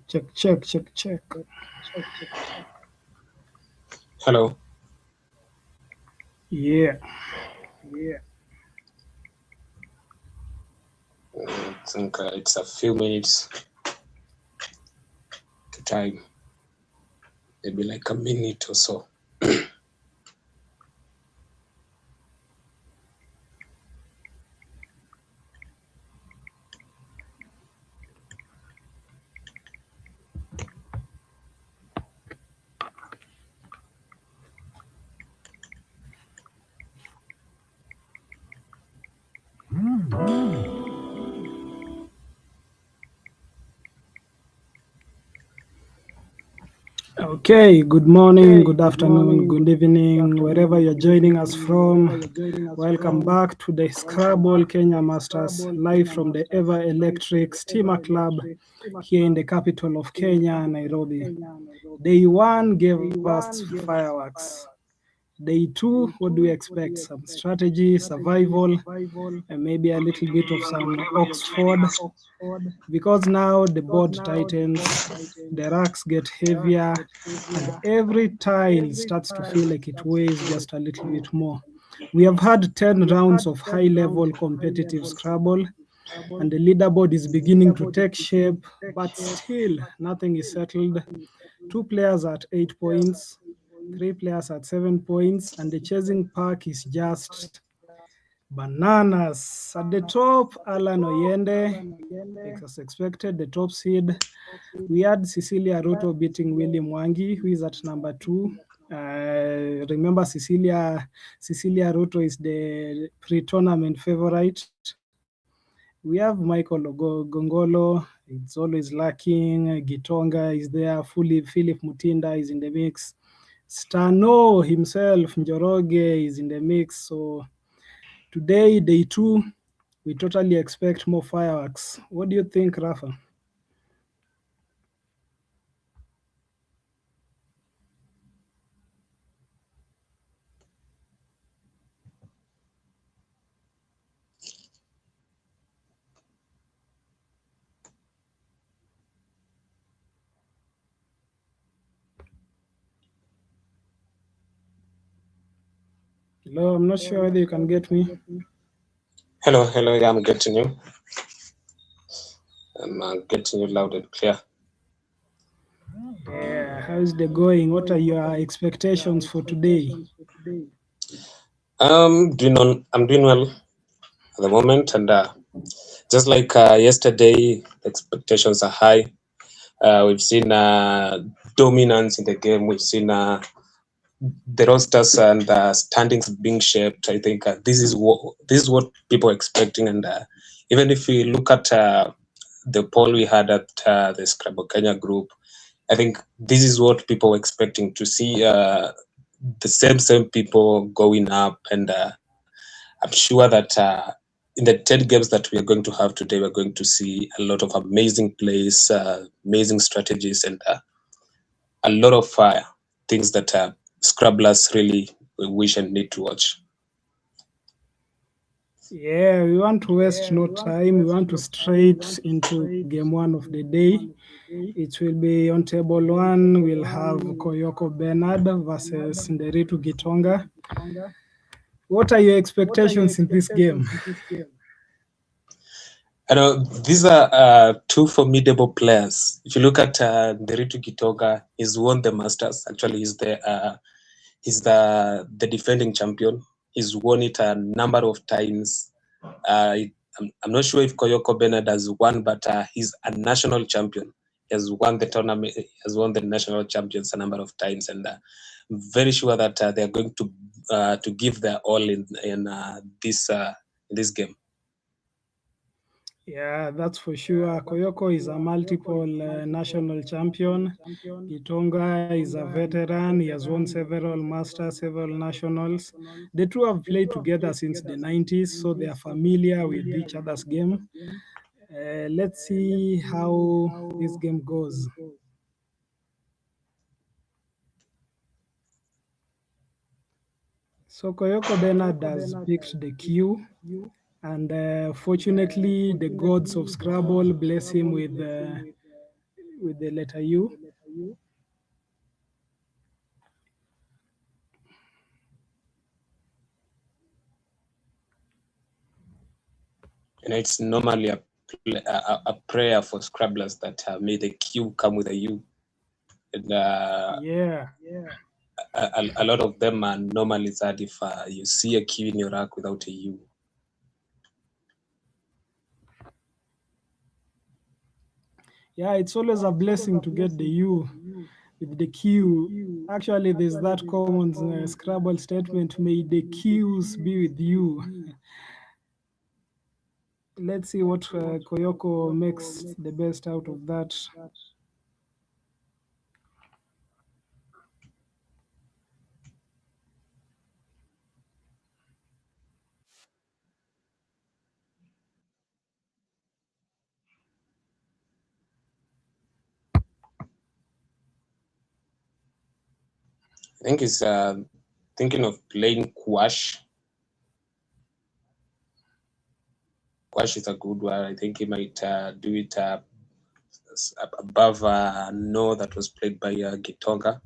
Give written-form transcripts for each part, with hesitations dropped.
Check. Hello. Yeah. I think it's a few minutes to time, maybe like a minute or so. Okay, good morning, good afternoon, good evening, wherever you're joining us from. Welcome back to the Scrabble Kenya Masters, live from the ever electric Steamer Club here in the capital of Kenya, Nairobi. Day one gave us fireworks. Day two, what do we expect? Some strategy, survival, and maybe a little bit of some Oxford. Because now the board tightens, the racks get heavier, and every tile starts to feel like it weighs just a little bit more. We have had 10 rounds of high level competitive Scrabble, and the leaderboard is beginning to take shape, but still nothing is settled. 2 players at 8 points, 3 players at 7 points, and the chasing pack is just bananas. At the top, Alan Oyende, as expected, the top seed. We had Cecilia Ruto beating Willy Mwangi, who is at number 2. Remember, Cecilia Ruto is the pre-tournament favorite. We have Michael Gongolo. It's always lacking. Gitonga is there. Philip Mutinda is in the mix. Stano himself, Njoroge, is in the mix. So today, day 2, we totally expect more fireworks. What do you think, Rafa? Hello, I'm not sure whether you can get me. Hello. Yeah, I'm getting you. I'm getting you loud and clear. Yeah, how's the going? What are your expectations for today? I'm doing well at the moment, and just like yesterday, expectations are high. We've seen dominance in the game. We've seen the rosters and standings being shaped. I think this is what people are expecting, and even if we look at the poll we had at the Scrabble Kenya group, I think this is what people were expecting to see. The same people going up, and I'm sure that in the 10 games that we are going to have today, we're going to see a lot of amazing plays, amazing strategies, and a lot of things that Scrabblers really wish and need to watch. Yeah, we want to waste no time. We want to straight into game 1 of the day. It will be on table 1. We'll have Koyoko Bernard versus Nderitu Gitonga. What are your expectations in this game? I know these are two formidable players. If you look at Nderitu Gitonga, he's won the Masters. Actually, he's the defending champion. He's won it a number of times. I'm not sure if Koyoko Bernard has won, but he's a national champion. He has won the tournament. He has won the national champions a number of times, and I'm very sure that they are going to give their all in this game. Yeah, that's for sure. Koyoko is a multiple national champion. Gitonga is a veteran. He has won several masters, several nationals. The two have played together since the 90s, so they are familiar with each other's game. Let's see how this game goes. So Koyoko Bernard has picked the Q, and fortunately, the gods of Scrabble bless him with with the letter U. And it's normally a prayer for Scrabblers that may the Q come with a U. And Yeah. a lot of them are normally sad if you see a Q in your rack without a U. Yeah, it's always a blessing to get the U with the Q. Actually, there's that common Scrabble statement, may the Qs be with you. Let's see what Koyoko makes the best out of that. I think he's thinking of playing Quash. Quash is a good one. I think he might do it above No that was played by Gitonga.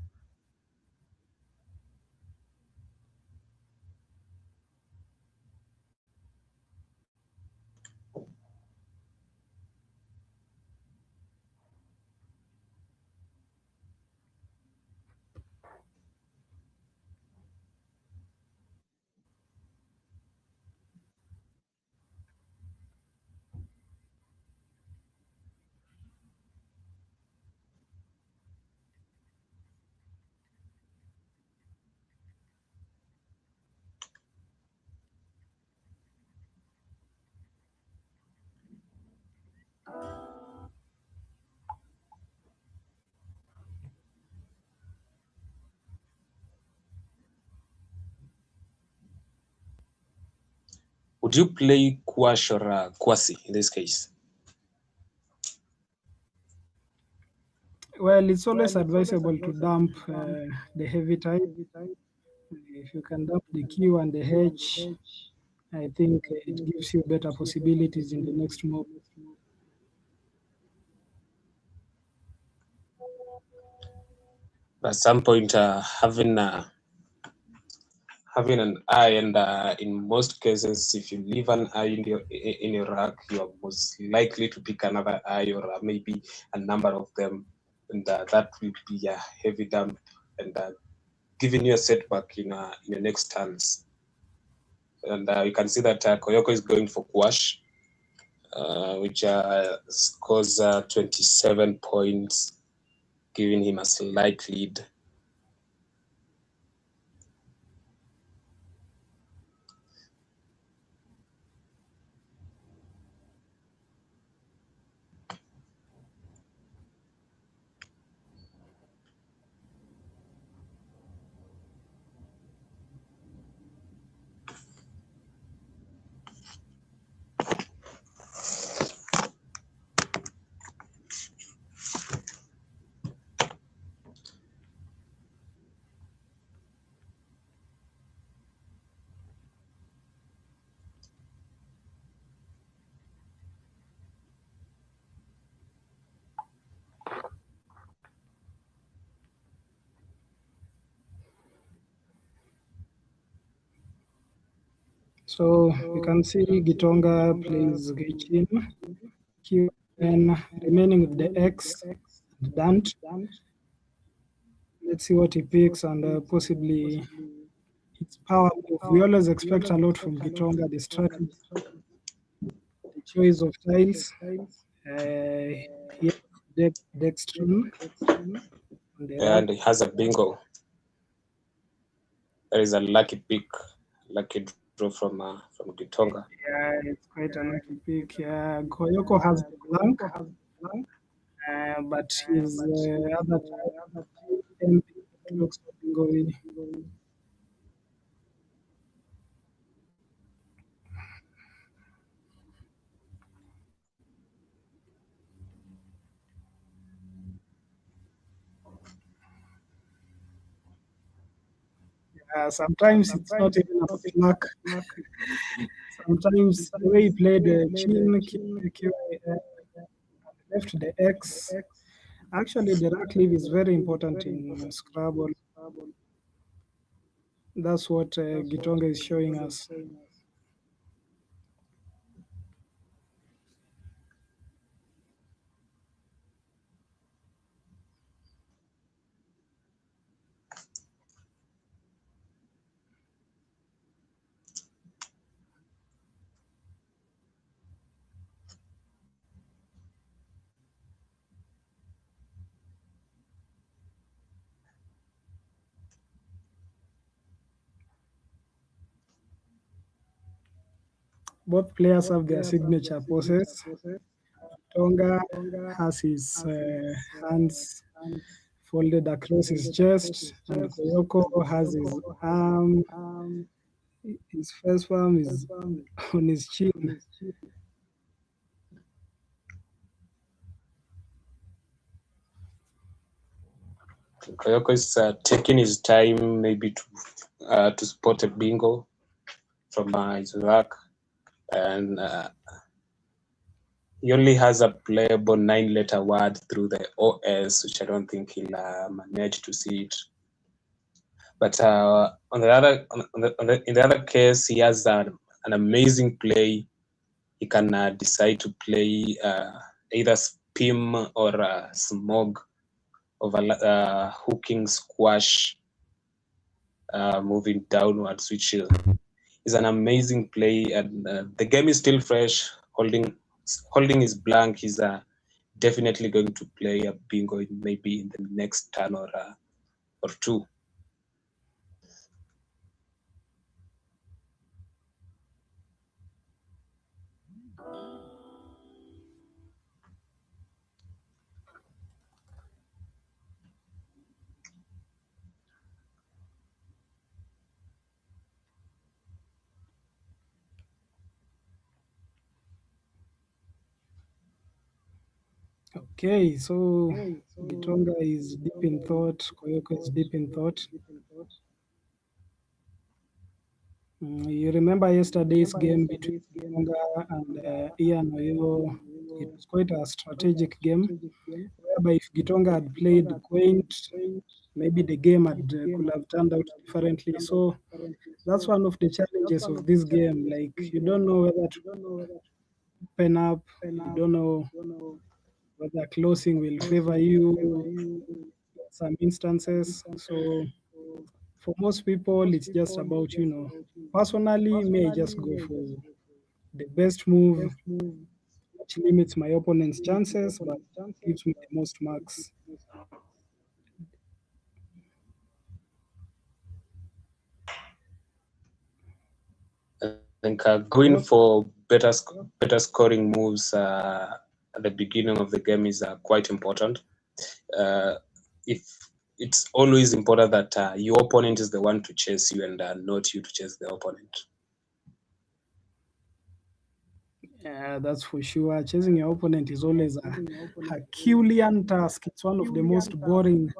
Would you play Quash or Kwasi in this case? Well, it's always advisable to dump the heavy type. If you can dump the Q and the H, I think it gives you better possibilities in the next move. At some point, having an eye, and in most cases, if you leave an eye in your rack, you are most likely to pick another eye or maybe a number of them, and that will be a heavy dump and giving you a setback in your next turns. And you can see that Koyoko is going for Quash, which scores 27 points, giving him a slight lead. So you can see Gitonga plays Gichin, Q, and remaining with the X, Dant. Let's see what he picks and possibly its power move. We always expect a lot from Gitonga, the strategy, the choice of tiles. He has Dextron. And he has a bingo. There is a lucky pick, lucky draw from Gitonga. Yeah, it's quite a lucky pick. Yeah, Koyoko has the blank, but his other type looks bingo. Sometimes it's not even about luck. Sometimes the way he played Chin, left the X, Actually, the rack leaf is very important in Scrabble. That's what Gitonga is showing us. Both players have their signature poses. Tonga has his hands folded across his chest, and Koyoko has his arm, his first palm is on his chin. Koyoko is taking his time maybe to spot a bingo from his rack, and he only has a playable 9-letter word through the OS, which I don't think he'll manage to see it. But in the other case, he has an amazing play. He can decide to play either spim or smog of a hooking squash, moving downwards, which is an amazing play. And the game is still fresh. Holding his blank, he's definitely going to play a bingo maybe in the next turn or two. Okay, so Gitonga is deep in thought, Koyoko is deep in thought. You remember yesterday's game between Gitonga and Ian Oyo? It was quite a strategic game, whereby if Gitonga had played quaint, maybe the game could have turned out differently. So that's one of the challenges of this game. Like, you don't know whether to open up, you don't know whether closing will favor you in some instances. So for most people, it's just about, personally, may I just go for the best move, which limits my opponent's chances, but gives me the most marks. I think going for better scoring moves at the beginning of the game is quite important. If it's always important that your opponent is the one to chase you and not you to chase the opponent. Yeah, that's for sure. Chasing your opponent is always a Herculean task. It's one of the most boring.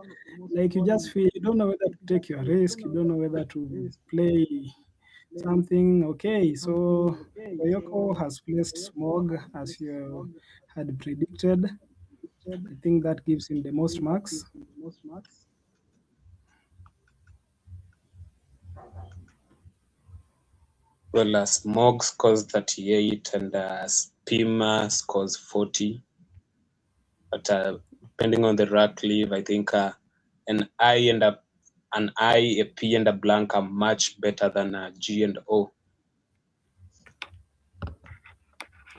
Like, you just feel you don't know whether to take your risk, you don't know whether to play something. Okay, so Koyoko has placed Smog as you had predicted. I think that gives him the most marks. Well, Smog scores 38 and Spima scores 40. But depending on the rack leave, I think an I, a P, and a blank are much better than a G and O.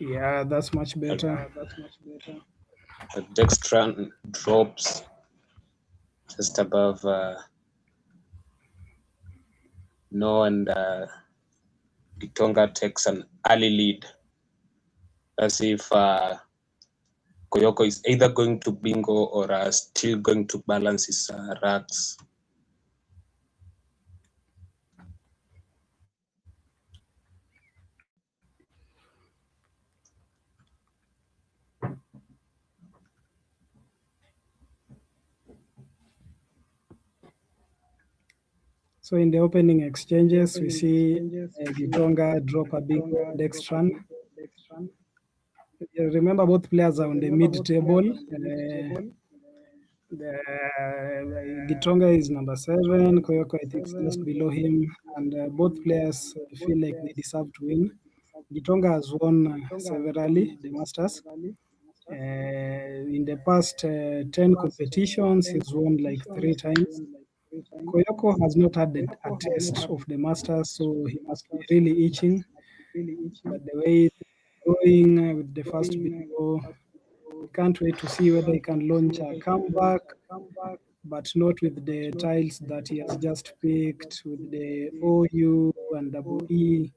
Yeah, that's much better. The Dextran drops just above No, and Gitonga takes an early lead. As if Koyoko is either going to bingo or still going to balance his racks. So in the opening exchanges, we see Gitonga drop a big Dextran. Remember, both players are on the mid table. Gitonga is number 7. Koyoko, I think, is just below him, and both players feel like they deserve to win. Gitonga has won severally the Masters. In the past 10 competitions, he's won like 3 times. Koyoko has not had a taste of the Masters, so he must be really itching. But the way it's going with the first bingo, we can't wait to see whether he can launch a comeback, but not with the tiles that he has just picked with the OU and double E.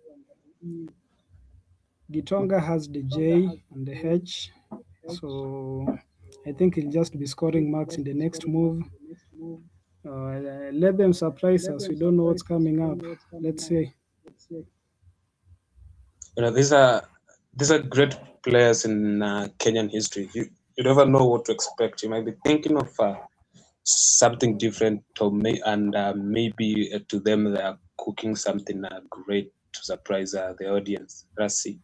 Gitonga has the J and the H, so I think he'll just be scoring marks in the next move. Let them surprise us. We don't know what's coming up. Let's see. These are great players in Kenyan history. You never know what to expect. You might be thinking of something different, and maybe to them they are cooking something great to surprise the audience. Let's see.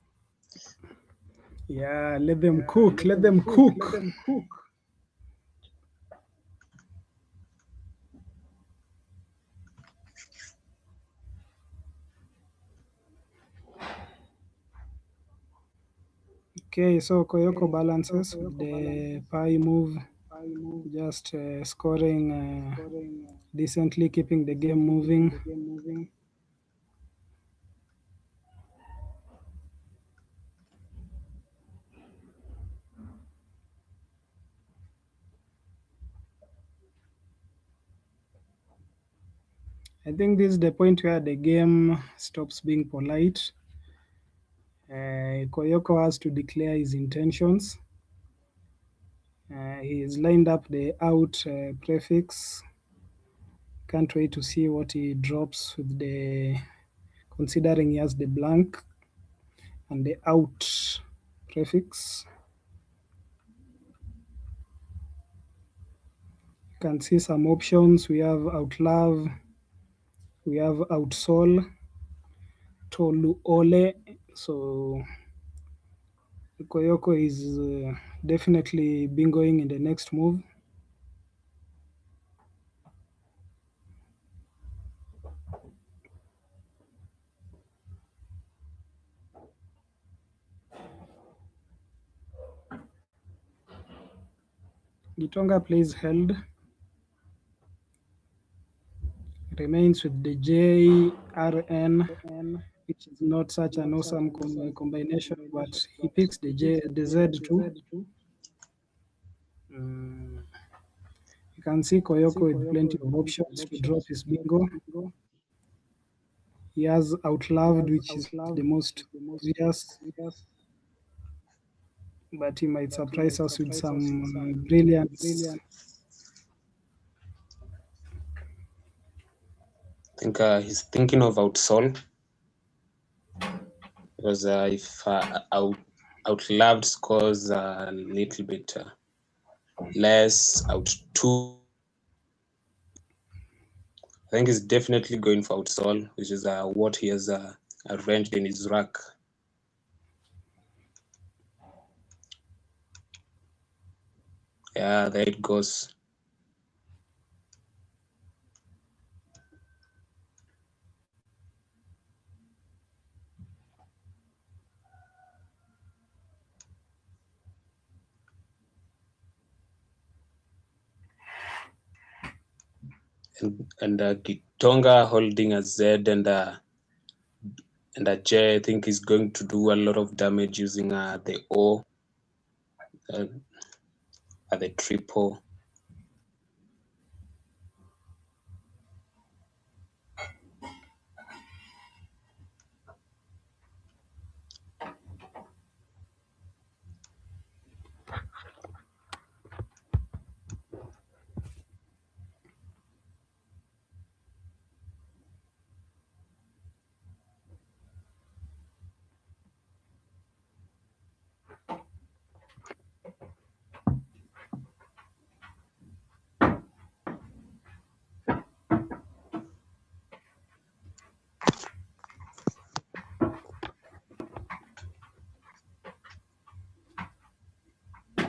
Yeah, let them cook. Let them cook. Okay, so Koyoko balances with the pie move, just scoring decently, keeping the game moving. I think this is the point where the game stops being polite. Koyoko has to declare his intentions. He's lined up the out prefix. Can't wait to see what he drops with the, considering he has the blank and the out prefix. You can see some options. We have out love, we have out soul, tolu ole. So Koyoko is definitely bingoing in the next move. Gitonga plays held, remains with the JRN, which is not such an awesome combination, but he picks the Z2. You can see Koyoko with plenty of options to drop his bingo. He has Outloved, which is the most obvious, but he might surprise us with some brilliance. I think he's thinking of outsol, because if outloved scores a little bit less, out two, I think he's definitely going for outsol, which is what he has arranged in his rack. Yeah, there it goes. And Gitonga holding a Z and a J, I think is going to do a lot of damage using the O, the triple.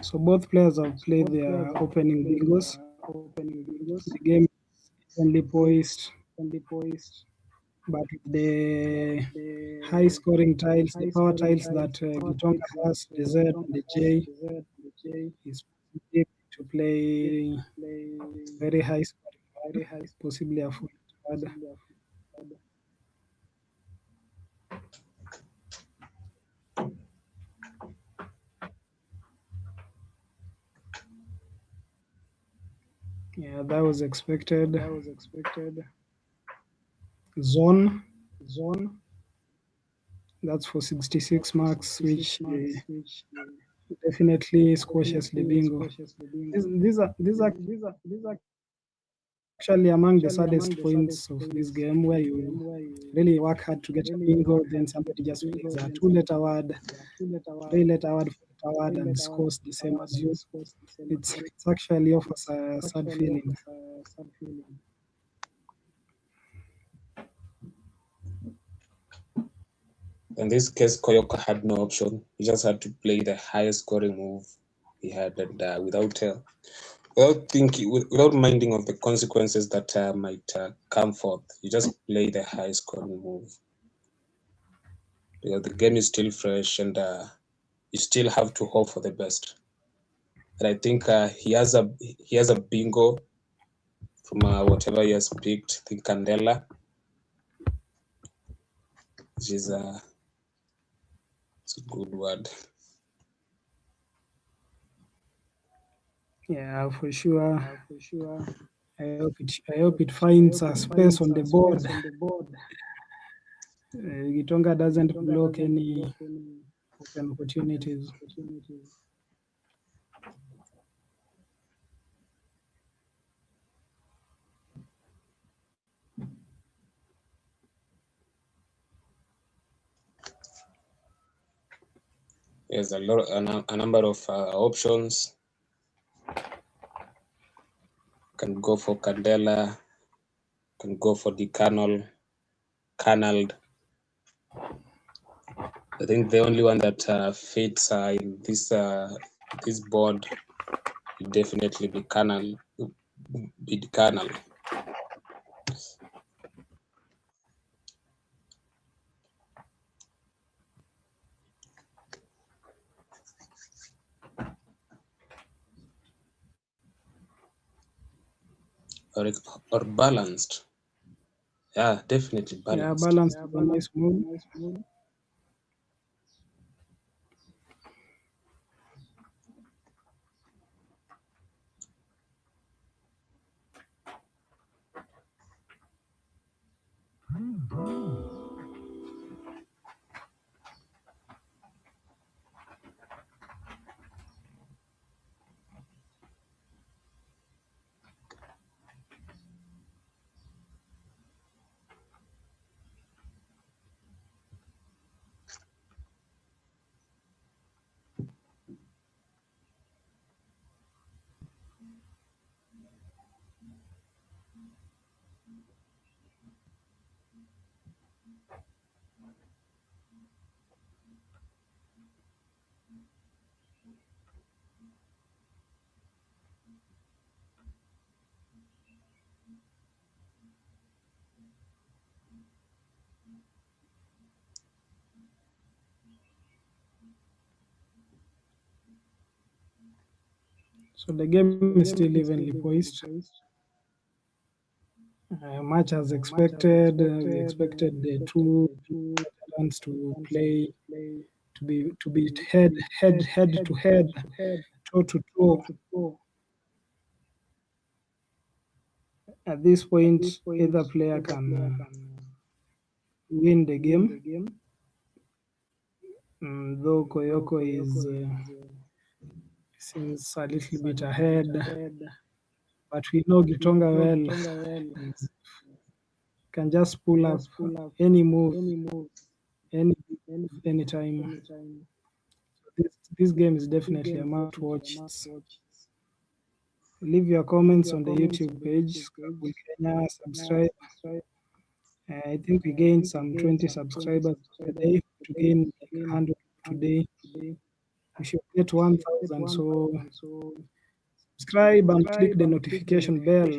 So both players have played their opening bingos. The game is evenly poised, but the high scoring tiles, the power tiles that Gitonga has, the Z and the J, is possibly to play very high scoring card, possibly a full card. Yeah, that was expected. Zone, that's for 66 marks, which definitely squashes the bingo. These are actually among the saddest points of this game, where you really work hard to get a bingo, then somebody just plays a two-letter word, three-letter word, four-letter word, and scores the same as you. It's actually offers a sad feeling. In this case, Koyoko had no option. He just had to play the highest scoring move he had, and without minding of the consequences that might come forth, you just play the highest scoring move. Because the game is still fresh, and you still have to hope for the best. And I think he has a bingo from whatever he has picked. I think Candela, which is it's a good word. Yeah, for sure. I hope it finds a space on the board. Gitonga doesn't block any open opportunities. There's a number of options. Can go for Candela, can go for the Canaled. I think the only one that fits in this board will definitely be Canal. Or balanced. Yeah, definitely balanced. Yeah, balance is a nice move. So the game is still evenly poised. Much as expected, we expected the two veterans to play to be head to head, toe to toe. At this point, either player can win the game. Though Koyoko seems a little bit ahead, but we know Gitonga well. Can just pull up any move, any time. So this game is definitely a must watch. Leave your comments on the YouTube page, Scrabble Kenya, subscribe. I think we gained some 20 subscribers today. To gain like 100 today, we should get 1,000. So subscribe and click the notification bell.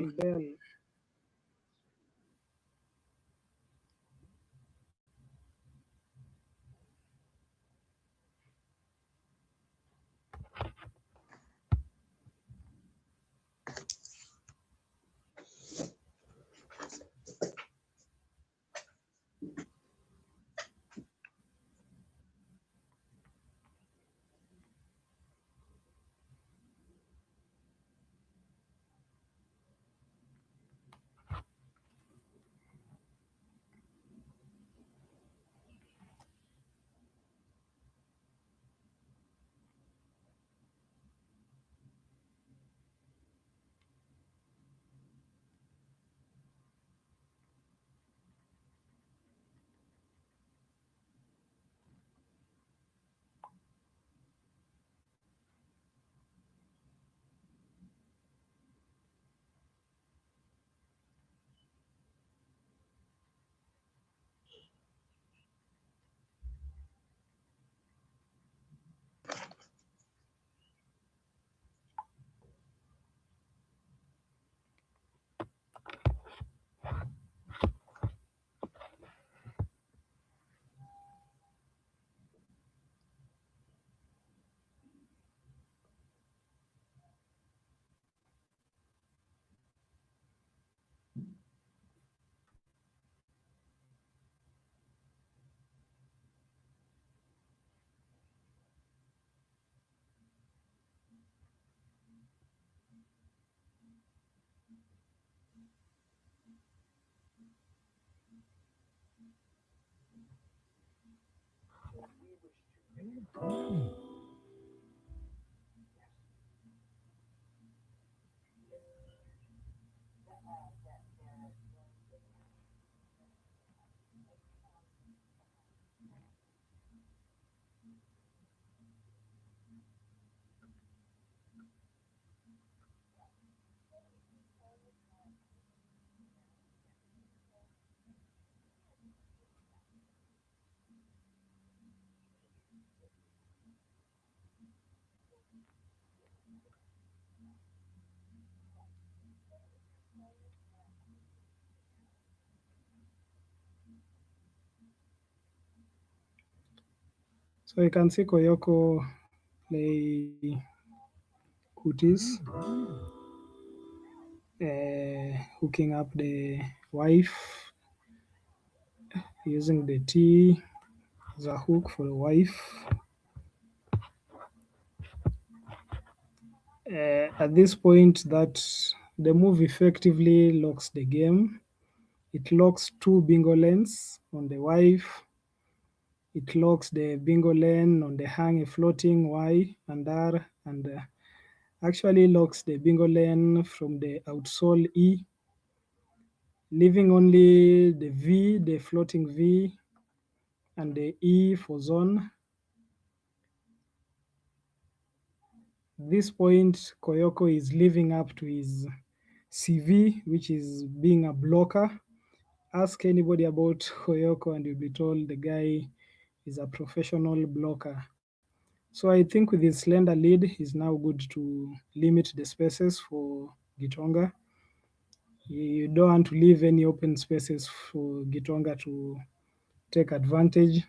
So you can see Koyoko play Kutis, hooking up the wife, using the T as a hook for the wife. At this point, that the move effectively locks the game. It locks 2 bingo lanes on the wife. It locks the bingo lane on the hang a floating Y and R, and actually locks the bingo lane from the outsole E, leaving only the V, the floating V, and the E for zone. At this point, Koyoko is living up to his CV, which is being a blocker. Ask anybody about Koyoko and you'll be told the guy is a professional blocker. So I think with his slender lead, he's now good to limit the spaces for Gitonga. You don't want to leave any open spaces for Gitonga to take advantage.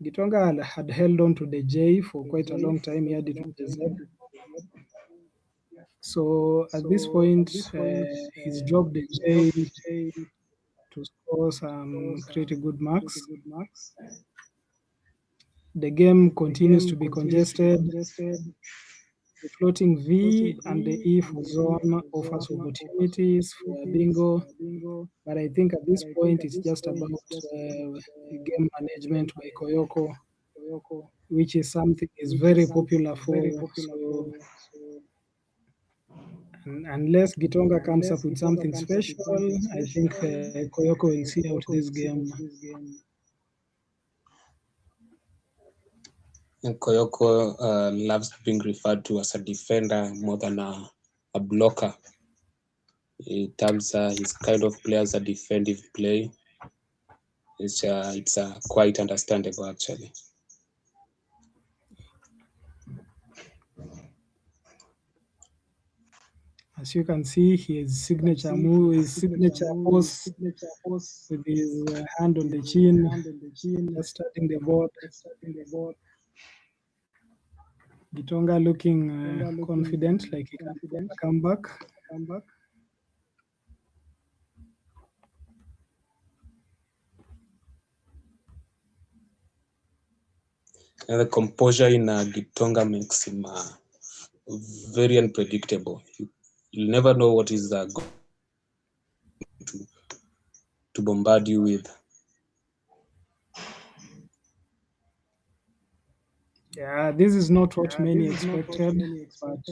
Gitonga had held on to the J for quite a long time. He had it with the Z. So at this point, he's dropped the J to score some pretty good marks. The game continues to be congested. The floating V and the E for zone offers opportunities for bingo, but I think at this point it's just about game management by Koyoko, which is something is very popular for. So unless Gitonga comes up with something special, I think Koyoko will see out this game. And Koyoko loves being referred to as a defender more than a blocker. In terms his kind of play as a defensive play, it's quite understandable actually. As you can see, his signature move, his signature pose with his hand on the chin, just starting the board. Gitonga looking confident, like he can come back. And the composure in Gitonga makes him very unpredictable. You'll never know what is going to bombard you with. Yeah, this is not what many expected, but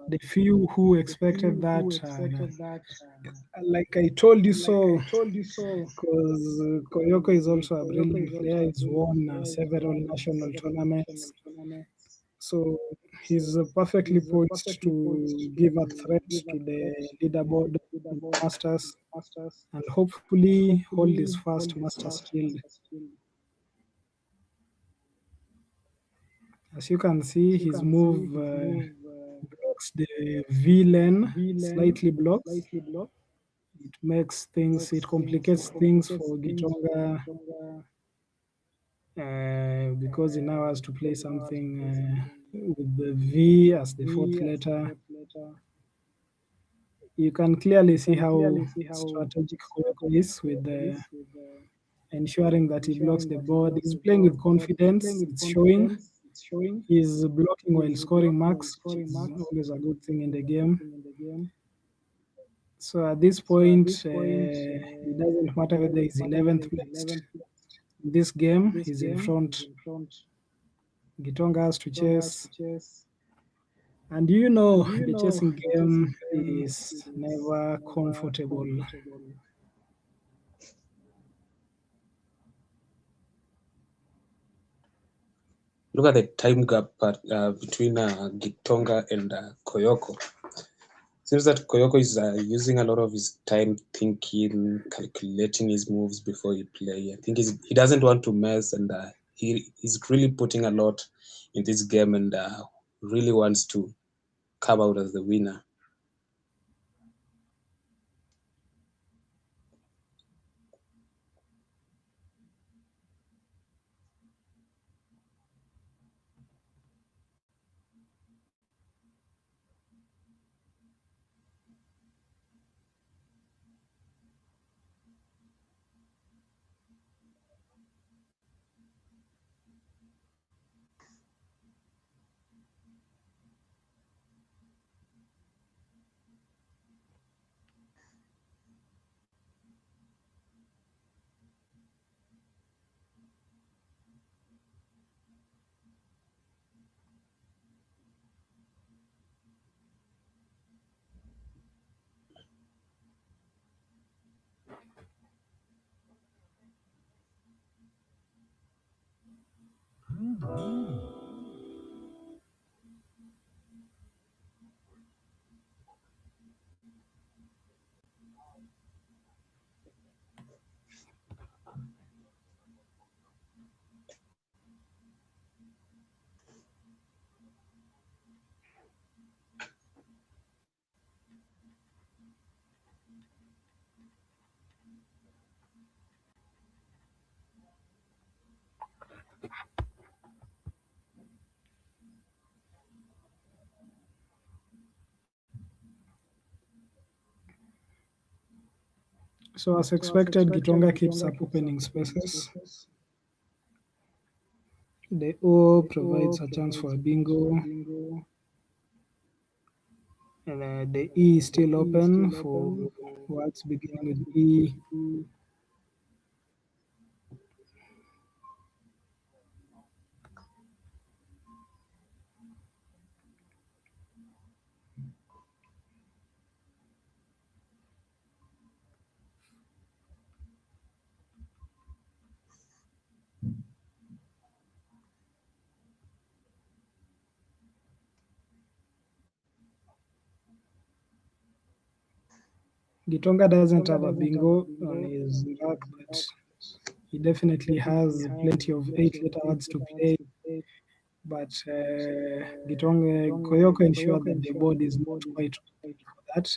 the few who expected that, like I told you so, because Koyoko is also a brilliant player. He's won several national tournaments, so he's perfectly poised to give a threat to the leaderboard in the Masters and hopefully hold his first Masters field. As you can see, his move blocks the V lane, slightly blocks. It makes things, it complicates things for Gitonga because he now has to play something with the V as the fourth letter. You can clearly see how strategic Koyoko is with ensuring that he blocks the board. He's playing with confidence, it's showing. He's blocking while scoring marks, which is always a good thing in the game. So at this point, it doesn't matter whether he's 11th placed. In this game, he's in front. Gitonga has to chase. And you know, the chasing game is never comfortable. Look at the time gap between Gitonga and Koyoko. Seems that Koyoko is using a lot of his time thinking, calculating his moves before he play. I think he doesn't want to mess, and he's really putting a lot in this game and really wants to come out as the winner. So as expected, Gitonga keeps up opening spaces. The O provides a chance for a bingo. And the E is still open for words beginning with E. Gitonga doesn't have a bingo on his rack, but he definitely has plenty of 8-letter words to play. But Gitonga Koyoko ensured that the board is not quite ready for that.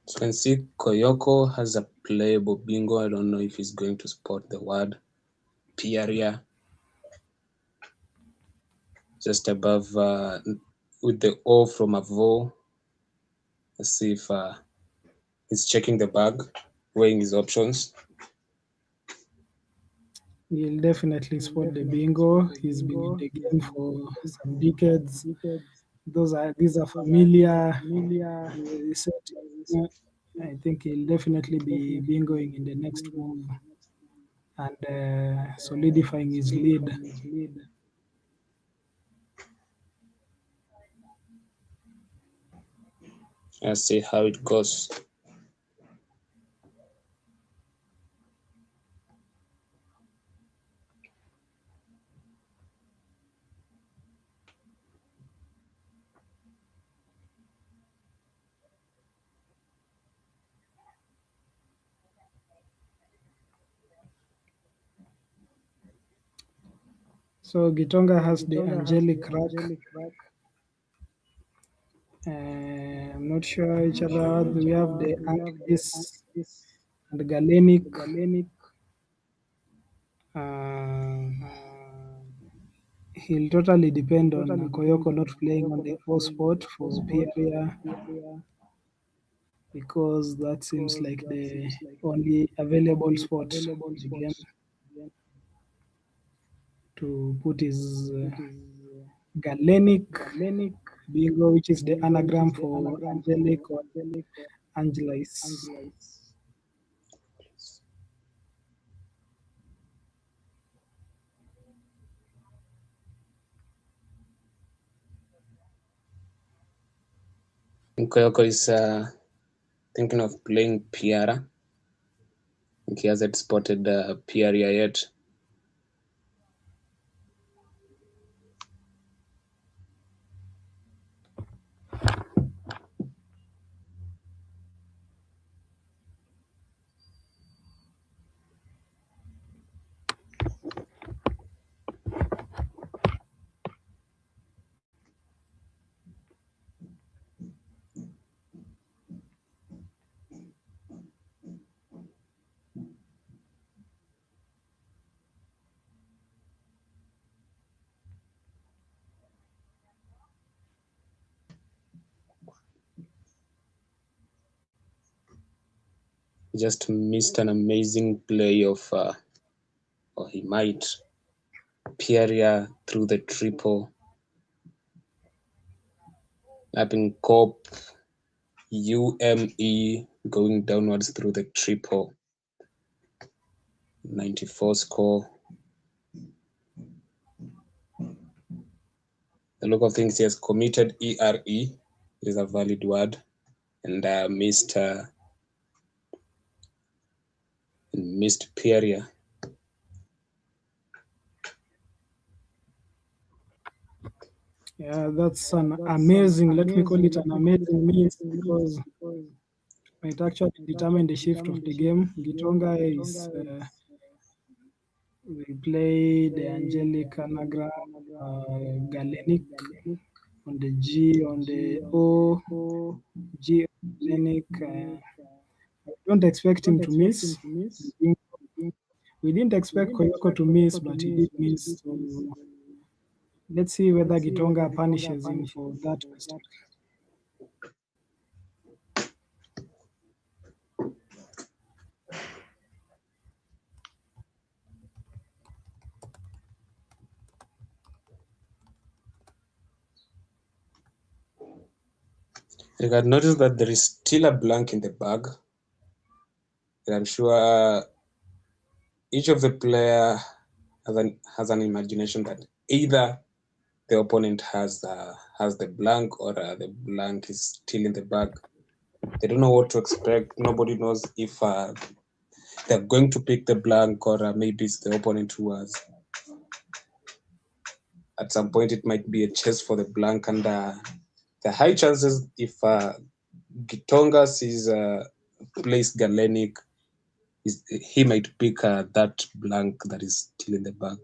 So you can see Koyoko has a playable bingo. I don't know if he's going to spot the word Piaria just above with the O from Avo. Let's see if he's checking the bag, weighing his options. He'll definitely spot the bingo. He's been in the game for some decades. These are familiar settings. I think he'll definitely be bingoing in the next move and solidifying his lead. Let's see how it goes. So Gitonga has the angelic rack. I'm not sure each other. We have the Angelis and Galenic. He'll totally depend on Koyoko not playing on the O spot for Pieria, because that seems like the only available spot in the game to put his Galenic bingo, which is the anagram for angelic or angelis. Koyoko is thinking of playing Piara. I think he hasn't spotted Piaria yet. Just missed an amazing play of, or he might, Pieria through the triple. Lapping Cop, UME going downwards through the triple. 94 score. The look of things, he has committed ERE. It is a valid word. And missed Pieria. Yeah, that's an amazing, let me call it an amazing miss, because it might actually determine the shift of the game. Gitonga is will play the angelic anagram, Galenic on the G, on the O, G Galenic. I don't expect him to miss. We didn't expect Koyoko to miss, but he did miss. So let's see whether Gitonga punishes him for that mistake. You can notice that there is still a blank in the bag. And I'm sure each of the player has an imagination that either the opponent has the blank or the blank is still in the bag. They don't know what to expect. Nobody knows if they're going to pick the blank or maybe it's the opponent who has. At some point, it might be a chase for the blank, and the high chances if Gitonga sees plays Galenic, he might pick that blank that is still in the bag.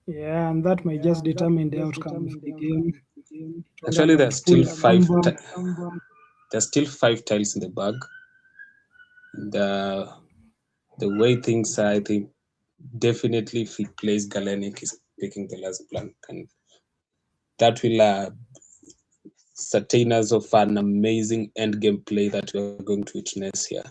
Yeah, and that might just determine the outcome of the game. Tonga Actually, might pull a number. there's still 5 tiles in the bag. The way things are, I think definitely if he plays Galenic, is picking the last blank, and that will sustain us of an amazing end game play that we are going to witness here.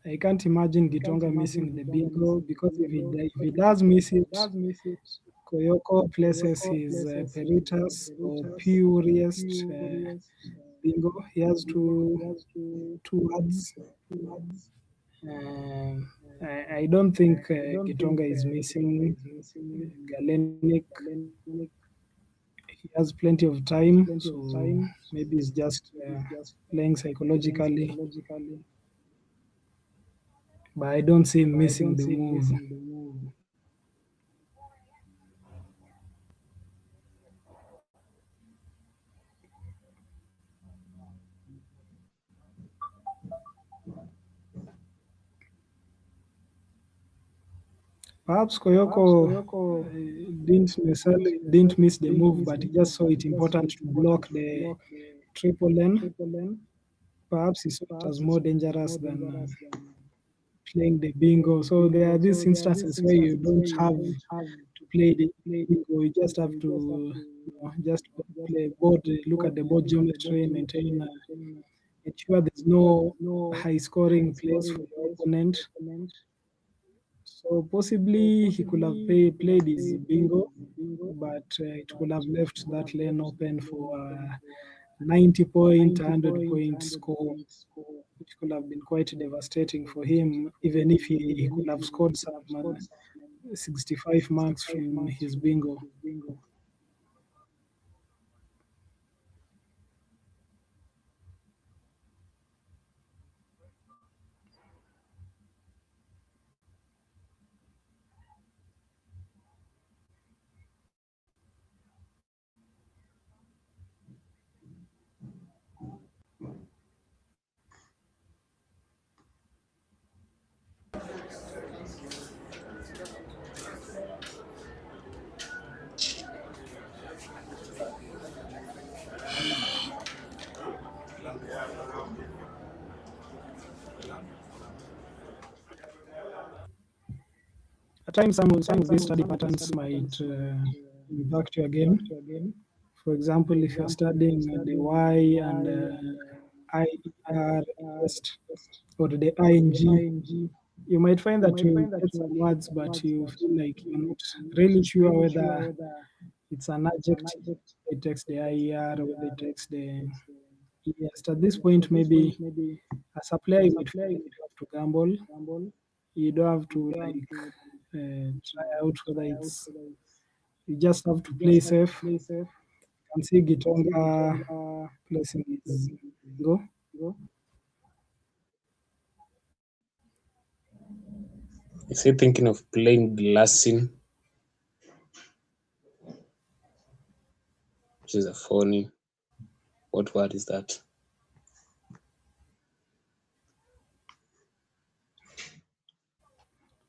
I can't imagine Gitonga missing the bingo because if he does miss it, Koyoko places his Peritas or purest bingo. He has two words. I don't think Gitonga is missing Galenic. He has plenty of time, so maybe he's just playing psychologically. But I don't see him missing the move. Perhaps Koyoko didn't miss the move, but he just saw it important to block the triple N. Perhaps he saw it as more dangerous than playing the bingo. So there are these instances where you don't have to play the bingo. You just have to just play board, look at the board geometry, maintain, ensure there's no high scoring plays for your opponent. So possibly he could have played his bingo, but it could have left that lane open for 90 point, 100-point score, which could have been quite devastating for him, even if he could have scored some 65 marks from his bingo. At times, some of these study patterns might impact your game. For example, if you're studying the Y and IER test or the ING, you might find that you get some words, but you feel like you're not really sure whether it's an adjective, it takes the IER, or whether it takes the ES. At this point, maybe as a player, you might feel like you have to gamble. You don't have to like try out whether it's. You just have to play safe. You can see Gitonga placing his go. Is he thinking of playing glassing, which is a phony? What word is that?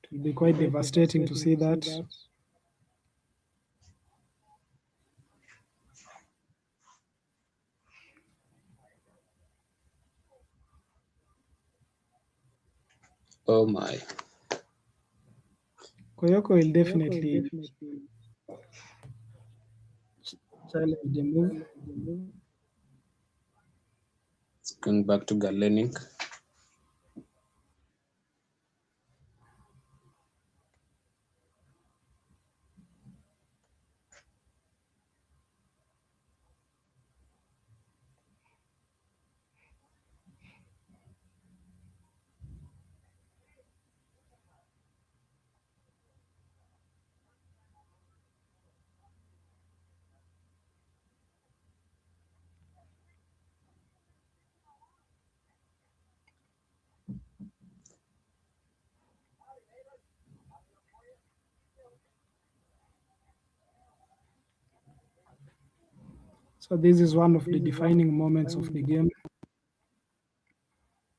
It will be quite devastating to see that. Oh my. Koyoko will definitely challenge the move. It's going back to Galenic. So this is one of the defining moments of the game.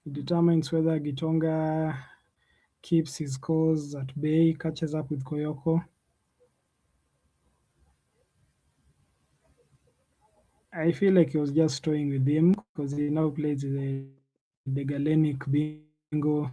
It determines whether Gitonga keeps his cause at bay, catches up with Koyoko. I feel like he was just toying with him because he now plays the Galenic bingo.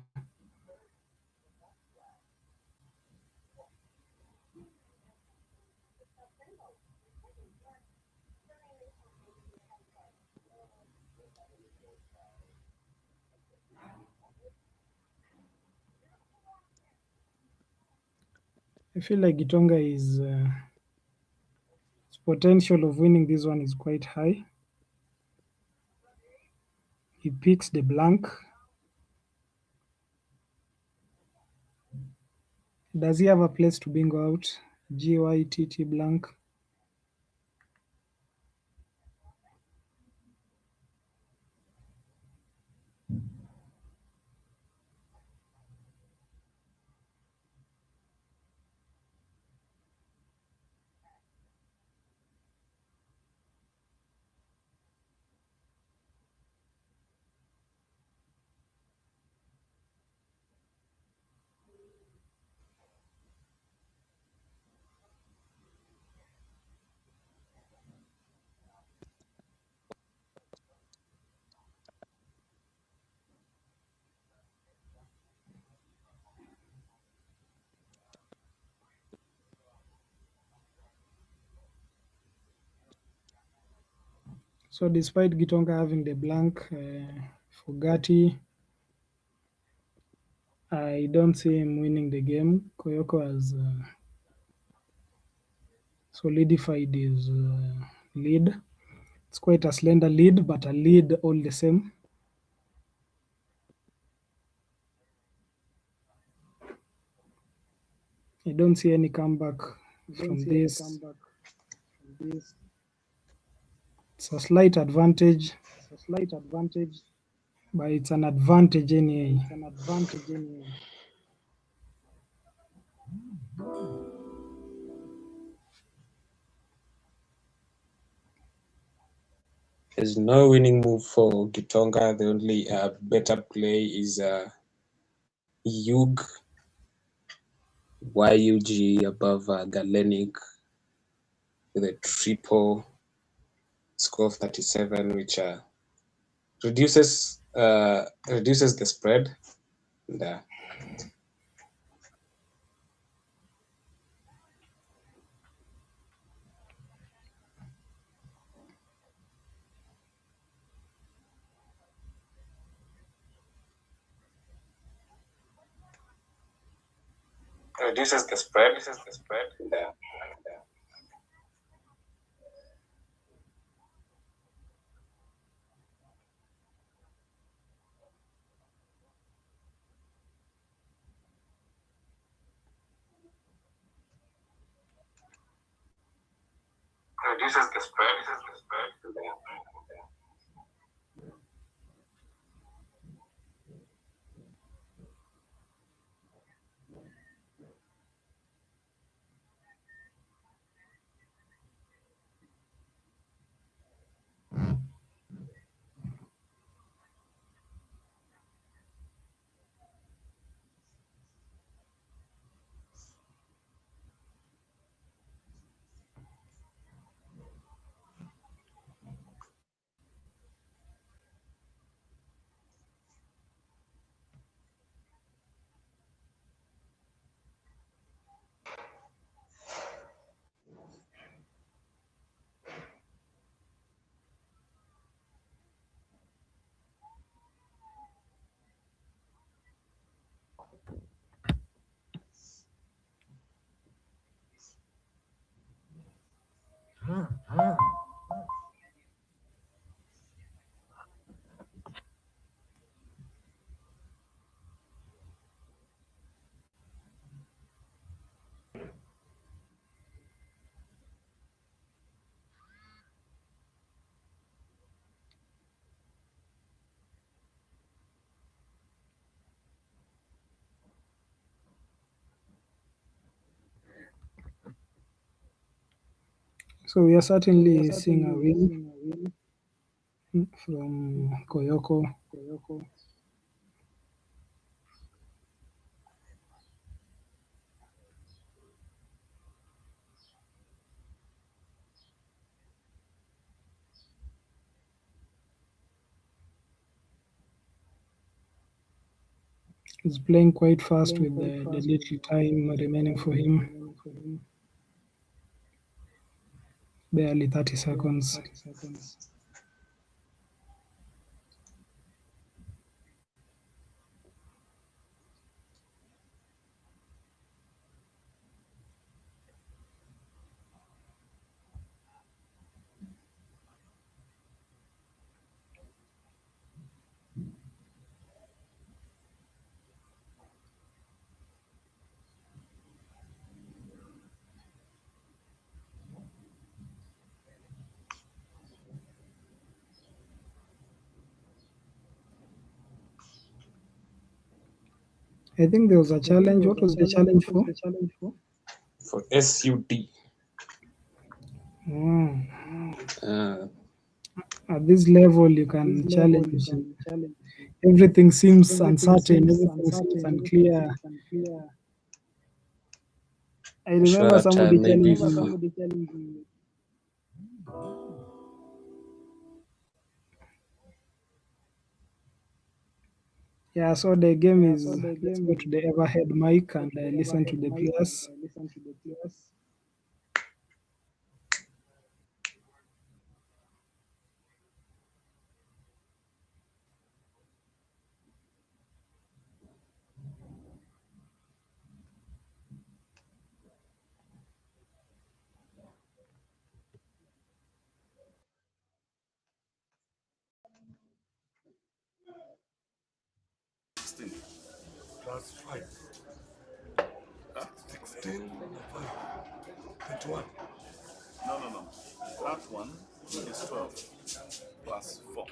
I feel like Gitonga is its potential of winning this one is quite high. He picks the blank. Does he have a place to bingo out? GYTT blank. So despite Gitonga having the blank for Gatti, I don't see him winning the game. Koyoko has solidified his lead. It's quite a slender lead, but a lead all the same. I don't see any comeback from this. It's a slight advantage, but it's an advantage anyway. There's no winning move for Gitonga. The only better play is Yug, YUG above Galenic with a triple score of 37, which reduces the spread. And, reduces the spread. Yeah. Reduces the spread. Yeah. So we are certainly seeing a win from Koyoko. He's playing quite fast with the little time remaining for him. Barely 30 seconds. I think there was a challenge. What was the challenge for? For SUD. At this level, you can challenge. Everything seems uncertain. Everything seems unclear. I I'm sure remember that somebody maybe challenging me. Yeah, so the game is, let's go to the overhead mic and listen to the players. Plus 5. 16 5. 21. No. That one is 12 plus 4.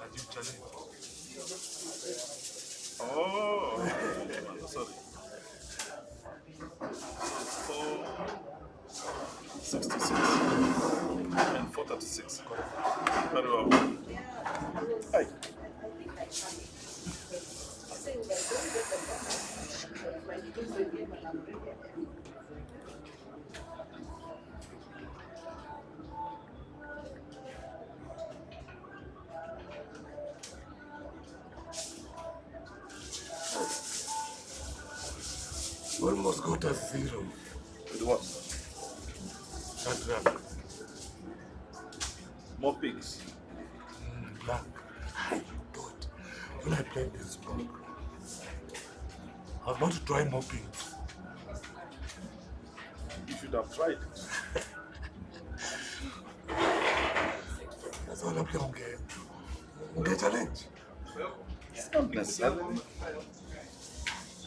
And you challenge. Oh, sorry. 466 and 436. Very well. Hey. You almost got a 0. With what? That round. More pigs. Black. I thought when I played this book, I was about to try mopping. You should have tried. That's all I'm playing game. Get challenge. It's not necessarily.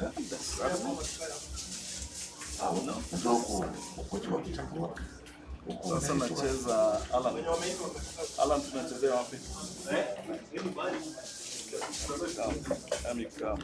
Not necessarily. Sasa nacheza Alan. Alan tunachezea wapi? Amika.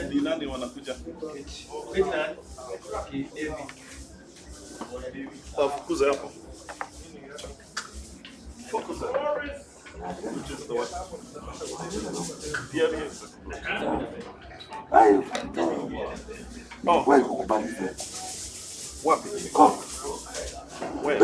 Ni nani wanakuja? Fukuza hapo. Fukuza. Which is the one? Here. Oh. Wapi? Where?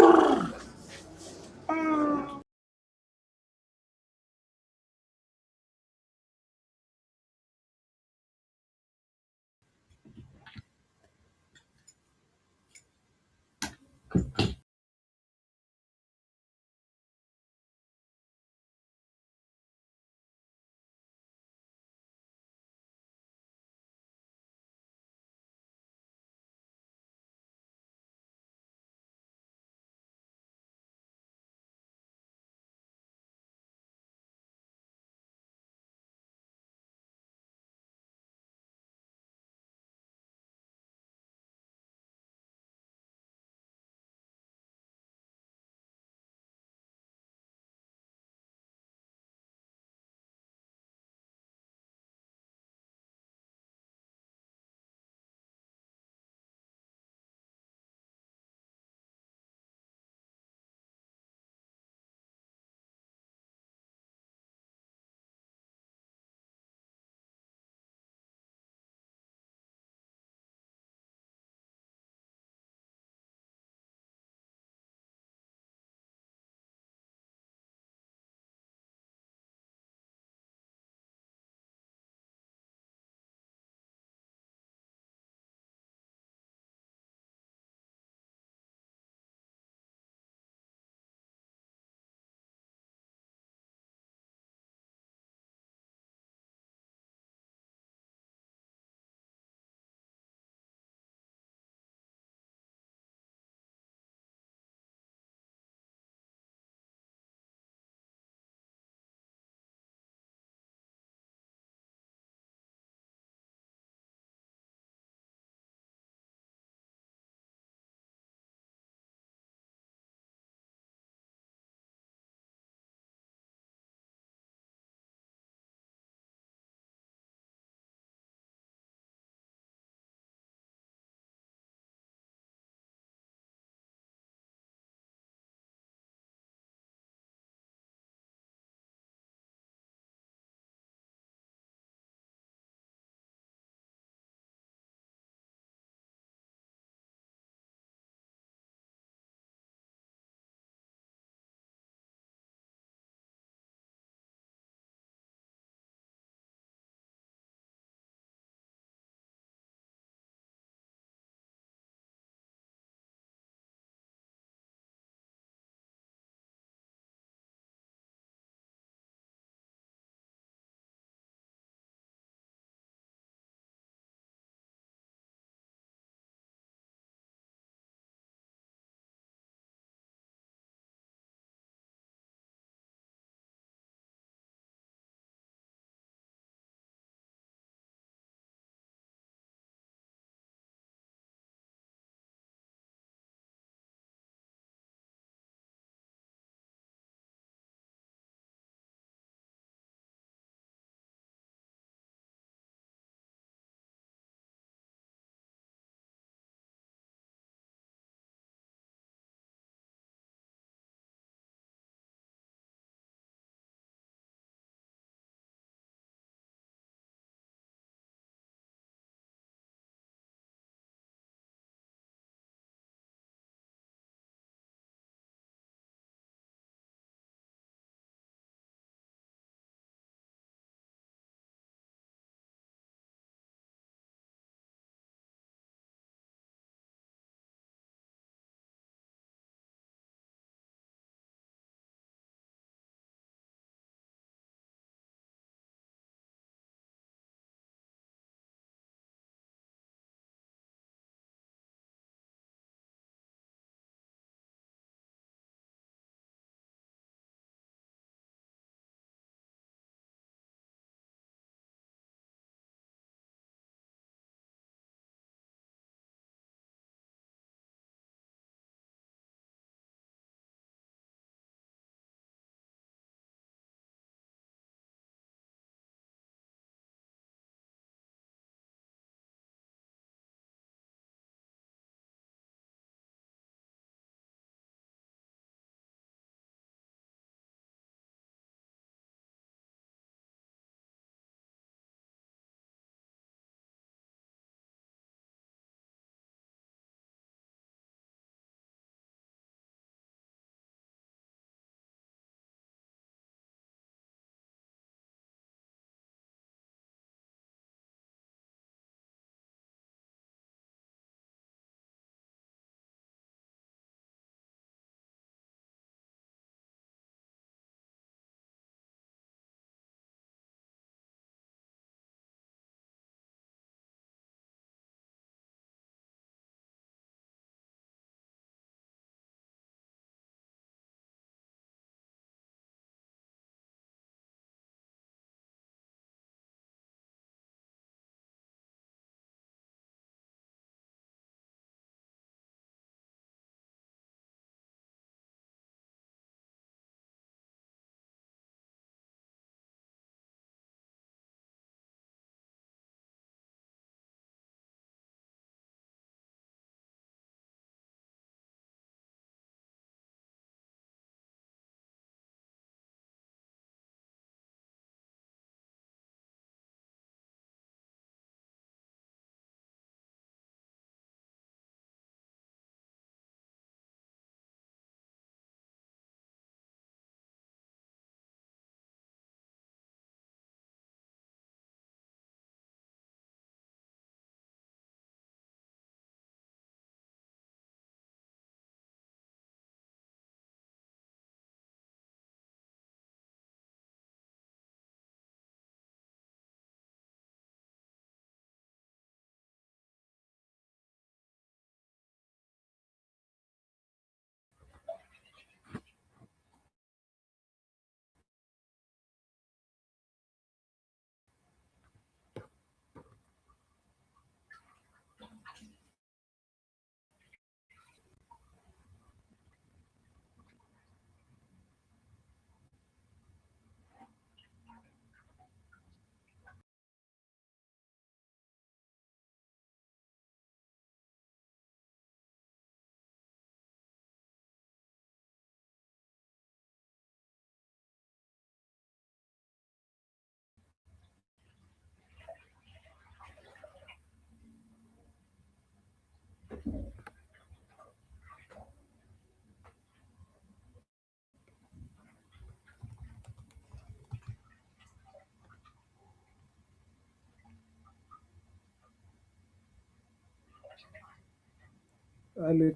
we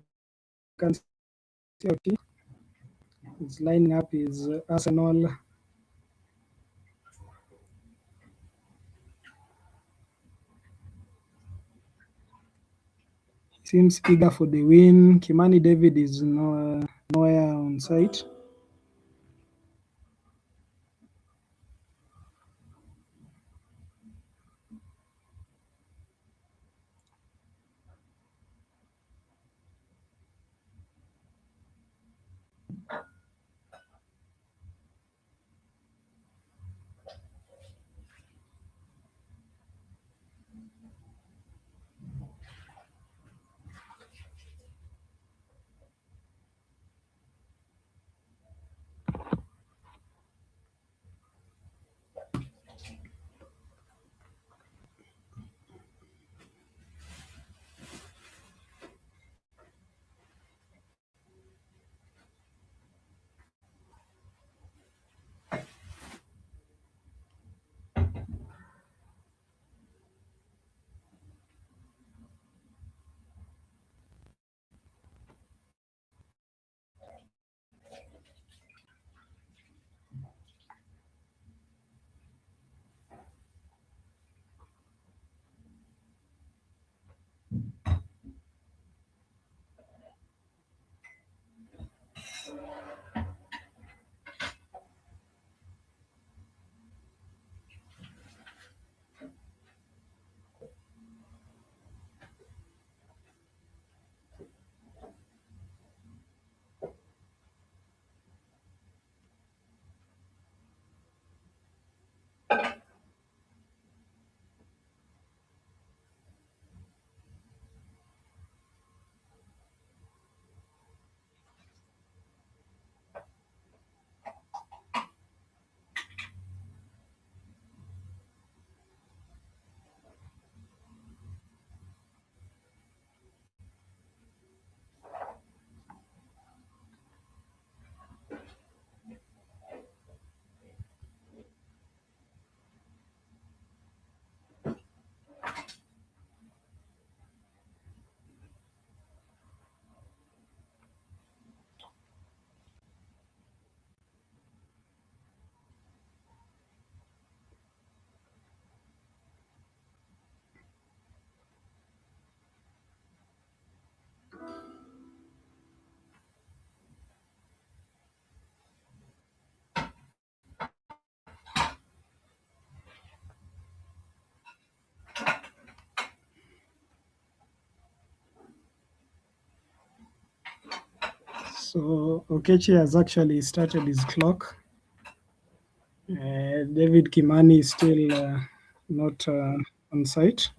can see Oti is lining up his Arsenal. Seems eager for the win. Kimani David is nowhere on site. So Okechi has actually started his clock. David Kimani is still not on site.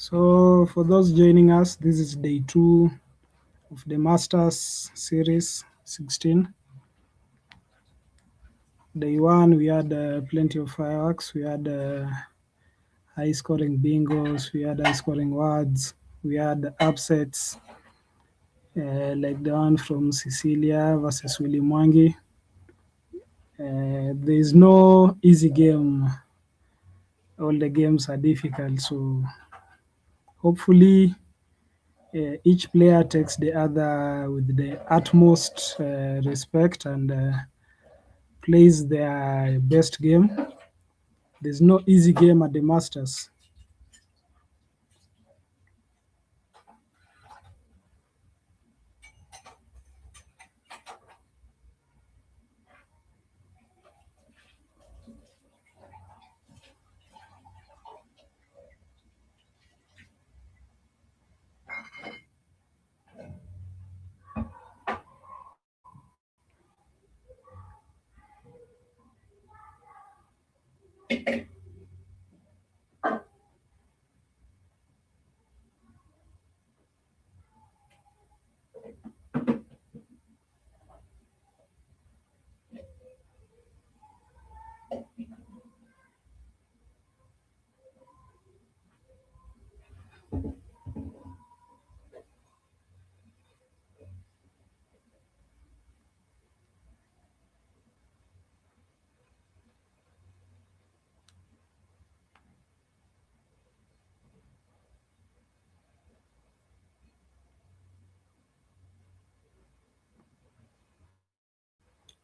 So for those joining us, this is day 2 of the Masters Series 16. Day 1, we had plenty of fireworks. We had high-scoring bingos. We had high-scoring words. We had upsets like the one from Cecilia versus Willy Mwangi. There is no easy game. All the games are difficult, so Hopefully, each player takes the other with the utmost respect and plays their best game. There's no easy game at the Masters.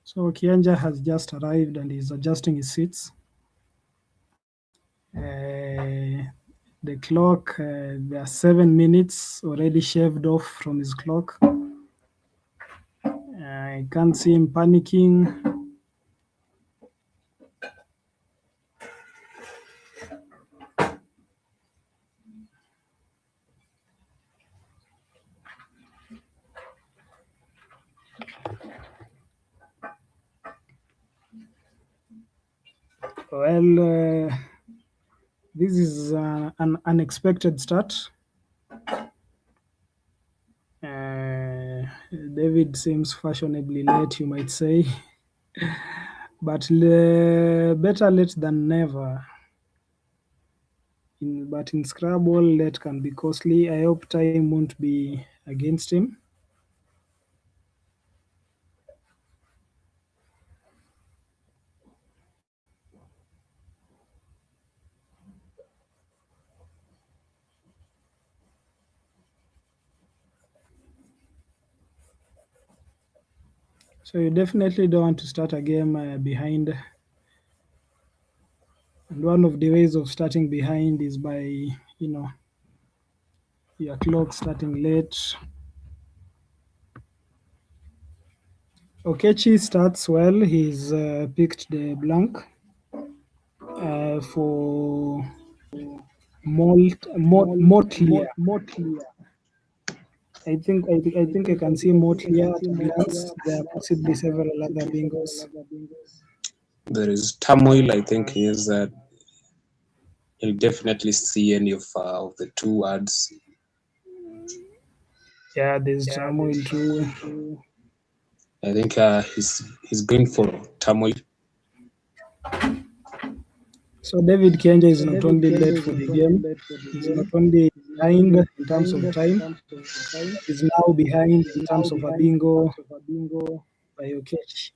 So Kianja has just arrived and is adjusting his seats. The clock, there are 7 minutes already shaved off from his clock. I can't see him panicking. Well, this is an unexpected start. David seems fashionably late, you might say, but better late than never. But in Scrabble, late can be costly. I hope time won't be against him. So you definitely don't want to start a game behind. And one of the ways of starting behind is by, your clock starting late. Okechi starts well. He's picked the blank for Motlia. I think I can see Motlia at a glance. There are possibly several other bingos. There is turmoil. I think he'll definitely see any of the two words. Yeah, there's turmoil too. I think he's going for turmoil. So David Kianja is not only late for the game, he's not only behind in terms of time, he's now behind in terms of a bingo by Okechi.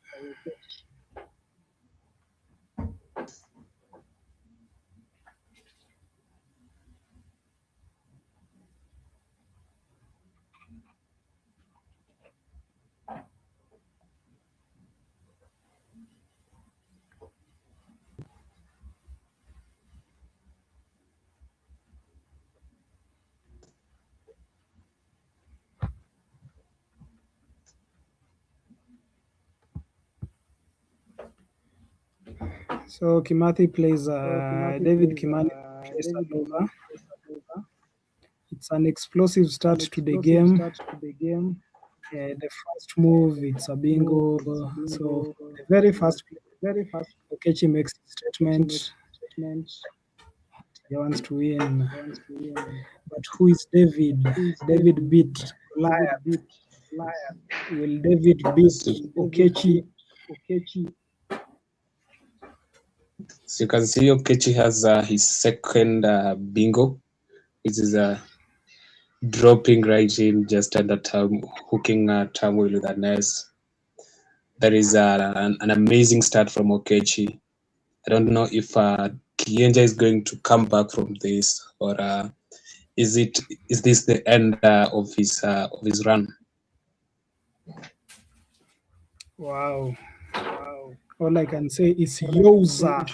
So Kimathi plays David Kimani plays Nova. It's an explosive start to the game. The first move, it's a bingo. So the very first Okechi makes a statement. He wants to win. But who is David? David beat Goliath. Will David beat Okechi? So you can see Okechi has his second bingo, which is dropping right in just under hooking turmoil with an S. That is an amazing start from Okechi. I don't know if Kianja is going to come back from this, or Is this the end of his run? Wow. All I can say is Yoza.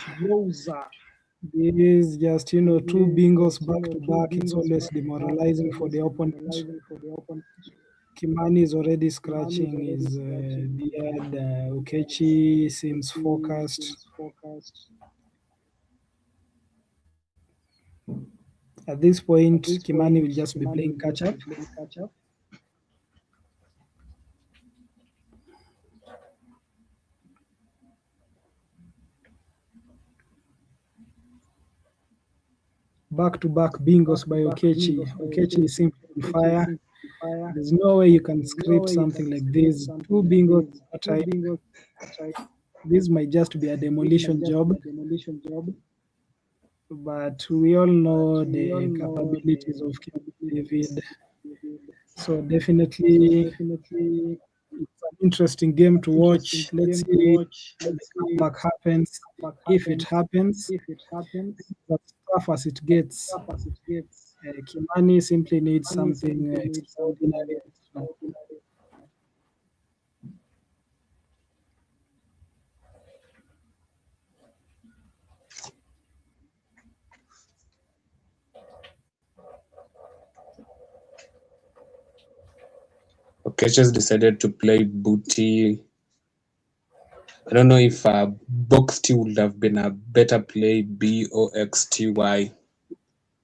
This is just, two bingos back to back. It's always demoralizing for the opponent. Kimani is already scratching his beard. Ukechi seems focused. At this point, Kimani will just be playing catch up. Back to back bingos by Okechi. Okechi is simply on fire. There's no way you can script something like this. Two bingos at a time. This might just be a demolition job, but we all know the capabilities of King David. So definitely, it's an interesting game to watch. Let's see how the comeback happens. If it happens, as tough as it gets, Kimani simply needs something extraordinary. Okechas decided to play booty. I don't know if box T would have been a better play, BOXTY.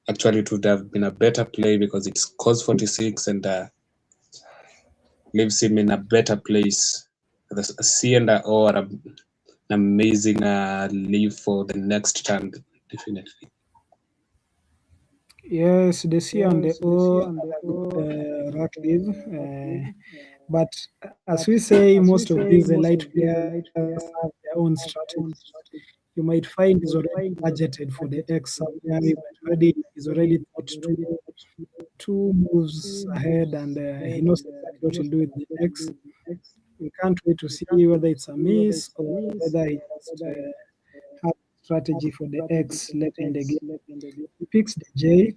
Actually, it would have been a better play because it scores 46 and leaves him in a better place. The C and a O are an amazing leave for the next turn, definitely. Yes, the C and the O are good active. But as we say, most of these elite players have their own strategy. You might find is already budgeted for the X somewhere. He's already thought two moves ahead, and he knows exactly what he'll do with the X. We can't wait to see whether it's a miss or whether he just has strategy for the X later in the game. He picks the J.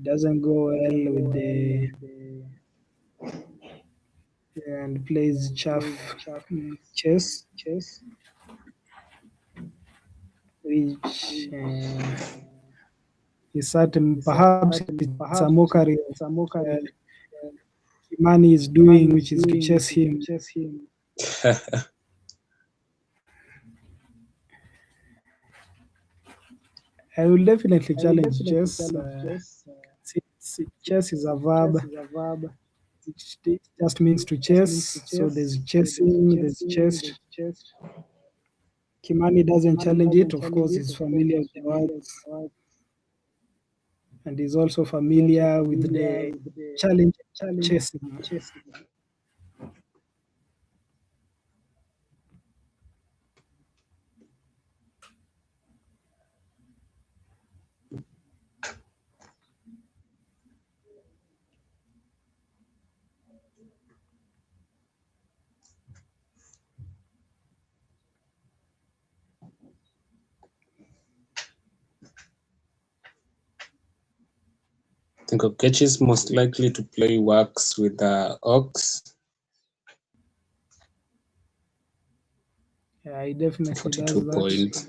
Doesn't go well with the and plays chaff chess, which is certain perhaps it's a mockery of Kimani is doing, which is to chess him. I will definitely challenge chess. Chess is a verb. It just means to chess. So there's chessing, there's chess. Kimani doesn't challenge it. Of course, he's familiar with the words. And he's also familiar with the challenge chessing. I think Okechi is most likely to play works with Ox. Yeah, he definitely 42 does points.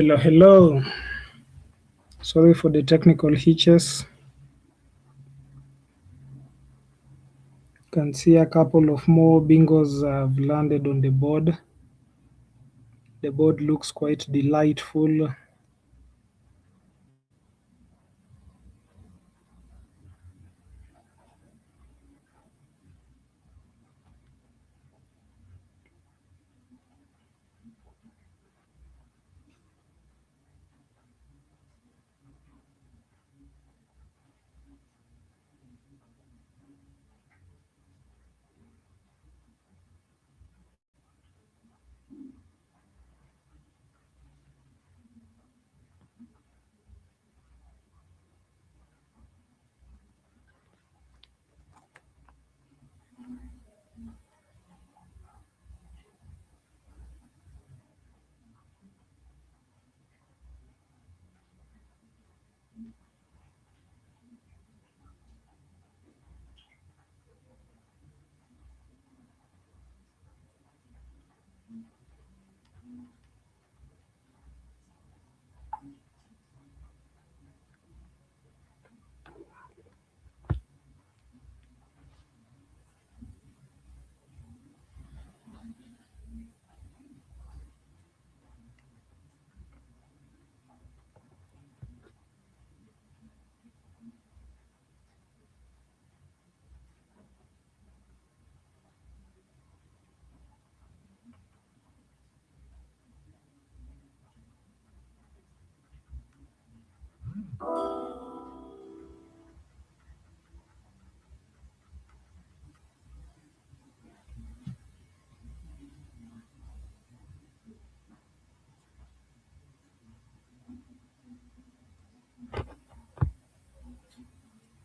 Hello, hello. Sorry for the technical hitches. Can see a couple of more bingos have landed on the board. The board looks quite delightful.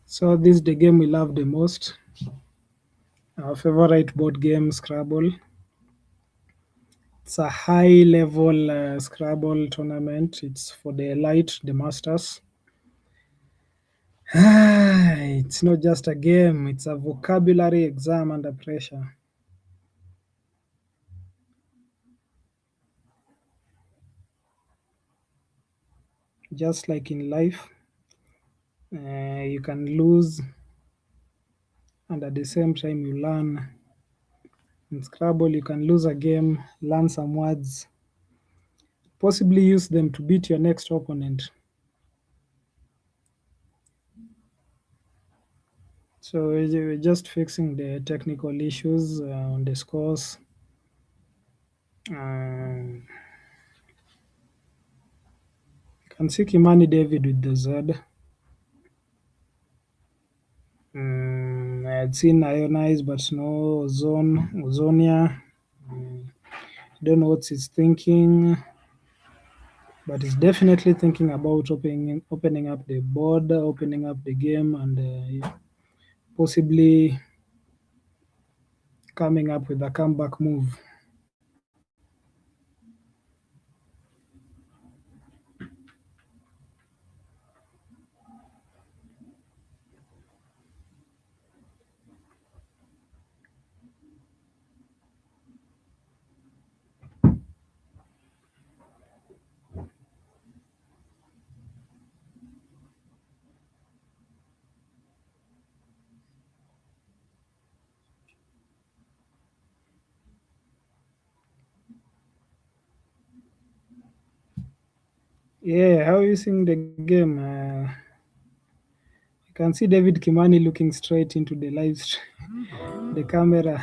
So this is the game we love the most. Our favorite board game, Scrabble. It's a high-level Scrabble tournament. It's for the elite, the masters. It's not just a game, it's a vocabulary exam under pressure. Just like in life, you can lose and at the same time you learn. In Scrabble, you can lose a game, learn some words, possibly use them to beat your next opponent. So we're just fixing the technical issues on the scores. You can see Kimani David with the Z. I had seen Ionize, but no Ozonia. Don't know what he's thinking, but he's definitely thinking about opening up the board, opening up the game, and possibly coming up with a comeback move. Yeah, how are you seeing the game? You can see David Kimani looking straight into the the camera.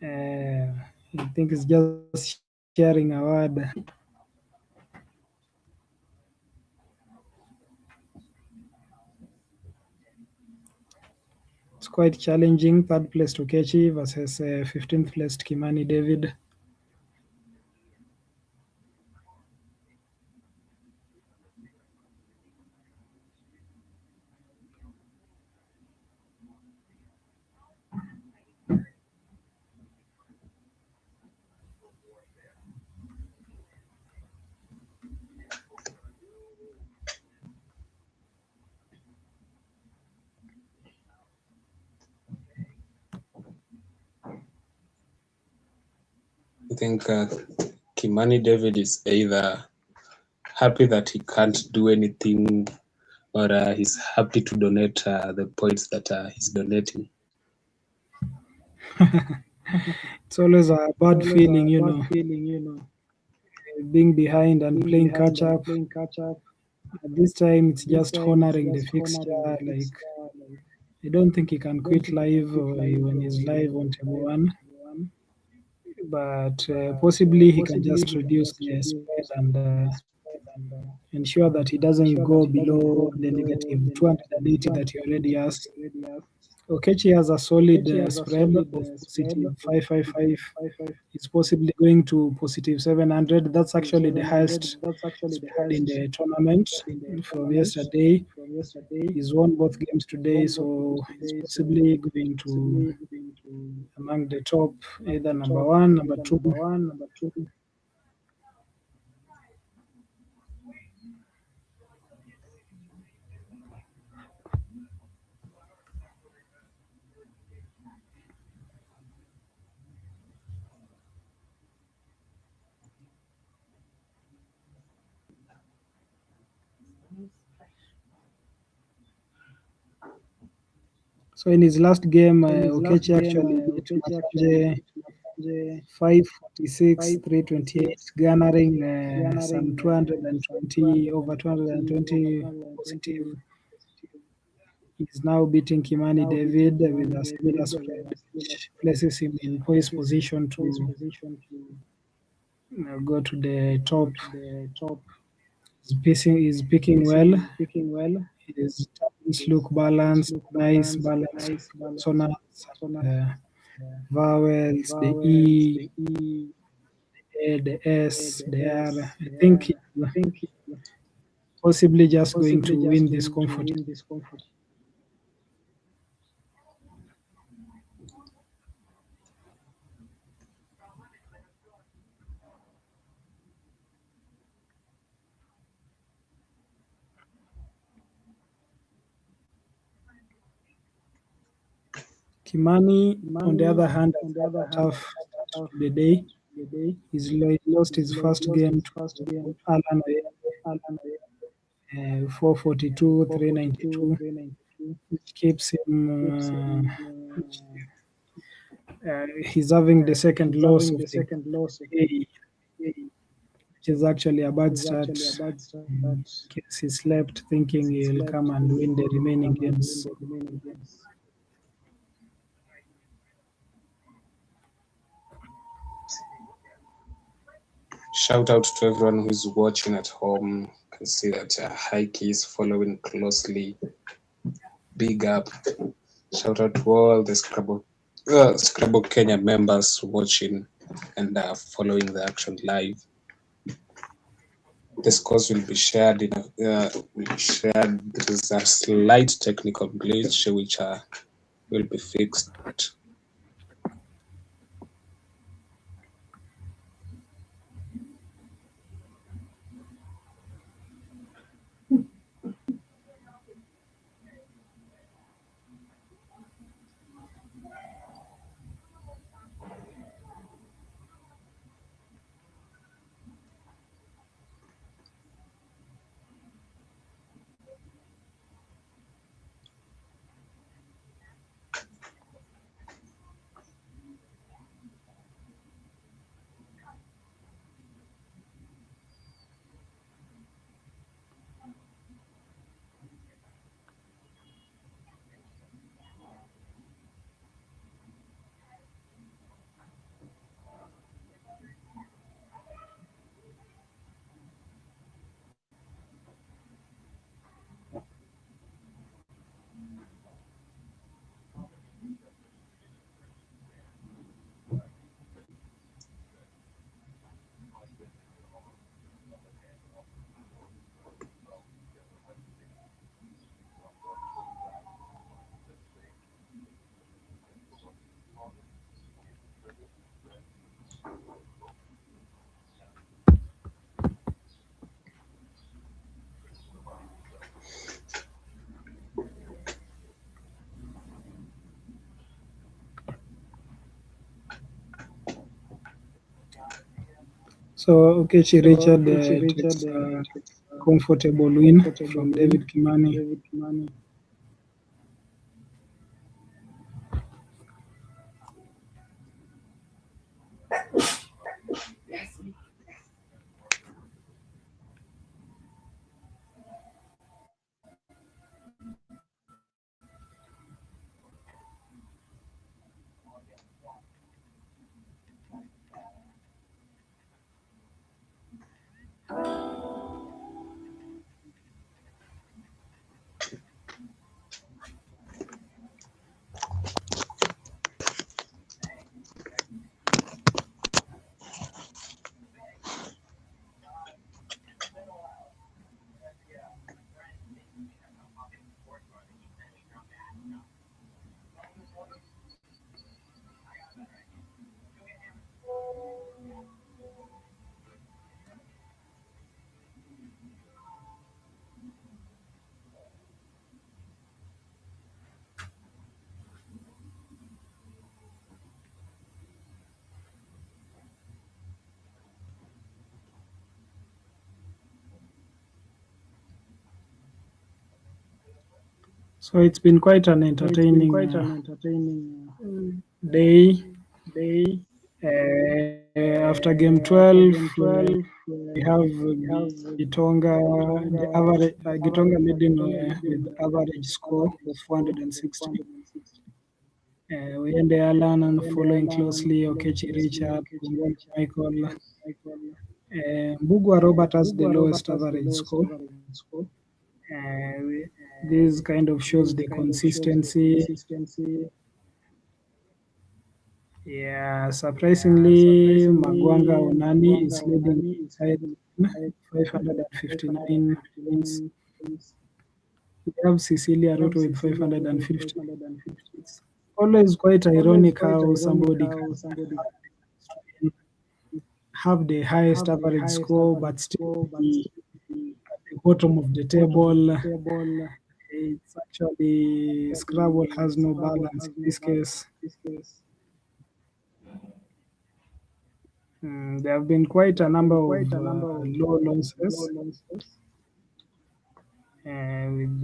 I think he's just sharing a word. It's quite challenging. Third place Tokechi versus 15th place Kimani David. I think Kimani David is either happy that he can't do anything, or he's happy to donate the points that he's donating. It's always a bad feeling, being behind and playing catch up. At this time, it's just honoring the fixture. Like, I don't think he can quit live when he's live on table one, but possibly he can just reduce the spread and ensure that he doesn't go below the negative 280 that he already has. Okechi has a solid spread of positive 555. He's possibly going to positive 700. That's actually the highest spread in the tournament from yesterday. He's won both games today, so he's possibly going to among the top, either number one, number two. So in his last game, Okechi actually beat Matanje 546, 328, garnering some 220, over 220 positive. He's now beating Kimani David with a similar spread, which places him in poise position to go to the top. He's picking well. His tones look balanced, nice balance, consonants, vowels, the E, the A, the S, the R. I think he's possibly just going to win this comfortably. Kimani, on the other hand, has had a tough start to the day. He lost his first game to Alan 442, 392, which keeps him. He's having the second loss of the day, which is actually a bad start. In case he slept thinking he'll come and win the remaining games. Shout out to everyone who's watching at home. You can see that Heike is following closely. Big up. Shout out to all the Scrabble Kenya members watching and following the action live. The scores will be shared. There is a slight technical glitch which will be fixed. So Okechi Richard takes a comfortable win from David Kimani. So it's been quite an entertaining day. After game 12, we have Gitonga, the average Gitonga leading with average score of 460. We end Alan and following closely Okechi Richard, Kungol Michael. Mbugua Robert has the lowest average score. This kind of shows the consistency. Yeah, surprisingly, Magwanga Onani is leading side 559 points. We have Cecilia Ruto with 550. It's always quite ironic how somebody can have the highest average score but still be at the bottom of the table. It's actually Scrabble has no balance in this case. There have been quite a number of low losses, with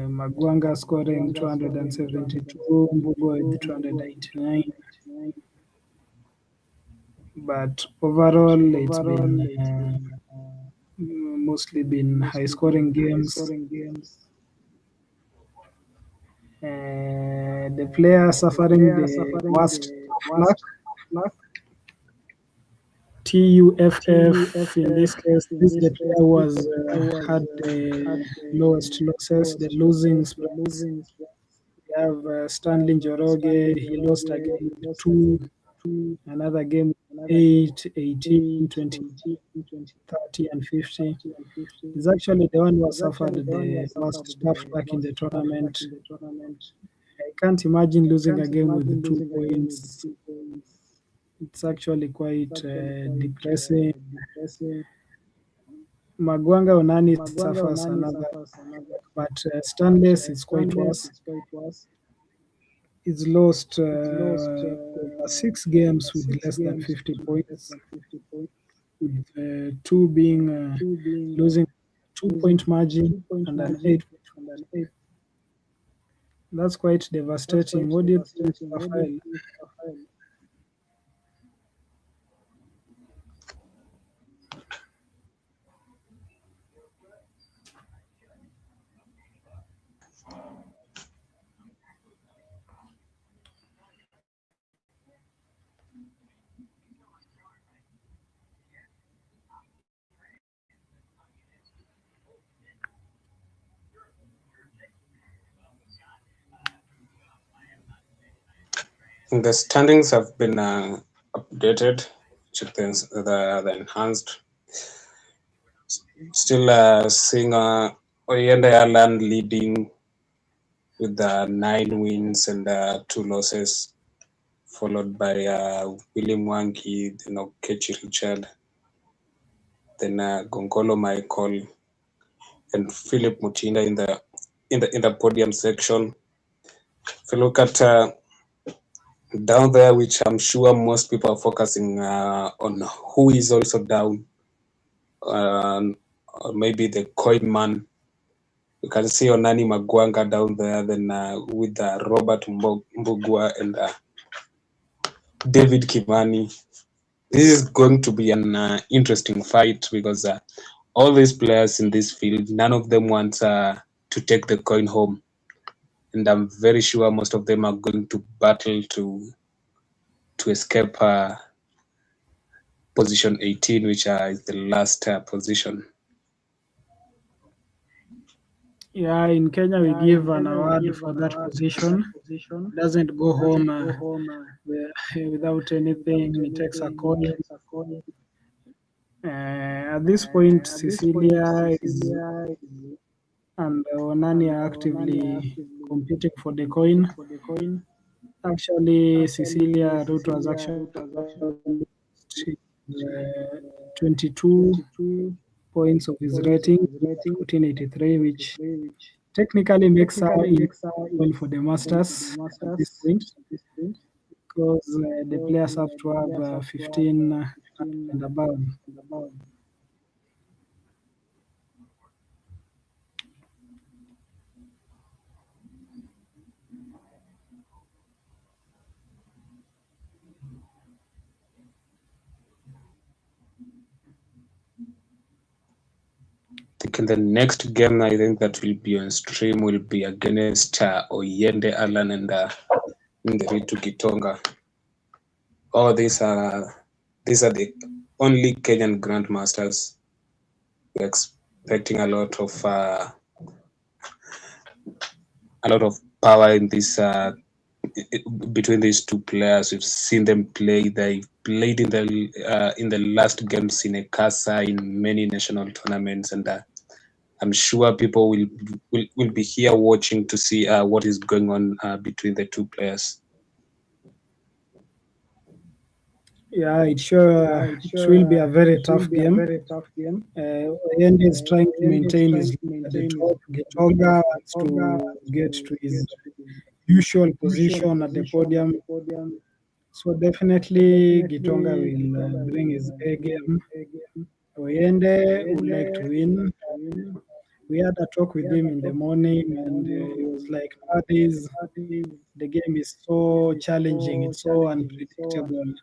Magwanga scoring 272, Mbugo with 299. But overall, it's been mostly been high-scoring games. The player suffering the worst luck, TUFF in this case, this the player was had the lowest losses, the losing spreads. We have Stanley Njoroge, he lost again with 2, another game 8, 18, 20, 30, and 50. He's actually the one who has suffered the worst tough luck in the tournament. I can't imagine losing a game with 2 points. It's actually quite depressing. Magwanga Onani suffers another, but Stanless is quite worse. He's lost 6 games with less than 50 points, with 2 being losing 2-point margin and an 8-point margin. That's quite devastating. What do you think, Rafael? The standings have been updated, check the enhanced. Still seeing Oyende Alan leading with 9 wins and 2 losses, followed by William Wangi, then Okechi Richard, then Gongolo Michael, and Philip Mutinda in the podium section. If you look at down there, which I'm sure most people are focusing on who is also down, or maybe the coin man. You can see Onani Magwanga down there, then with Robert Mbugua and David Kimani. This is going to be an interesting fight because all these players in this field, none of them want to take the coin home. And I'm very sure most of them are going to battle to escape position 18, which is the last position. Yeah, in Kenya we give an award for that position. Doesn't go home without anything. He takes a coin. At this point, Cecilia is and Onani are actively competing for the coin. Actually, Cecilia Ruto was actually 22 points of his rating, 1483, which technically makes her eligible for the Masters at this point because the players have to have 15 and above. In the next game, I think that will be on stream will be against Oyende Alan and Nderitu Gitonga. Oh, these are the only Kenyan Grandmasters. We're expecting a lot of power in this between these two players. We've seen them play. They played in the last games in Ekasa in many national tournaments, and I'm sure people will be here watching to see what is going on between the two players. Yeah, it will be a very tough game. Oyende is trying to maintain his lead at the top. Gitonga wants to get to his usual position at the podium. So definitely Gitonga will bring his A game. Oyende would like to win. We had a talk with him in the morning, and he was like, nowadays the game is so challenging, it's so unpredictable.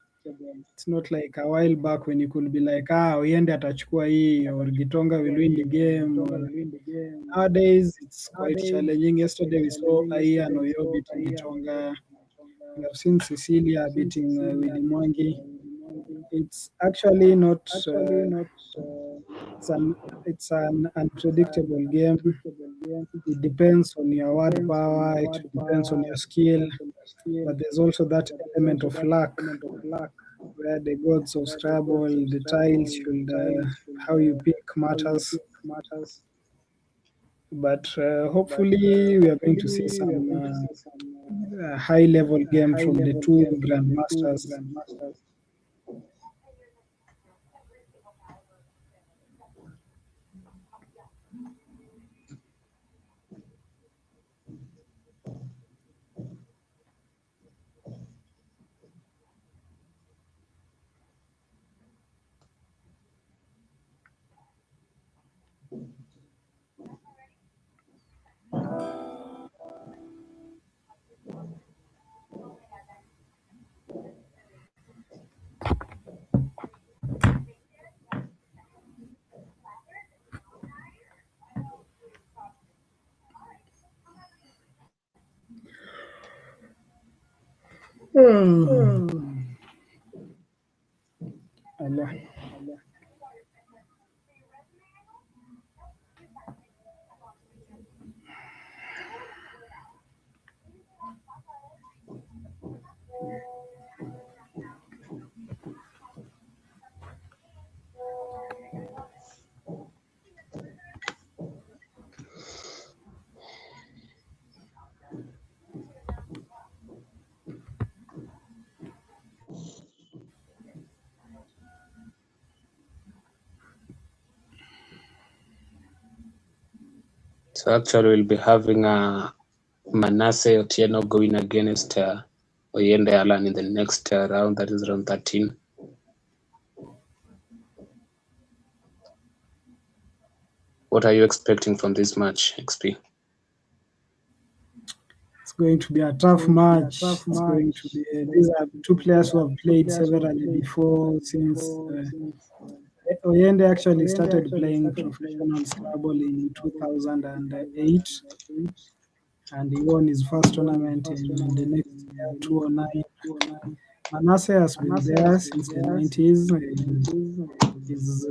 It's not like a while back when you could be like, Oyende atachukua hii, or Gitonga will win the game. Or nowadays it's quite challenging. Yesterday we saw Aya and Oyo beating Gitonga. We have seen Cecilia beating Willy Mwangi. It's actually not. It's an unpredictable game. It depends on your word power. It depends on your skill. But there's also that element of luck, where the gods of Scrabble, the tiles, should how you pick matters. But hopefully, we are going to see some high-level game from the two Grandmasters. Allah. So actually we'll be having Manasseh Otieno going against Oyende Alan in the next round, that is round 13. What are you expecting from this match, XP? It's going to be a tough match. It's going to be. These are two players who have played severally before. Since Oyende actually started playing professional Scrabble in 2008, and he won his first tournament in the next year, 2009. Manasseh has been there since the 90s. He's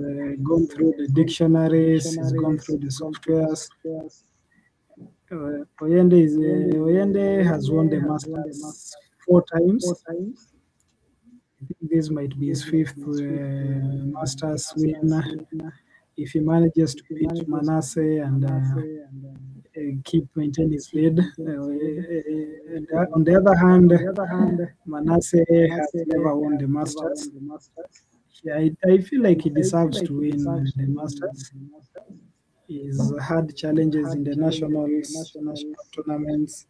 gone through the dictionaries. He's gone through the softwares. Oyende has won the Masters 4 times. I think this might be his fifth Masters win. If he manages to beat Manasseh and keep maintaining his lead. And on the other hand, Manasseh has never won the Masters. Yeah, I feel like he deserves to win the Masters. He's had challenges in the national tournaments.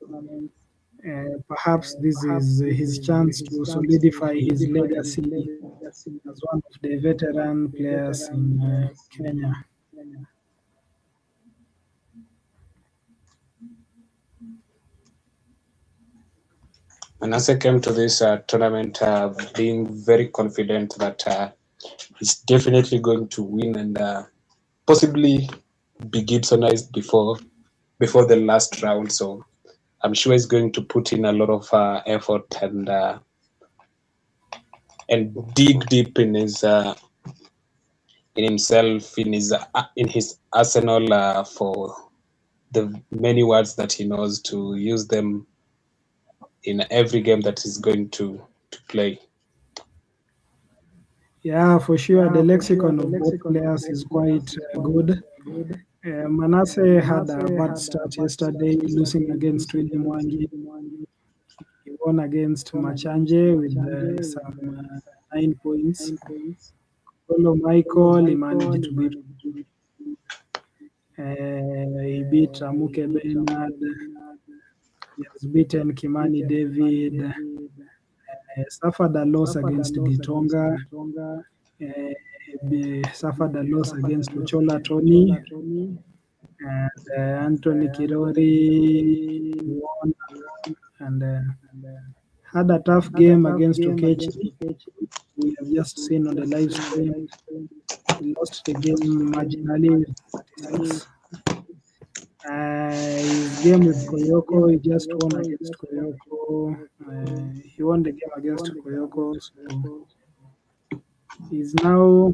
Perhaps this is his chance to solidify his legacy as one of the veteran players in Kenya. Manasseh came to this tournament being very confident that he's definitely going to win and possibly be Gibsonized before the last round. So I'm sure he's going to put in a lot of effort and dig deep in his in himself, in his arsenal for the many words that he knows, to use them in every game that he's going to play. Yeah, for sure. The lexicon of both players is quite good. Manasseh had a bad start yesterday, losing against William Wangi. He won against Machanje with some 9 points. Follow Michael, he managed to beat. He beat Amuke Bernard. He has beaten Kimani David. Suffered a loss against Gitonga. Suffered a loss against Ochola Tony. And Anthony Kirori won and had a tough game against Okechi. We have just seen on the live stream. He lost the game marginally with 36. His game with Koyoko, he just won against Koyoko. He won the game against Koyoko. So he's now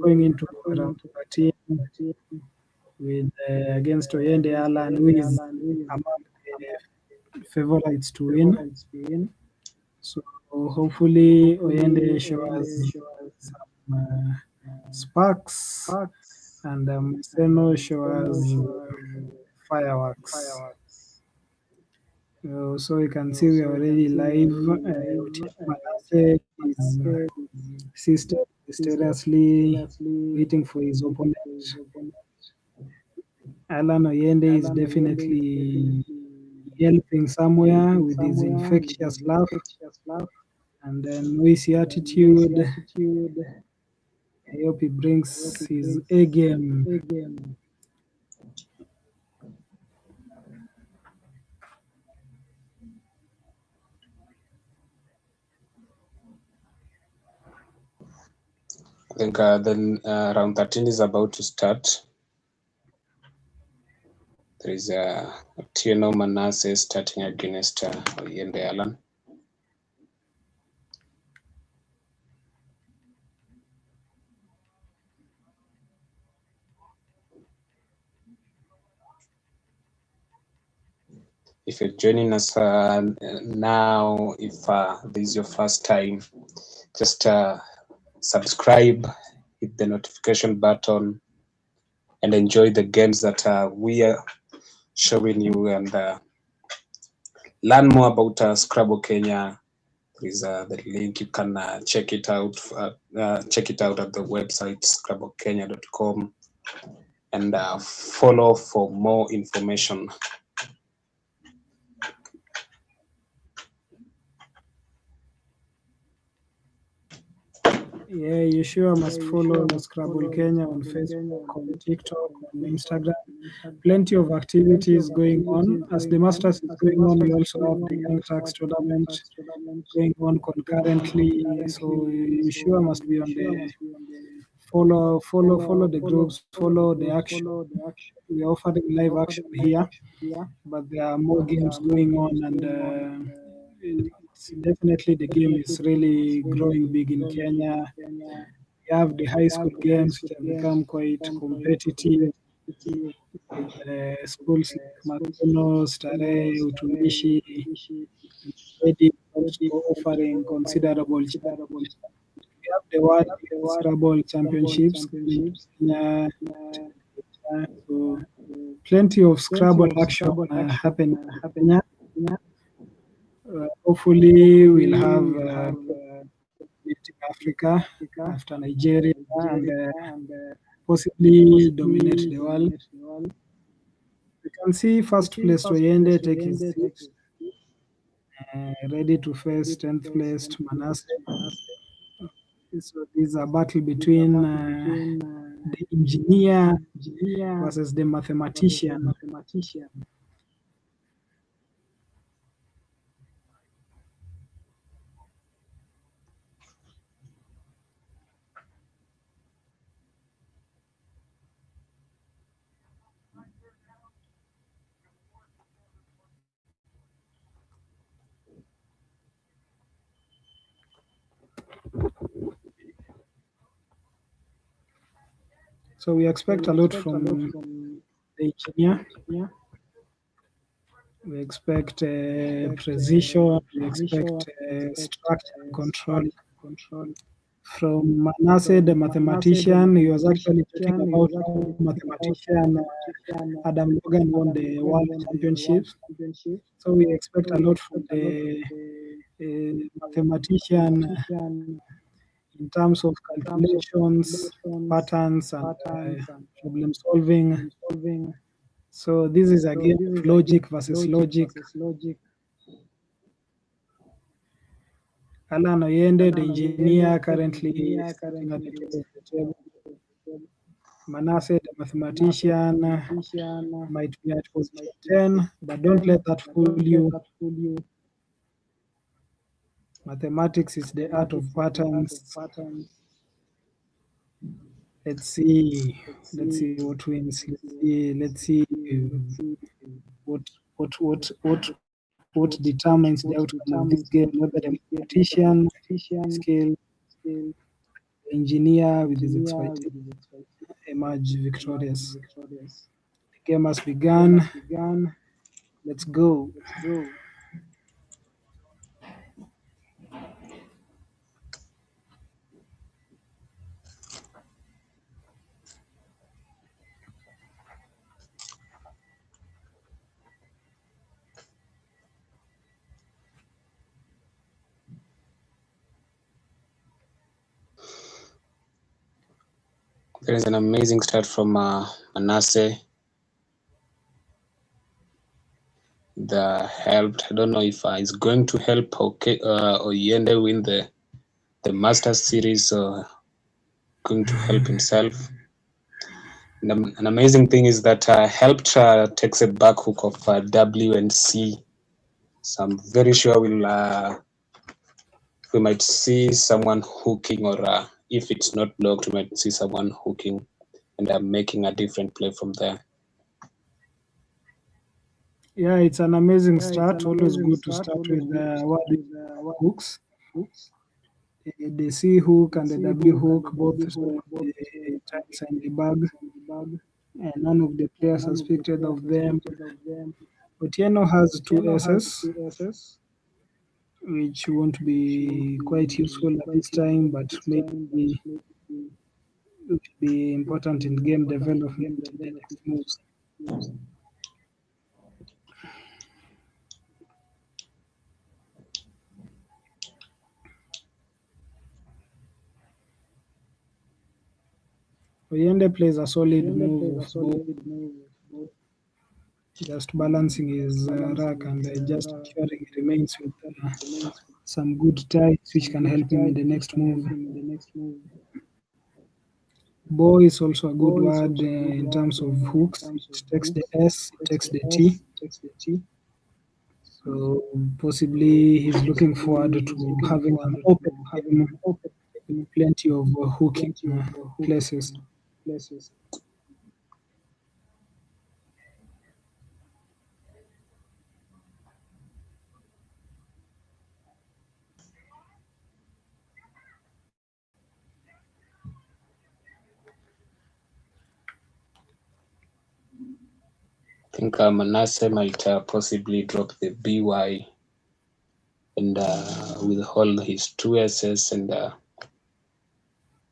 going into round 13 with against Oyende Alan, who is among the favorites to win. So hopefully Oyende shows some sparks and Seno shows fireworks. So you can see we are already live. Manasseh is mysteriously waiting for his opponent. Alan Oyende is definitely helping somewhere with his infectious laugh and noisy attitude. I hope he brings his A game. I think then round 13 is about to start. There is Otieno Manasseh starting against Oyende Alan. If you're joining us now, if this is your first time, just subscribe, hit the notification button, and enjoy the games that we are showing you, and learn more about Scrabble Kenya. There is the link. You can check it out. Check it out at the website scrabblekenya.com, and follow for more information. Yeah, you sure must follow Scrabble Kenya on Facebook, on TikTok, on Instagram. Plenty of activities going on. As the Masters is going on, we also have the Young Turks tournament going on concurrently. So you sure must be on the follow the groups, follow the action. We are offering live action here, but there are more games going on, and it's definitely the game is really growing big in Kenya. We have the high school games which have become quite competitive with schools like Makuno, Starehe, Utumishi, and already also offering considerable challenges. We have the World Youth Scrabble Championships coming to Kenya. So plenty of Scrabble action happening in Kenya. Hopefully, we'll have dominating Africa after Nigeria and possibly dominate the world. We can see first place Toyende take his seat, ready to face 10th place Manasseh. So this is a battle between the engineer versus the mathematician. So we expect a lot from the engineer. We expect precision, we expect structure and control. From Manasseh, the mathematician, he was actually talking about how mathematician Adam Logan won the world championships. So we expect a lot from the mathematician in terms of calculations, patterns, and problem solving. So this is a game of logic versus logic. Alan Oyende, the engineer, currently sitting at the top of the table. Manasseh, the mathematician, might be at position 10, but don't let that fool you. Mathematics is the art of patterns. Let's see what wins. Let's see what determines the outcome of this game. Whether the mathematician skill, the engineer with his expertise emerge victorious. The game has begun. Let's go. There is an amazing start from Manasseh. The helped. I don't know if it's going to help Oyende win the Masters series or going to help himself. And an amazing thing is that helped takes a back hook of W and C. So I'm very sure we might see someone hooking, or if it's not blocked, we might see someone hooking and making a different play from there. Yeah, it's an amazing start. Always good to start with hooks. The C hook and the W hook both show the times and the bag, and none of the players has picked either of them. Otieno has two S's, which won't be quite useful at this time, but maybe will be important in game development in the next moves. Oyende plays a solid move of both, just balancing his rack and just ensuring he remains with some good ties which can help him in the next move. Bow is also a good word in terms of hooks. It takes the S, it takes the T. So possibly he's looking forward to having an open game with plenty of hooking places. I think Manasseh might possibly drop the BY and withhold his two S's and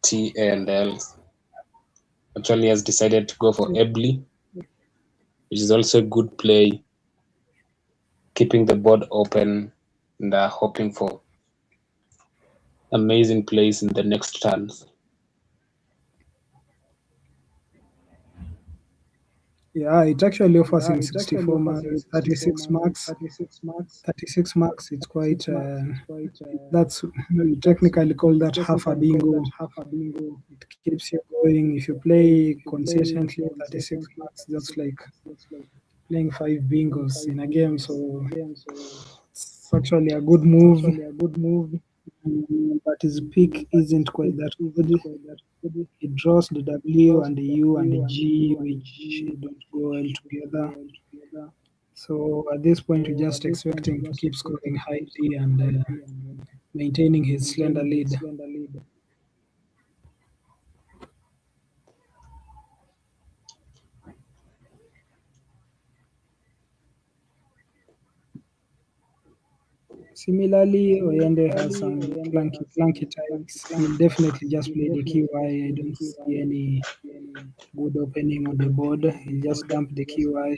T and L. Actually, has decided to go for Ebly, which is also a good play, keeping the board open and hoping for amazing plays in the next turns. Yeah, it actually offers him 64 marks, 36 marks. 36 marks, it's quite, that's, you technically call that half a bingo. It keeps you going. If you play consistently 36 marks, that's like playing 5 bingos in a game. So it's actually a good move. But his pick isn't quite that good. He draws the W and the U and the G, which don't go well together. So at this point, we just expect him to keep scoring high D and maintaining his slender lead. Similarly, Oyende has some clunky tiles. He'll definitely just play the QI. I don't see any good opening on the board. He'll just dump the QI.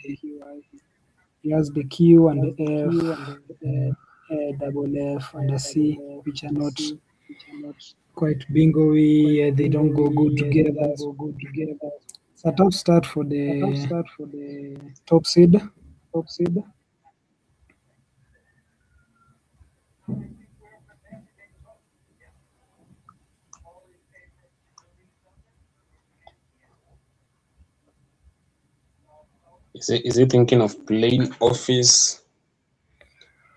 He has the Q and the F, double F and the C, which are not quite bingo-y. They don't go good together. It's a tough start for the top seed. Is he thinking of playing office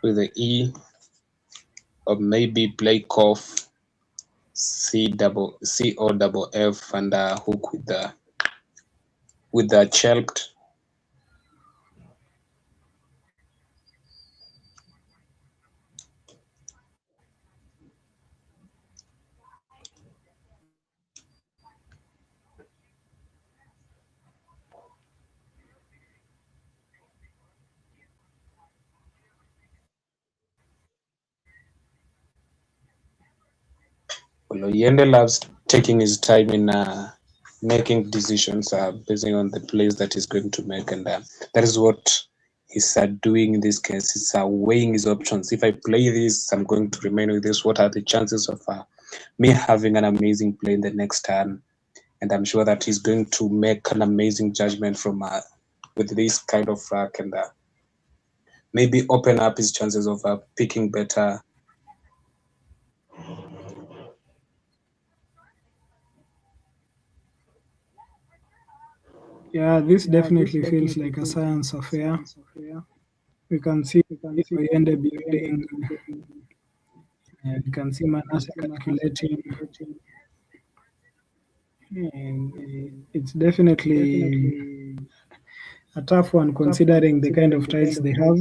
with the E, or maybe play cough, C double F and hook with the chelped? Well, Oyende loves taking his time in making decisions based on the plays that he's going to make, and that is what he's doing in this case. He's weighing his options. If I play this, I'm going to remain with this. What are the chances of me having an amazing play in the next turn? And I'm sure that he's going to make an amazing judgment from with this kind of rack, and maybe open up his chances of picking better. Yeah, this definitely feels like a science affair. We can see Oyende building, and we can see Manasseh calculating. And it's definitely a tough one considering the kind of tiles they have.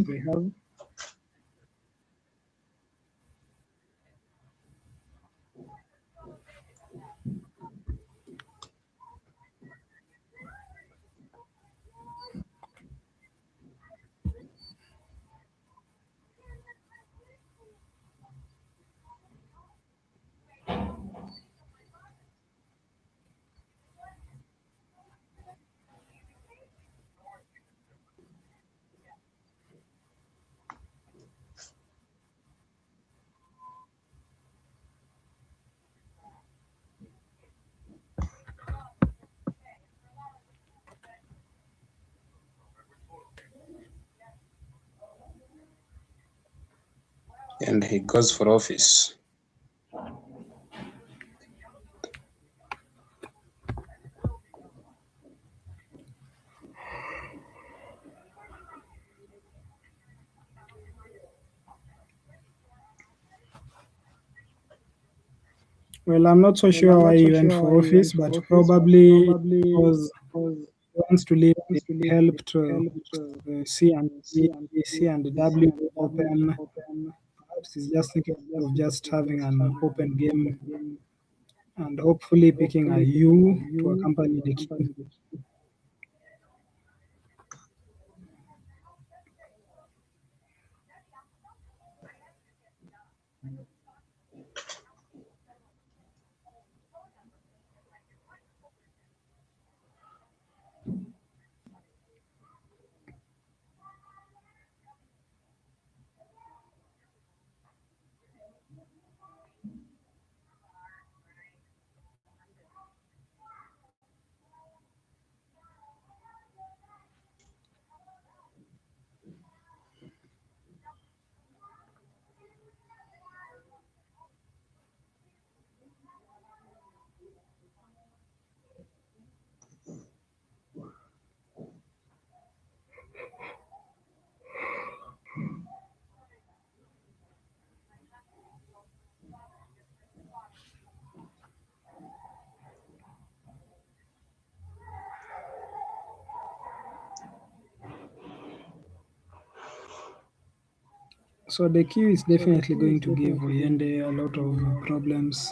and he goes for office. Well, I'm not so sure why he went for office, but probably because he wants to leave the help to C and D, C and W open. Perhaps he's just thinking of just having an open game and hopefully picking a U to accompany the key. So the queue is definitely going to give Oyende a lot of problems.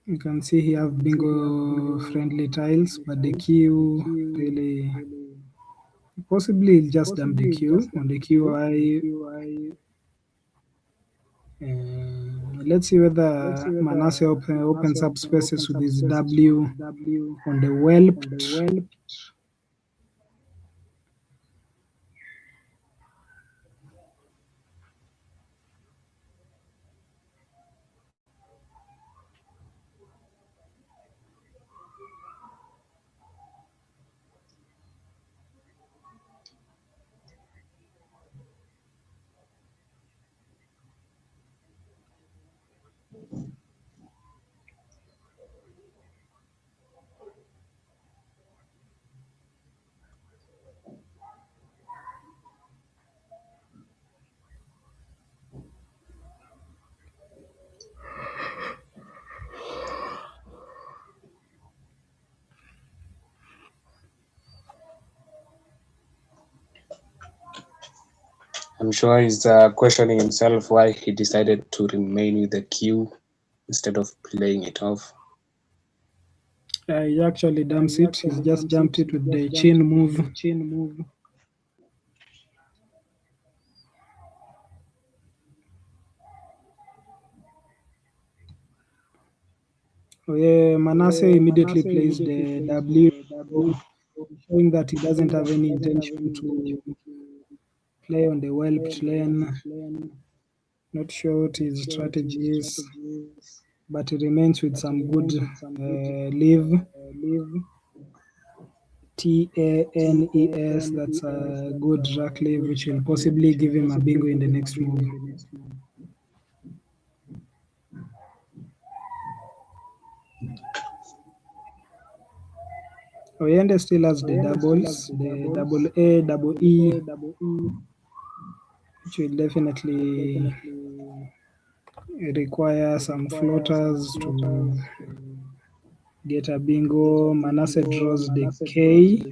You can see here have bingo friendly tiles, but the queue really possibly he'll just dump the queue on the QI. Let's see whether Manasseh opens up spaces with his W on the whelped. I'm sure he's questioning himself why he decided to remain with the queue instead of playing it off. He actually dumps it. He's just jumped it with the chin move. Oh, yeah, Manasseh immediately plays the W, showing that he doesn't have any intention to play on the whelped lane. Not sure what his strategy is, but he remains with some good leave. TANES, that's a good rack leave, which will possibly give him a bingo in the next move. Oyende still has the doubles, the double A, double E, which will definitely require some floaters to get a bingo. Manasseh draws the K.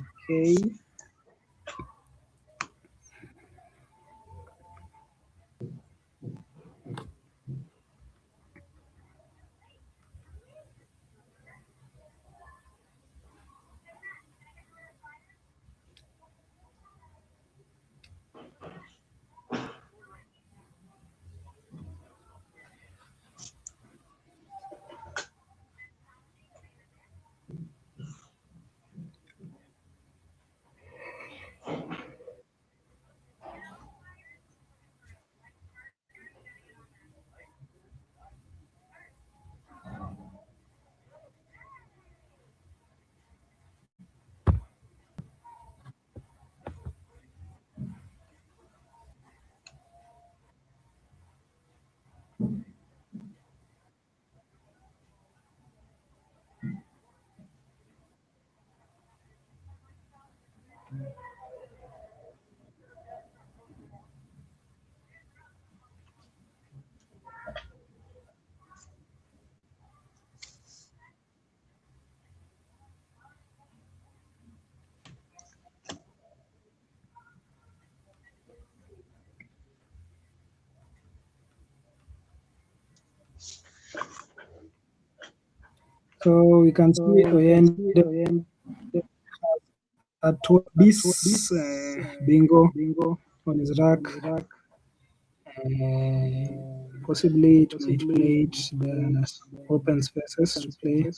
So we can see Oyende at this bingo on his rack. Possibly it might play it the open spaces to play.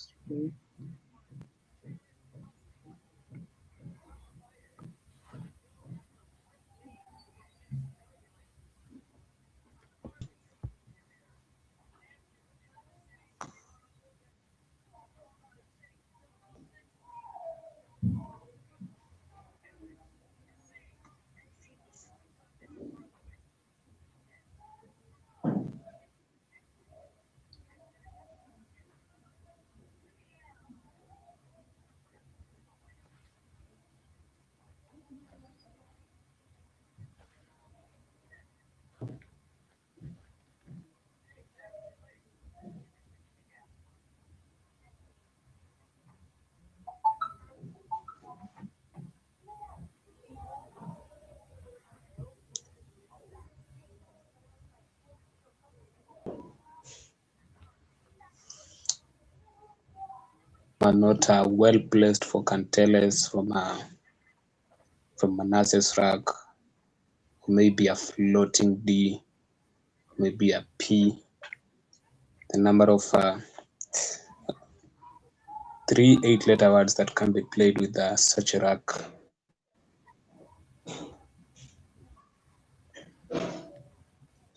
Are not well placed for Canteles from Manasseh's rack, maybe a floating D, maybe a P. The number of 3 8-letter words that can be played with such a rack.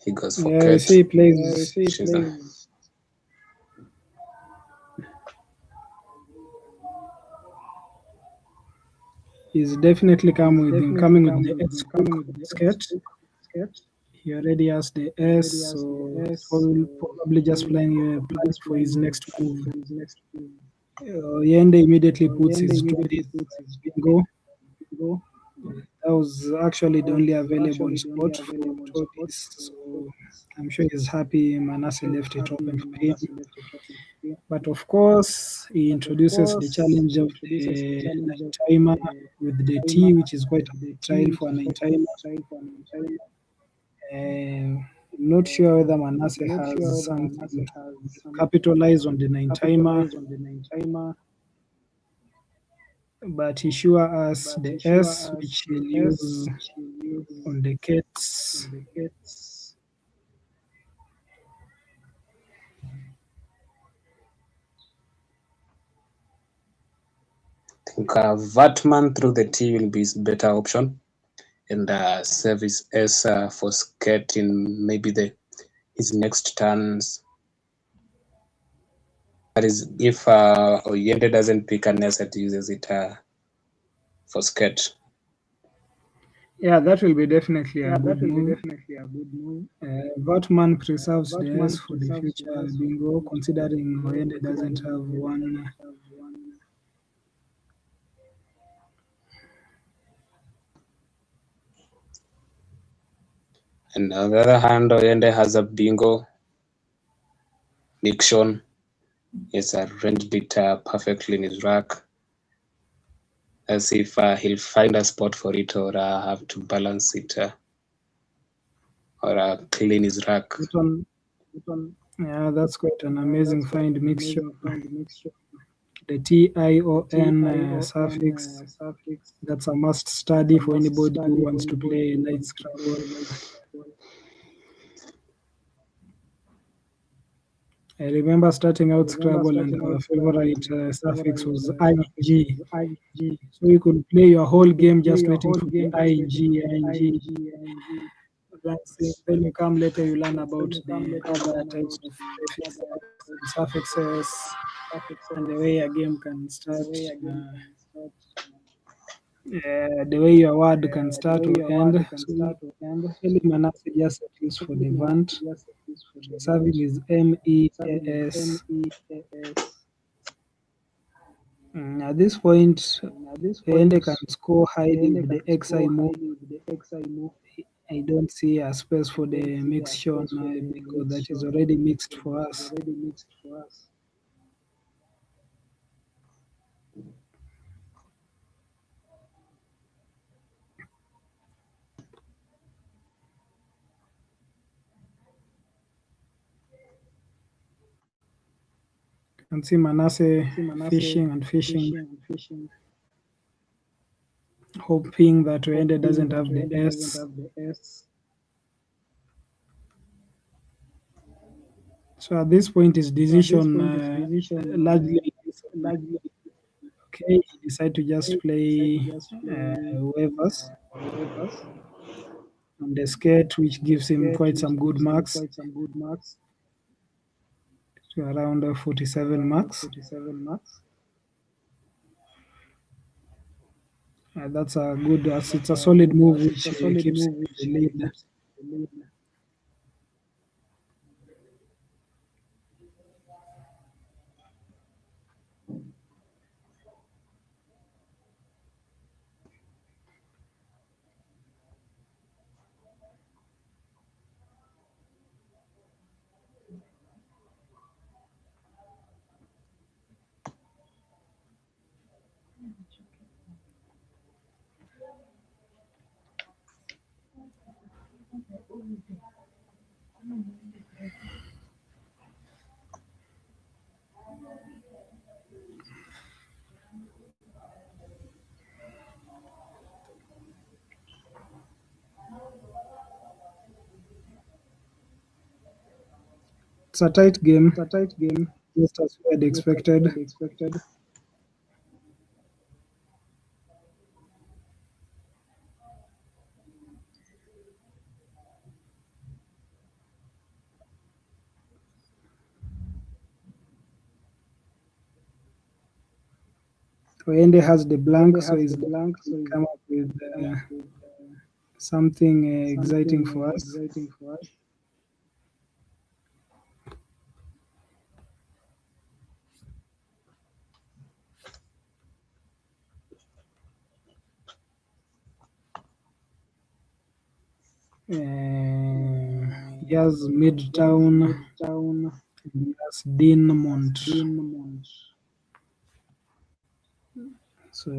He goes for Yeah, I cat. see he plays. He's definitely coming with the S hook sketch. He already has the S, so he's probably just playing for his next move. Yende immediately puts his 20th bingo. That was actually the only available spot for Todis, so I'm sure he's happy Manasseh left it open for him. But of course, he introduces the challenge of the nine timer with the T, which is quite a trial for a nine timer. I'm not sure whether Manasseh has something to capitalize on the nine timer, but he sure has the S, which he'll use on the cats. I think Vatman through the T will be his better option, and service S for sket in maybe his next turns. That is, if Oyende doesn't pick an S, it uses it for sket. Yeah, that will be definitely a good move. Vatman preserves the S for the future bingo, considering Oyende doesn't have one. And on the other hand, Oyende has a bingo. Nixon has arranged it perfectly in his rack. As if he'll find a spot for it or have to balance it or clean his rack. Yeah, that's quite an amazing find mixture. The TION suffix, that's a must study for anybody who wants to play light Scrabble. I remember starting out Scrabble and our favorite suffix was IG. So you could play your whole game just waiting for the ING. Then you come later, you learn about the other types of prefixes and suffixes and the way a game can start. The way your word can start or end. So usually Manasseh just settles for the vant. Serving is MEAS. At this point, Ende can score highly with the XI move. I don't see a space for the mixture because that is already mixed for us. And see Manasseh fishing and fishing, hoping that Oende doesn't have the S. So at this point, his decision largely okay. He decided to just play waivers on the skate, which gives him quite some good marks to around 47 marks. That's a good. It's a solid move which keeps him in the lead. It's a tight game, just as we had expected. Oende has the blank, so he's going to come up with something exciting for us. He has Midtown, he has Deanmont. So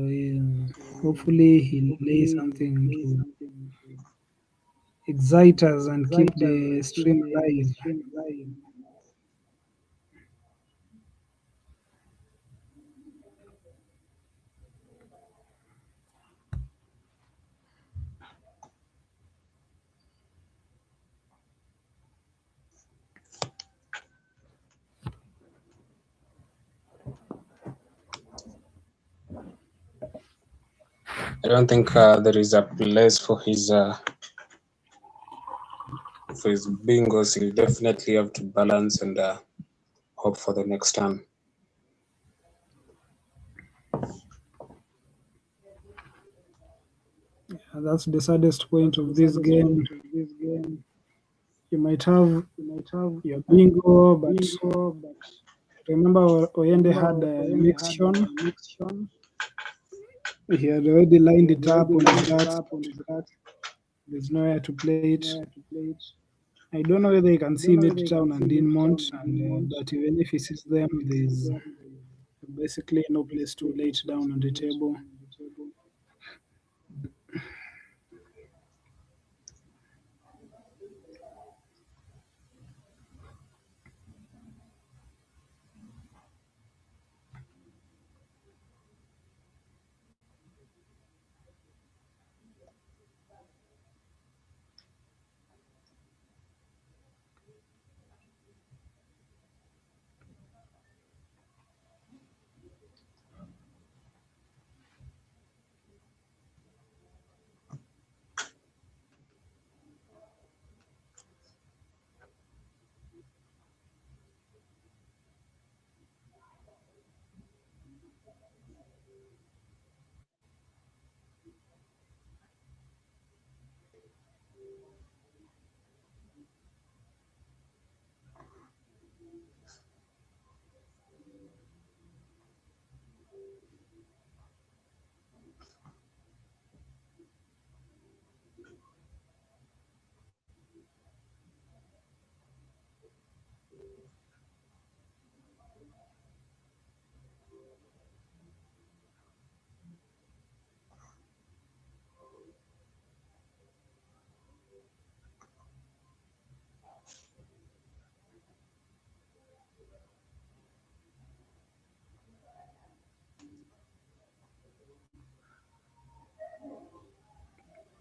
hopefully he'll play something to excite us and keep the stream alive. I don't think there is a place for his bingos. He'll definitely have to balance and hope for the next turn. That's the saddest point of this game. You might have your bingo, but remember Oyende had a mixtion. He had already lined it up on his decks. There's nowhere to play it. I don't know whether you can see Midtown and Deanmont, but even if he sees them, there's basically no place to lay it down on the table.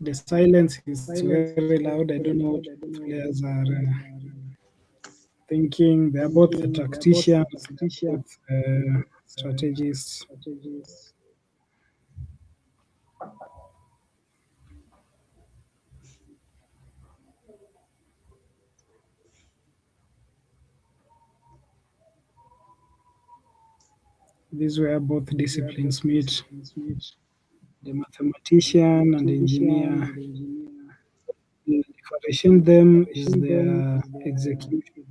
The silence is very loud. I don't know what players are thinking. They are both the tacticians, they are both strategists. These were both disciplines meet. The mathematician and the engineer. The differentiation them is their execution.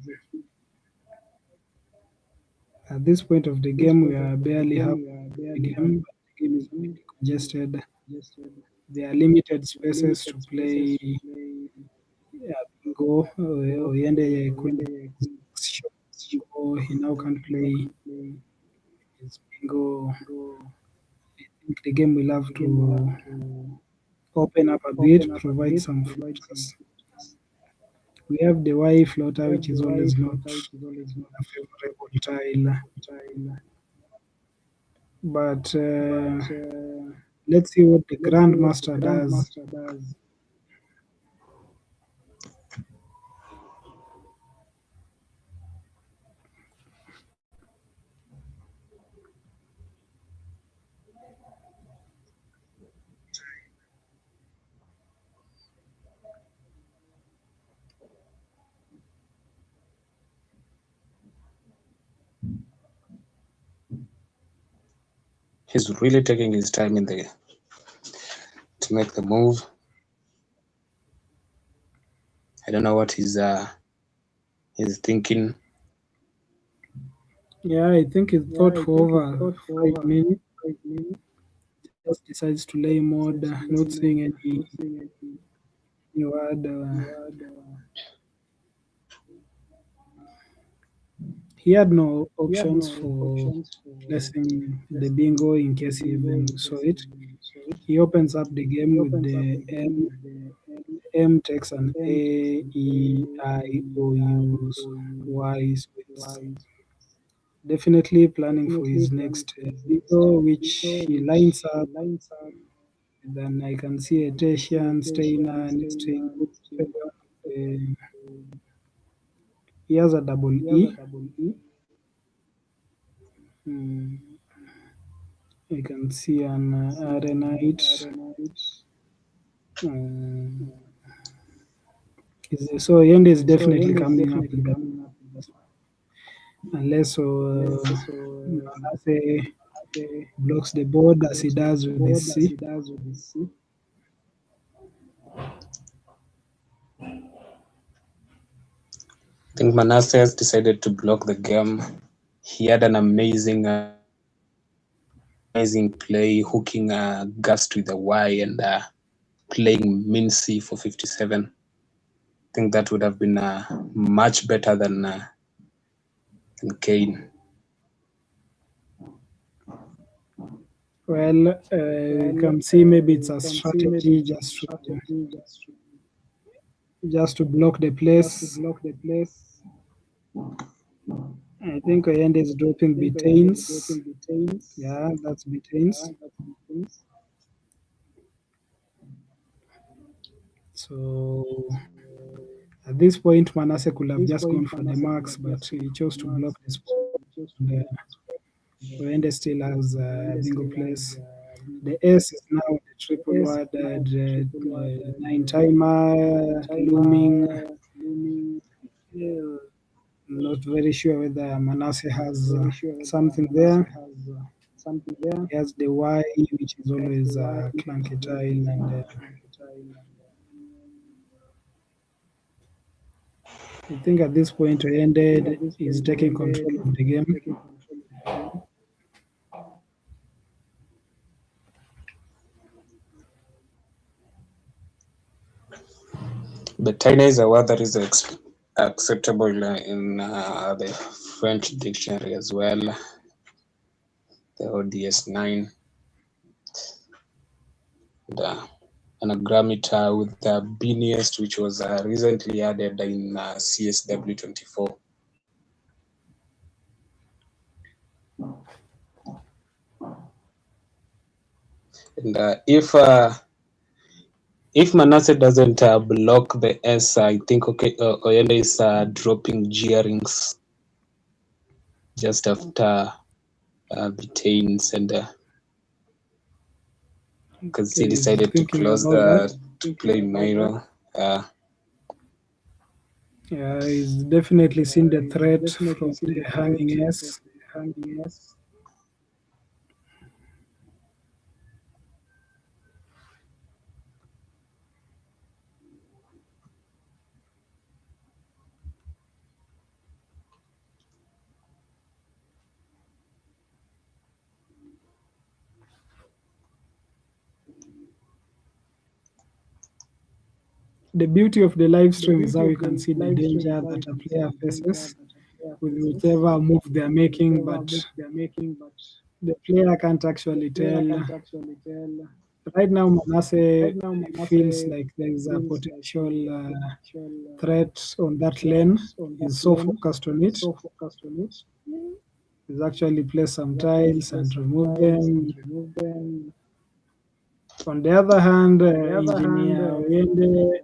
At this point of the game, we are barely half the game, but the game is already congested. There are limited spaces to play bingo. Oyende couldn't bingo. He now can't play his bingo. I think the game will have to open up a bit, provide some floaters. We have the Y floater, which is always not a favorable tile. But let's see what the Grandmaster does. He's really taking his time in the to make the move. I don't know what he's thinking. Yeah, I think it thought for over 5 minutes. Just decides to lay mode, not seeing any word. He had no options for placing the bingo in case he even saw it. He opens up the game with the M. M takes an A, E, I, O, U, Y. So it's definitely planning for his next bingo, which he lines up. Then I can see a Tertian, Steiner, and string. He has a double E. I can see an arenite. So Yende is definitely coming up with that. Unless Manasseh blocks the board as he does with the C. I think Manasseh has decided to block the game. He had an amazing play, hooking Gust with the Y and playing min C for 57. I think that would have been much better than Kane. Well, you can see maybe it's a strategy just to block the place. I think Oyende is dropping betains. Yeah, that's betains. So at this point, Manasseh could have just gone for the marks, but he chose to block the spot. Oyende still has bingo place. The S is now the triple worded 9 timer looming. Not very sure whether Manasseh has something there. He has the Y, which is always a clunky tile, and I think at this point, Oyende is taking control of the game. Betaina is a word that is acceptable in the French dictionary as well, the ODS 9. And anagrammeter with the biniest, which was recently added in CSW 24. And if If Manasseh doesn't block the S, I think Oyende is dropping G-rings just after Betains, and because he Okay, he's decided to thinking close about that. to play Nairo. Yeah, he's definitely seen the threat from the hanging S. The beauty of the live stream is how you can see the danger that a player faces with whichever move they're making, but the player can't actually tell. Right now, Manasseh feels like there is a potential threat on that lane. He's so focused on it. He's actually placed some tiles and removed them. On the other hand, Engineer Oyende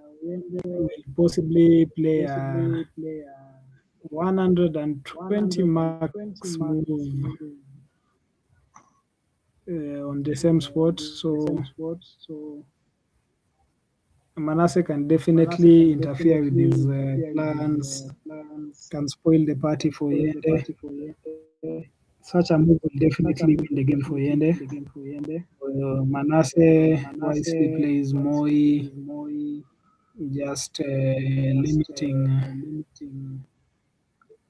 will possibly play a 120 max move on the same spot. So Manasseh can definitely interfere with his plans, can spoil the party for Yende. Such a move will definitely win the game for Yende. Manasseh wisely plays Moi, just limiting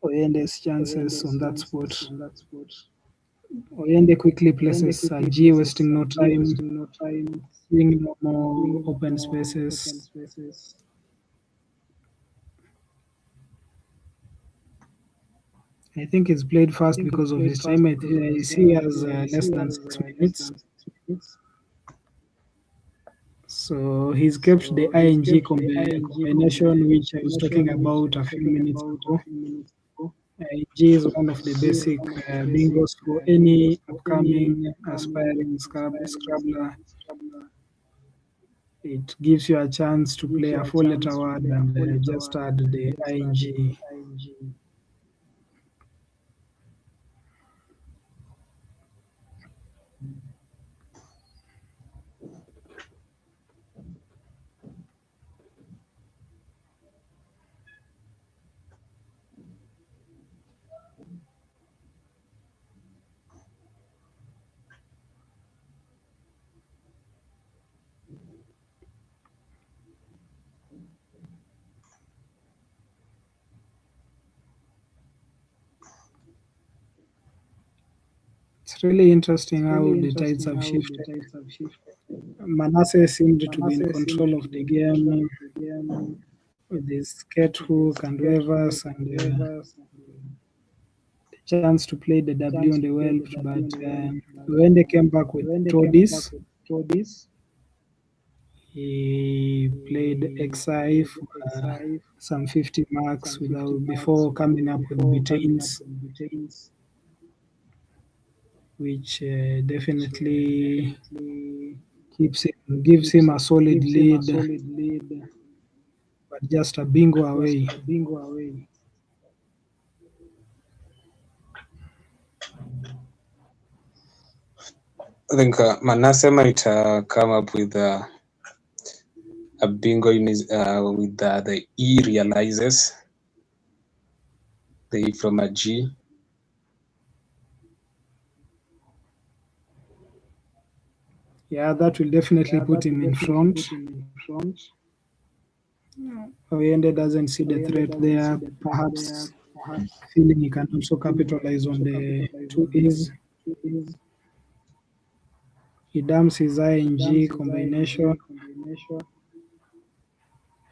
Oyende's chances on that spot. Oyende quickly places a G, wasting no time, seeing no more open spaces. I think he's played fast because of his time. I see he has less than 6 minutes. So he's kept the ING combination, which I was talking about a few minutes ago. ING is one of the basic bingos for any upcoming aspiring Scrabbler. It gives you a chance to play a 4-letter word and just add the ING. It's really interesting how the tides have shifted. Manasseh seemed to be in control of the game with his skate hook and waivers and the chance to play the W on the Welsh, but when they came back with Toddies, he played XI for some 50 marks before coming up with Betains, which definitely gives him a solid lead, but just a bingo away. I think Manasseh might come up with a bingo in his, with the E realizes the E from a G. Yeah, that will definitely put him in front. Oyende doesn't see the threat there, perhaps feeling he can also capitalize on the 2 E's. He dumps his ING combination,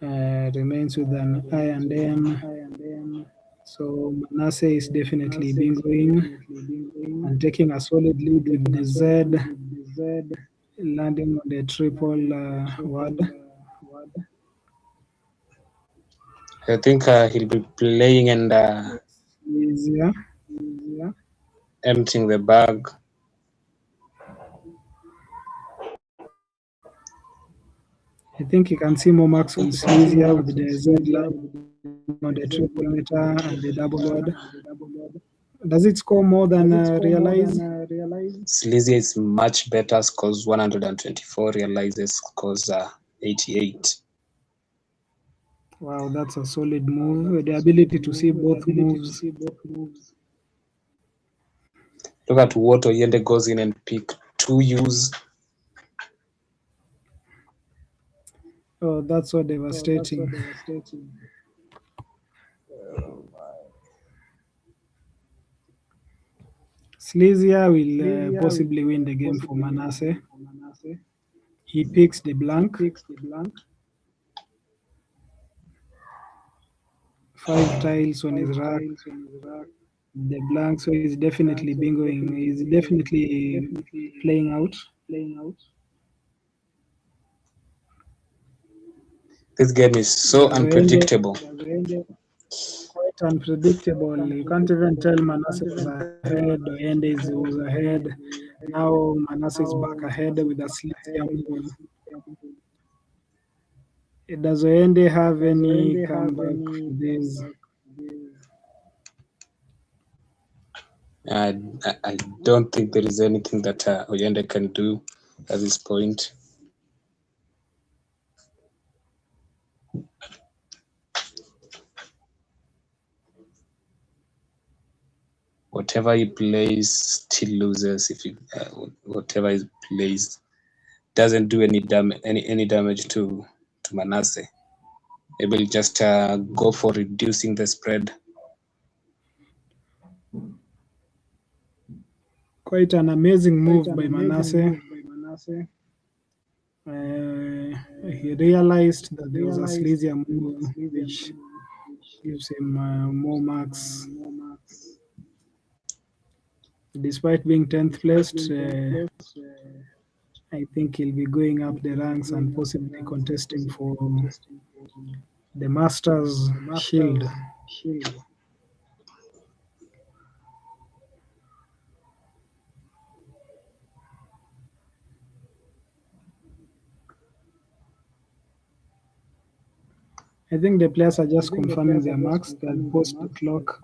remains with an I and N. So Manasseh is definitely bingoing and taking a solid lead with the Z, landing on the triple word. I think he'll be playing and Easier. emptying the bag. I think you can see more marks on Sleazy with the Z line on the triple meter and the double word. Does it score more than Realize? Sleazy is much better, scores 124, realizes scores 88. Wow, that's a solid move. The ability to see both moves. Look at what Oyende goes in and pick 2 U's. Oh, that's so devastating. Sleazia will possibly win the game for Manasseh. He picks the blank. 5 tiles on his rack. The blank, so he's definitely bingoing. He's definitely playing out. This game is so unpredictable. Quite unpredictable. You can't even tell Manasseh was ahead, Oyende was ahead. Now Manasseh is back ahead with a Sleazia move. Does Oyende have any comeback for this? I don't think there is anything that Oyende can do at this point. Whatever he plays still loses. If he, whatever he plays doesn't do any damage to Manasseh. Maybe he'll just go for reducing the spread. Quite an amazing move by Manasseh. He realized that there was a Sleazia move which gives him more marks. Despite being 10th placed, I think he'll be going up the ranks and possibly contesting for the Masters Shield. I think the players are just confirming their marks. They'll post the clock.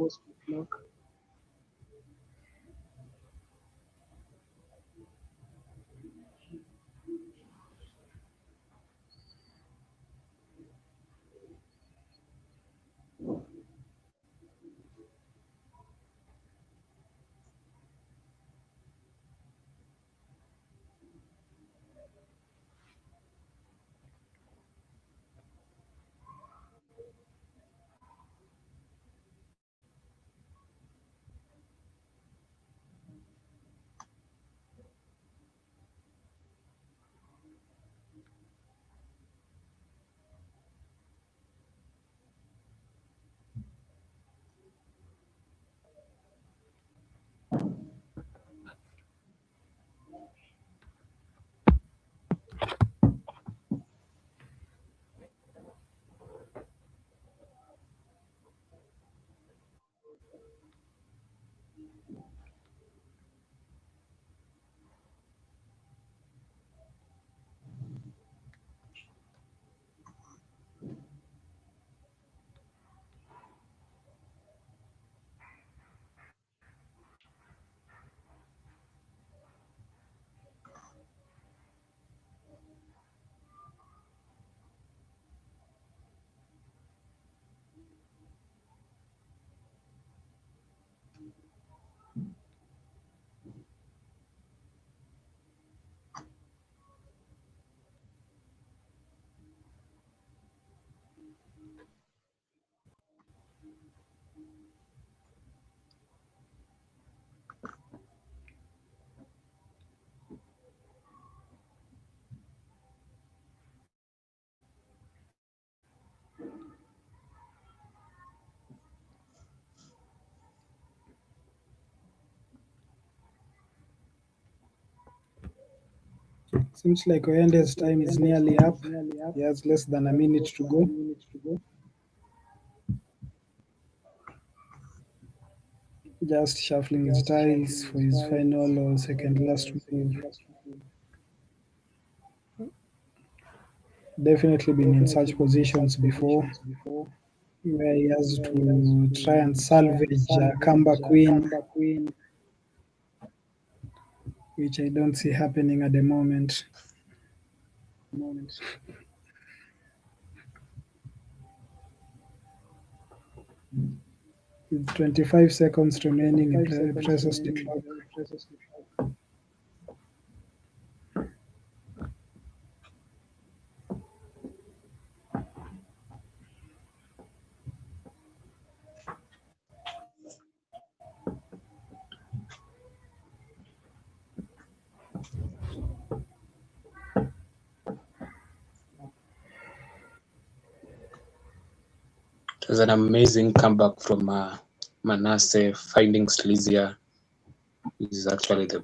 Seems like Oyende's time is nearly up. He has less than a minute to go. Just shuffling his tiles for his final or second last move. definitely been in such positions before where he has to try and salvage a comeback win, which I don't see happening at the moment. With 25 seconds remaining, he presses the clock. It was an amazing comeback from Manasseh, finding Sleazier. This is actually the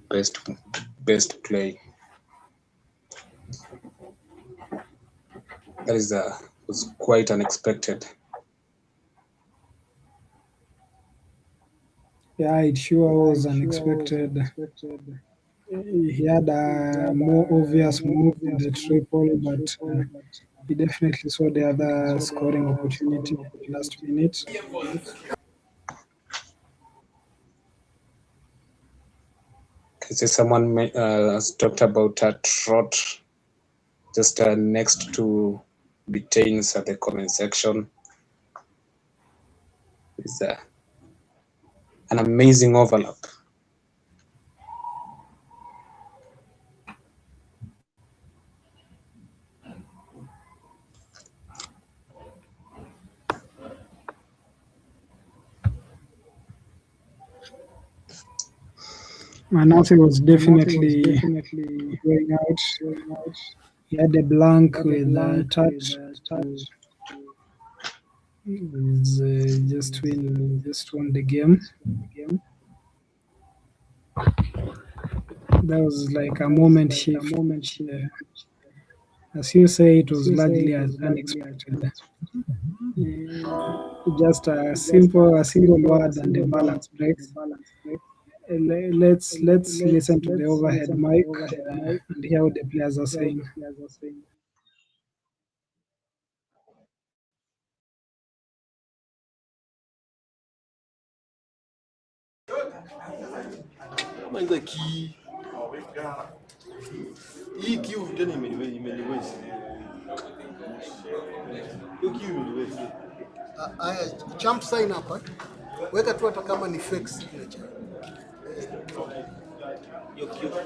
best play. That was quite unexpected. Yeah, it sure was unexpected. He had a more obvious move in the triple, but he definitely saw the other scoring opportunity at the last minute. I see someone has talked about a trot just next to Betains at the comment section. It's an amazing overlap. Manasseh was definitely going out. He had a blank with a touch. He's just won the game. That was like a moment shift. As you say, it was largely unexpected. Just a single word and the balance breaks. Let's listen to the overhead mic and hear what the players are saying. Kama ile key. Hii kiu tena imeniwezi. Hiyo kiu imeniwezi. Haya, champ sign hapa. Weka tu hata kama ni fake signature.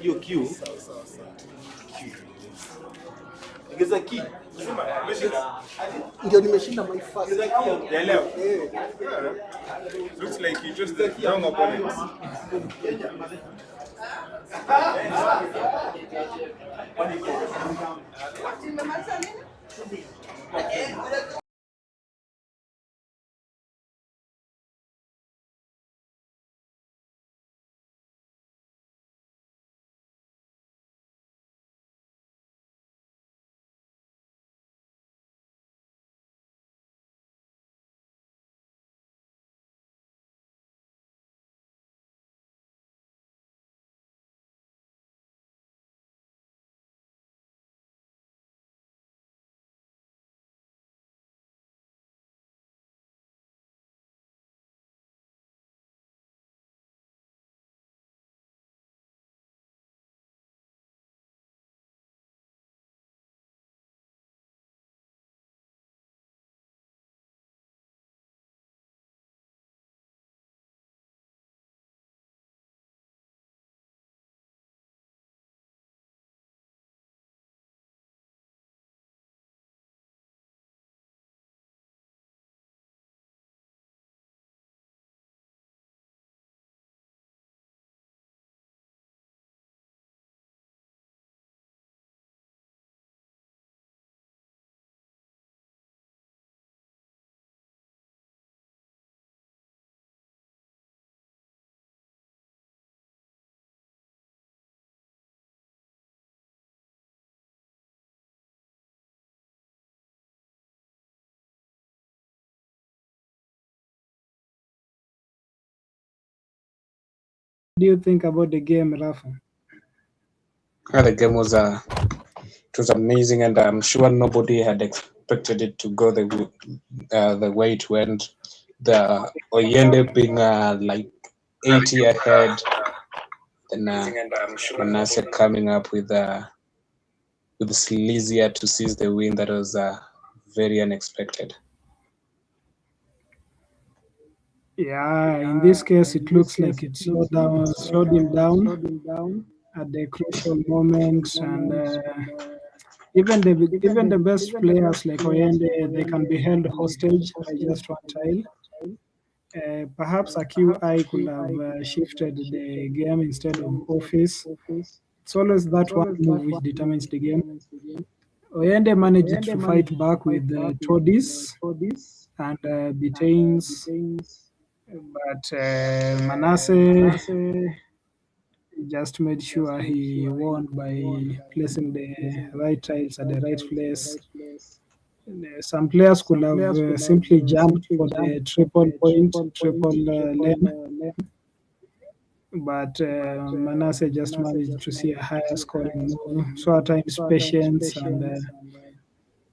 Hiyo kiu. Ongeza key. Ndio nimeshinda my first. Ya leo. Looks like you just wrong opponent. What do you think about the game, Rafa? The game was It was amazing, and I'm sure nobody had expected it to go the way it went. The Oyende being like 80 ahead, then Manasseh coming up with Sleazier to seize the win. That was very unexpected. Yeah, in this case, it looks like it slowed him down at the crucial moment, and even the best players like Oyende, they can be held hostage by just one tile. Perhaps a QI could have shifted the game instead of Office. It's always that one move which determines the game. Oyende managed to fight back with Toddies and Betains, but Manasseh just made sure he won by placing the right tiles at the right place. Some players could have simply jumped for the triple point, triple lane, but Manasseh just managed to see a higher scoring move. So at times,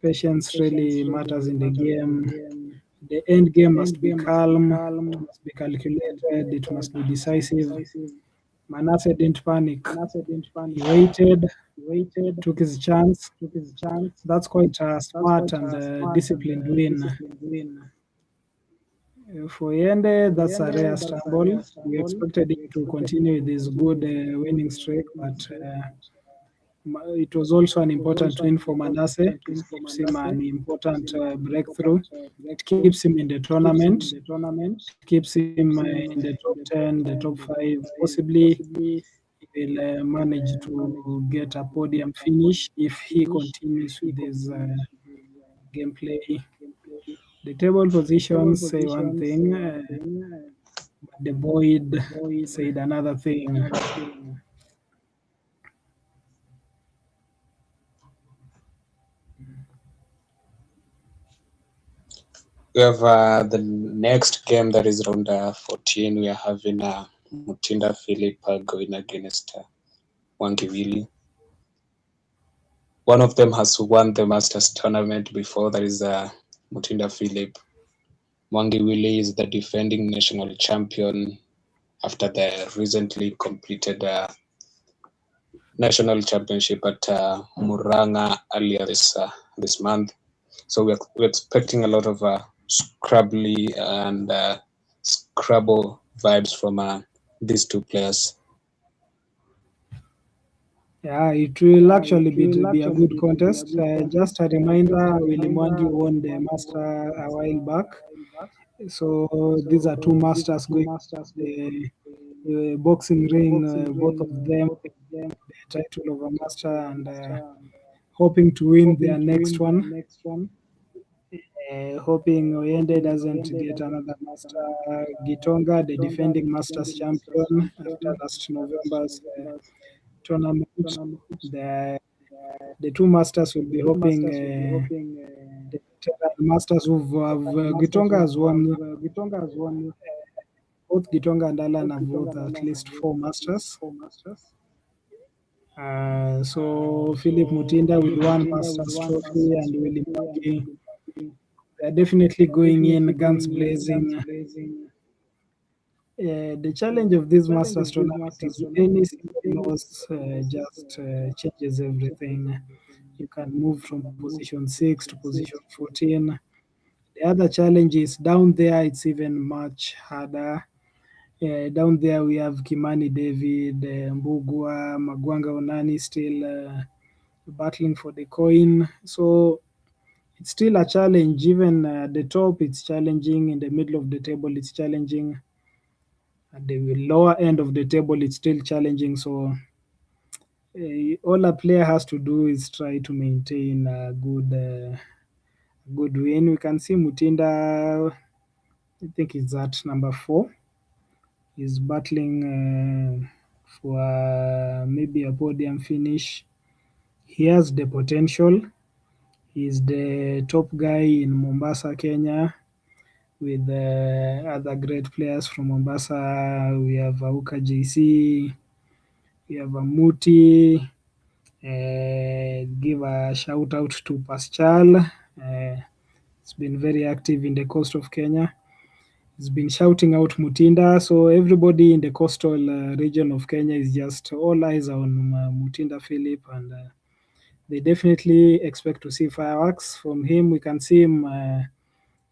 patience really matters in the game. The end game must be calm, it must be calculated, it must be decisive. Manasseh didn't panic. He waited, took his chance. That's quite a smart and disciplined win. For Yende, that's a rare stumble. We expected him to continue this good winning streak, but it was also an important win for Manasseh. It gives him an important breakthrough. It keeps him in the tournament. It keeps him in the top 10, the top 5. Possibly he will manage to get a podium finish if he continues with his gameplay. The table positions say one thing, but the void said another thing. We have the next game that is round 14. We are having Mutinda Philip going against Wangiwili. One of them has won the Masters tournament before. That is Mutinda Philip. Wangiwili is the defending national champion after the recently completed national championship at Muranga earlier this month. So we're expecting a lot of Scrabble and Scrabble vibes from these two players. Yeah, it will actually be a good contest. Just a reminder, Willy Mwangi won the Master a while back. So these are two masters going the boxing ring, both of them, the title of a master, and hoping to win their next one. Hoping Oyende doesn't get another master. Gitonga, the defending masters champion after last November's tournament. The two masters will be hoping the masters who've Gitonga has won. Both Gitonga and Alan have won at least 4 masters. So Philip Mutinda with 1 Masters trophy and Willy Mwangi. They're definitely going in guns blazing. The challenge of this Masters tournament is any single loss just changes everything. You can move from position 6 to position 14. The other challenge is down there, it's even much harder. Down there, we have Kimani David, Mbugua, Magwanga Onani still battling for the coin. So it's still a challenge. Even at the top, it's challenging. In the middle of the table, it's challenging. At the lower end of the table, it's still challenging. So all a player has to do is try to maintain a good win. We can see Mutinda, I think it's at number 4. He's battling for maybe a podium finish. He has the potential. He's the top guy in Mombasa, Kenya, with other great players from Mombasa. We have Auka JC, we have Amuti, Give a shout out to Pascal. It's been very active in the coast of Kenya. He's been shouting out Mutinda. So everybody in the coastal region of Kenya is just all eyes on Mutinda Philip, and they definitely expect to see fireworks from him. We can see him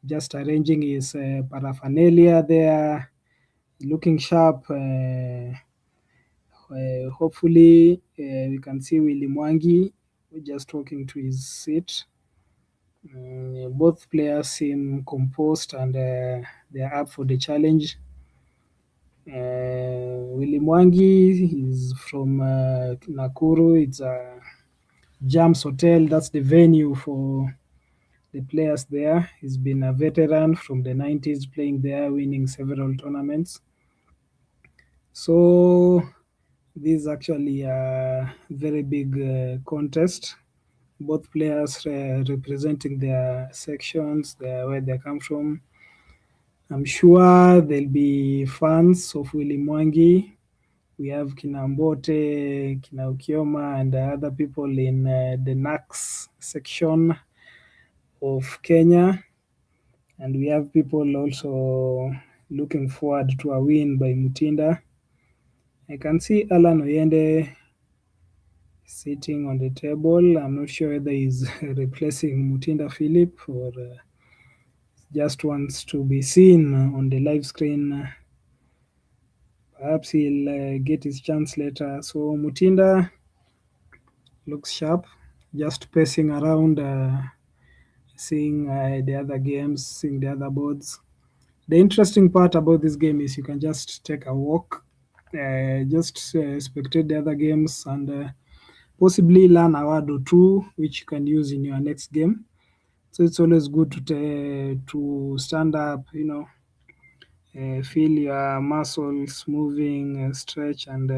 just arranging his paraphernalia there, looking sharp. Hopefully, we can see Willy Mwangi just walking to his seat. Both players seem composed and they are up for the challenge. Willy Mwangi is from Nakuru. It's a Jams Hotel. That's the venue for the players there. He's been a veteran from the 90s playing there, winning several tournaments. So this is actually a very big contest. Both players representing their sections, where they come from. I'm sure there'll be fans of Willy Mwangi. We have Kinambote, Kinaukioma, and other people in the NAX section of Kenya. And we have people also looking forward to a win by Mutinda. I can see Alan Oyende sitting on the table. I'm not sure whether he's replacing Mutinda Philip or just wants to be seen on the live screen. Perhaps he'll get his chance later. So Mutinda looks sharp, just pacing around, seeing the other games, seeing the other boards. The interesting part about this game is you can just take a walk, just spectate the other games, and possibly learn a word or two which you can use in your next game. So it's always good to stand up, feel your muscles moving, stretch, and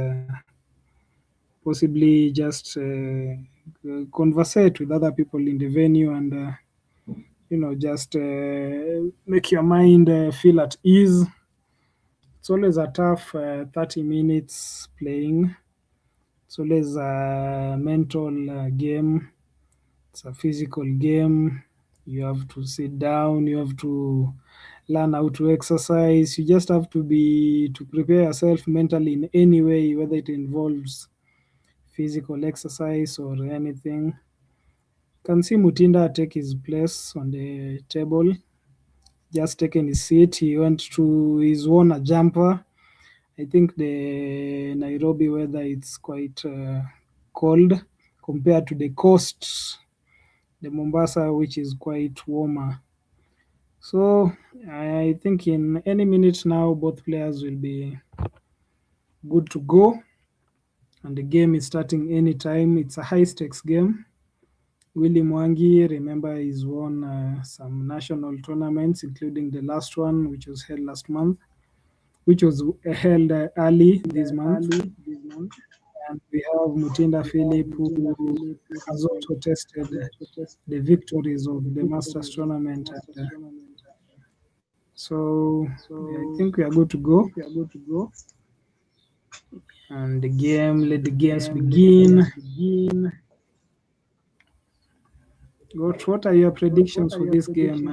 possibly just conversate with other people in the venue, and just make your mind feel at ease. It's always a tough 30 minutes playing. It's always a mental game. It's a physical game. You have to sit down. You have to learn how to exercise. You just have to prepare yourself mentally in any way, whether it involves physical exercise or anything. Can see Mutinda take his place on the table, just taken his seat. He's worn a jumper. I think the Nairobi weather it's quite cold compared to the coast, the Mombasa, which is quite warmer. So I think in any minute now, both players will be good to go, and the game is starting anytime. It's a high stakes game. Willy Mwangi, remember, he's won some national tournaments, including the last one, which was held last month, which was held early this month. And we have Mutinda Philip, who has also tested the victories of the Masters tournament. And, so I think we are good to go. And let the games begin. What are your predictions for this game,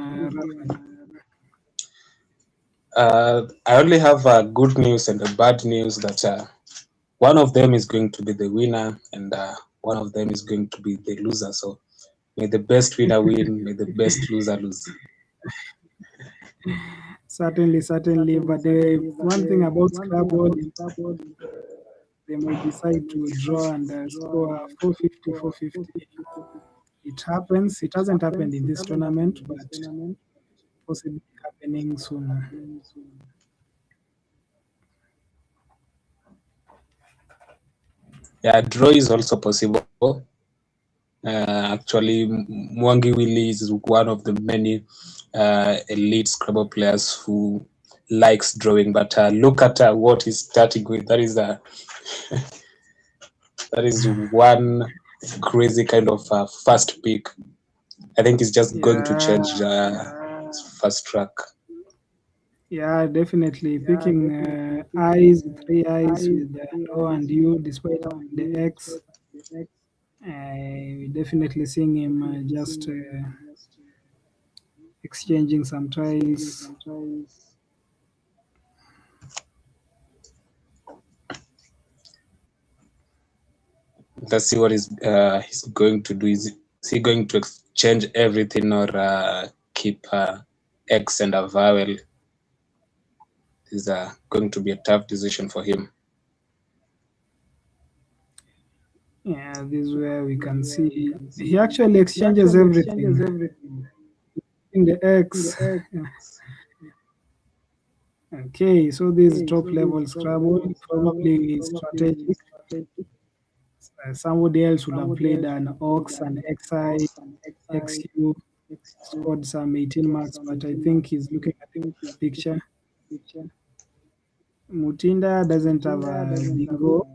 Rafael? I only have good news and bad news that one of them is going to be the winner and one of them is going to be the loser. So may the best winner win, may the best loser lose. Certainly. But the one thing about Scrabble, they might decide to draw and score 450. It happens. It hasn't happened in this tournament, but possibly happening soon. Yeah, draw is also possible. Actually, Mwangi Willy is one of the many elite Scrabble players who likes drawing. But look at what he's starting with. That is that is one crazy kind of first pick. I think it's just going to change first track. Yeah, definitely. Picking eyes, 3 eyes with O and U, despite the X. Definitely seeing him just exchanging some tiles. Let's see what he's going to do. Is he going to exchange everything or keep X and a vowel? This is going to be a tough decision for him. Yeah, this is where we can see he actually exchanges everything. In the X. Okay, so this top level Scrabble probably strategic. Somebody else would have played an Ox, an XI, XU, scored some 18 marks, but I think he's looking at the picture. Mutinda doesn't have a bingo,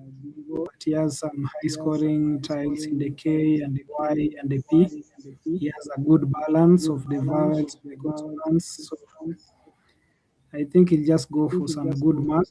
but he has some high scoring tiles in the K and the Y and the P. He has a good balance of the vowels, the consonants. So I think he'll just go for some good marks.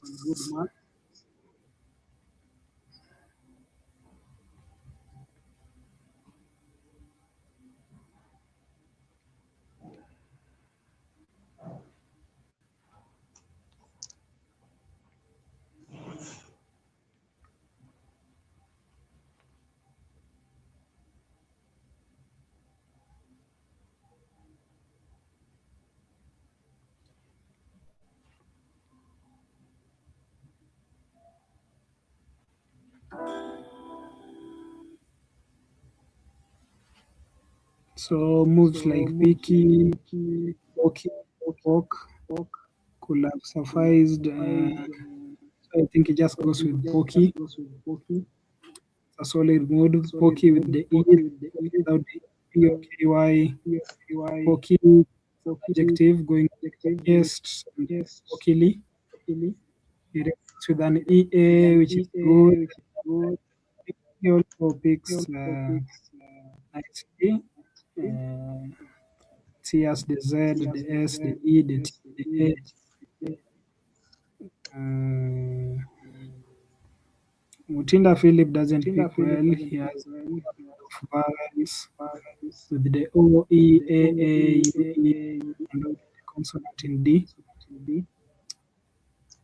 So moves like Piki, Poki, Pok could have sufficed. So I think he just goes with Poki. It's a solid move. Poki with the E without the P-O-K-Y. Poki adjective going against Pokili. He reacts with an EA, which is good. He also picks nicely. C has the Z, the S, the E, the T, the A. Mutinda Philip doesn't pick well. He has a lot of vowels with the O, E, A, A, U, E, and the consonant in D.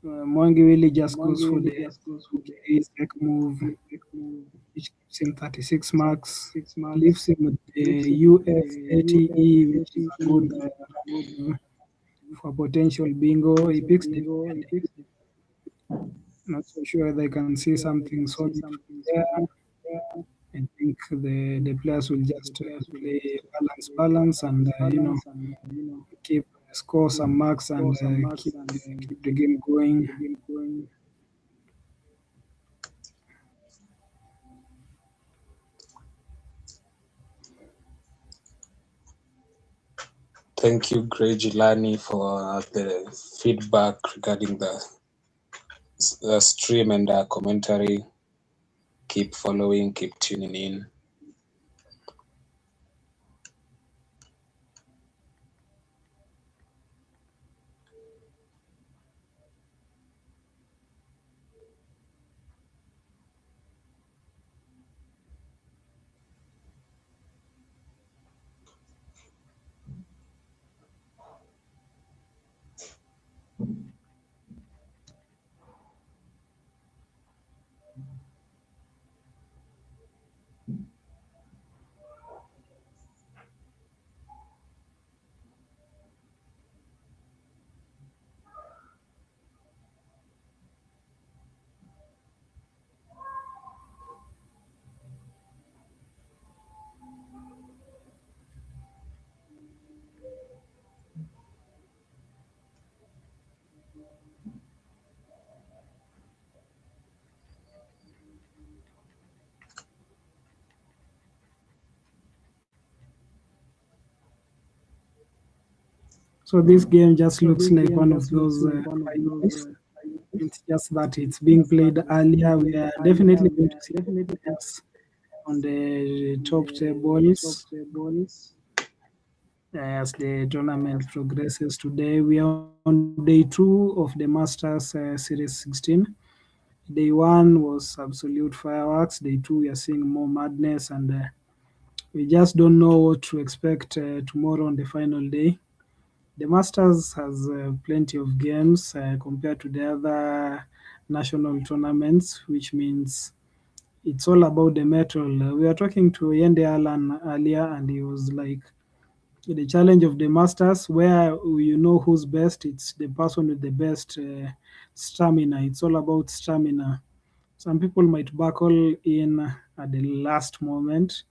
Mwangi really just goes for the Zek move, which gives him 36 marks. Leaves him with the UFATE, which is a good for potential bingo. He picks the not so sure they can see something solid there. I think the players will just play balance and keep score some marks and keep the game going. Thank you, Grey Gilani, for the feedback regarding the stream and commentary. Keep following, keep tuning in. So this game just looks like one of those finals. It's just that it's being played earlier. We are definitely going to see players on the top tables as the tournament progresses today. We are on day 2 of the Masters Series 16. Day one was absolute fireworks. Day two, we are seeing more madness, and we just don't know what to expect tomorrow on the final day. The Masters has plenty of games compared to the other national tournaments, which means it's all about the metal. We were talking to Yende Alan earlier, and he was like, the challenge of the Masters, where you know who's best, it's the person with the best stamina. It's all about stamina. Some people might buckle in at the last moment.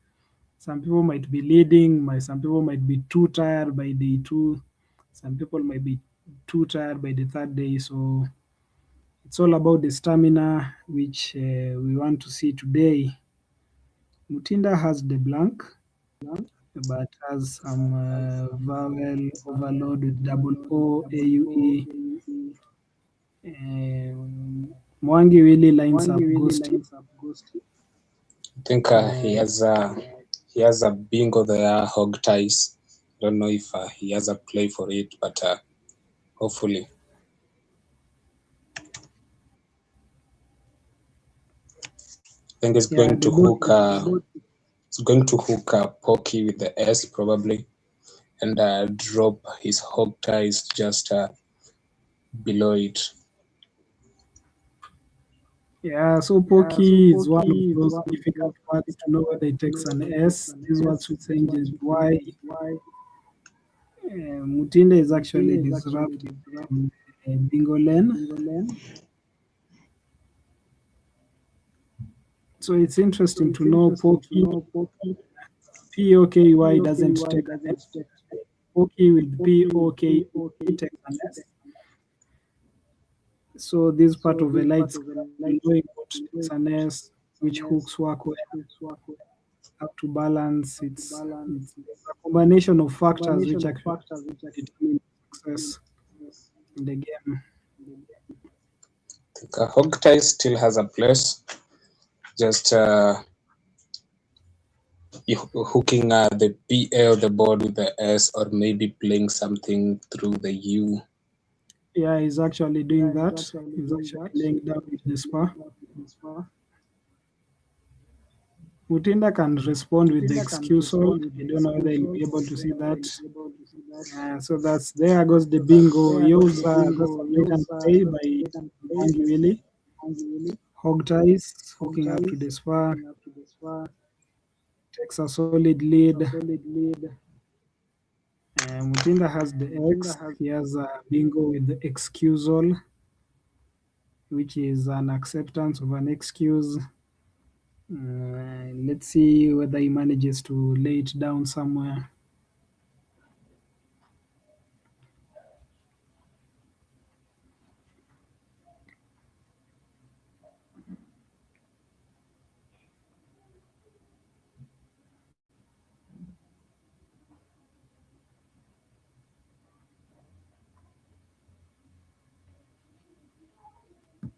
Some people might be leading. Some people might be too tired by day two. Some people might be too tired by the third day. So it's all about the stamina, which we want to see today. Mutinda has the blank, but has some vowel overload with double O, AUE. Mwangi really lines up ghosty. I think he has a bingo there, hog ties. Don't know if he has a play for it, but hopefully. I think it's going to hook. It's going to hook Pocky with the S probably, and drop his hog ties just below it. Yeah, so Pocky is one of those difficult words to know whether it takes an S. These words with changes Y. Mutinda is actually disrupting bingo lane. So it's interesting to know Pocky. POKY doesn't take an S. Pocky with POK takes an S. So this part of the lights knowing what takes an S, which hooks work well, how to balance. It's a combination of factors which actually determine success in the game. I think hog ties still has a place. Just hooking the PA of the board with the S, or maybe playing something through the U. Yeah, he's actually doing that. He's actually laying down with the spar. Mutinda can respond with the excusal. I don't know whether he'll be able to see that. So there goes the bingo. Yoza goes a blatant play by Mangi Willy. Hog ties, hooking up to the spar. Takes a solid lead. Mutinda has the X. He has a bingo with the excusal, which is an acceptance of an excuse. Let's see whether he manages to lay it down somewhere.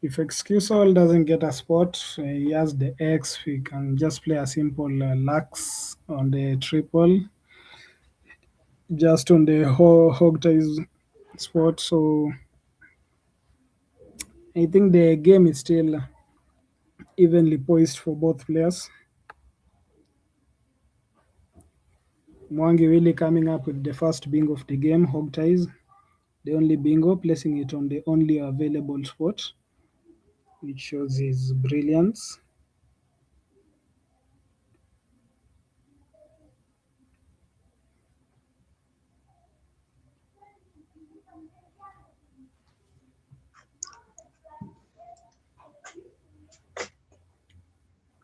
If excusal doesn't get a spot, he has the X. We can just play a simple lax on the triple, just on the hog ties spot. So I think the game is still evenly poised for both players. Mwangi really coming up with the first bingo of the game, hog ties. The only bingo, placing it on the only available spot, which shows his brilliance.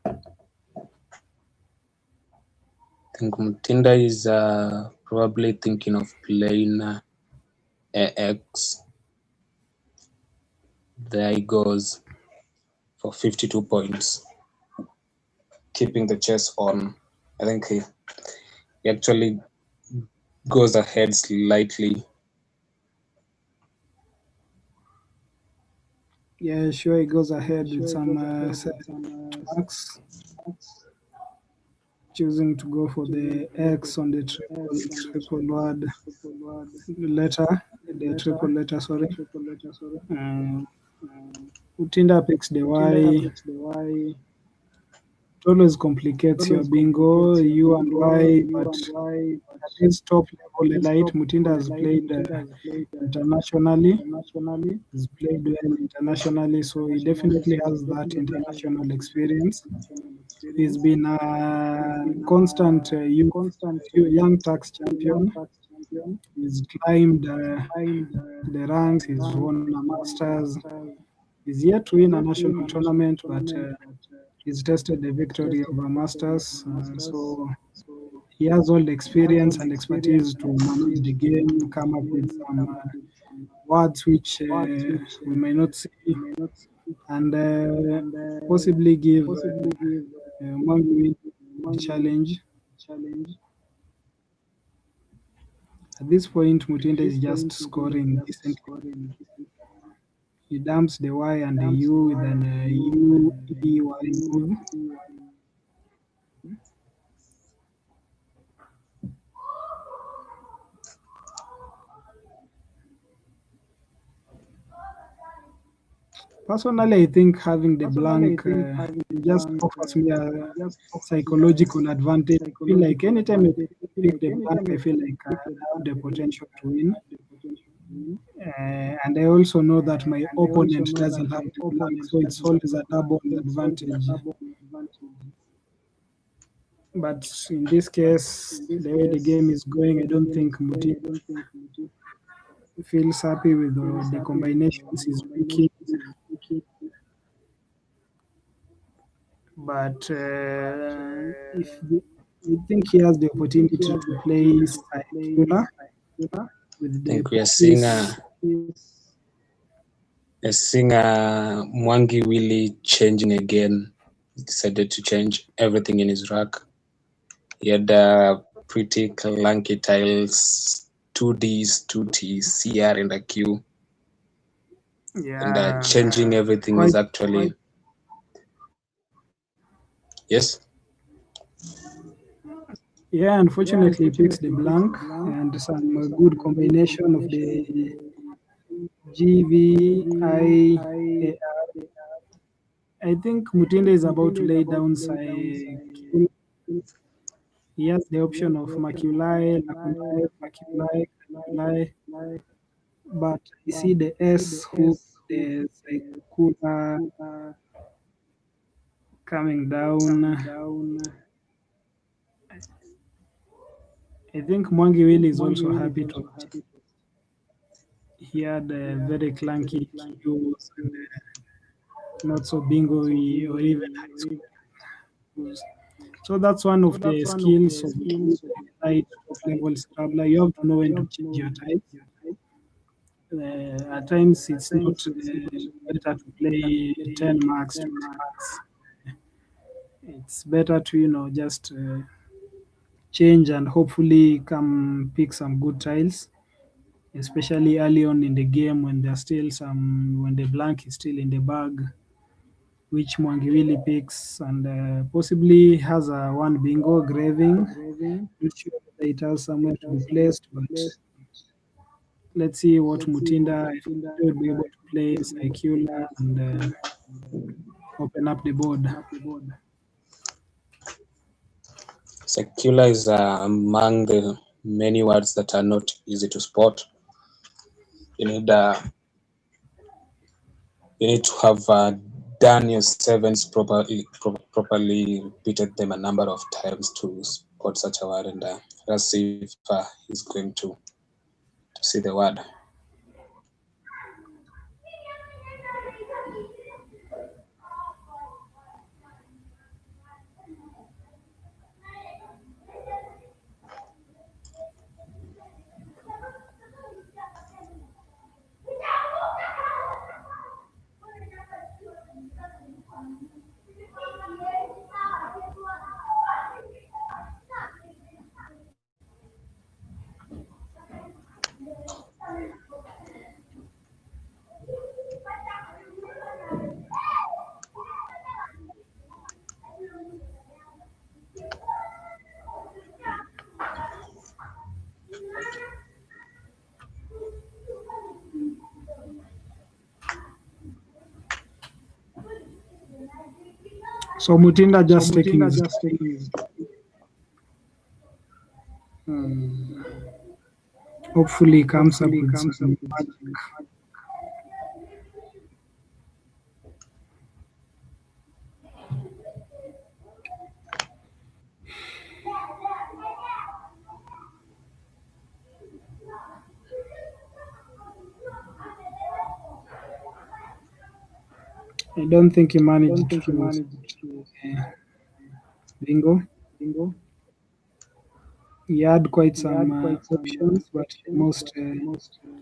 I think Mutinda is probably thinking of playing AX. There he goes for 52 points, keeping the chess on. I think he actually goes ahead slightly. Yeah, sure, he goes ahead with some marks. Choosing to go for the X on the triple word letter, the triple letter, sorry. Mutinda picks the Y. It always complicates your bingo, U and Y, but at this top level elite, Mutinda has played internationally. He's played well internationally, so he definitely has that international experience. He's been a constant young tax champion. He's climbed the ranks. He's won a Masters. He's yet to win a national tournament, but he's tested the victory of a Masters. So he has all the experience and expertise to manage the game, come up with some words which we may not see, and possibly give Mwangi a challenge. At this point, Mutinda is just scoring decently. He dumps the Y and the U with an U, E, Y move. Personally, I think having the blank just offers me a psychological advantage. I feel like anytime I pick the blank, I feel like I have the potential to win. And I also know that my opponent doesn't have the blank, so it's always a double advantage. But in this case, the way the game is going, I don't think Muti feels happy with the combinations he's making. But I think he has the opportunity to play circular with I the think we are seeing Mwangi Willie changing again. He decided to change everything in his rack. He had pretty clunky tiles, 2Ds, 2Ts, CR, and a Q. And changing everything is actually... Yes? Yeah, unfortunately, he picks the blank and some good combination of the GVIAR. I think Mutinda is about to lay down Q. He has the option of Maculae, Maculae, but you see the S hook, the Saikula coming down. I think Mwangi Will is also happy to. He had very clunky cues and not so bingo or even high school. So that's one of the skills of high top level Scrabbler. You have to know when to change your type. At times it's not better to play 10 marks, 20 marks. It's better to, just change and hopefully come pick some good tiles, especially early on in the game when when the blank is still in the bag, which Mwangiwili picks and possibly has a one bingo graving. Not sure whether it has somewhere to be placed, but let's see what Mutinda will be able to play Saikula and open up the board. Secular is among the many words that are not easy to spot. You need to have done your sevens properly repeated them a number of times to spot such a word, and let's see if he's going to see the word. So Mutinda just taking his hopefully he comes up with some magic. I don't think he managed to bingo. He had quite some options, but the most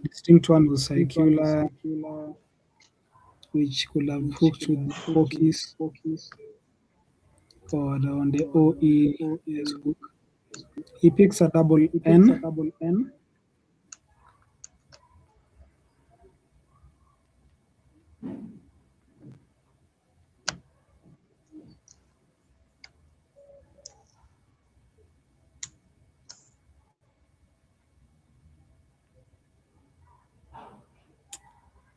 distinct one was circular, which could have hooked with the pokies or on the OE as hook. He picks a double N.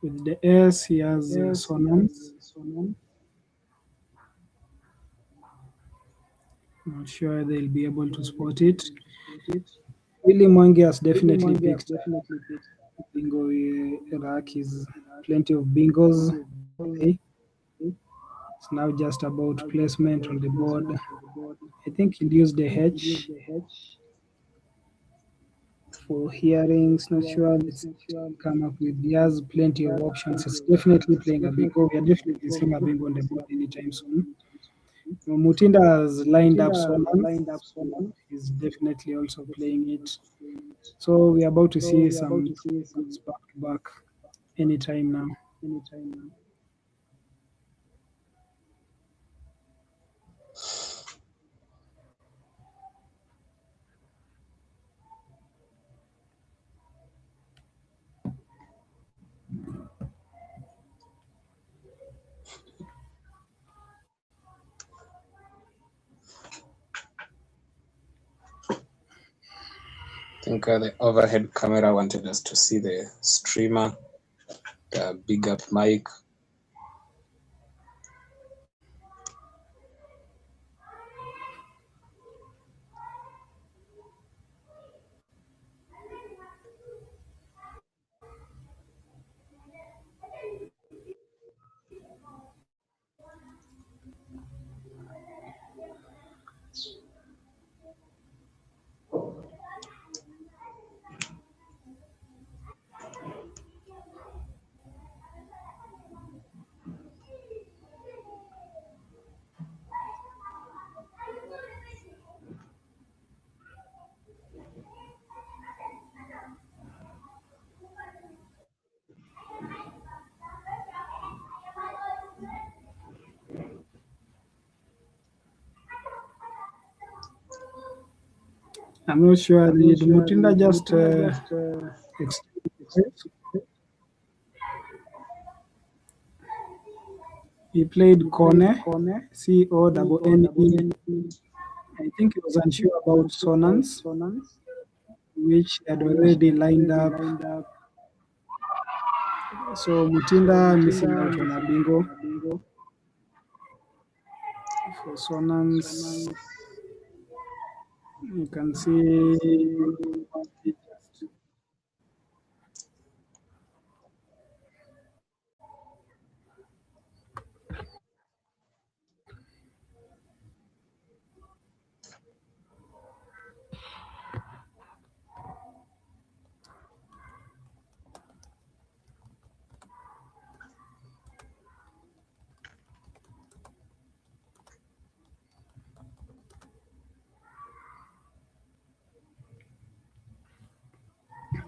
With the S, he has sonance. Not sure they'll be able to spot it. Willy Mwangi has definitely picked bingo rack. He's plenty of bingos. Okay. It's now just about placement on the board. I think he'll use the H for hearings. Not sure. Let's come up with. He has plenty of options. It's definitely playing a bingo. We are definitely seeing a bingo on the board anytime soon. Mutinda has lined up sonance. He's definitely also playing it. So we are about to see some back to back anytime now. I think the overhead camera wanted us to see the streamer, the big up mic. I'm not sure. Did Mutinda just he played Kone, C-O-N-N-E. I think he was unsure about sonance, which he had already lined up. So Mutinda missing out on a bingo for sonance. You can see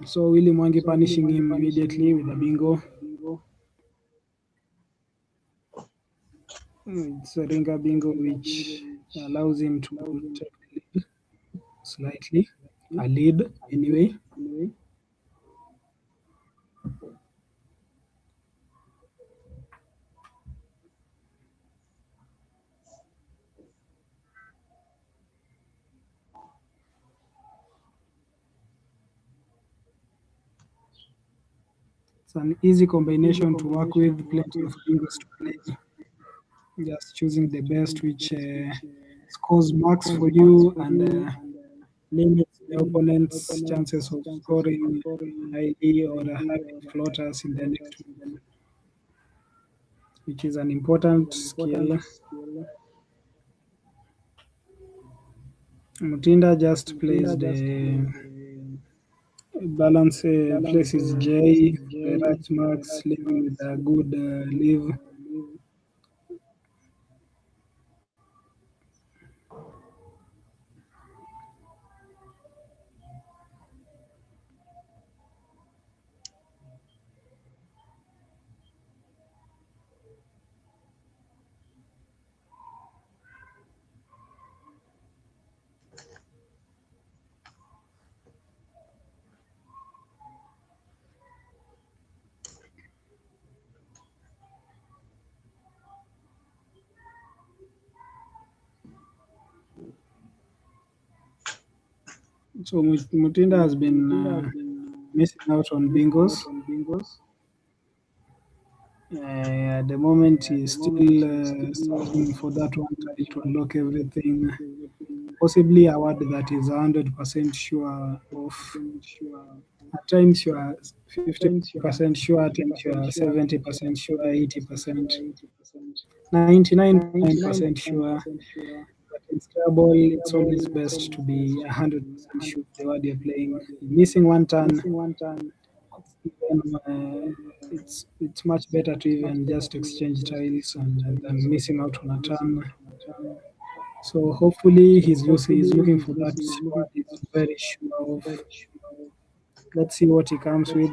so Willy Mwangi punishing him immediately with a bingo. It's a ringer bingo which allows him to take the lead slightly, a lead anyway. It's an easy combination to work with, plenty of bingos to play. just choosing the best which scores marks for you and limits the opponent's chances of scoring highly or having floaters in the next move, which is an important skill. Mutinda just plays the balance, places J, the right marks, leaving with a good leave. So Mutinda has been missing out on bingos. At the moment, he's still searching for that one tile to unlock everything. Possibly a word that is 100% sure of. At times you are 50% sure, at times you are 70% sure, 80%, 99% sure. But in Scrabble, it's always best to be 100% sure of the word you're playing. Missing one turn, even, it's much better to even just exchange tiles and than missing out on a turn. So hopefully he's looking for that word he's very sure of. Let's see what he comes with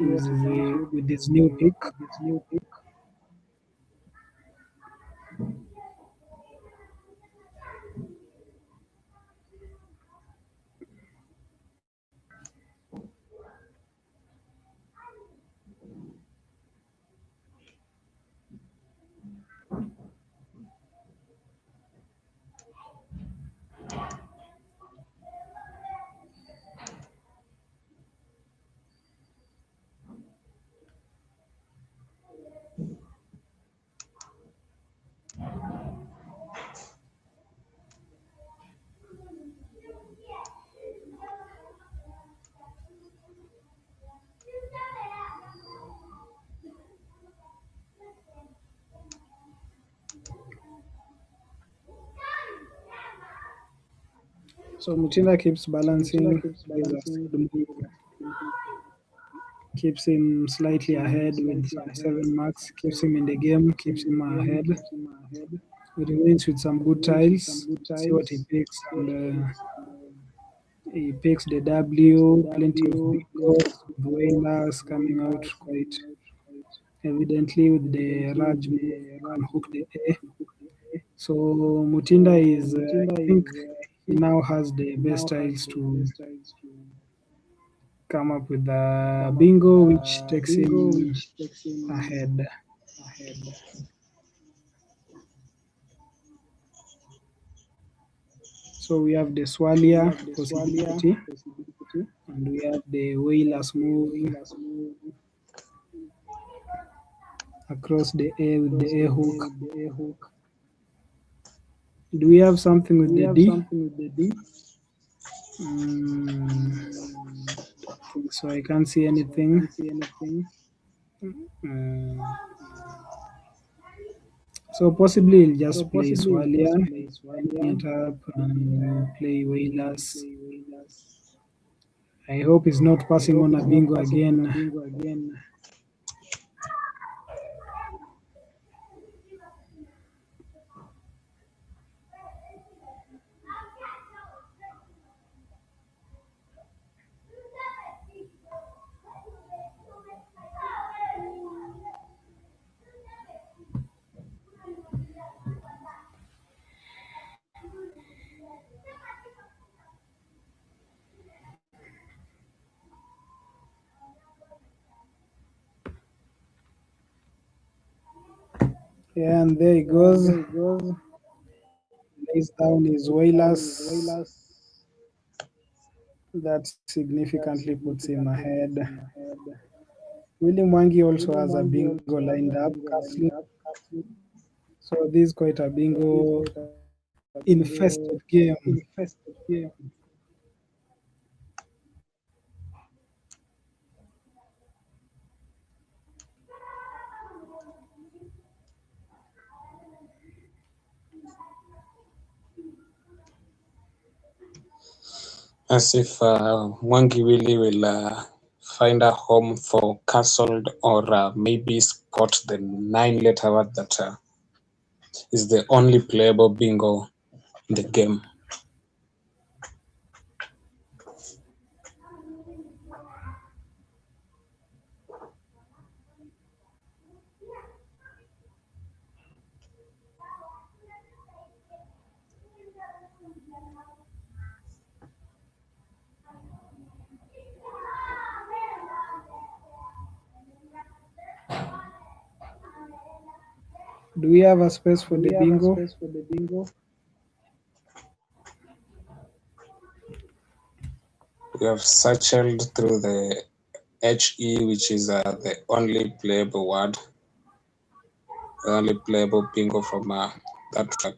his new pick. So Mutinda keeps balancing, plays a good move, keeps him slightly ahead with 27 marks, keeps him in the game, keeps him ahead. He remains with some good tiles. See what he picks, and he picks the W, plenty of big goals, with whalers coming out quite evidently with the Raj move, you can hook the A. So Mutinda is, I think he now has the best tiles to come up with the bingo, which takes him ahead. So we have the Swalia possibility, and we have the whalers move across the A with the A hook. Do we have something with the D? So I can't see anything. So possibly he'll just play Swalia, it up and play whalers. I hope he's not passing on a bingo again. Yeah, and there he goes. Lays down his whalers. That significantly puts him ahead. Willy Mwangi also has a bingo lined up, Castle. So this is quite a bingo infested game. As if Mwangi Willy will find a home for castled or maybe spot the 9-letter word that is the only playable bingo in the game. Do we have a space for the bingo? We have searched through the HE, which is the only playable word, the only playable bingo from that track.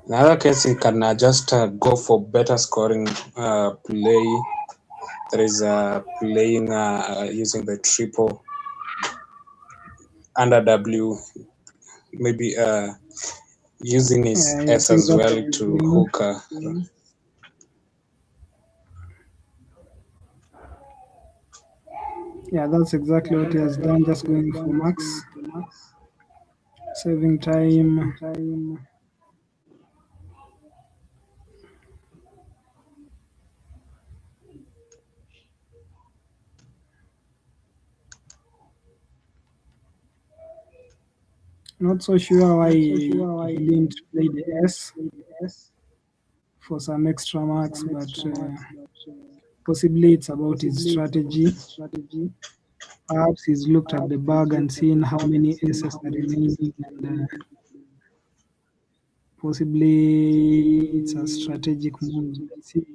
In other case, you can just go for better scoring play. There is playing using the triple under W, maybe using his I S think as that's well what he's to doing. hook. Yeah, that's exactly what he has done, just going for max, saving time. Not so sure why he didn't play the S for some extra marks, but possibly it's about his strategy. Perhaps he's looked at the bag and seen how many aces are remaining, and possibly it's a strategic move. Let's see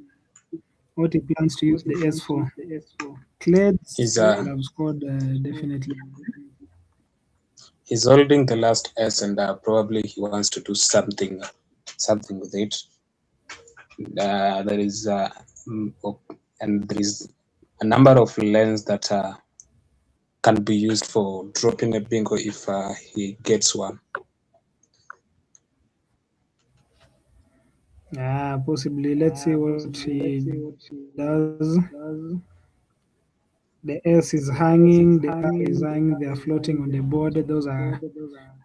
what he plans to use the S for. He's Clades would have scored definitely. he's holding the last S, and probably he wants to do something with it. There is and there is a number of lanes that can be used for dropping a bingo if he gets one. Yeah, possibly. Let's see what he does. The S is hanging, the R is hanging, they are floating on the board. Those are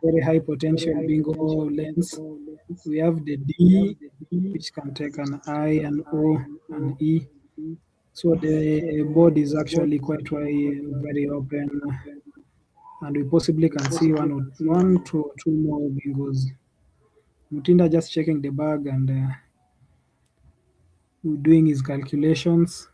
very high potential bingo lanes. We have the D, which can take an I, an O, an E. So the board is actually quite very open, and we possibly can see one, two more bingos. Mutinda just checking the bag and doing his calculations.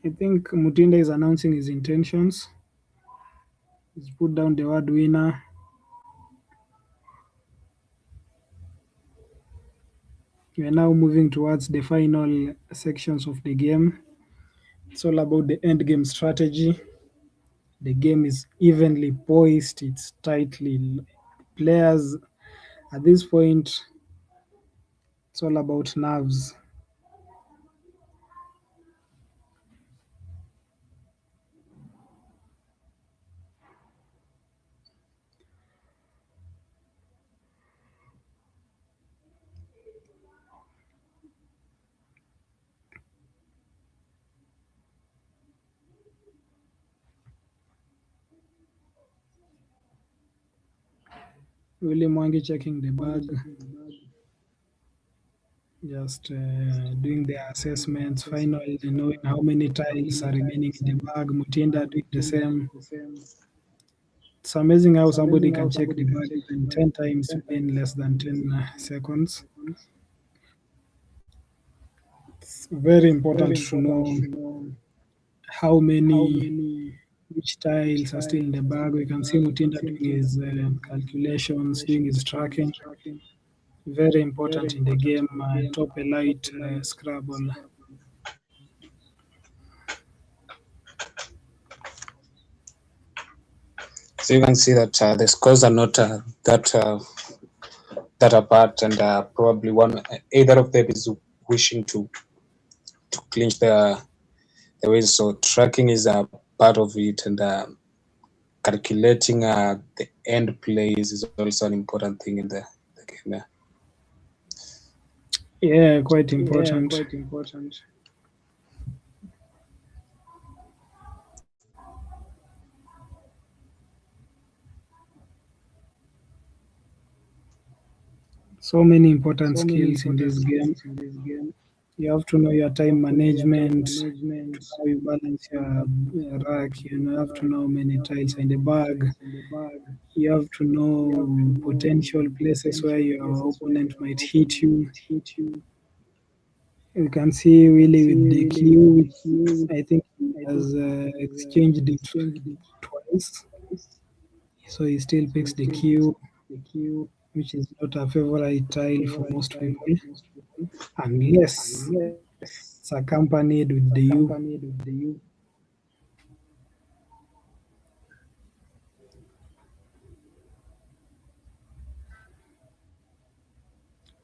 I think Mutinda is announcing his intentions. He's put down the word winner. We are now moving towards the final sections of the game. It's all about the end game strategy. The game is evenly poised, it's tightly. Players at this point, it's all about nerves. Willie Mwangi checking the bag. just doing their assessments, finally knowing how many tiles are remaining in the bag. Mutinda doing the same. It's amazing how somebody can check the bag even 10 times within less than 10 seconds. It's very important to know how many which tiles are still in the bag. We can see Mutinda doing his calculations, doing his tracking. Very important in the game. Top elite Scrabble. So you can see that the scores are not that apart, and probably either of them is wishing to clinch the win. So tracking is a part of it, and calculating the end plays is also an important thing in the game. Yeah, quite important. So many important skills in this game. You have to know your time management, to how you balance your rack. You have to know how many tiles are in the bag. You have to know potential places where your opponent might hit you. You can see Willie with the Q. I think he has exchanged it twice. So he still picks the Q, which is not a favorite tile for most people, unless it's accompanied with the U.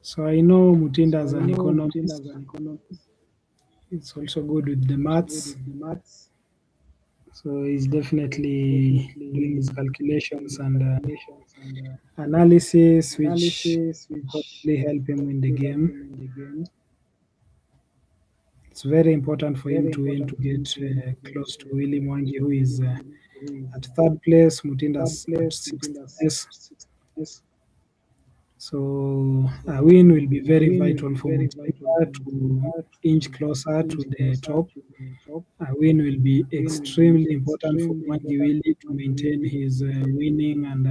So I know Mutinda as an economist. It's also good with the maths. So he's definitely doing his calculations and analysis, which hopefully help him win the game. It's very important for him to win to get close to Willie Mwangi, who is at third place. Mutinda's at sixth place. So a win will be very vital for Mutinda to inch closer to the top. A win will be extremely important for Mwangi Willie to maintain his winning and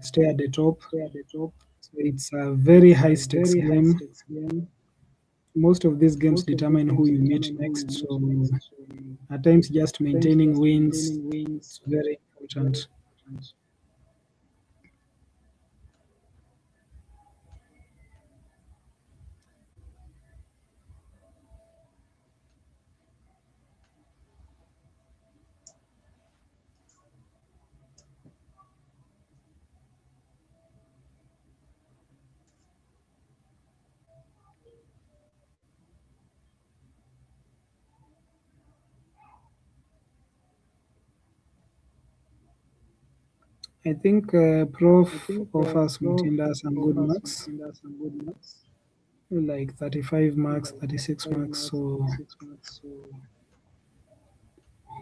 stay at the top. So it's a very high stakes game. Most of these games determine who you meet next. So at times just maintaining wins is very important. I think Prof offers Mutinda some good marks, like 35 marks, 36 marks. So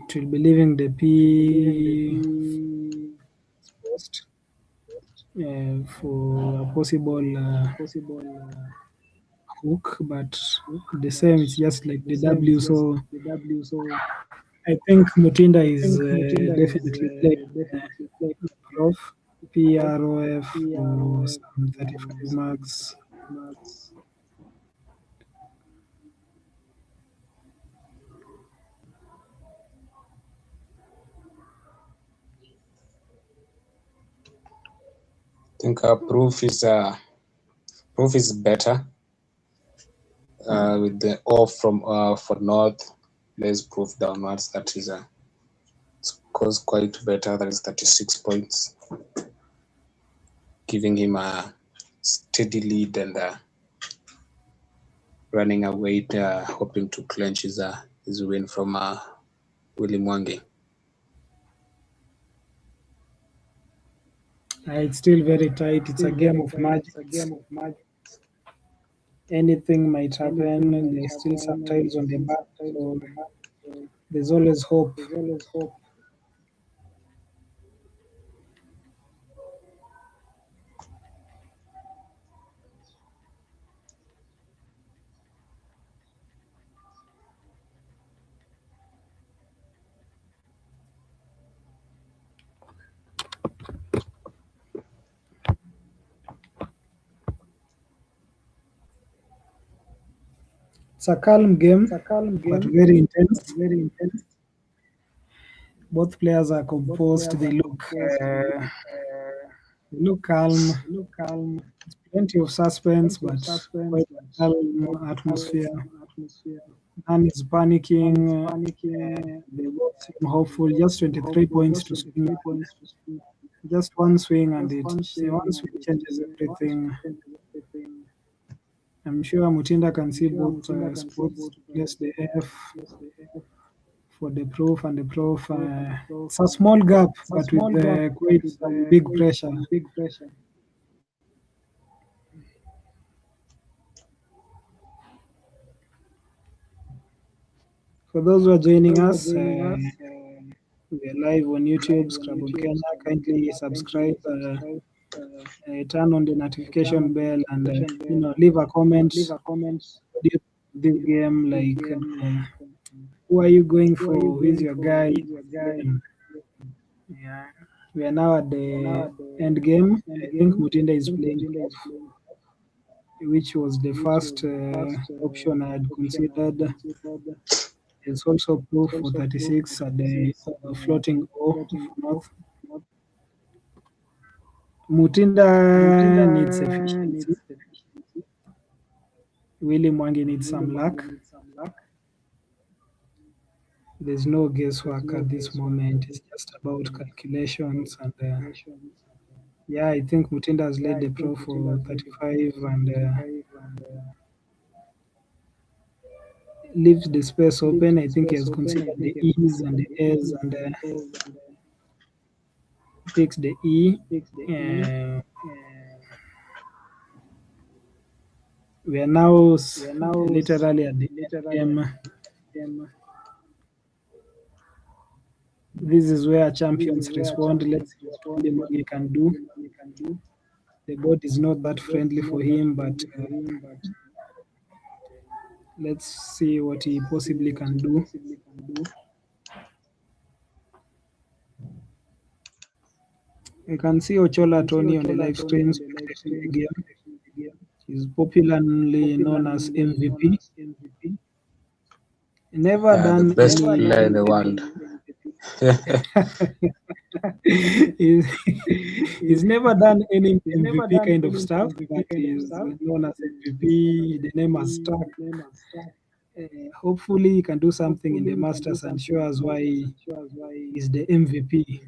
it will be leaving the P post for a possible hook, but the same, it's just like the W. So I think Mutinda is definitely playing Prof, PROF for some 35 marks. I think proof is better with the off from for north. Let's proof downwards. That is scores quite better. That is 36 points, giving him a steady lead and running away, hoping to clinch his win from Willie Mwangi. It's still very tight. It's a game of magic. Anything might happen. There's still some tiles on the back, so there's always hope. It's a calm game, but very intense. Both players are composed. They look calm. Plenty of suspense, but quite a calm atmosphere. None is panicking. They both seem hopeful. Just 23 points to swing. Just one swing, and one swing changes everything. I'm sure Mutinda can see both spots to place the F for the proof and the proof. It's a small gap, but with quite some big pressure. For those who are joining us, we are live on YouTube, Scrabble Kenya. Kindly subscribe, turn on the notification bell, and leave a comment. This game, like, who are you going for? Who is your guy? Yeah, we are now at the end game. I think Mutinda is playing off, which was the first option I had considered. There's also proof for 36 at the floating O of North. Mutinda needs efficiency. Willy Mwangi needs some luck. There's no guesswork at this moment. It's just about calculations. And yeah, I think Mutinda has led the pro for 35 and leaves the space open. I think he has considered the E's and the A's and picks the E. We are now literally at the end game. This is where champions respond. Let's see what he can do. The board is not that friendly for him, but let's see what he possibly can do. You can see Ochola Tony on the live stream spectating the game. He's popularly known as MVP. Never done the best any player in the world. he's never done any MVP kind of stuff, but he's known as MVP. The name has stuck. Hopefully, he can do something in the Masters and show us why he's the MVP.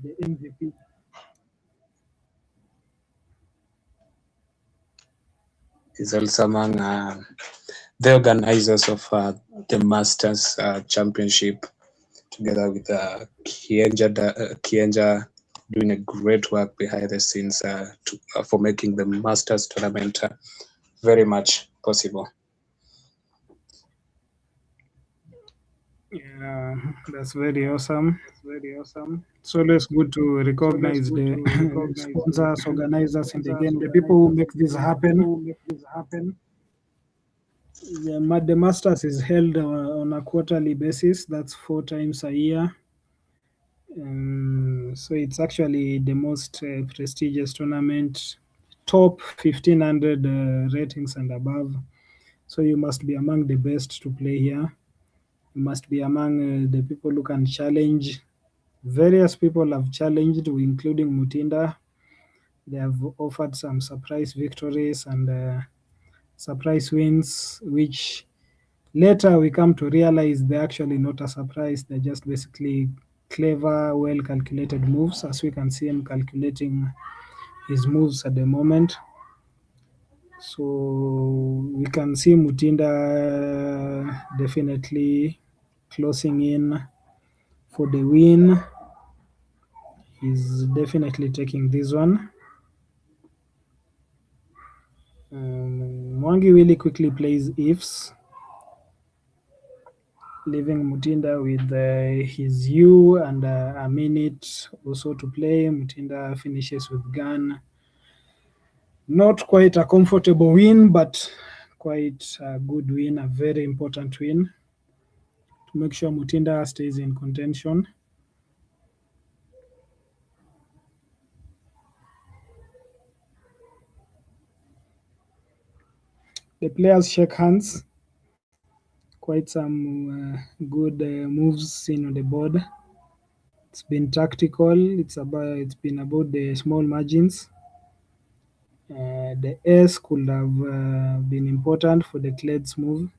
He's also among the organizers of the Masters Championship, together with Kienja doing a great work behind the scenes for making the Masters tournament very much possible. Yeah, that's very awesome. It's always good to recognize the sponsors, organizers in the game, the people who make this happen. The Masters is held on a quarterly basis. That's 4 times a year. So it's actually the most prestigious tournament, top 1500 ratings and above. So you must be among the best to play here. You must be among the people who can challenge. Various people have challenged, including Mutinda. They have offered some surprise victories and surprise wins, which later we come to realize they're actually not a surprise. They're just basically clever, well-calculated moves, as we can see him calculating his moves at the moment. So we can see Mutinda definitely closing in for the win. He's definitely taking this one. Mwangi really quickly plays ifs, leaving Mutinda with his U and a minute also to play. Mutinda finishes with gun. Not quite a comfortable win, but quite a good win, a very important win to make sure Mutinda stays in contention. The players shake hands. Quite some good moves seen on the board. It's been tactical. It's been about the small margins. The S could have been important for the Cled's move.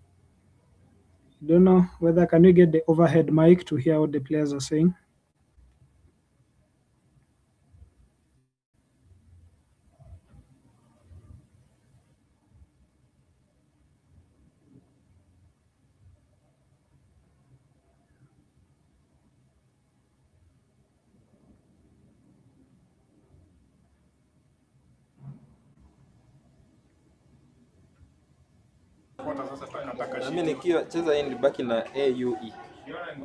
Don't know whether can we get the overhead mic to hear what the players are saying. Na mimi nikiwa cheza hii nilibaki na AUE.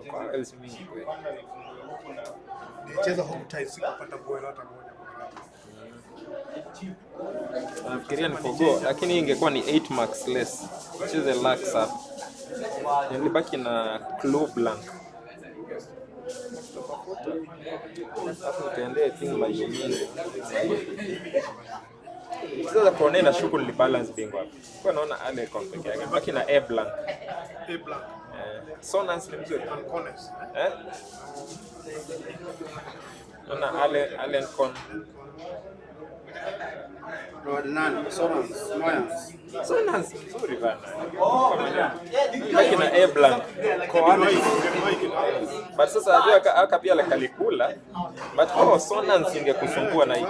Kwa else mimi kweli. Nicheza home tie sikupata goal hata moja. Nafikiria ni forgo, lakini hii ingekuwa ni 8 marks less. Cheze lax up. Nilibaki na clue blank. Sasa utaendea thing by Yumini. Sasa kuonea na shuku ni balance bingwa. Kwa naona ale peke yake. Baki na A blank. A blank. Sonance ni mzuri. Corners. Naona ale con. Sonance mzuri bana. Baki na A blank. But sasa ajua aka pia kalikula. But sonance ingekusumbua na hii.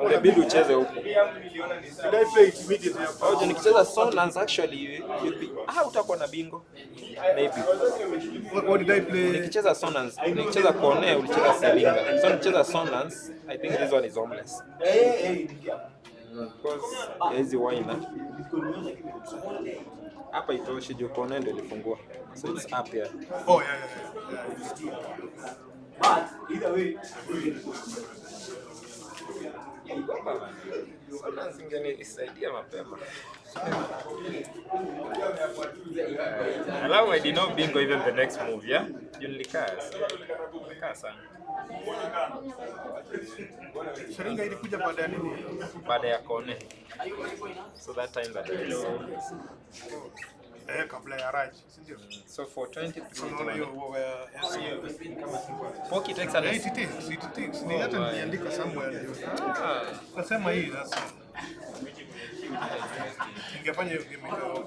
Inabidi ucheze huko. Au nikicheza sonance actually utakuwa na bingo. Maybe. What did I play? Nikicheza sonance, nikicheza corner ulicheza selinga. So nikicheza sonance, I think this one is homeless. Because hizi wine hapa itoshi juu corner ndio ilifungua. So it's up here. Oh yeah. But either way, sonance ingenisaidia mapema. Allow I did not bingo even the next move, yeah? Nilikaa sana. Sharinga ilikuja baada ya nini? Baada ya kone. So that time that I saw. Kabla ya Raj, sindio? So for 23 unaona hiyo Poki takes a it takes. Ni hata niliandika somewhere leo. Nasema hii sasa. Ingefanya hiyo game ikawa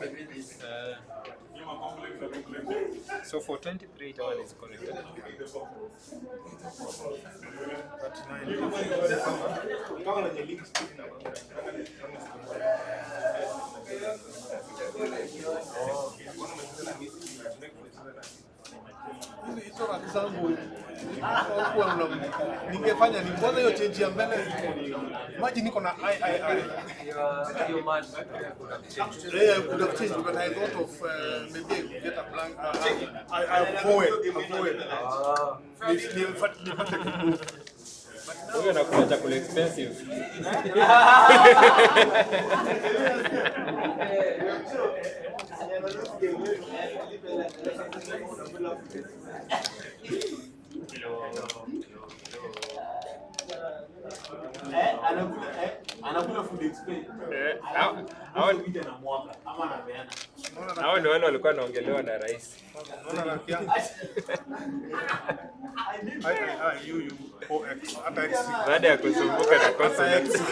so for 23 it one is connected. hizo raki zangu ningefanya ni kwanza hiyo change ya mbele. Imagine niko na Your man could have changed, but I thought of maybe I could get a blank. I avoid. Wewe unakula chakula expensive. Anakula food expensive. Hao ndio wale walikuwa wanaongelewa na rais. Unaona raki yangu? OX hata X. Baada ya kusumbuka na consonants.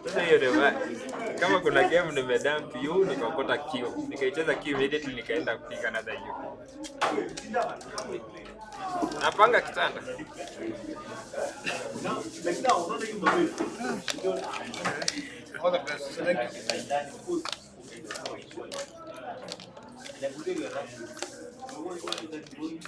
Sasa hiyo ndio kama kuna game nimedump you nikakota Q. Nikaicheza Q immediately nikaenda kupiga another U. Napanga kitanda. All the best. Thank you.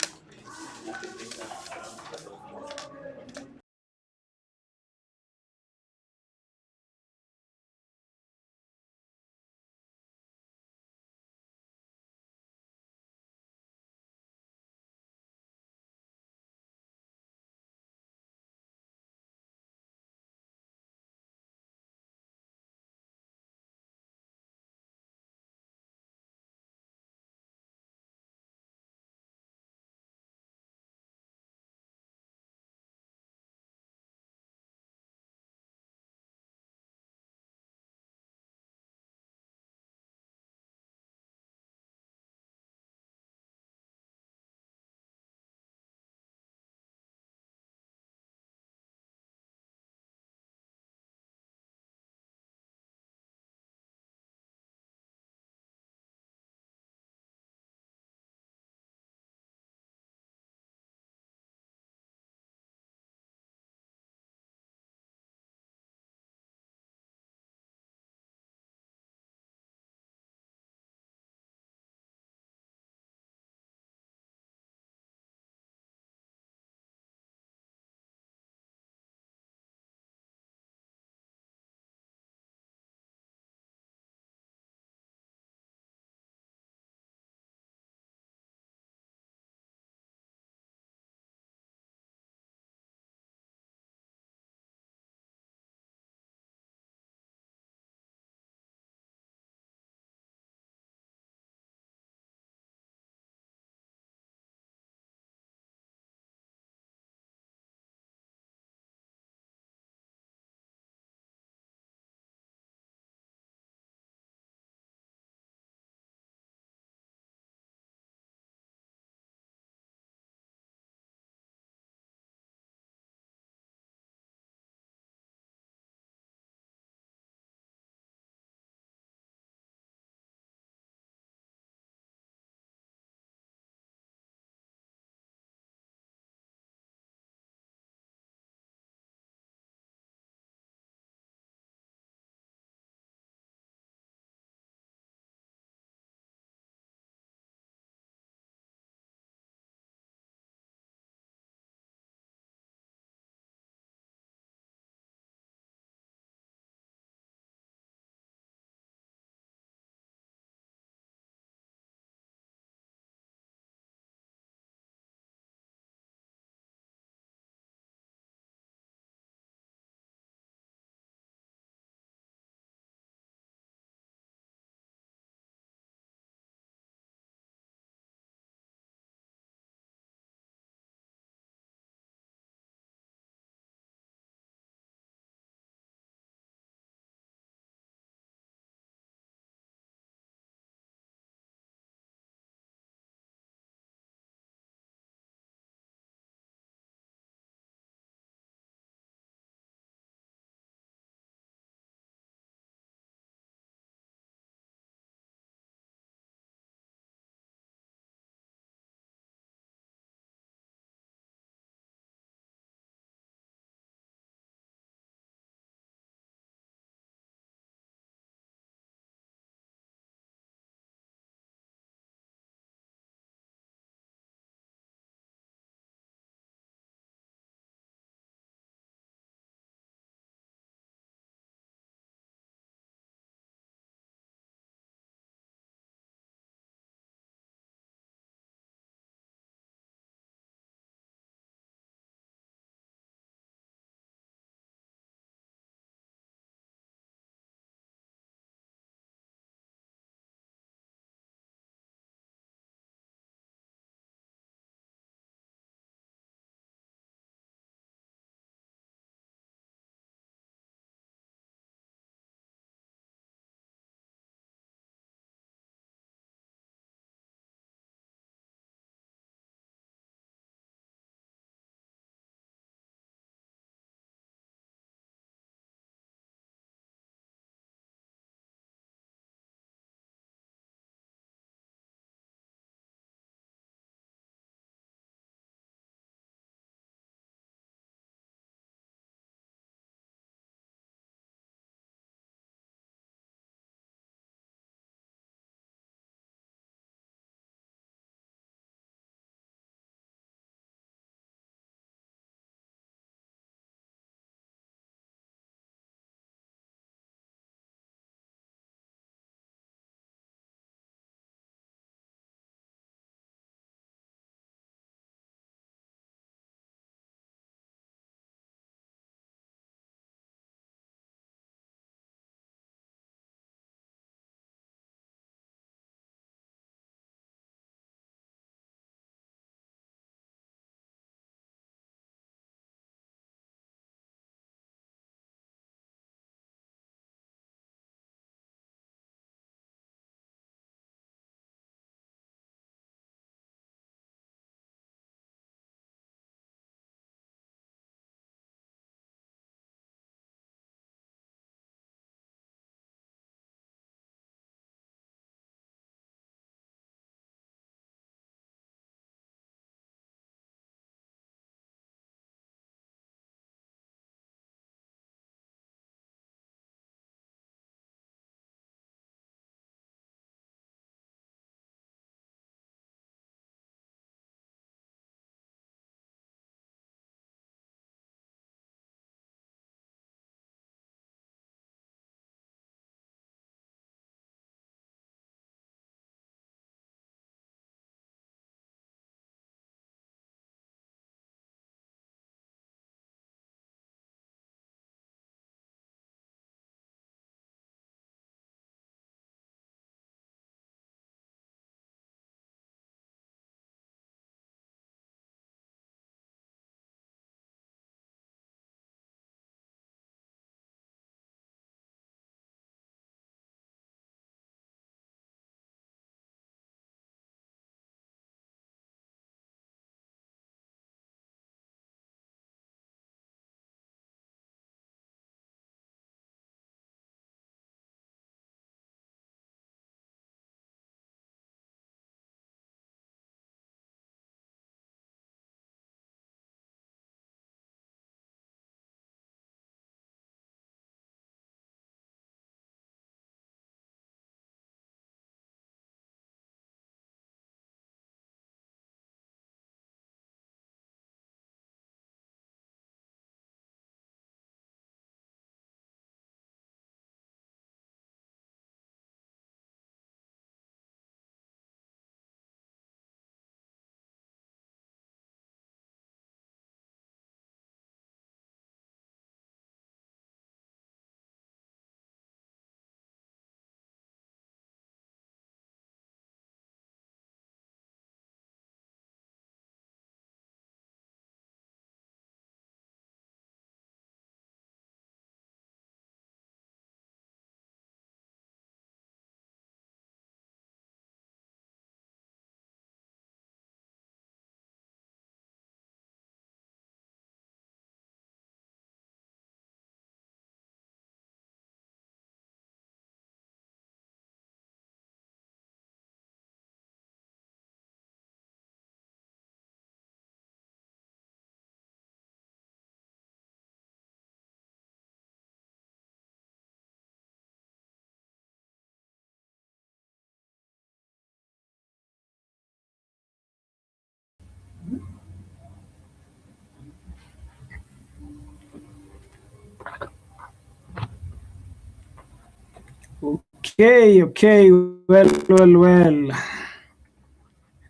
Okay, well.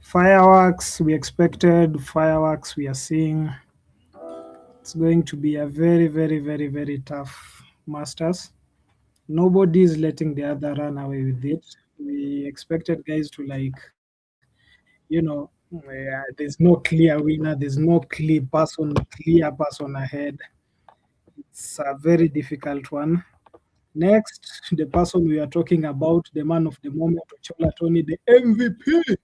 Fireworks we expected, fireworks we are seeing. It's going to be a very tough Masters. Nobody is letting the other run away with it. We expected guys to there's no clear winner, there's no clear person ahead. It's a very difficult one. Next, the person we are talking about, the man of the moment, Ochola Tony, the MVP.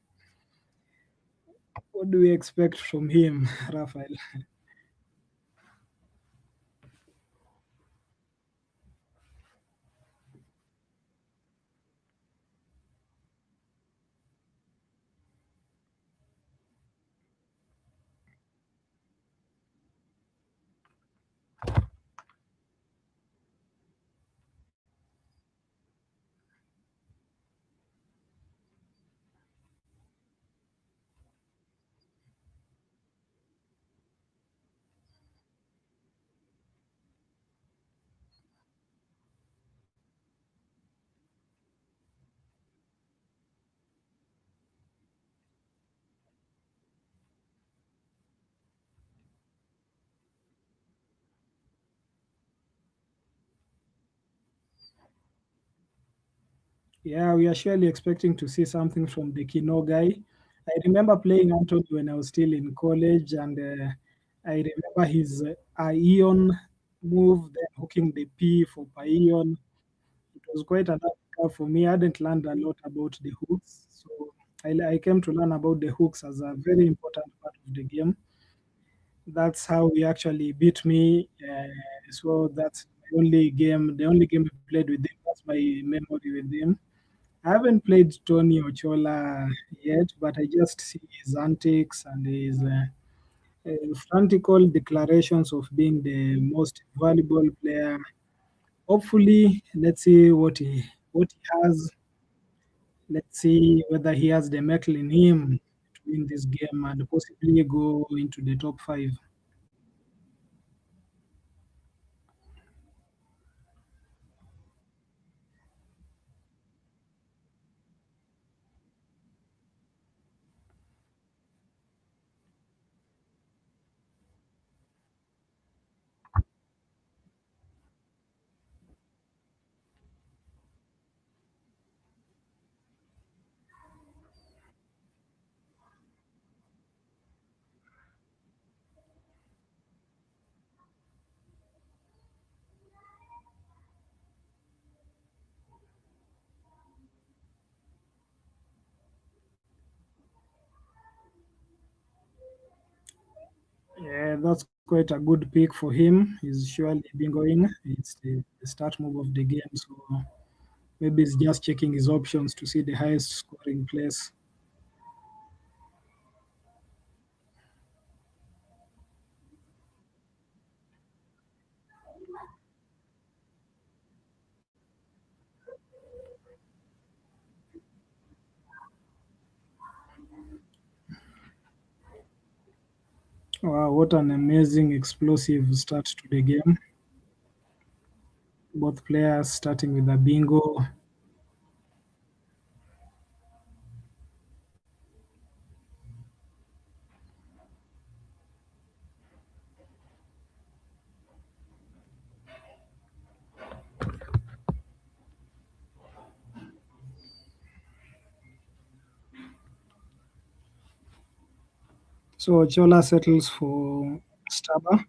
What do we expect from him, Rafael? Yeah, we are surely expecting to see something from the Kino guy. I remember playing Anthony when I was still in college, and I remember his Ion move, then hooking the P for Paeon. It was quite an curve for me. I hadn't learned a lot about the hooks, so I came to learn about the hooks as a very important part of the game. That's how he actually beat me. So that's the only game I played with him. That's my memory with him. I haven't played Tony Ochola yet, but I just see his antics and his frantical declarations of being the most valuable player. Hopefully, let's see what he has. Let's see whether he has the metal in him to win this game and possibly go into the top five. Yeah, that's quite a good pick for him. He's surely been going. It's the start move of the game, so maybe he's just checking his options to see the highest scoring place. Wow, what an amazing, explosive start to the game. Both players starting with a bingo. So Chola settles for Staba.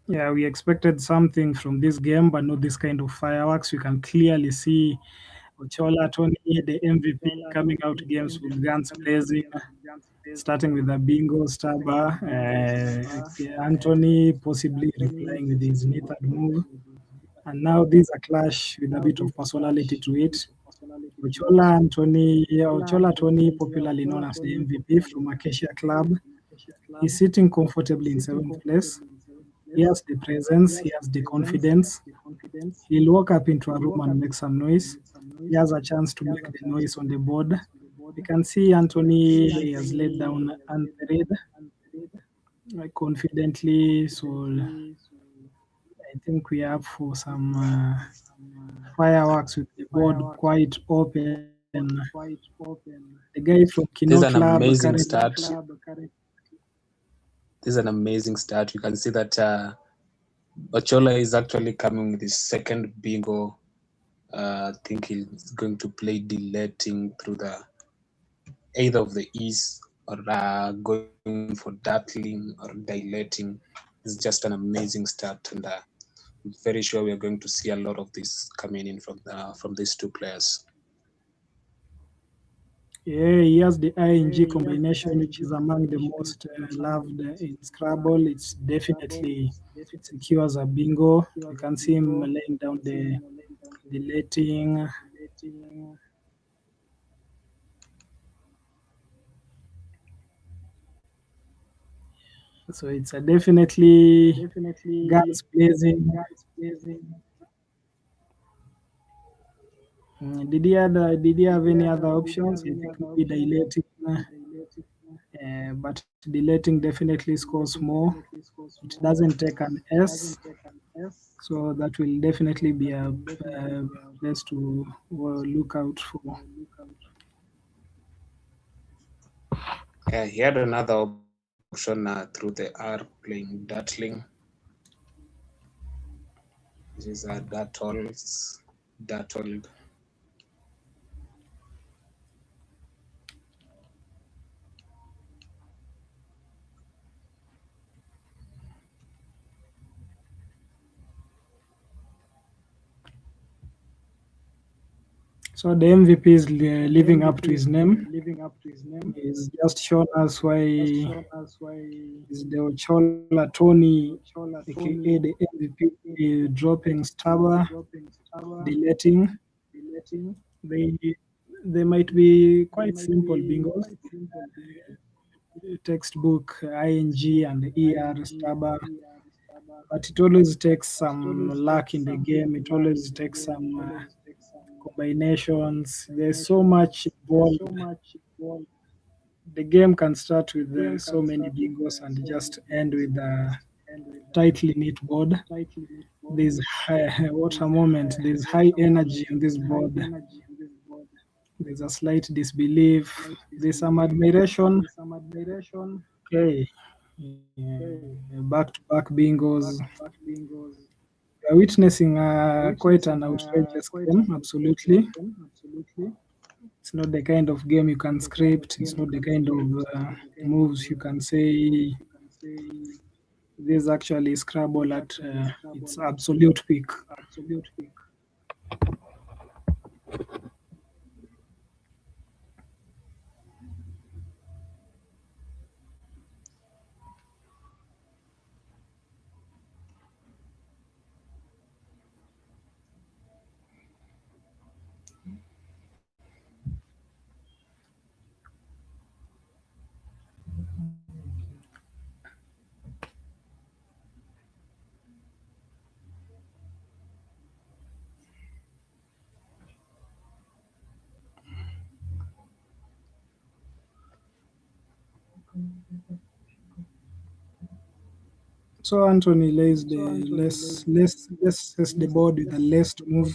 Yeah, we expected something from this game, but not this kind of fireworks. You can clearly see Ochola Tony, the MVP, coming out games with guns blazing, starting with a bingo stabber. Anthony possibly replying with his method move. And now there's a clash with a bit of personality to it. Ochola Tony, popularly known as the MVP from Acacia Club. He's sitting comfortably in seventh place. He has the presence, he has the confidence. He'll walk up into a room and make some noise. He has a chance to make the noise on the board. You can see Anthony has laid down unburied confidently. So I think we are up for some fireworks with the board quite open. The guy from This is Kino an Club amazing currently. start. This is an amazing start. You can see that Ochola is actually coming with his second bingo. I think he's going to play dilating through the either of the east or going for dartling or dilating. It's just an amazing start, and I'm very sure we are going to see a lot of this coming in from these two players. Yeah, he has the ING combination, which is among the most loved in Scrabble. It's definitely secures a bingo. You can see him laying down the letting. So it's a definitely guns blazing. Did he have any other options? I think maybe dilating, but dilating definitely scores more. It doesn't take an S, so that will definitely be a place to look out for. Yeah, he had another option through the R playing dartling. This is a dartled. So the MVP is living up to his name. He's just shown us why is the Ochola Tony, aka the MVP, dropping Staba, deleting. They might be quite simple bingos. Textbook ING and ER Staba, but it always takes some luck in the game. It always takes some combinations. There's so much involved. The game can start with so many bingos and just end with a tightly knit board. There's what a moment. There's high energy on this board. There's a slight disbelief. There's some admiration. Okay. Back-to-back bingos. We're witnessing quite an outrageous game, absolutely. It's not the kind of game you can script. It's not the kind of moves you can say. This is actually Scrabble at its absolute peak. So Anthony lays the less says the board with the less to move.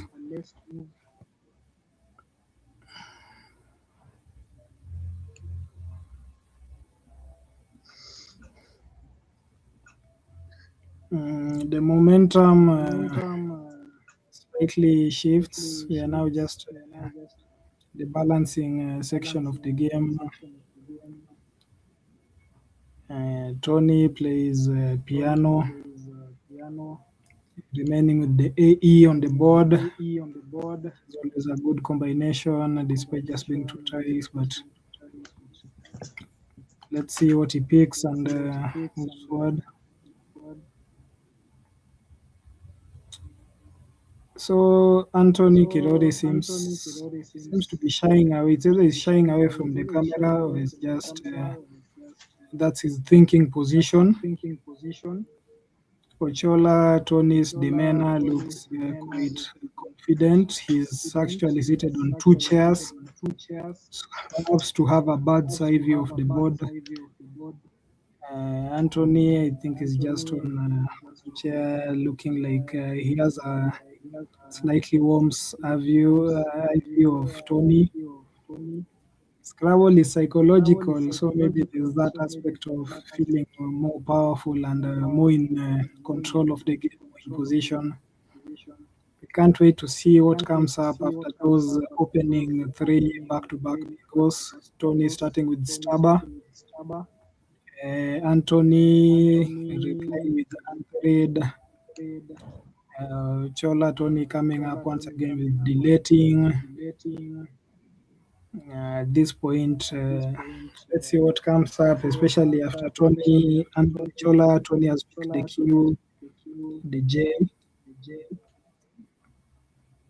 The momentum slightly shifts. We are now just the balancing section of the game. Tony plays piano, remaining with the AE on the board. It's always a good combination, despite just being two ties. But let's see what he picks and moves forward. So Anthony Kirori seems to be shying away. It's either he's shying away from the camera or it's just that's his thinking position. Ochola Tony's demeanor looks quite confident. He's actually seated on two chairs, so perhaps to have a bird's eye view of the board. Anthony, I think, is just on a chair, looking like he has a slightly warms eye view of Tony. Scrabble is psychological, so maybe there's that aspect of feeling more powerful and more in control of the game, more in position. We can't wait to see what comes up after those opening three back-to-back goals. Tony starting with Staba, Anthony replying with Unthread, Chola Tony coming up once again with deleting. At this point, let's see what comes up, especially after Tony and Chola. Tony has picked the Q, the J.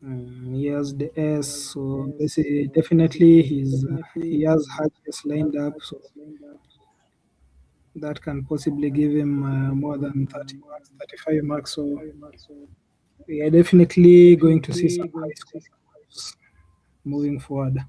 He has the S, so definitely he has hatches lined up, so that can possibly give him more than 30 marks, 35 marks. So we are definitely going to see some high scores moving forward.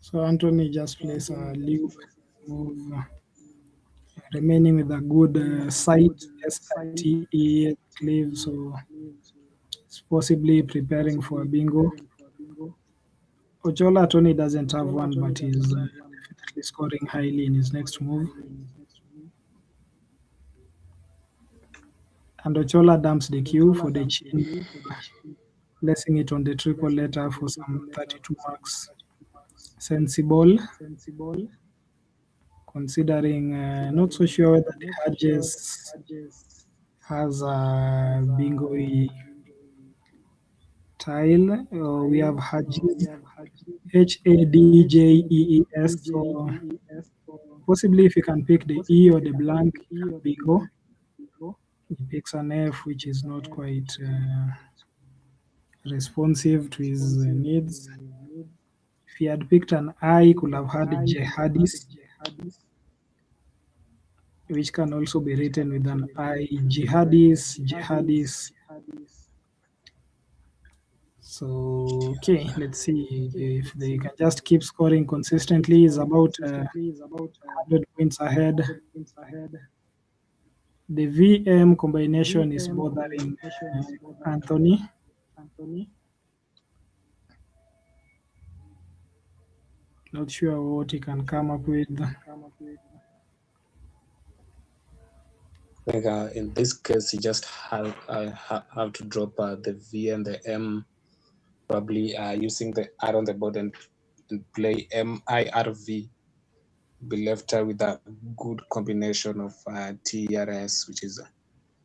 So Anthony just plays a loop move, remaining with a good sight, SITE cleave, so it's possibly preparing for a bingo. Ochola Tony doesn't have one, but he's definitely scoring highly in his next move. And Ochola dumps the Q for the chin, placing it on the triple letter for some 32 marks. Sensible, considering not so sure whether the Hadges has a bingo tile. We have Hadges, Hadjees, so possibly if you can pick the E or the blank, bingo. He picks an F, which is not quite responsive to his needs. If he had picked an I, he could have had jihadis, which can also be written with an I. Jihadis. So, okay, let's see if they can just keep scoring consistently. He's about 100 points ahead. The VM combination is bothering Anthony. Not sure what he can come up with. I think in this case, you just have to drop the V and the M, probably using the R on the board and play MIRV. Be left with a good combination of TRS,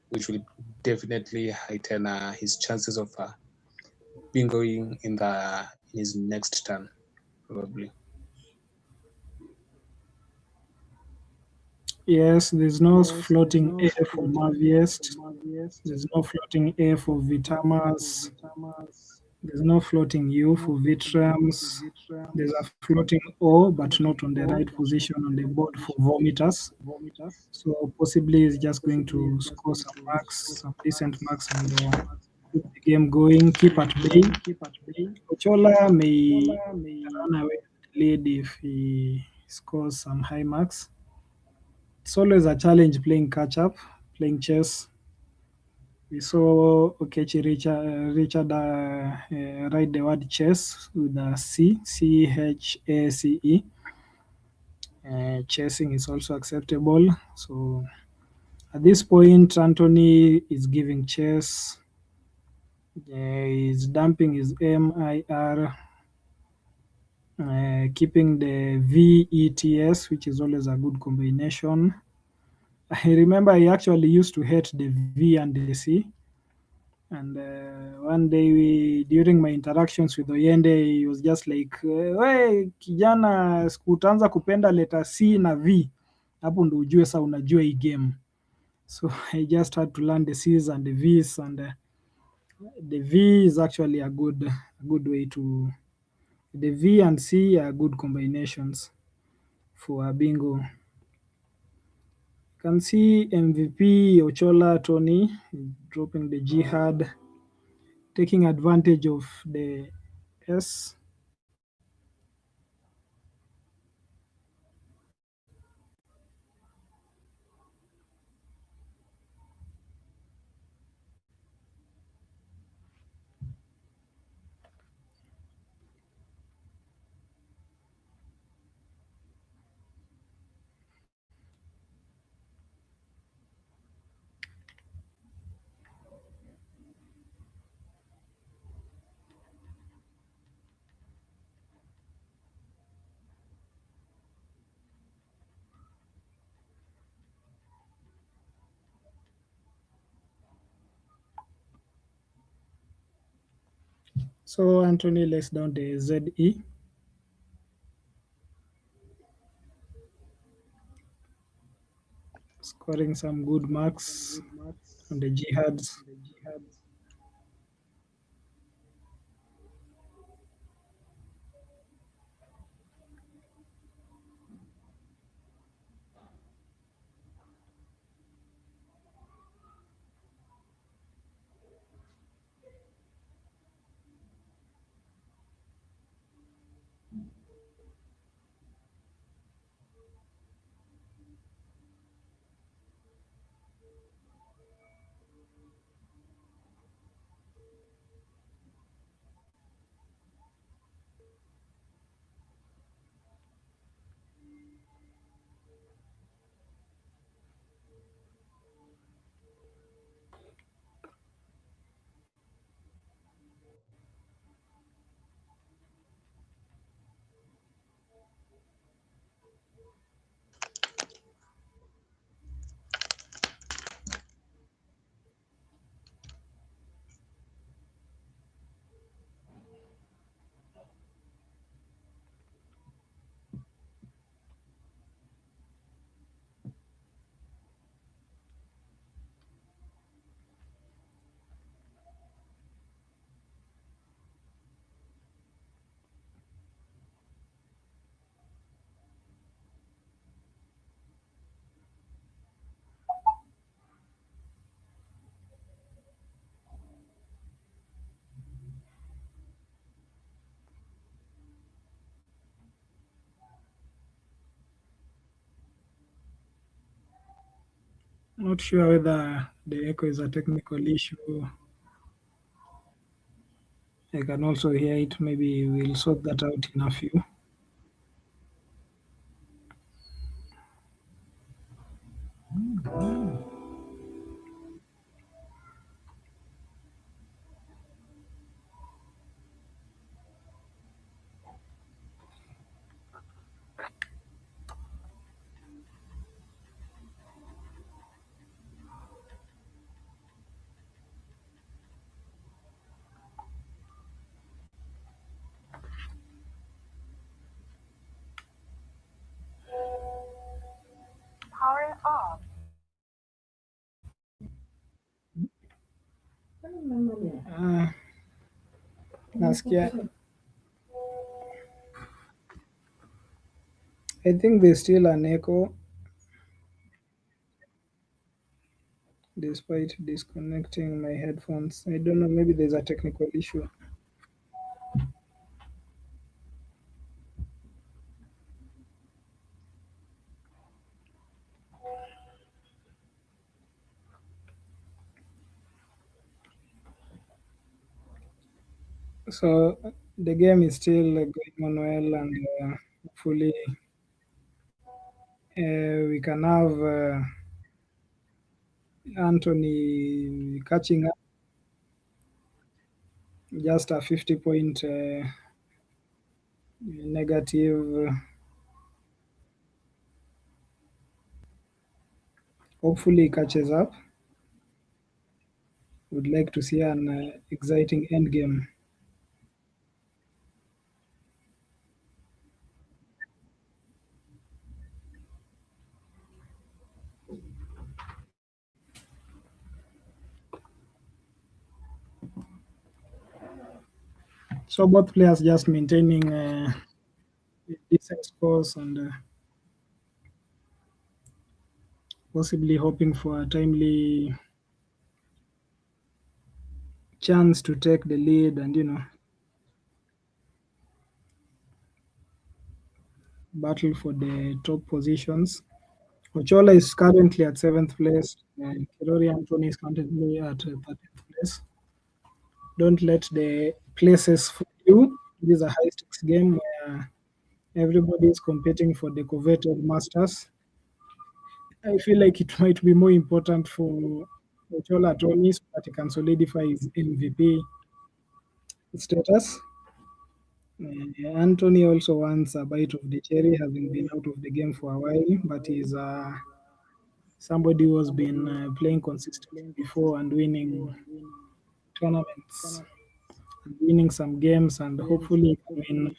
which will definitely heighten his chances of bingoing in his next turn, probably. Yes, there's no floating A for Maviest. There's no floating A for Vitamas. There's no floating U for Vitrams. There's a floating O, but not on the right position on the board for Vomitus. So possibly he's just going to score some marks, some decent marks, and keep the game going, keep at bay. Ochola may run away with the lead if he scores some high marks. It's always a challenge playing catch up, playing chess. We saw Okechi Richard write the word chess with a CHACE. Chessing is also acceptable. So at this point, Anthony is giving chess. He's dumping his MIR. keeping the VETS, which is always a good combination. I remember I actually used to hate the V and the C. And one day during my interactions with Oyende, he was just like, we kijana, siku utaanza kupenda letter C na V, hapo ndo ujue sa unajua hii game. So I just had to learn the C's and the V's, and the V is actually a good way to. The V and C are good combinations for a bingo. You can see MVP Ochola Tony dropping the jihad, taking advantage of the S. So Anthony lays down the ZE. Scoring some good marks on the jihads. Not sure whether the echo is a technical issue. I can also hear it. Maybe we'll sort that out in a few. Power off. Nasikia. I think there's still an echo despite disconnecting my headphones. I don't know, maybe there's a technical issue. So the game is still going on well, and hopefully we can have Anthony catching up just a 50 point Negative. Hopefully, it catches up. Would like to see an exciting end game. So both players just maintaining decent scores and possibly hoping for a timely chance to take the lead and battle for the top positions. Ochola is currently at seventh place, and Kirori Anthony is currently at 13th place. Don't let the places fool you. This is a high stakes game where everybody is competing for the coveted masters. I feel like it might be more important for Ochola Tony so that he can solidify his MVP status. Anthony also wants a bite of the cherry, having been out of the game for a while, but he's somebody who has been playing consistently before and winning tournaments, and winning some games, and hopefully can win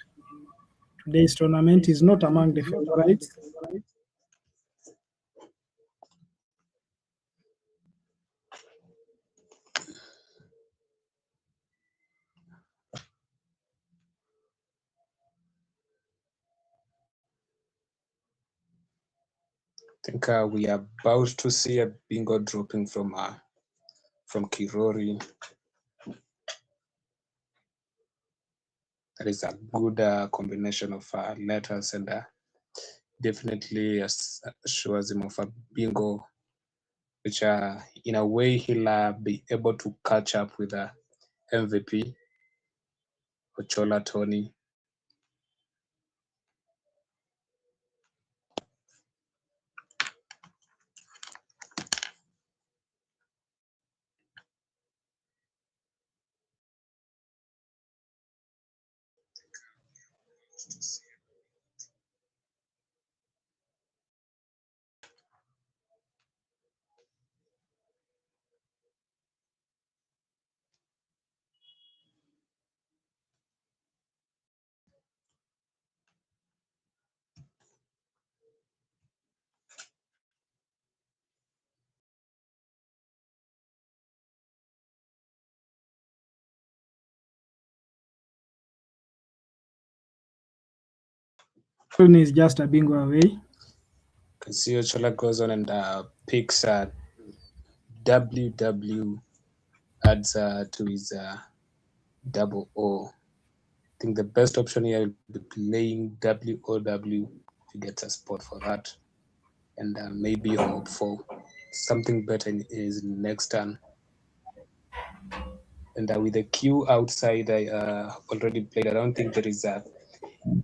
today's tournament. Is not among the favorites. I think we are about to see a bingo dropping from Kirori. That is a good combination of letters and definitely assures him of a bingo, which in a way he'll be able to catch up with the MVP, Ochola Tony. Anthony is just a bingo away. You can see Ochola goes on and picks WW, adds to his double O. I think the best option here will be playing WOW to get a spot for that, and maybe hope for something better in his next turn. And with the Q outside, I already played. I don't think there is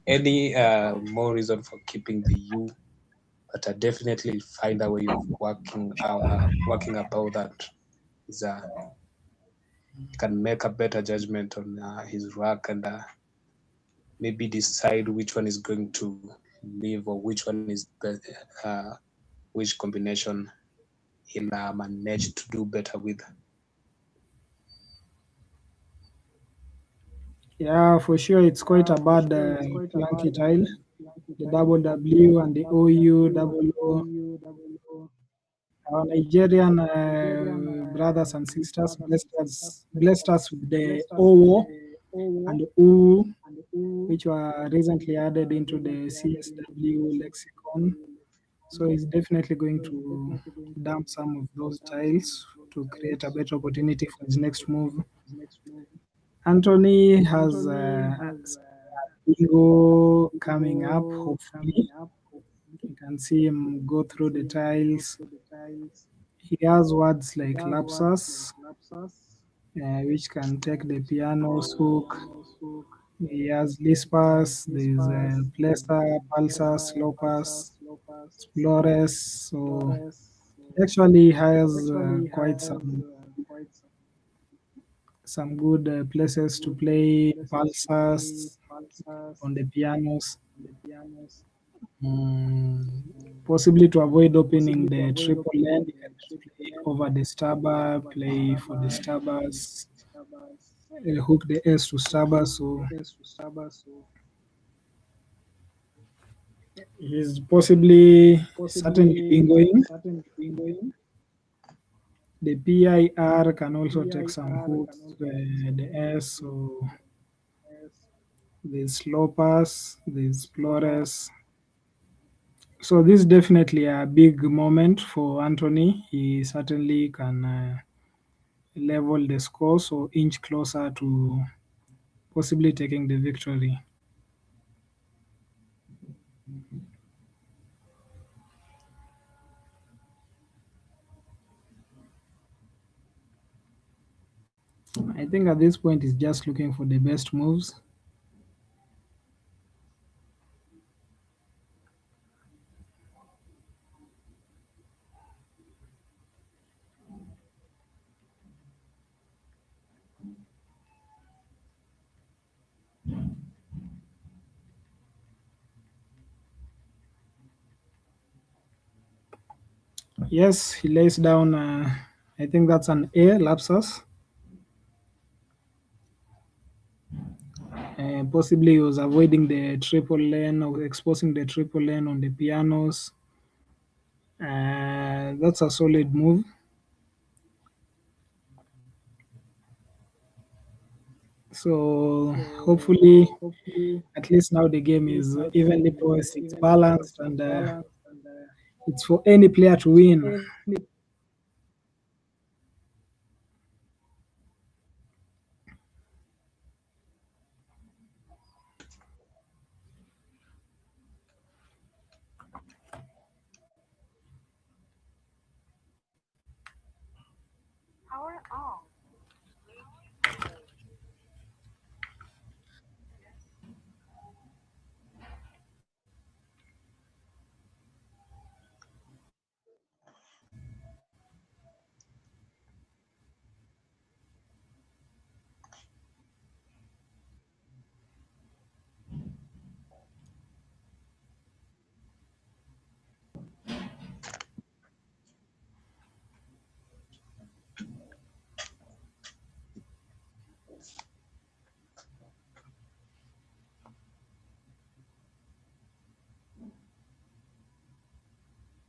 any more reason for keeping the U, but I definitely find a way of working about that. Is can make a better judgment on his rack and maybe decide which one is going to leave or which one is which combination he'll manage to do better with. Yeah, for sure, it's quite a bad clunky tile. The double W and the OU double O. Our Nigerian brothers and sisters blessed us with the OWO and OU, which were recently added into the CSW lexicon. So he's definitely going to dump some of those tiles to create a better opportunity for his next move. Anthony has bingo coming up, hopefully. You can see him go through the tiles. He has words like lapsus, which can take the piano's hook. He has lispers, there's placer, pulsars, slopers, explorers. So he actually has quite some good places to play pulsars, on the pianos. Possibly to avoid opening the triple land, you can just play over the stabber, play for the stabbers, hook the S to stabber. So he's possibly certainly bingoing. The PIR can also take some hooks, the S. So there's slopers, there's explorers. So this is definitely a big moment for Anthony. He certainly can level the score, so inch closer to possibly taking the victory. I think at this point he's just looking for the best moves. Yes, he lays down, I think that's an A, lapsus. Possibly he was avoiding the triple lane or exposing the triple lane on the pianos. That's a solid move. So hopefully, at least now the game is evenly poised, it's balanced, and it's for any player to win.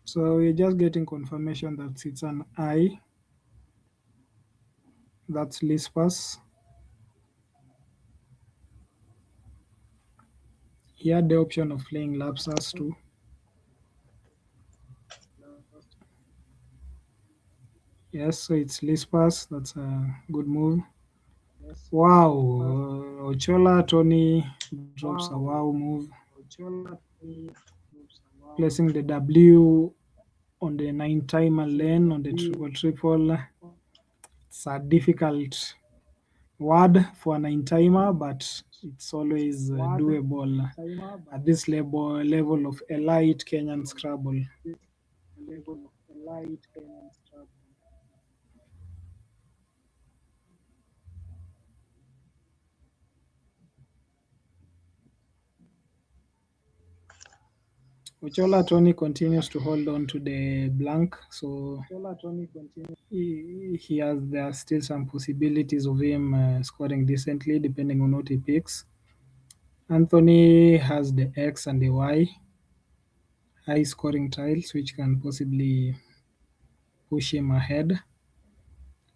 So we're just getting confirmation that it's an I. That's Lispers. He had the option of playing lapsus too. Yes, so it's Lispers. That's a good move. Wow, Ochola Tony drops a wow move. Placing the W on the 9-timer lane on the triple. It's a difficult word for a 9-timer, but it's always doable at this level of elite Kenyan Scrabble. Ochola Tony continues to hold on to the blank, so there are still some possibilities of him scoring decently depending on what he picks. Anthony has the X and the Y, high scoring tiles, which can possibly push him ahead.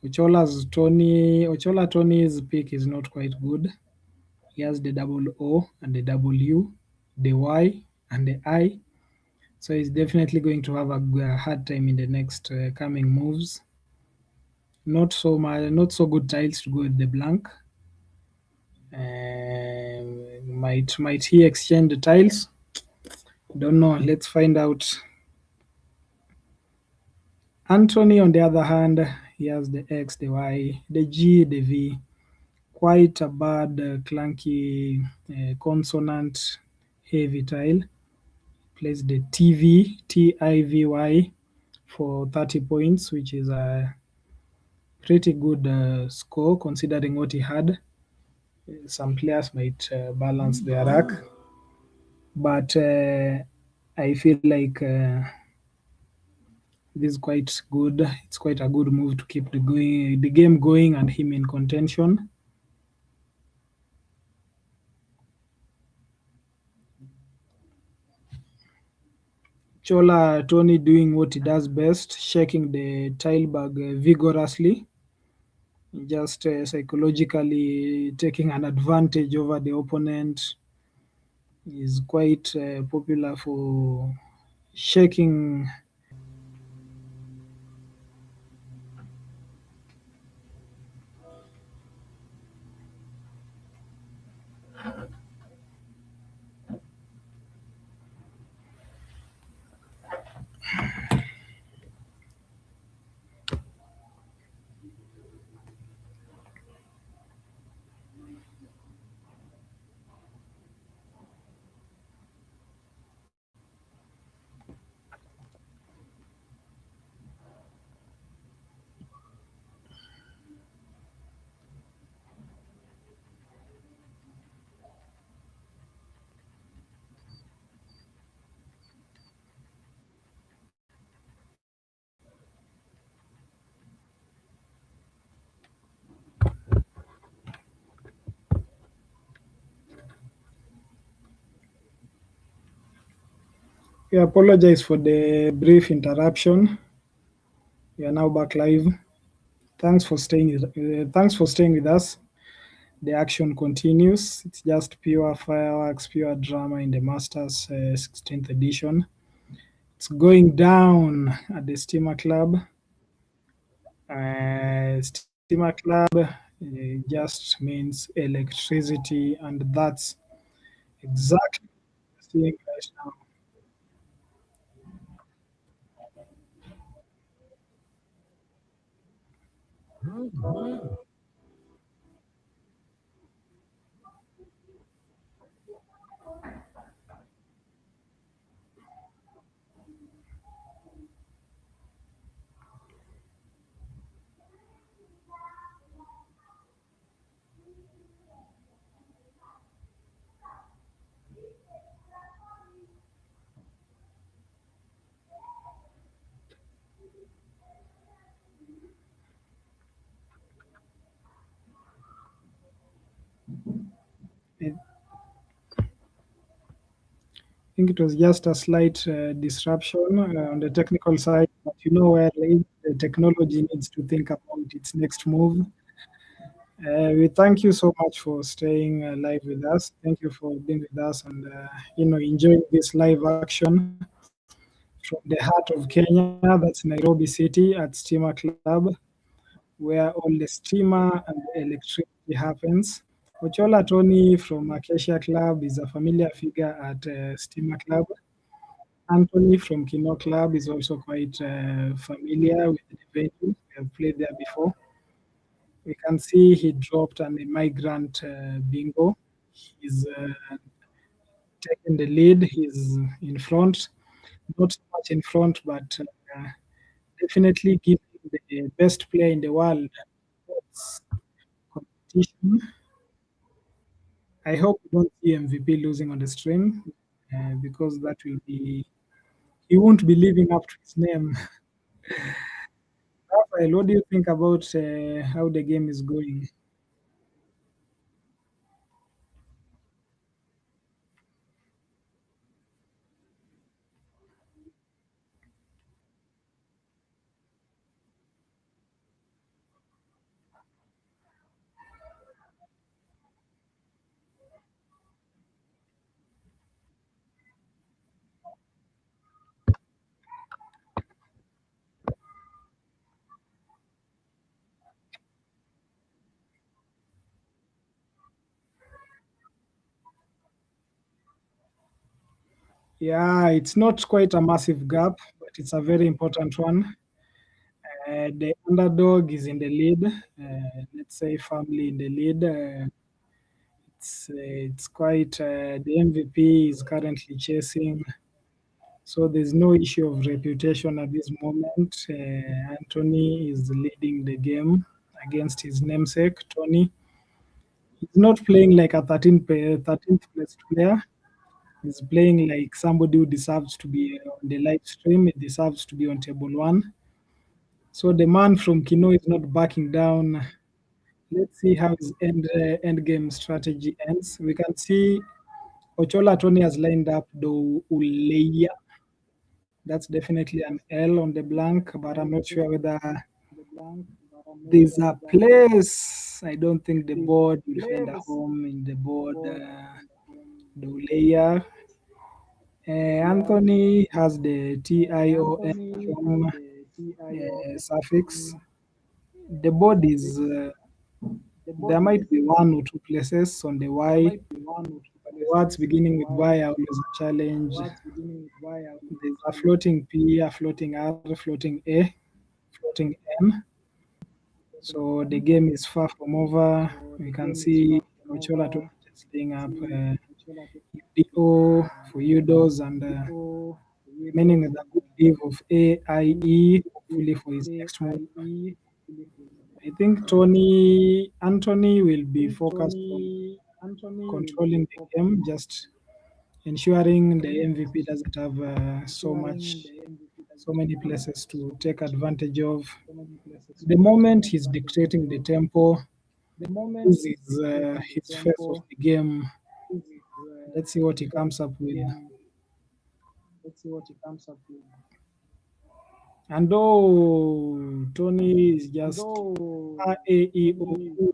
Ochola Tony's pick is not quite good. He has the double O and the W, the Y and the I. So he's definitely going to have a hard time in the next coming moves. Not so good tiles to go with the blank. Might he exchange the tiles? Don't know. Let's find out. Anthony, on the other hand, he has the X, the Y, the G, the V. Quite a bad, clunky, consonant heavy tile. Plays the TIVY for 30 points, which is a pretty good score considering what he had. Some players might balance their rack, but I feel like this is quite good. It's quite a good move to keep the game going and him in contention. Chola Tony doing what he does best, shaking the tile bag vigorously, just psychologically taking an advantage over the opponent. Is quite popular for shaking. We apologize for the brief interruption. We are now back live. Thanks for staying with us. The action continues. It's just pure fireworks, pure drama in the Masters 16th edition. It's going down at the Steamer Club. Steamer Club just means electricity, and that's exactly what we're seeing right now. I think it was just a slight disruption on the technical side, but you know where the technology needs to think about its next move. We thank you so much for staying live with us. Thank you for being with us and enjoying this live action from the heart of Kenya. That's Nairobi City at Steamer Club, where all the steamer and electricity happens. Ochola Tony from Acacia Club is a familiar figure at Steamer Club. Anthony from Kino Club is also quite familiar with the venue. We have played there before. We can see he dropped an migrant bingo. He's taking the lead. He's in front, not so much in front, but definitely giving the best player in the world competition. I hope we don't see MVP losing on the stream because that will be, he won't be living up to his name. Raphael, what do you think about how the game is going? Yeah, it's not quite a massive gap, but it's a very important one. The underdog is in the lead. Let's say firmly in the lead. It's quite the MVP is currently chasing, so there's no issue of reputation at this moment. Anthony is leading the game against his namesake Tony. He's not playing like a 13th place player. He's playing like somebody who deserves to be on the live stream. He deserves to be on table one. So the man from Kino is not backing down. Let's see how his end game strategy ends. We can see Ochola Tony has lined up the Uleya. That's definitely an L on the blank, but I'm not sure whether there's a place. I don't think the board will find a home in the board. The Uleya. Anthony has the TION suffix. The board is there might be one or two places on the Y. The words beginning with Y are always a challenge. There's a floating P, a floating R, floating A, floating N. So the game is far from over. We can see Ochola just laying up UDO for UDOs and remaining with a good leave of AIE, hopefully for his next move. I think Anthony will be focused on controlling the game, just ensuring the MVP doesn't have so many places to take advantage of. The moment he's dictating the tempo, this is his phase of the game. Let's see what he comes up with. And Tony is just A-E-O-U.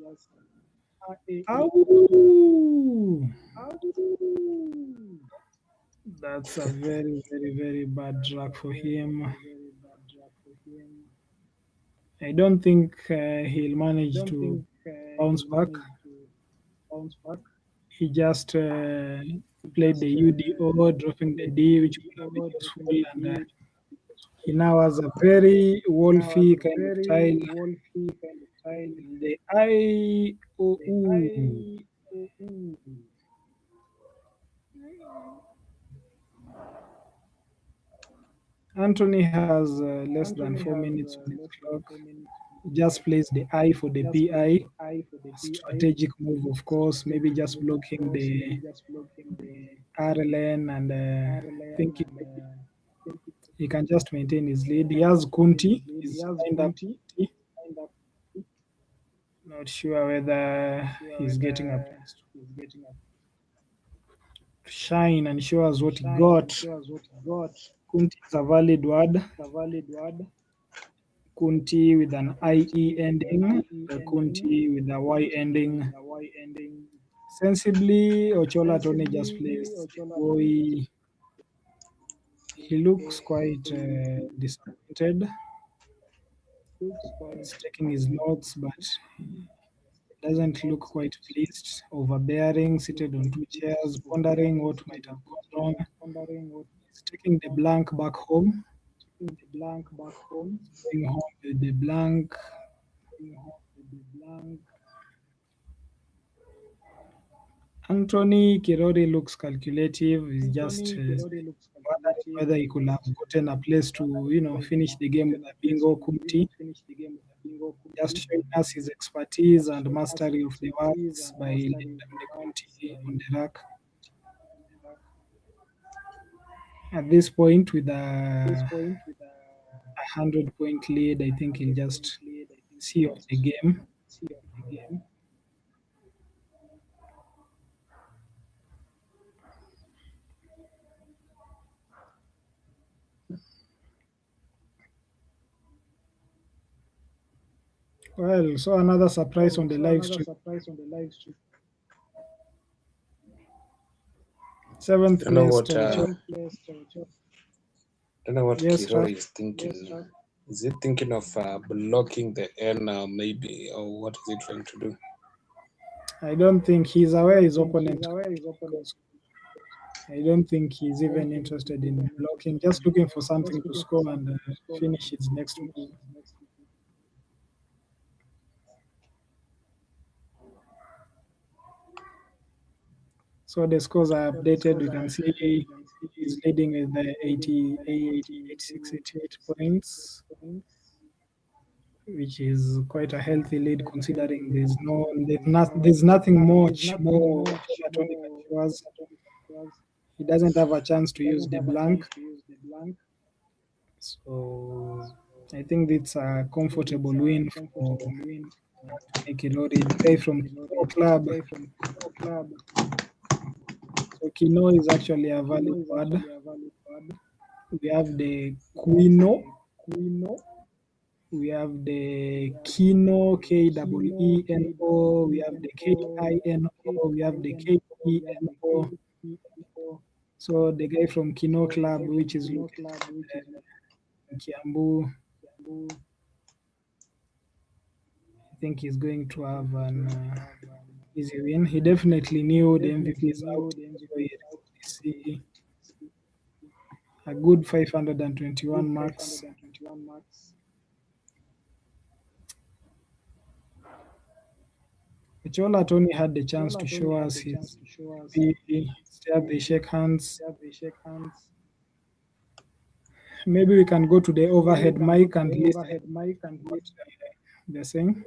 That's a very, very, very bad drag for him. I don't think he'll manage to bounce back. He just played the UDO, dropping the D, which would have been useful, and he now has a very wolfy kind of tile. The I-O-U. Anthony has less than 4 minutes on his clock. He just plays the I for the PI. Strategic move, of course, maybe just blocking the RLN and thinking he can just maintain his lead. He has Kunti. He's lined up Kunti. Not sure whether he's getting a place to shine and show us what he got. Kunti is a valid word. Kunti with an IE ending, the Kunti with a Y ending. Sensibly, Ochola Tony just plays the boy. He looks quite disappointed. He's taking his notes, but doesn't look quite pleased. Overbearing, seated on two chairs, pondering what might have gone wrong. He's taking the blank back home. Going home with the blank. Anthony Kirori looks calculative. He's just wondering whether he could have gotten a place to, finish the game with a bingo Kumti. Just showing us his expertise and mastery of the words by laying down the Kumti on the rack. At this point, with a 100-point lead, I think he'll just see off the game. Well, so another surprise on the live stream. 7th Don't know place. what don't know what Yes, Kirori Raf. is thinking. Is he thinking of blocking the N maybe, or what is he trying to do? I don't think he's aware his opponent. I don't think he's even interested in blocking, just looking for something to score and finish his next move. So the scores are updated. You can see he's leading with the 88 points. which is quite a healthy lead considering there's nothing much more Ochoa Tony can show us. He doesn't have a chance to use the blank, so I think it's a comfortable win for Tony Kilori, the guy from Kino Club. So Kino is actually a valid word. We have the Quino, we have the Kino, K-E-E-N-O, we have the K-I-N-O, we have the K-E-N-O. So the guy from Kino Club, which is located in Kiambu, I think he's going to have an easy win. He definitely knew the MVP is out, so he see a good 521 marks. Ochoa Tony had the chance to show us his MVP. They shake hands. Maybe we can go to the overhead mic and listen what they're saying.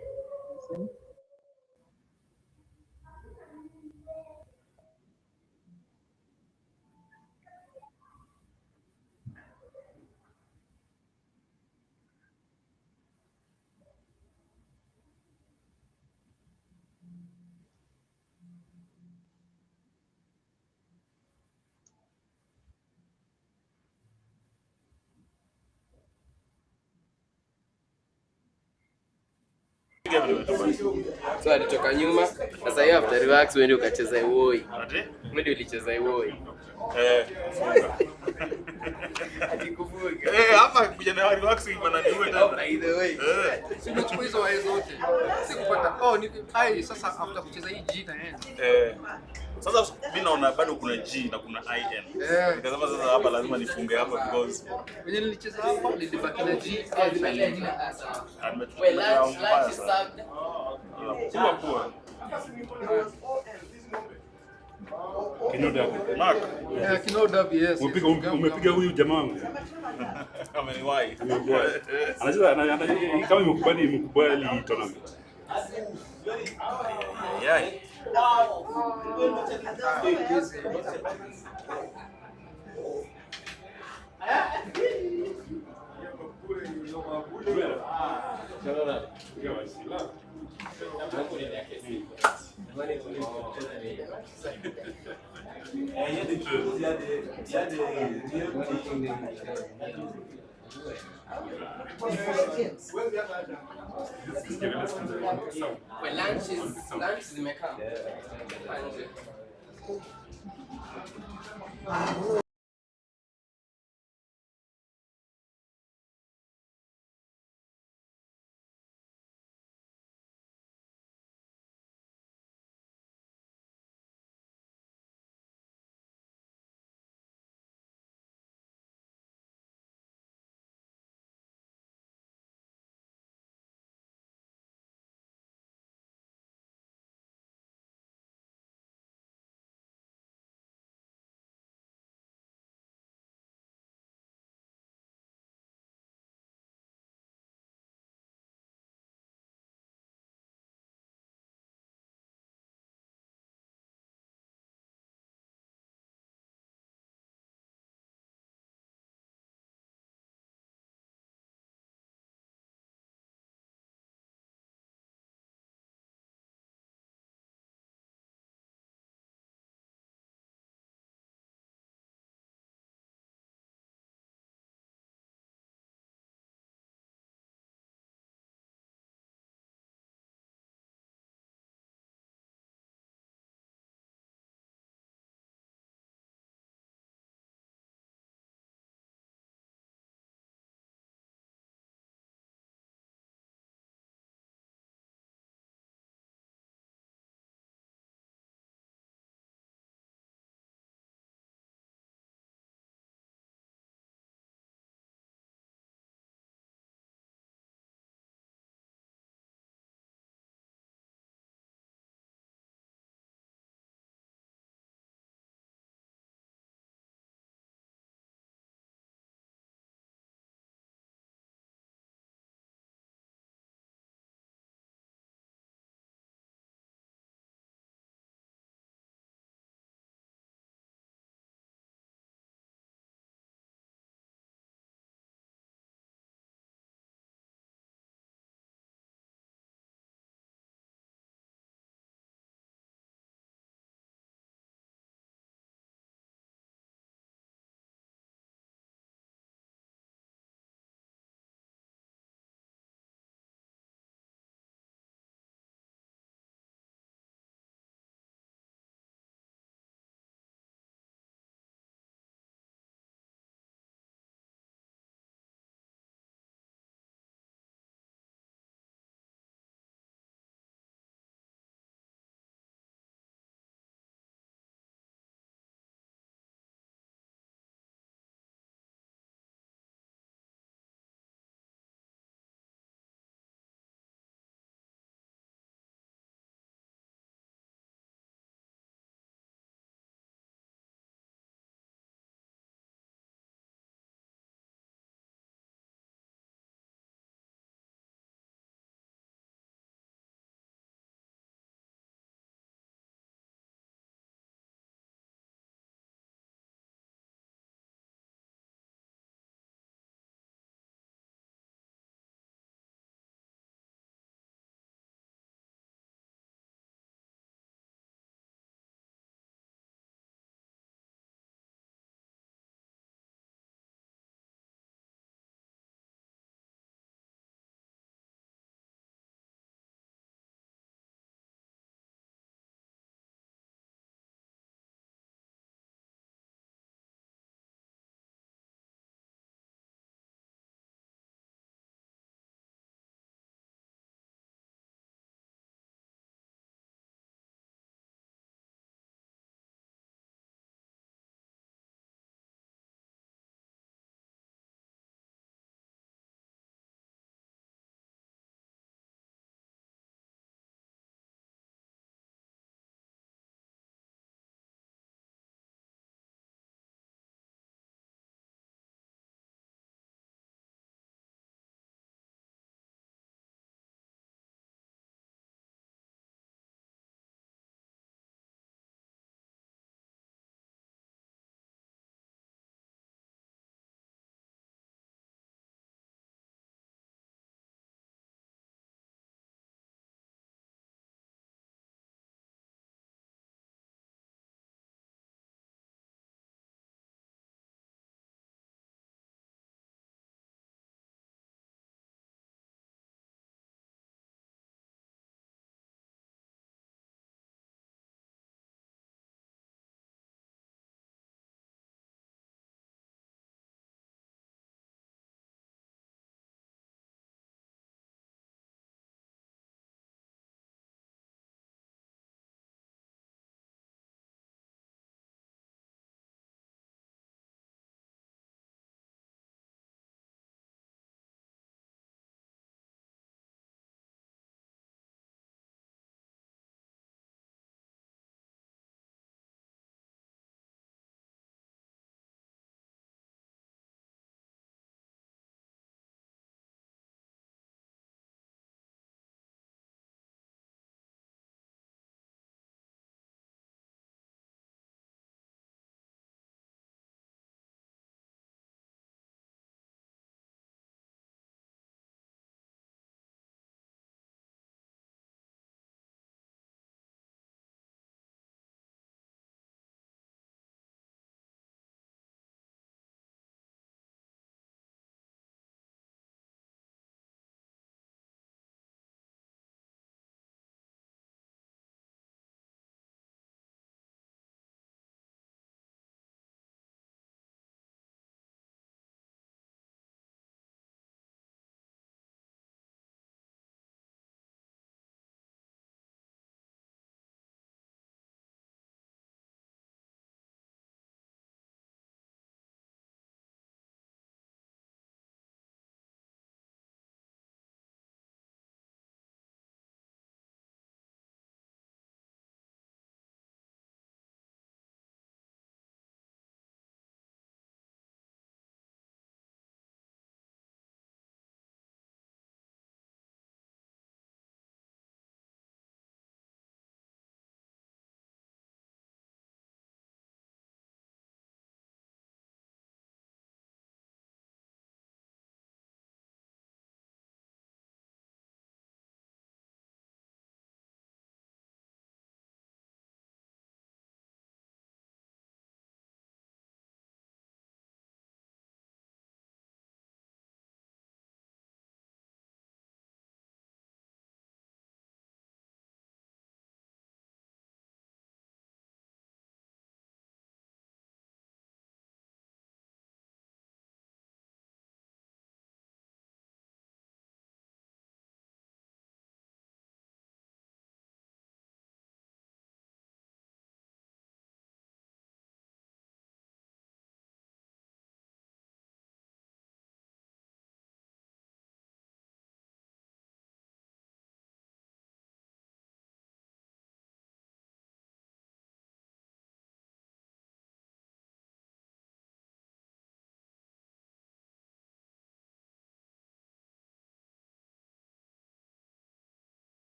So alitoka nyuma, sasa hiyo after relax wewe ndio ukacheza iwoi. Wewe ndio ulicheza iwoi. Funga. Akikufunga. Hapa kuja na relaxing bana niwe tena. By the way. Simechukua hizo waya zote. Sikupata. Ni sasa after kucheza hii G na N. Sasa mimi naona bado kuna G na kuna IN. Nikasema sasa hapa lazima nifunge hapa because Wenye nilicheza hapa nilibaki na G na N. Kinoda, yes. Umepiga huyu jamaa wangu. Ameniwahi. Anacheza kama imekubali tournament. Yai. Lunch zimekaa.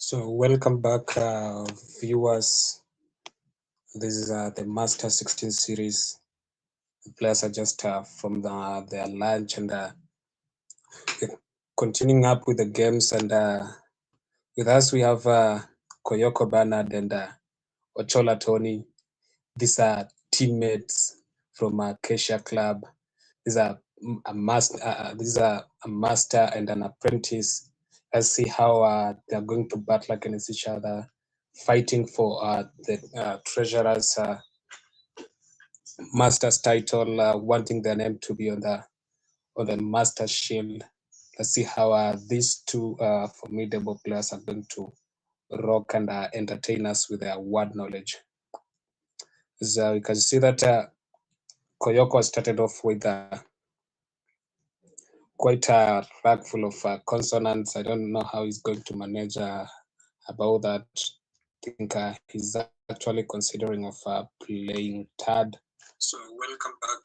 So welcome back, viewers. This is the Master 16 series. The players are just from their lunch and continuing up with the games. And with us, we have Koyoko Bernard and Ochola Tony. These are teammates from Acacia Club. These are a master and an apprentice. Let's see how they are going to battle against each other, fighting for the treasurer's master's title, wanting their name to be on the master's shield. Let's see how these two formidable players are going to rock and entertain us with their word knowledge. So you can see that Koyoko started off with quite a rack full of consonants. I don't know how he's going to manage about that. I think he's actually considering of playing third. So welcome back.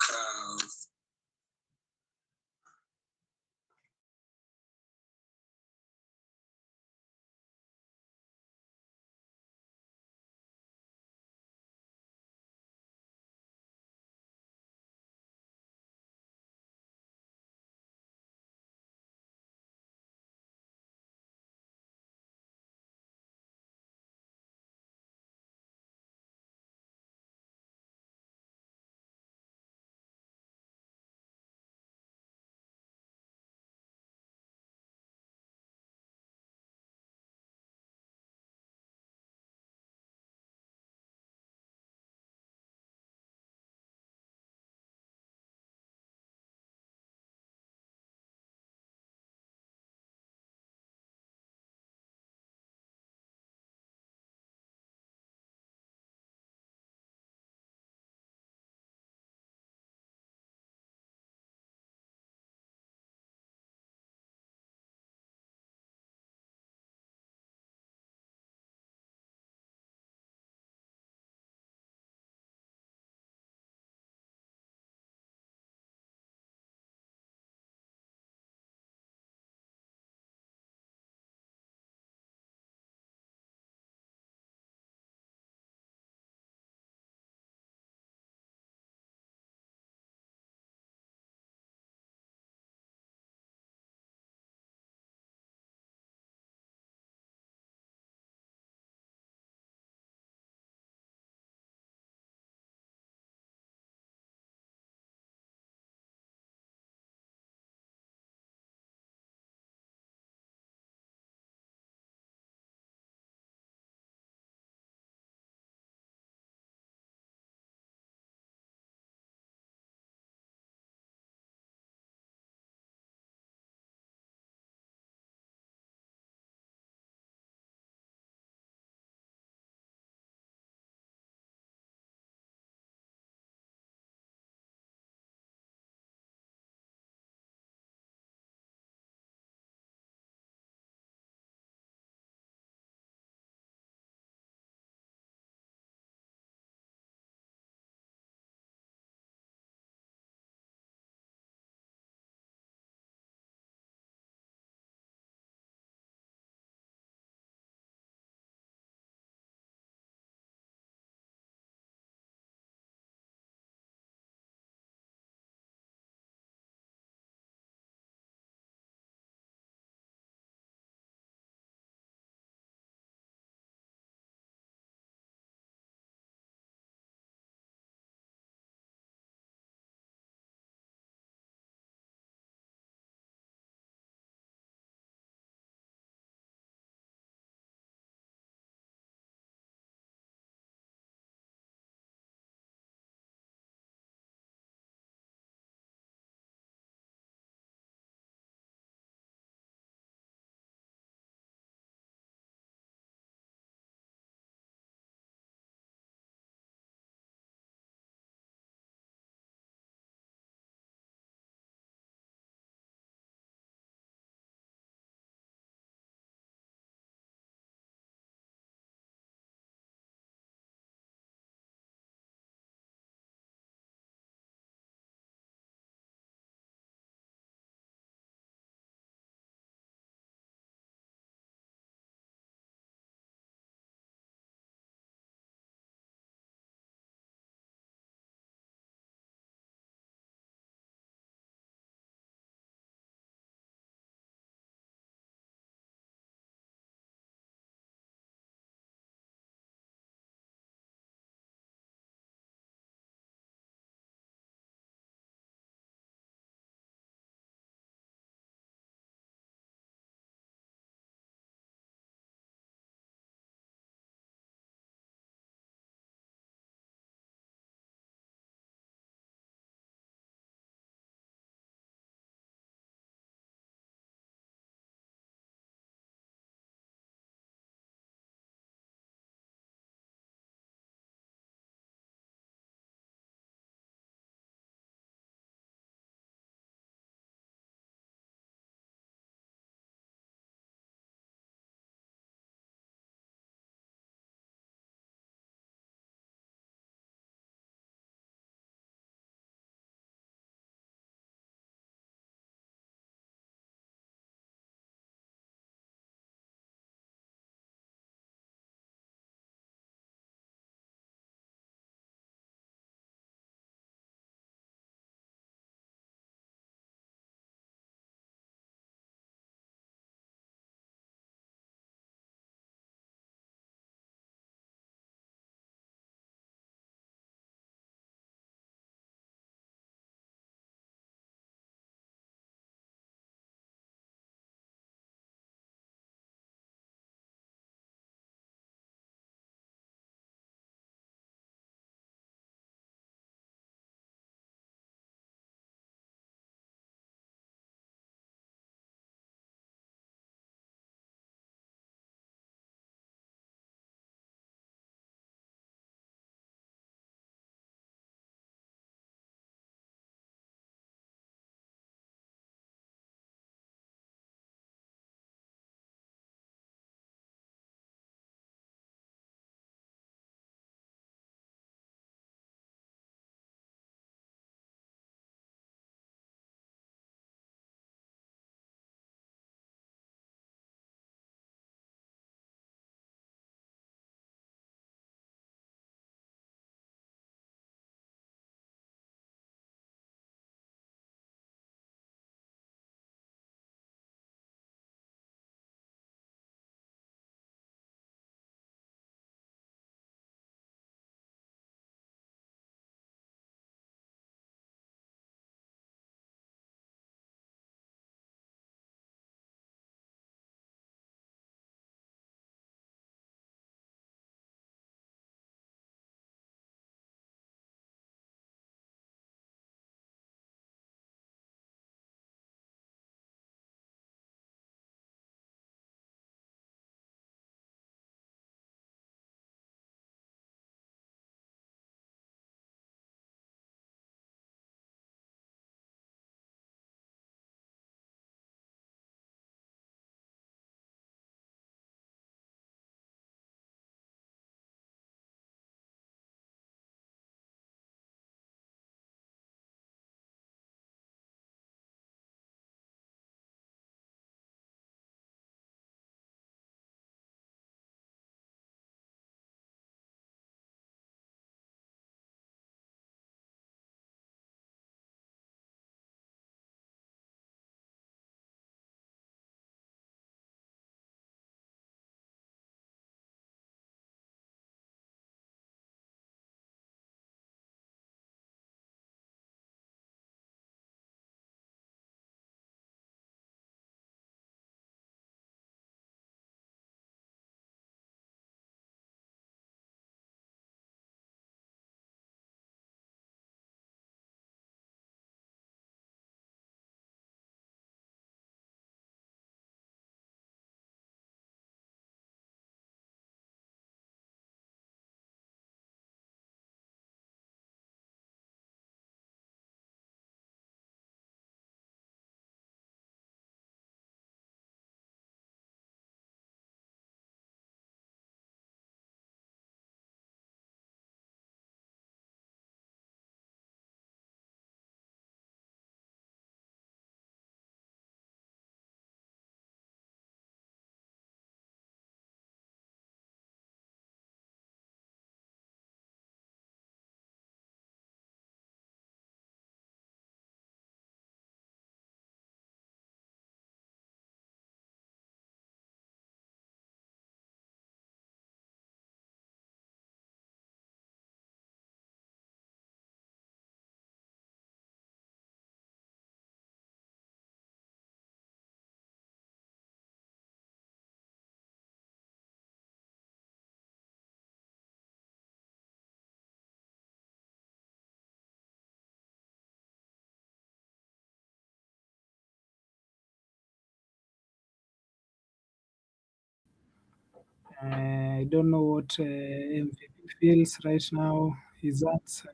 I don't know what MVP feels right now. His hands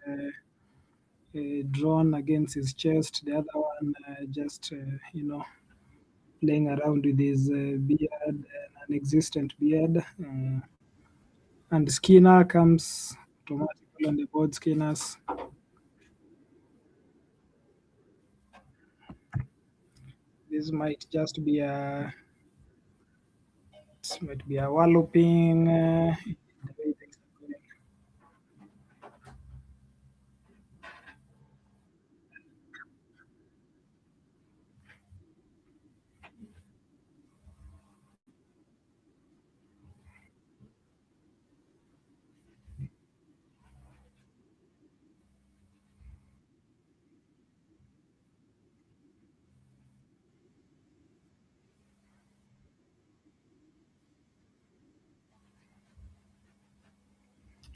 drawn against his chest. The other one just, playing around with his beard, an existent beard. And Skinner comes automatically on the board. Skinners. This might just be a walloping. The way things are going.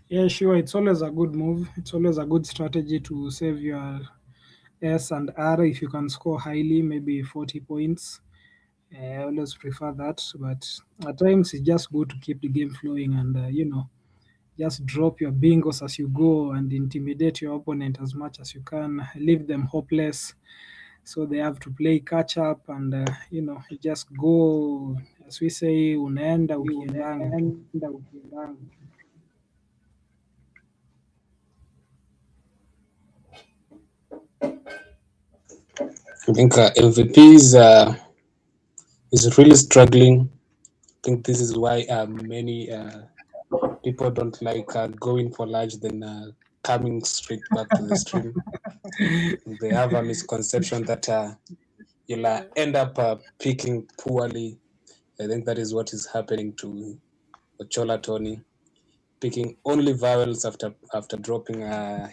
Yeah, sure. It's always a good move. It's always a good strategy to save your S and R if you can score highly, maybe 40 points. I always prefer that, but at times it's just good to keep the game flowing and just drop your bingos as you go and intimidate your opponent as much as you can. Leave them hopeless, so they have to play catch up and you just go, as we say, unaenda ukiendanga tu. I think MVP is really struggling. I think this is why many people don't like going for large then coming straight back to the stream. They have a misconception that you'll end up picking poorly. I think that is what is happening to Ochola Tony, picking only vowels after dropping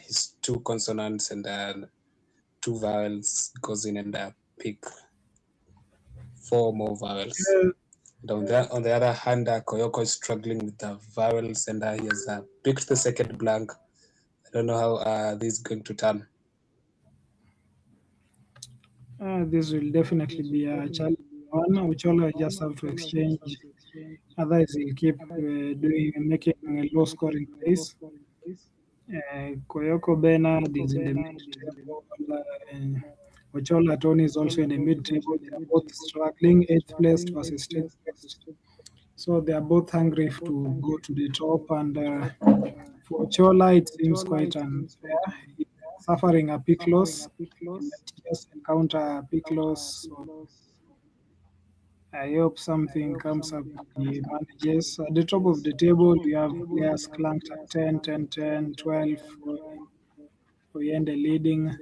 his two consonants and two vowels, goes in and pick four more vowels. And on the other hand, Koyoko is struggling with the vowels and he has picked the second blank. I don't know how this is going to turn. This will definitely be a challenge one. Uchola just have to exchange. Otherwise, he'll keep making low scoring plays. Koyoko Bernard is in the mid table. Ochola Tony is also in the mid table. They are both struggling, 8th place versus 10th place. So they are both hungry to go to the top. And for Ochola, it seems quite unfair. He's suffering a pick loss. He might just encounter a pick loss. So I hope something comes up with the managers. At the top of the table, you have players clanked at 10, 10, 10, 12. Oyende leading.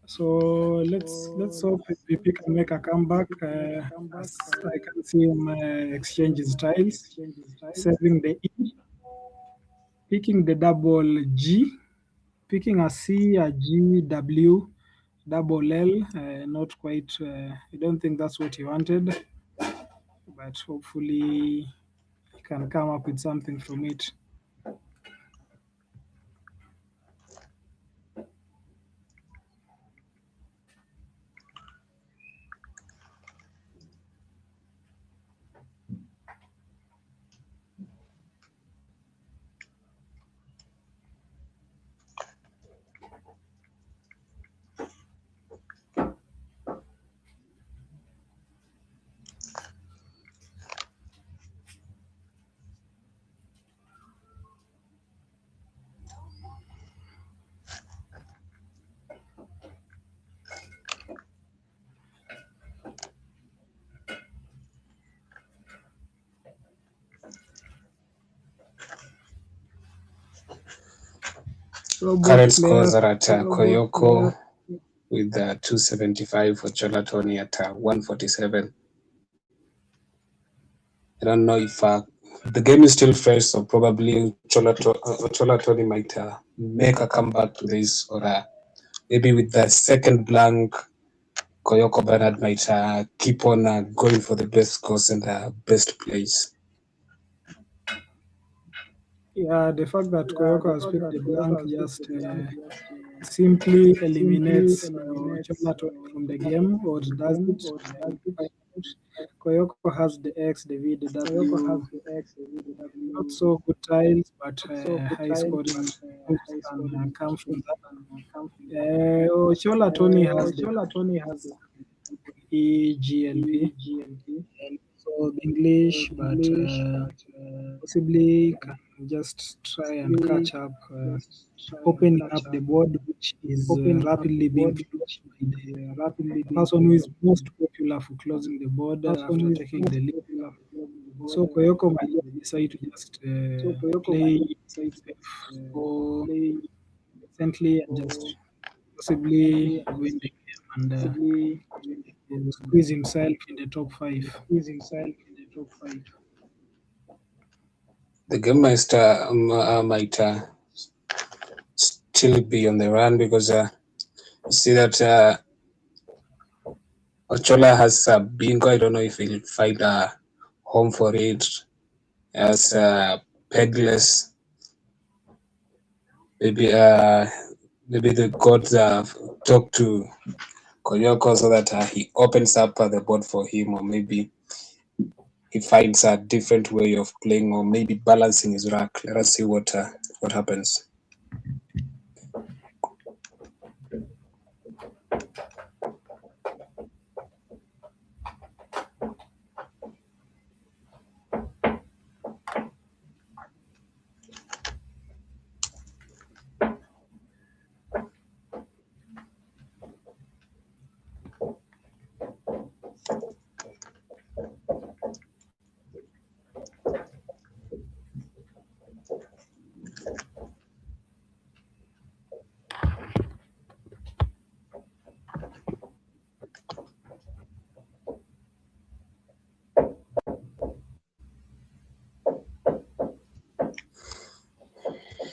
So let's hope MVP can make a comeback. As I can see him exchange his tiles, saving the E, picking the double G, picking a C, a G, W, double L. Not quite. I don't think that's what he wanted, but hopefully he can come up with something from it. Current scores are at Koyoko with 275 for Ochola Tony at 147. I don't know if the game is still fresh, so probably Ochola Tony might make a comeback to this, or maybe with the second blank, Koyoko Bernard might keep on going for the best scores and best plays. Yeah, the fact that Koyoko has picked the blank just simply eliminates Ochola Tony from the game, or does it? Koyoko has the X, the V, the W. Not so good tiles, but high scoring moves can come from that. Ochola Tony has the EGLP, so the English, but possibly can just try and catch up, opening up the board, which is rapidly being closed by the person who is most popular for closing the board after taking the lead. So Koyoko might decide to just play safe, go decently, and just possibly win the game and squeeze himself in the top five. The game master might still be on the run because you see that Ochola has a bingo. I don't know if he'll find a home for it as pegless. Maybe the gods talk to Koyoko so that he opens up the board for him, or maybe he finds a different way of playing, or maybe balancing his rack. Let us see what happens.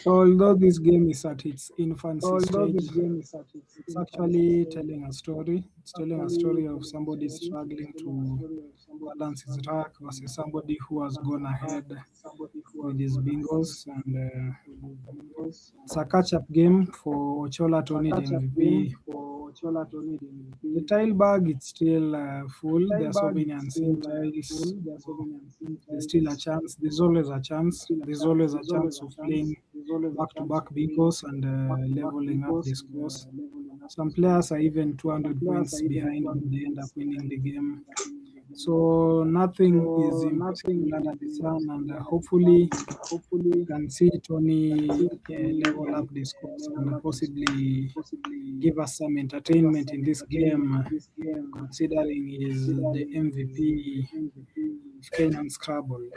Although this game is at its infancy stage, it's actually telling a story. It's telling a story of somebody struggling to balance his rack versus somebody who has gone ahead with his bingos. And it's a catch-up game for Ochola Tony, the MVP. The tile bag, it's still full. There are so many unseen tiles. There's still a chance. There's always a chance. There's always a chance of playing back-to-back bingos and leveling up the scores. Some players are even 200 points behind when they end up winning the game. So nothing is impossible under the sun, and hopefully we can see Tony level up the scores and possibly give us some entertainment in this game, considering he is the MVP of Kenyan Scrabble.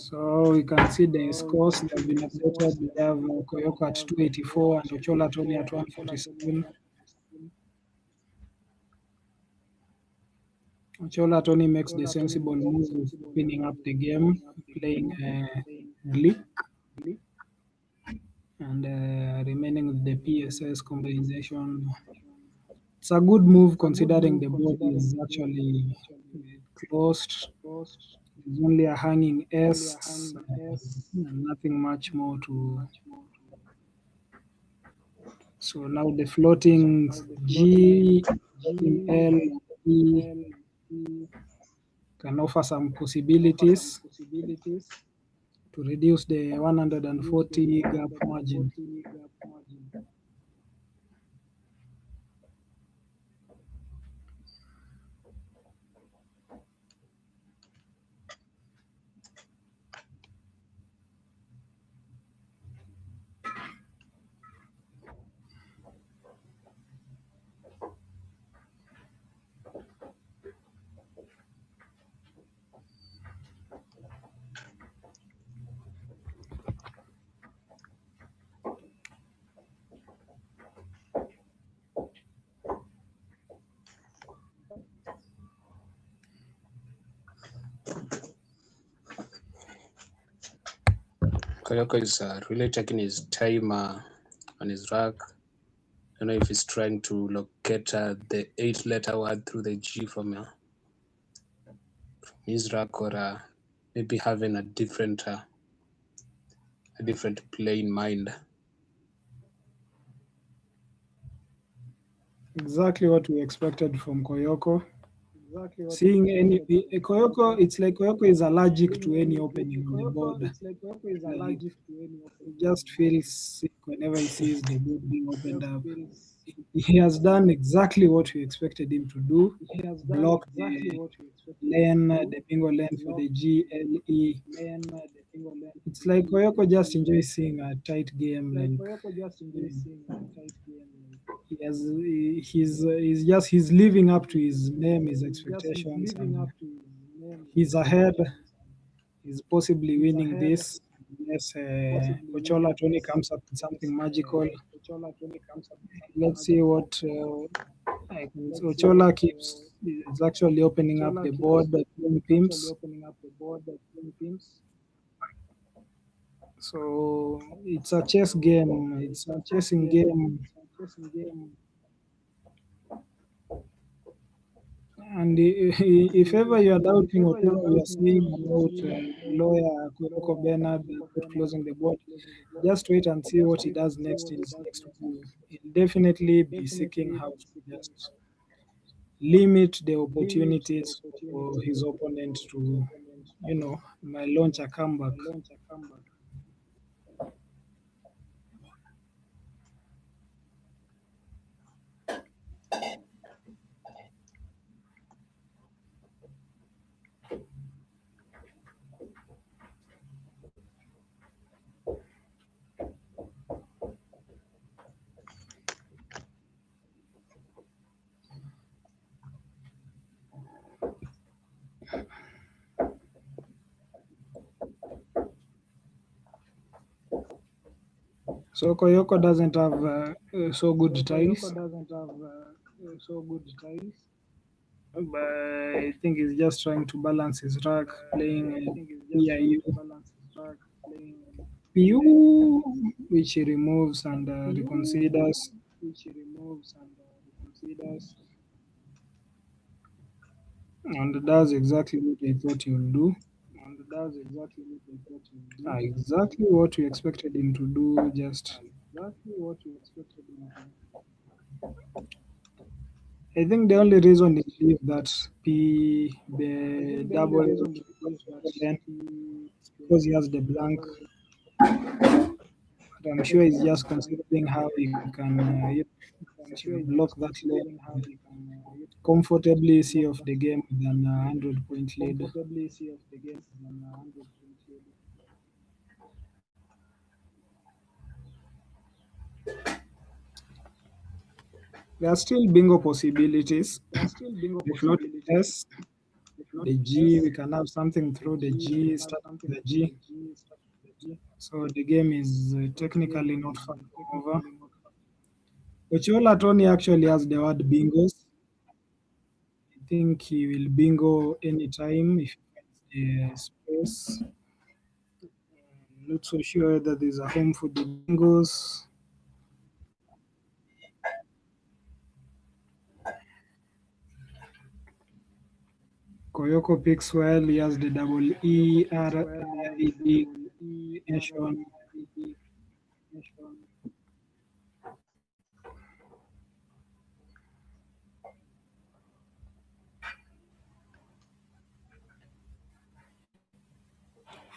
So we can see the scores that have been updated. We have Koyoko at 284 and Ochola Tony at 147. Ochola Tony makes the sensible move of opening up the game, playing Glick, and remaining with the PSS combination. It's a good move considering the board is actually closed. There's only a hanging S, and nothing much more to. So now the floating G, L, E can offer some possibilities to reduce the 140 gap margin. Koyoko is really checking his time on his rack. I don't know if he's trying to locate the 8-letter word through the G from his rack, or maybe having a different play in mind. Exactly what we expected from Koyoko. Seeing any Koyoko, it's like Koyoko is allergic to any opening on the board. Like, he just feels sick whenever he sees the board being opened up. He has done exactly what we expected him to do. Block the lane, the bingo lane for the GLE. It's like Koyoko just enjoys seeing a tight game. Like, he's living up to his name, his expectations, and he's ahead. He's possibly winning this. Yes, Ochola Tony comes up with something magical. Let's see what Ochola keeps. Is actually opening up the board, doing pimps. So it's a chess game. It's a chessing game. And if ever you are doubting whatever we are saying about lawyer Koyoko Bernard about closing the board, just wait and see what he does next in his next move. He'll definitely be seeking how to just limit the opportunities for his opponent to, launch a comeback. So Koyoko doesn't have so good tiles. But I think he's just trying to balance his rack, playing PIU, PU, which he removes and reconsiders. And does exactly what I thought he would do. Exactly what we expected him to do, just I think the only reason he leave that the double then because he has the blank. But I'm sure he's just considering how he can block that lane and comfortably see off the game with an 100-point lead. There are still bingo possibilities. If not S, the G, we can have something through the G, start with the G. So the game is technically not far from over. Ochola Tony actually has the word bingos. I think he will bingo anytime if he finds the space. Not so sure whether there's a home for the bingos. Koyoko picks well. He has the double E, R, E, D, nation.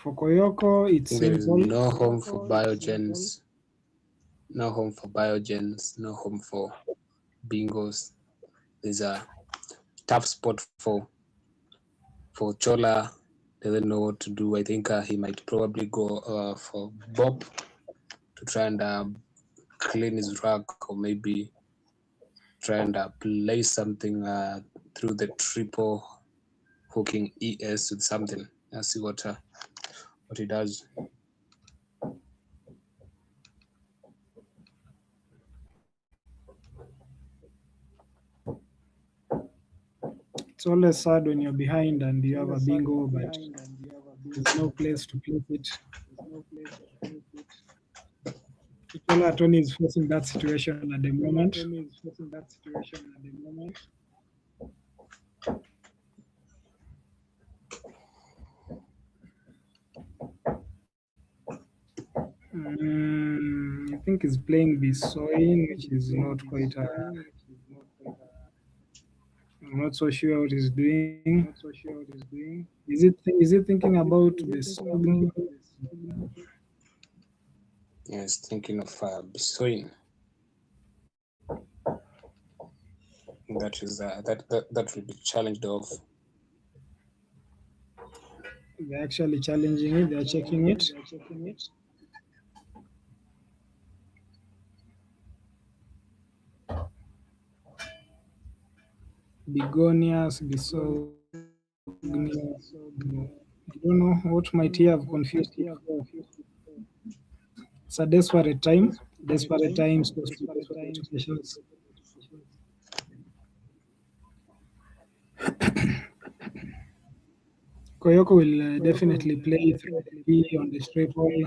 For Koyoko, it's There's simple. no home for biogens, no home for biogens, no home for bingos. There's a tough spot for Chola. Doesn't know what to do. I think he might probably go for Bob to try and clean his rack, or maybe try and play something through the triple hooking ES with something. Let's see what he does. It's always sad when you're behind and you have a bingo, but there's no place to place it. Tony is facing that situation at the moment. I think he's playing Bisoin, which is not quite I'm not so sure what he's doing. Is it thinking about Bisoin? Yes, thinking of Bisoin. That is that will be challenged off. They're actually challenging it. They're checking it. Begonias, Bisognia. I don't know what might he have confused it for. It's a desperate time. Desperate times. Desperate situations. Koyoko will definitely play through the B on the straight ball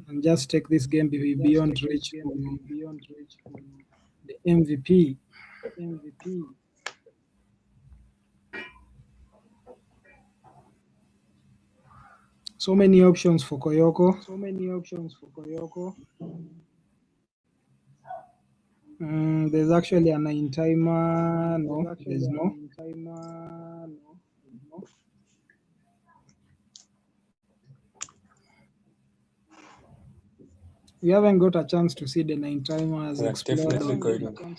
and just take this game beyond reach for the MVP. So many options for Koyoko. There's actually a 9 timer. No, there's no. We haven't got a chance to see the 9 timers We're explode. definitely going.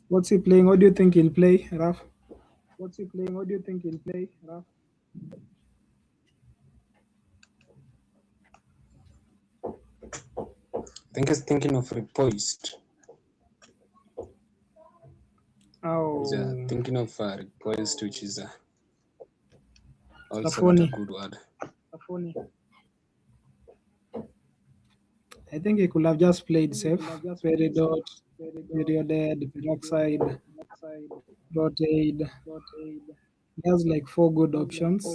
What's he playing? What do you think he'll play, Raf? I think he's thinking of repost. Oh, He's thinking of repost, which is also funny. not a good word. I think he could have just played safe. Peridot, perioded, peroxide, rotate. He has like 4 good options.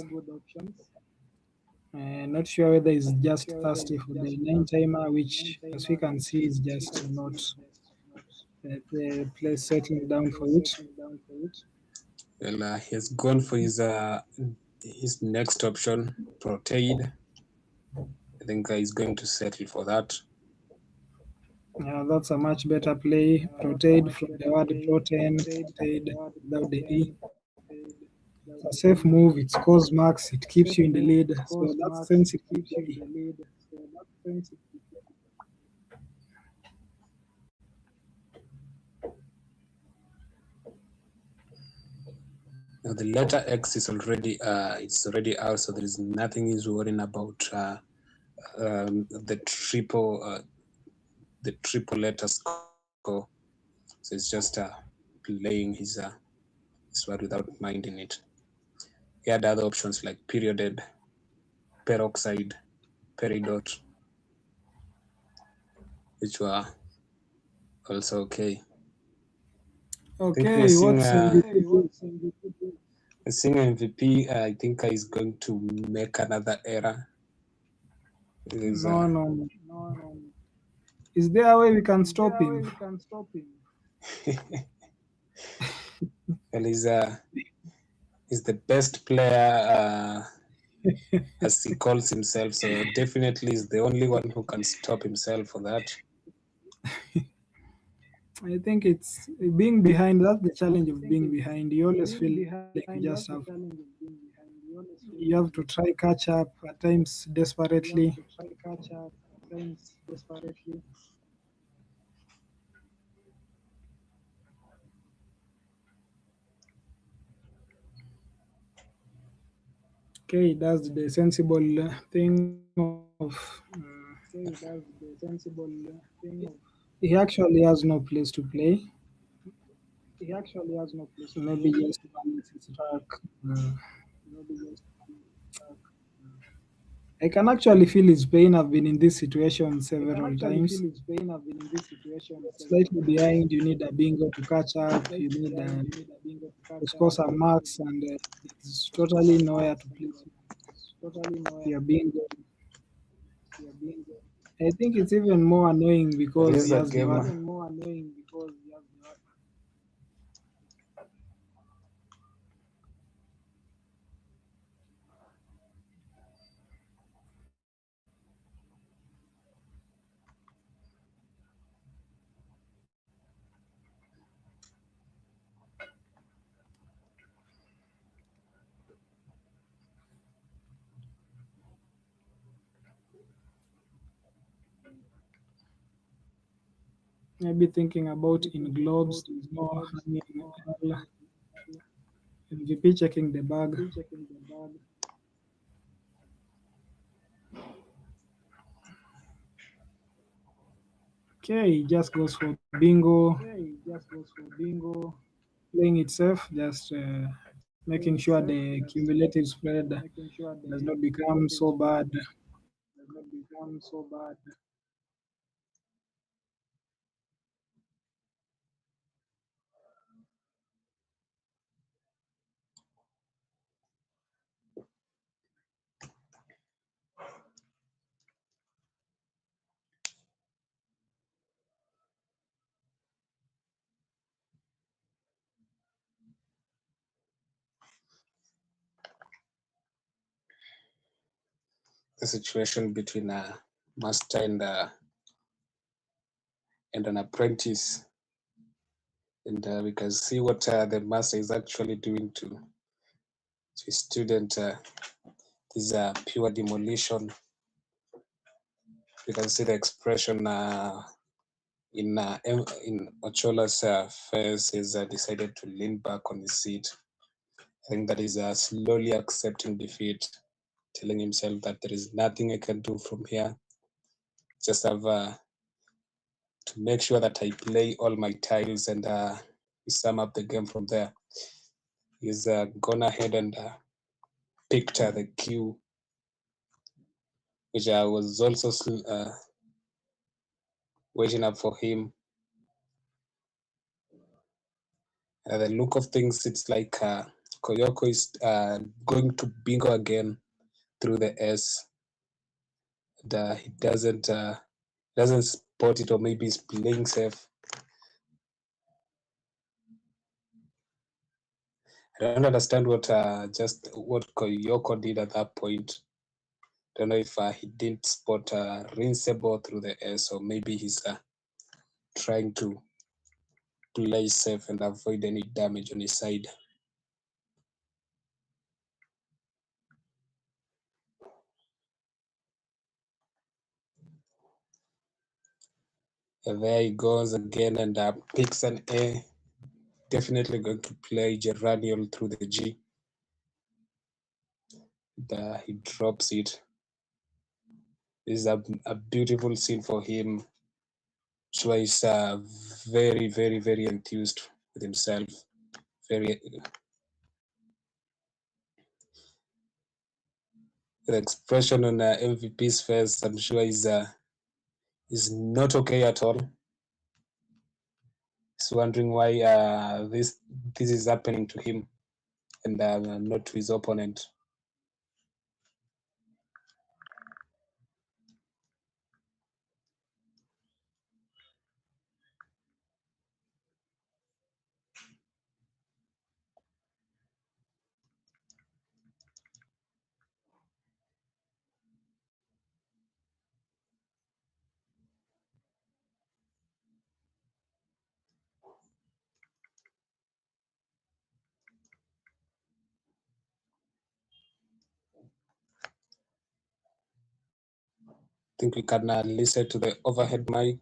Not sure whether he's just thirsty for the 9 timer, which, as we can see, is just not the place settling down for it. Well, he's gone for his next option, Proteid. I think he's going to settle for that. Yeah, that's a much better play. Proteid from the word protein, proteid without the E. It's a safe move. It scores marks. It keeps you in the lead. So that's sensible. Now the letter X is already it's already out, so there is nothing he's worrying about the triple letter score. So it's just playing his word without minding it. He had other options like perioded, peroxide, peridot, which were also okay. Okay, what's seeing MVP, I think he's going to make another error. No. Is there a way we can stop him? Well, he's the best player, as he calls himself. So definitely is the only one who can stop himself for that. I think it's being behind. That's the challenge of being behind. You always feel like you have to try catch up at times desperately. Okay, that's the sensible thing of. He actually has no place to play. Maybe just balance his track. I can actually feel his pain. I've been in this situation several times. Slightly behind, you need a bingo to catch up, you need to score some marks, and it's totally nowhere to place your bingo. I think it's even more annoying There because is he a has the game. maybe thinking about in globes, there's no hanging L. MVP checking the bag. Okay, he just goes for bingo, playing it safe, just making sure the cumulative spread does not become so bad. The situation between a master and an apprentice, and we can see what the master is actually doing to his student. This is a pure demolition. You can see the expression in Ochola's face. Is decided to lean back on his seat. I think that is slowly accepting defeat, telling himself that there is nothing I can do from here. Just have to make sure that I play all my tiles and sum up the game from there. He's gone ahead and picked the queue, which was also waiting up for him. The look of things, it's like Koyoko is going to bingo again through the S. And, he doesn't spot it, or maybe he's playing safe. I don't understand what Koyoko did at that point. Don't know if he didn't spot Rinsebo through the S, or maybe he's trying to play safe and avoid any damage on his side. And there he goes again and picks an A. Definitely going to play Geraniol through the G. And, he drops it. This is a beautiful scene for him. Shua is very, very, very enthused with himself. Very. The expression on MVP's face, I'm sure, is not okay at all. He's wondering why this is happening to him and not to his opponent. I think we can listen to the overhead mic.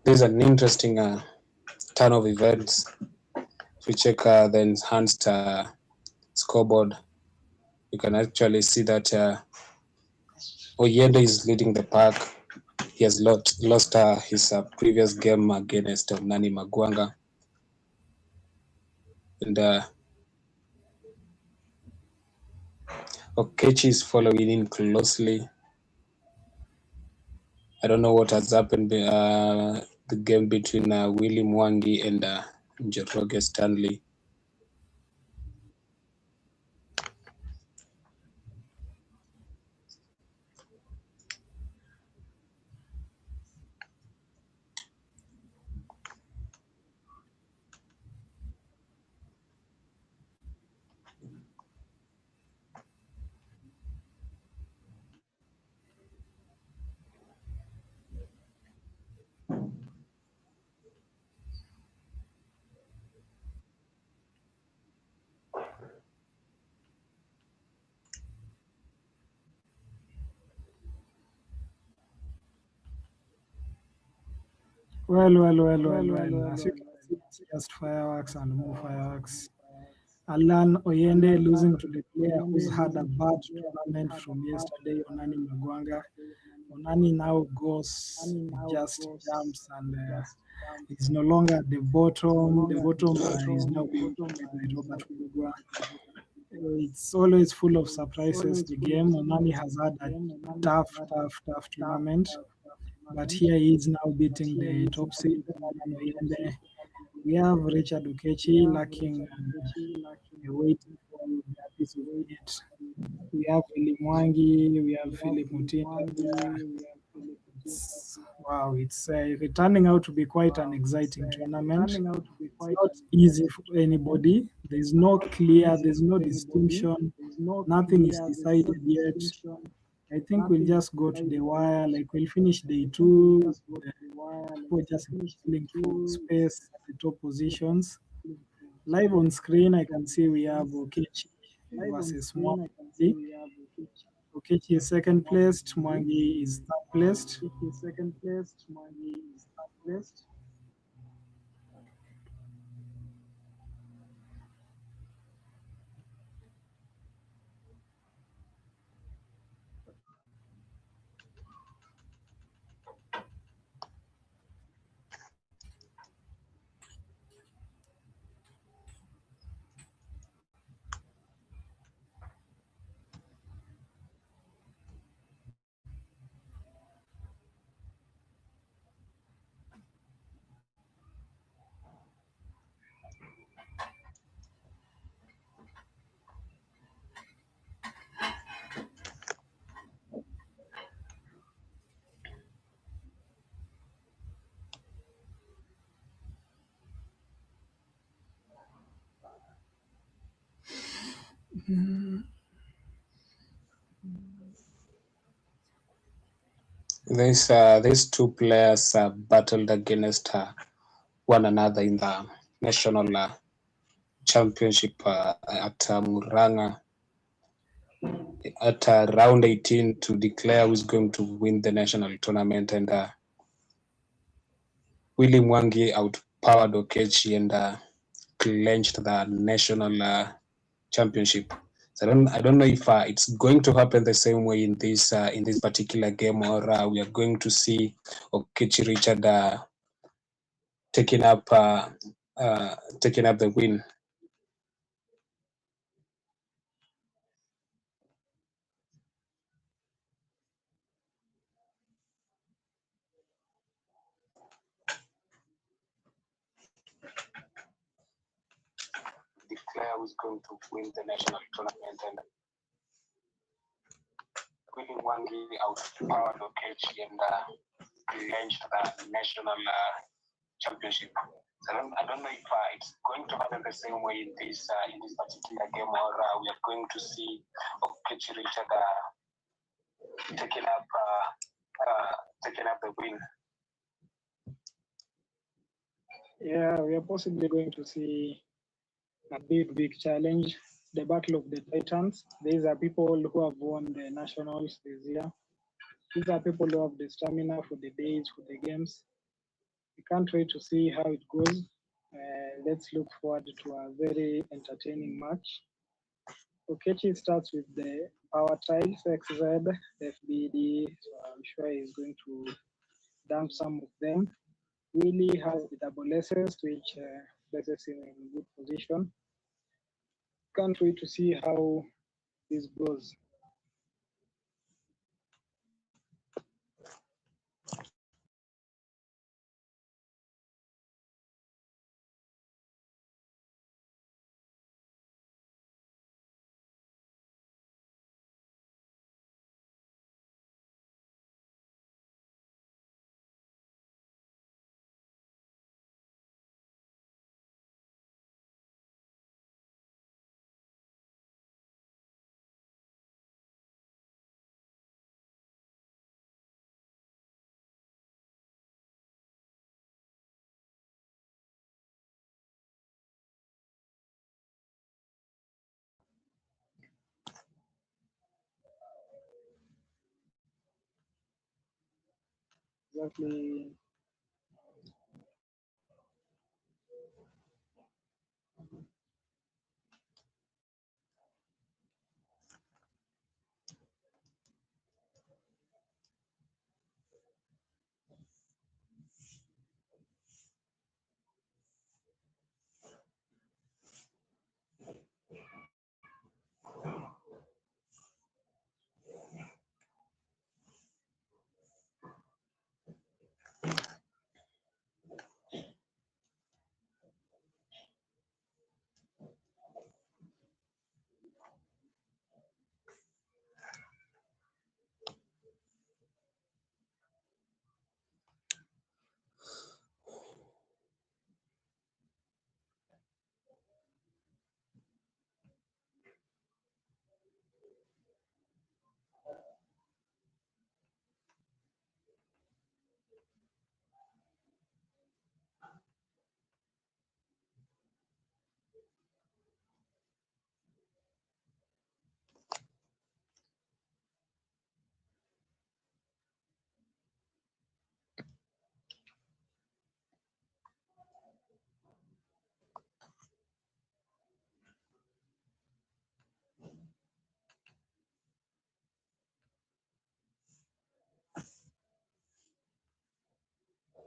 there's an interesting turn of events. If you check the enhanced scoreboard, you can actually see that Otieno is leading the pack. He has lost his previous game against Nani Magwanga. And Okechi is following in closely. I don't know what has happened the game between Willie Mwangi and Njoroge Stanley. Well. As you can see, it's just fireworks and more fireworks. Alan Oyende losing to the player who's had a bad tournament from yesterday, Onani Magwanga. Onani now goes, just jumps, and is no longer at the bottom. The bottom is now being played by Robert Mugwa. It's always full of surprises, the game. Onani has had a tough tournament, but here he is now beating the top seed. And we have Richard Okechi lacking a waiting for the piece of it. We have Willie Mwangi, we have Philip Mutinda there. Wow, it's turning out to be quite an exciting tournament. It's not easy for anybody. There's no distinction. Nothing is decided yet. I think we'll just go to the wire, like we'll finish day 2. People just battling for space at the top positions. Live on screen, I can see we have Okechi versus Mwangi. Okechi is second placed, Mwangi is third placed. These two players battled against one another in the national championship at Muranga at round 18 to declare who's going to win the national tournament. And Willie Mwangi outpowered Okechi and clinched the national championship. So I don't know if it's going to happen the same way in this particular game, or we are going to see Okechi Richard taking up the win. Declare who's going to win the national tournament, and Willie Mwangi outpowered Okechi and clinched the national championship. So I don't know if it's going to happen the same way in this particular game, or we are going to see Okechi Richard taking up the win. Yeah, we are possibly going to see a big challenge, the Battle of the Titans. These are people who have won the nationals this year. These are people who have the stamina for the days, for the games. We can't wait to see how it goes. Let's look forward to a very entertaining match. Okechi starts with the power tiles XZ, FBD, so I'm sure he's going to dump some of them. Willie has the double S's, which places him in good position. Can't wait to see how this goes. Exactly.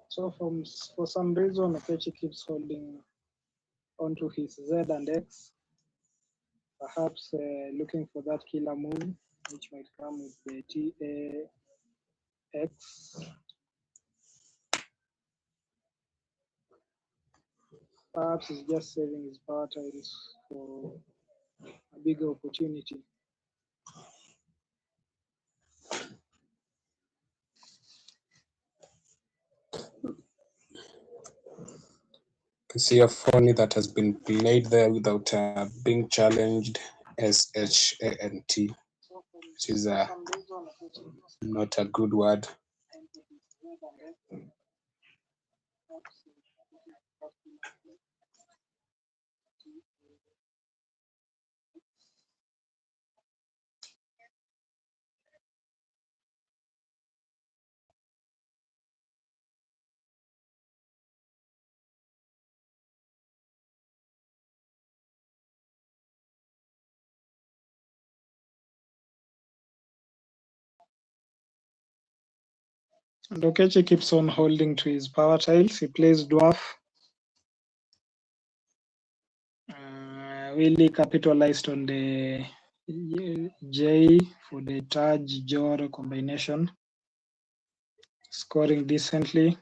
So for some reason, Okechi keeps holding onto his Z and X, perhaps looking for that killer move, which might come with the TAX. Perhaps he's just saving his power tiles for a bigger opportunity. can see a phony that has been played there without being challenged, SHANT, which is not a good word. And Okechi keeps on holding to his power tiles. He plays dwarf. Really capitalized on the J for the Taj Jor combination, scoring decently.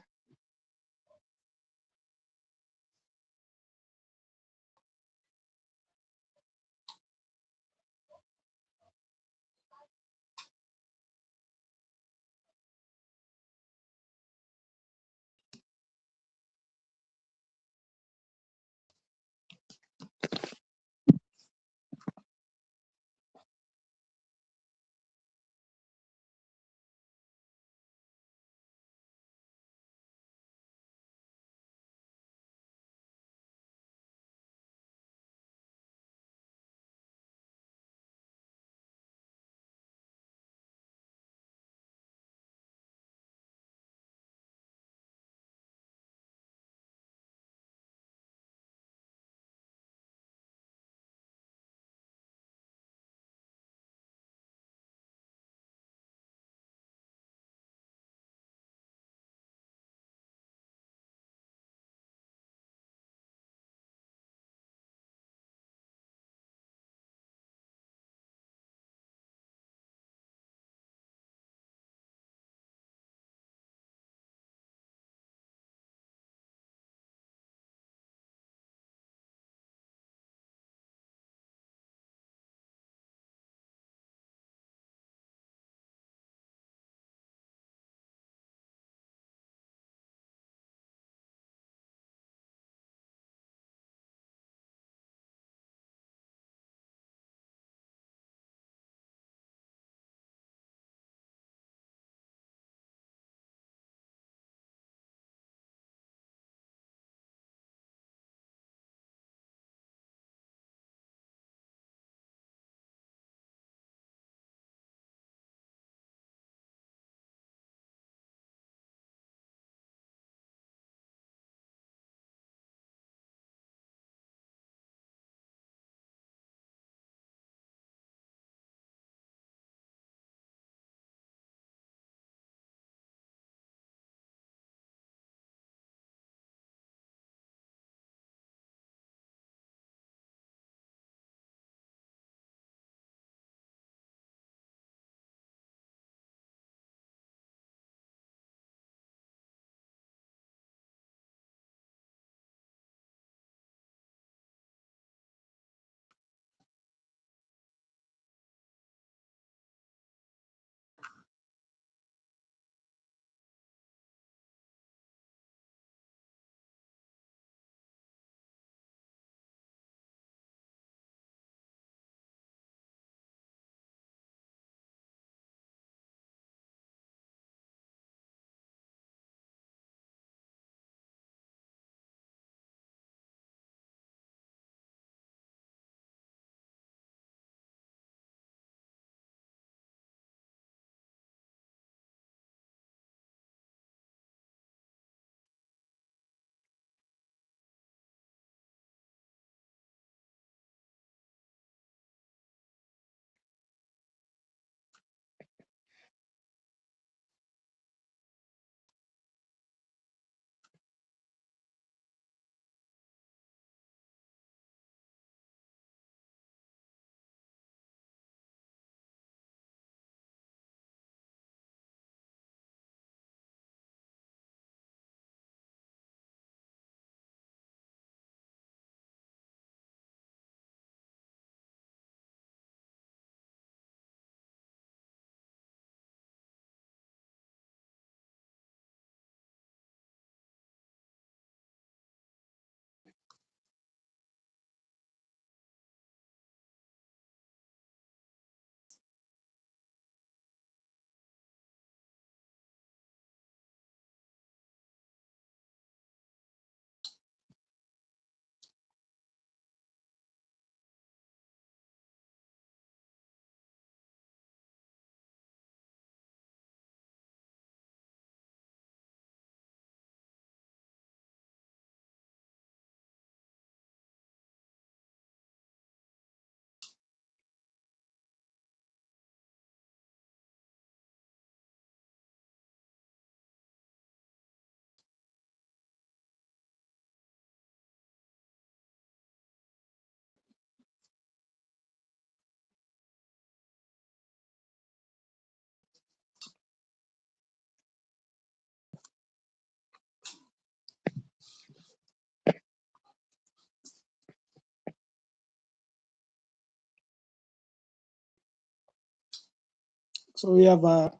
So we have a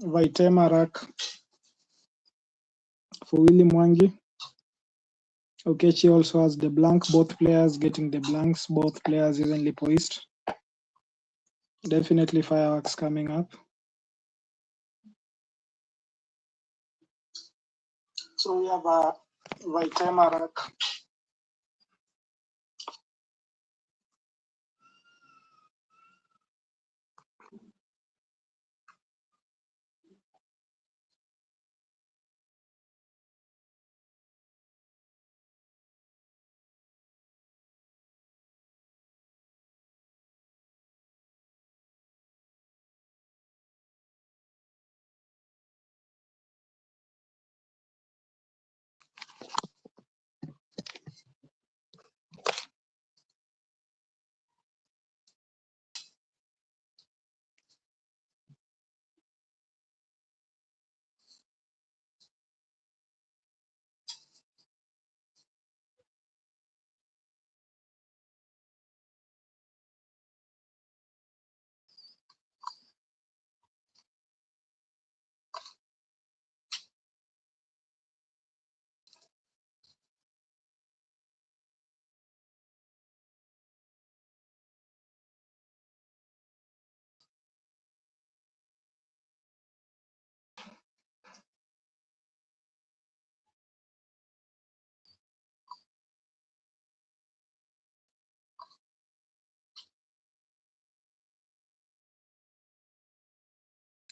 Vaitema rack for Willy Mwangi. Okechi also has the blank, both players getting the blanks, both players evenly poised. Definitely fireworks coming up. So we have a Vaitema rack.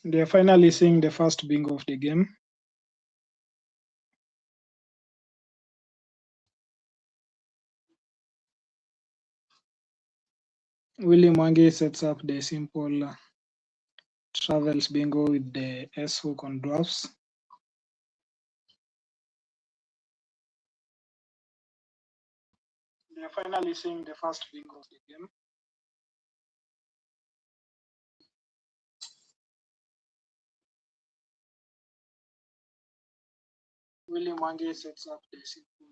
They are finally seeing the first bingo of the game. Willy Mwangi sets up the simple travels bingo with the S hook on dwarfs. They are finally seeing the first bingo of the game. Willy Mwangi sets up the simple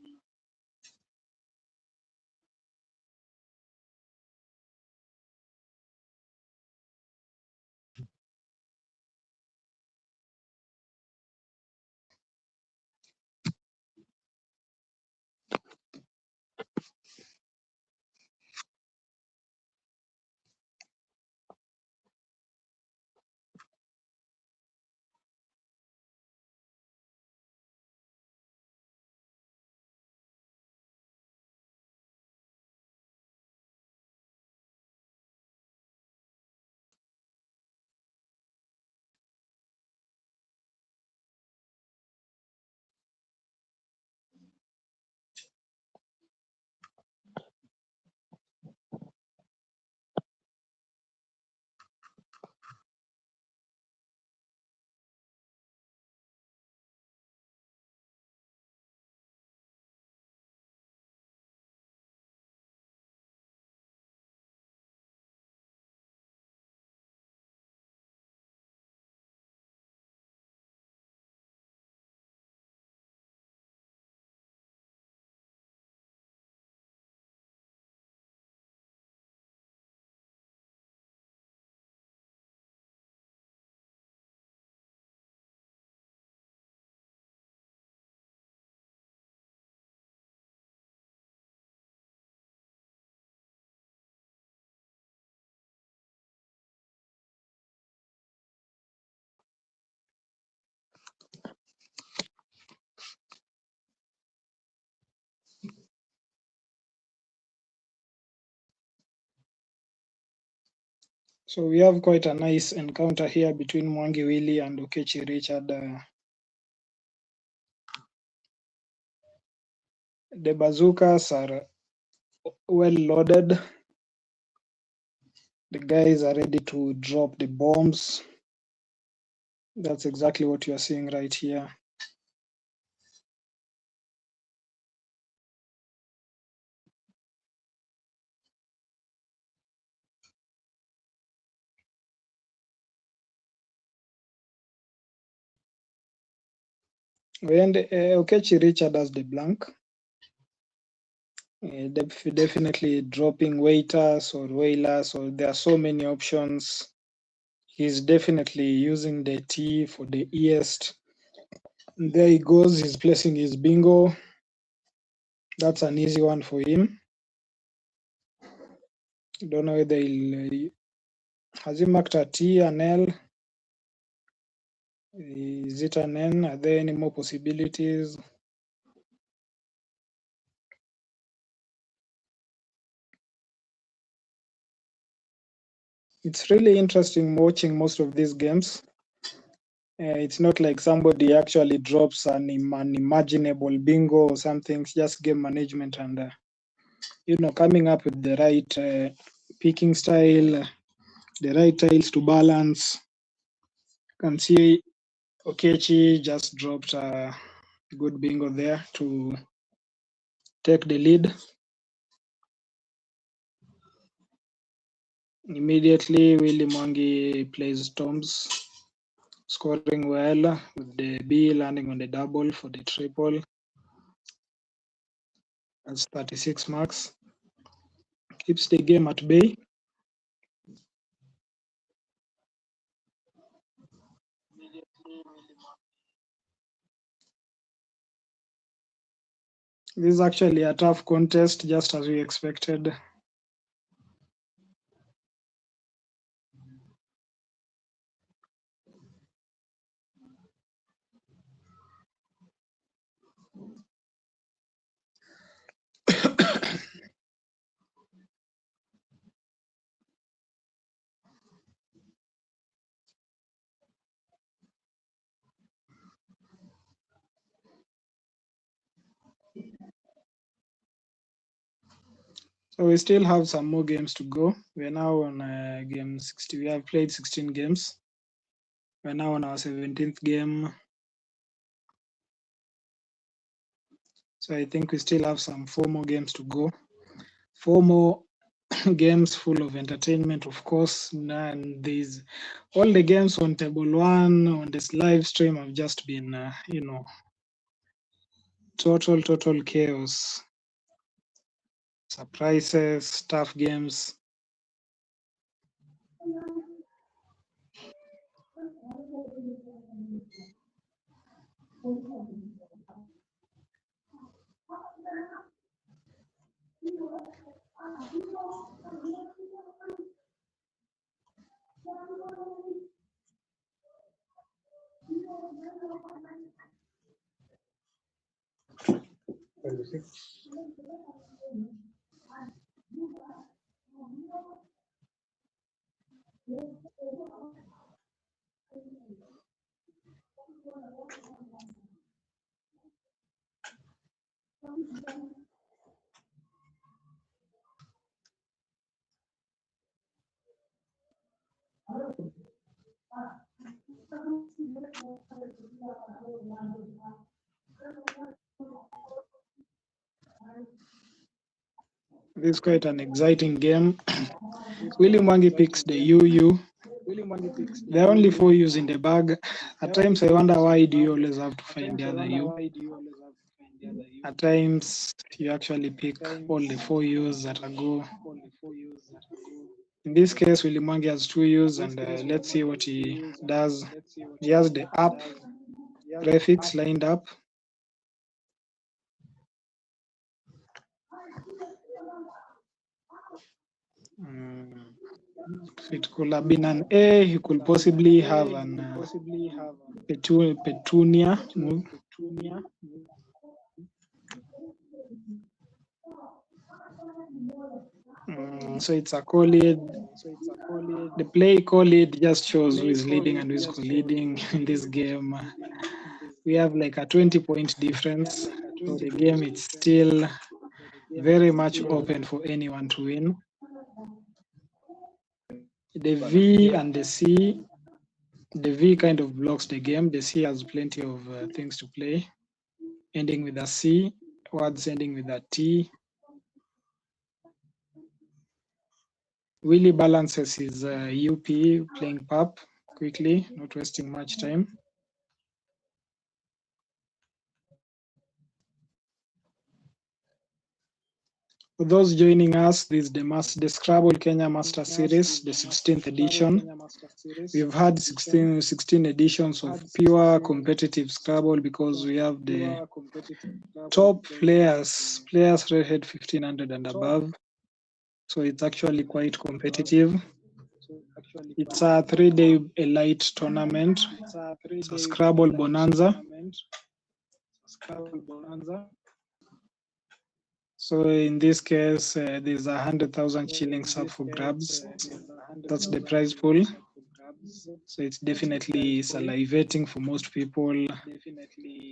So we have quite a nice encounter here between Mwangi Willy and Okechi Richard. The bazookas are well loaded. The guys are ready to drop the bombs. That's exactly what you're seeing right here. When Okechi Richard has the blank, definitely dropping waiters or whalers, or there are so many options. He's definitely using the T for the east. There he goes. He's placing his bingo. That's an easy one for him. Don't know whether he'll. Has he marked a T, an L? Is it an N? Are there any more possibilities? It's really interesting watching most of these games. It's not like somebody actually drops an unimaginable bingo or something. It's just game management and coming up with the right picking style, the right tiles to balance. You can see Okechi just dropped a good bingo there to take the lead. Immediately, Willy Mwangi plays Toms, scoring well with the B landing on the double for the triple. That's 36 marks. Keeps the game at bay. This is actually a tough contest, just as we expected. So we still have some more games to go. We're now on game 60. We have played 16 games. We're now on our 17th game. So I think we still have some 4 more games to go. 4 more games full of entertainment, of course. And these all the games on table 1 on this live stream have just been, total chaos. Surprises, tough games. This is quite an exciting game. Willy Mwangi picks the UU. There are only 4 U's in the bag. At times I wonder, why do you always have to find the other U? At times you actually pick all the 4 U's that are go. In this case, Willy Mwangi has 2 U's, and let's see what he does. He has the up prefix lined up. It could have been an A. He could possibly have an Petunia move. So it's a co-lead. The play co-lead just shows who is leading and who is co-leading in this game. We have like a 20-point difference. So the game is still very much open for anyone to win. The V and the C, the V kind of blocks the game. The C has plenty of things to play, ending with a C, words ending with a T. Willy balances his UP, playing PUP quickly, not wasting much time. For those joining us, this is the Scrabble Kenya Master Series, the 16th edition. We've had 16 editions of pure competitive Scrabble because we have the top players rated 1500 and above. So it's actually quite competitive. It's a 3-day elite tournament. It's a Scrabble bonanza. So in this case, there's 100,000 shillings up for grabs. That's the prize pool. So it's definitely salivating for most people.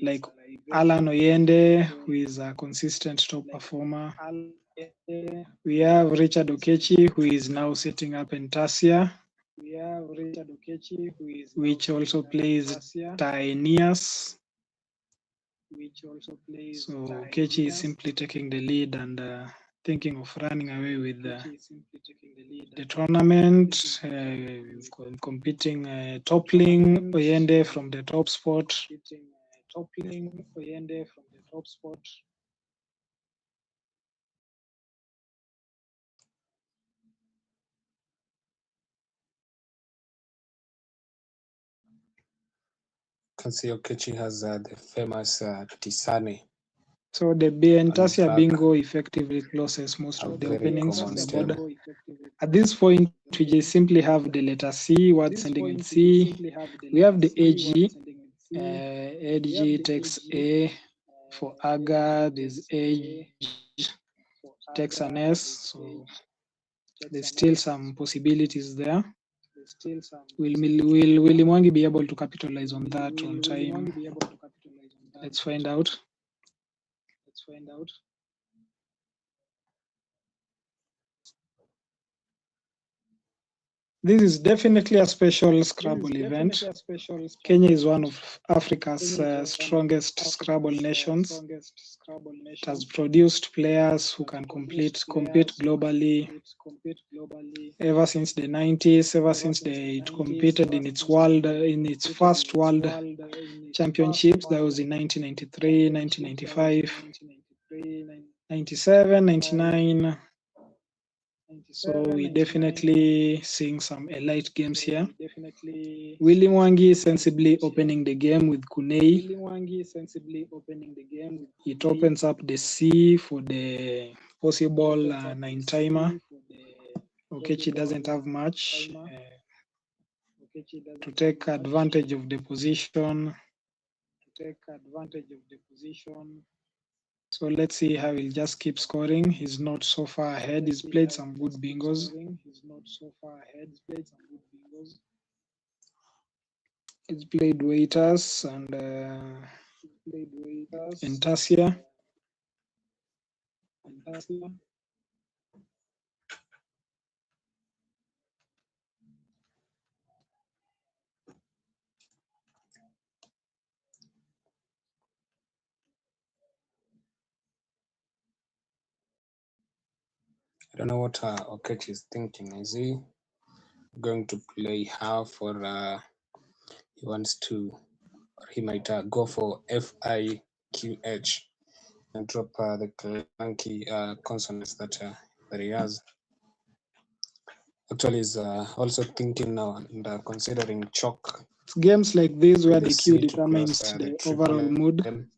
Like Alan Oyende, who is a consistent top performer. We have Richard Okechi, who is now setting up Entasia, which also plays Taenias. So Okechi is simply taking the lead and thinking of running away with the tournament, competing, toppling Oyende from the top spot. Can see Okechi has the famous Tisane. So the Entasia back. bingo effectively closes most A of the very openings on common the stable. board. At this point, we just simply have the letter C, what's ending in C. We have the AG. AG takes A. For Aga, there's Age, takes an S. So there's still some possibilities there. Will Willy Mwangi be able to capitalize on that on time? Let's find out. This is definitely a special Scrabble event. Kenya is one of Africa's strongest Scrabble nations. It has produced players who can compete globally. Ever since the 90s, ever since it competed in its first world championships, that was in 1993, 1995, 97, 99. So we definitely seeing some elite games here. Willy Mwangi sensibly opening the game with Kunei. It opens up the C for the possible 9-timer. Okechi doesn't have much to take advantage of the position. So let's see how he'll just keep scoring. He's not so far ahead. He's played some good bingos. He's played waiters and Entasia. I don't know what Okechi is thinking. Is he going to play half or he wants to, or he might go for FIQH and drop the clunky consonants that he has. Actually, he's also thinking now and considering chalk. It's games like this where the C cue to determines close, the triple overall mood. M.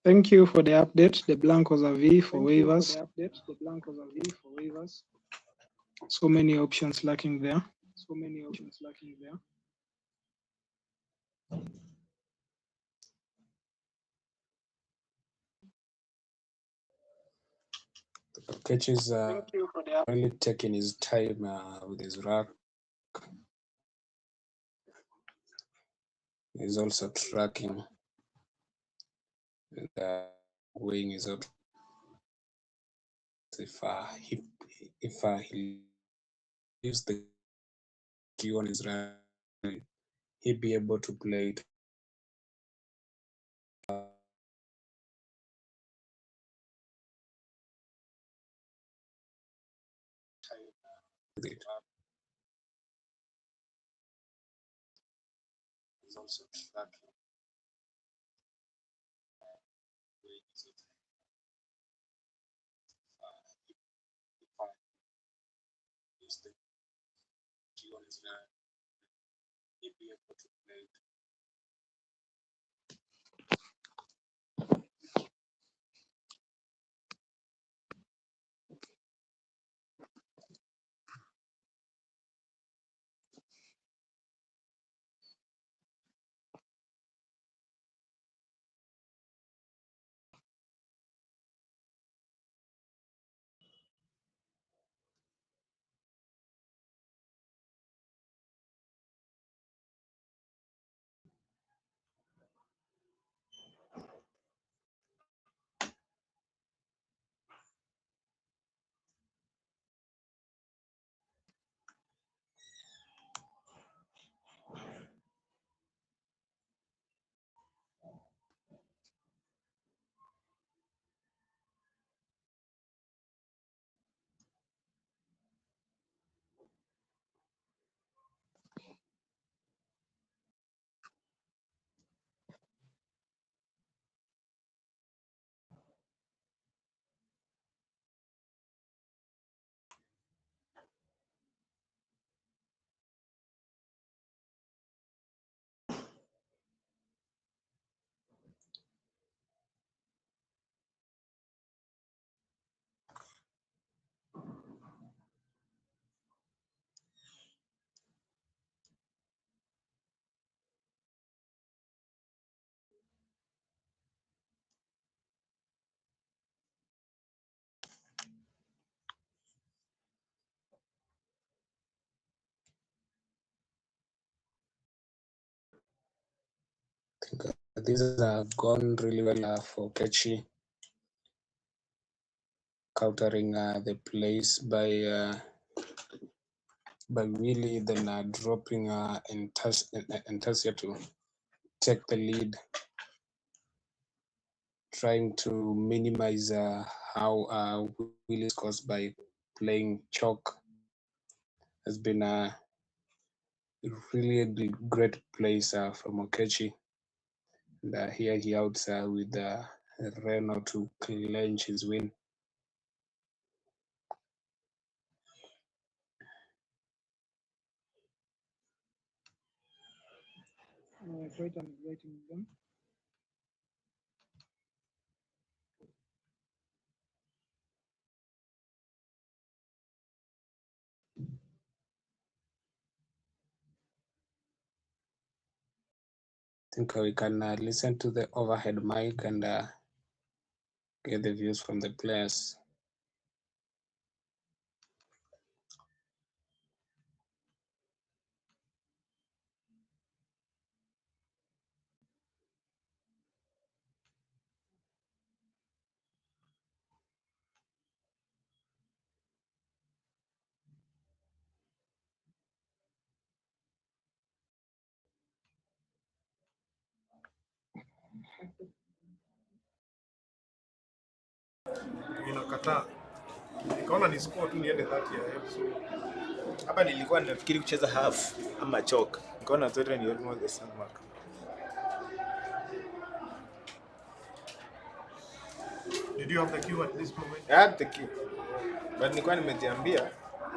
Thank you for the update. The blancos are V for waivers. So many options lacking there. Kechi is really taking his time with his rack. He's also tracking and weighing his out. If he leaves the key on his rack, he'll be able to play it. He's also tracking. Use the key on his rack, he'll be able to play it. These are gone really well for Kechi, countering the plays by Willie, then dropping Entasia to take the lead, trying to minimize how Willie scores by playing chalk. Has been really a great place from Okechi. And here he outs with Reno to clinch his win. Wait, I'm writing them. I think we can listen to the overhead mic and get the views from the players. Inakataa. Nikaona ni score tu niende 30 ya so hapa nilikuwa ninafikiri kucheza half ama choke. Nikaona zote ni almost the same mark. Did you have the cue at this moment? I had the cue. But nilikuwa nimejiambia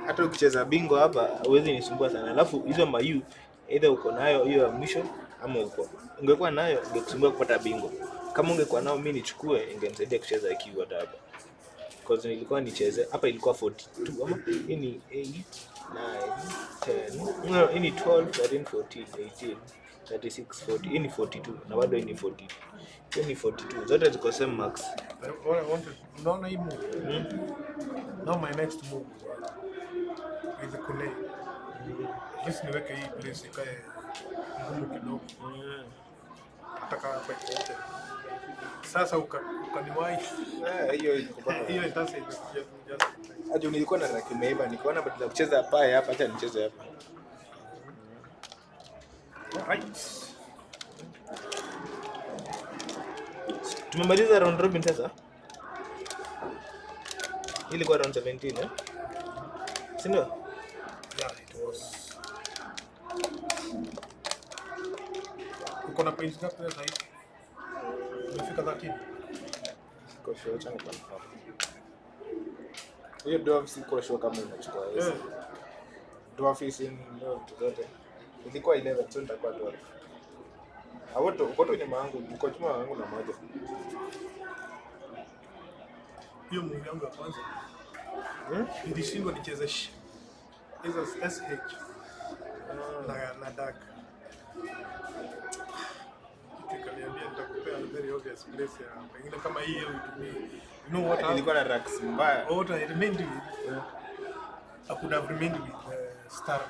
hata ukicheza bingo hapa huwezi nisumbua sana. Alafu hizo mayu either uko nayo hiyo ya mwisho ama uko. Ungekuwa nayo ingekusumbua kupata bingo. Kama ungekuwa nao mimi nichukue ingenisaidia kucheza cue hata hapa. Because nilikuwa nicheze hapa ilikuwa 42 ama hii ni 8 9 10 no hii ni 12 13 14 18 36, 40. Hii ni 42 na bado hii ni 40. Hii ni 42. Zote ziko same marks. What I wanted, unaona hii move. Now my next move with the Kune. Just niweke hii place ikae ngumu kidogo. Nataka hapa ikote. Sasa ukaniwahi. Hiyo iko bado. Hiyo itasa imekuja tu just. Hadi nilikuwa na raki imeiva, nikaona badala ya kucheza pale hapa acha nicheze hapa. Right. Tumemaliza round robin sasa. Hii ilikuwa round 17 si ndio? Yeah, it was. Uko na points ngapi sasa hivi? Umefika 13. Kwa show changu confirm. Hiyo dwarf si kwa show kama unachukua hiyo. Dwarf is in vitu zote. Ilikuwa 11 so nitakuwa dwarf. Awoto uko tu nyuma yangu, uko chuma yangu na moja. Hiyo move yangu ya kwanza. Nilishindwa nicheze hizo SH na dark. Nikaniambia nitakupea very obvious place ya pengine kama hii utumie. You know what? Ilikuwa na racks mbaya. What I remained with, I could have remained with star.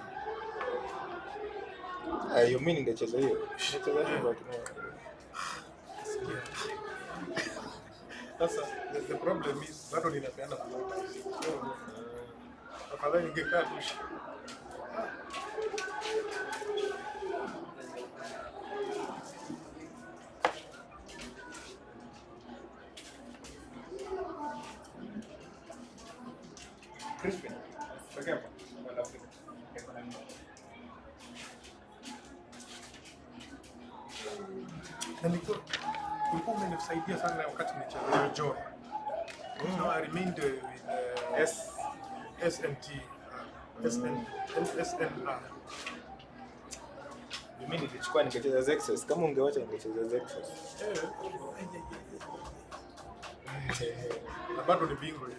Hiyo mimi ningecheza hiyo. Ningecheza hiyo kwa kimoja. Sasa the problem is bado ninapeana floaters. Afadhali ningekaa tu. Crispin. Okay hapa. Na ulikuwa umenisaidia sana wakati nicheza John. So I remained with SNR. Mimi nilichukua nikacheza Zexus. Kama ungewacha ningecheza Zexus. Na bado ni bingo hiyo.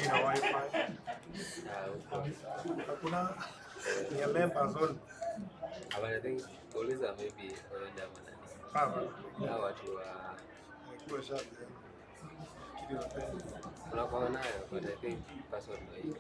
Ina wifi. Hakuna ya members on. I think always maybe order manani. Watu wa Kwa shati. Kidio napenda. unakuwa nayo but I think password ndio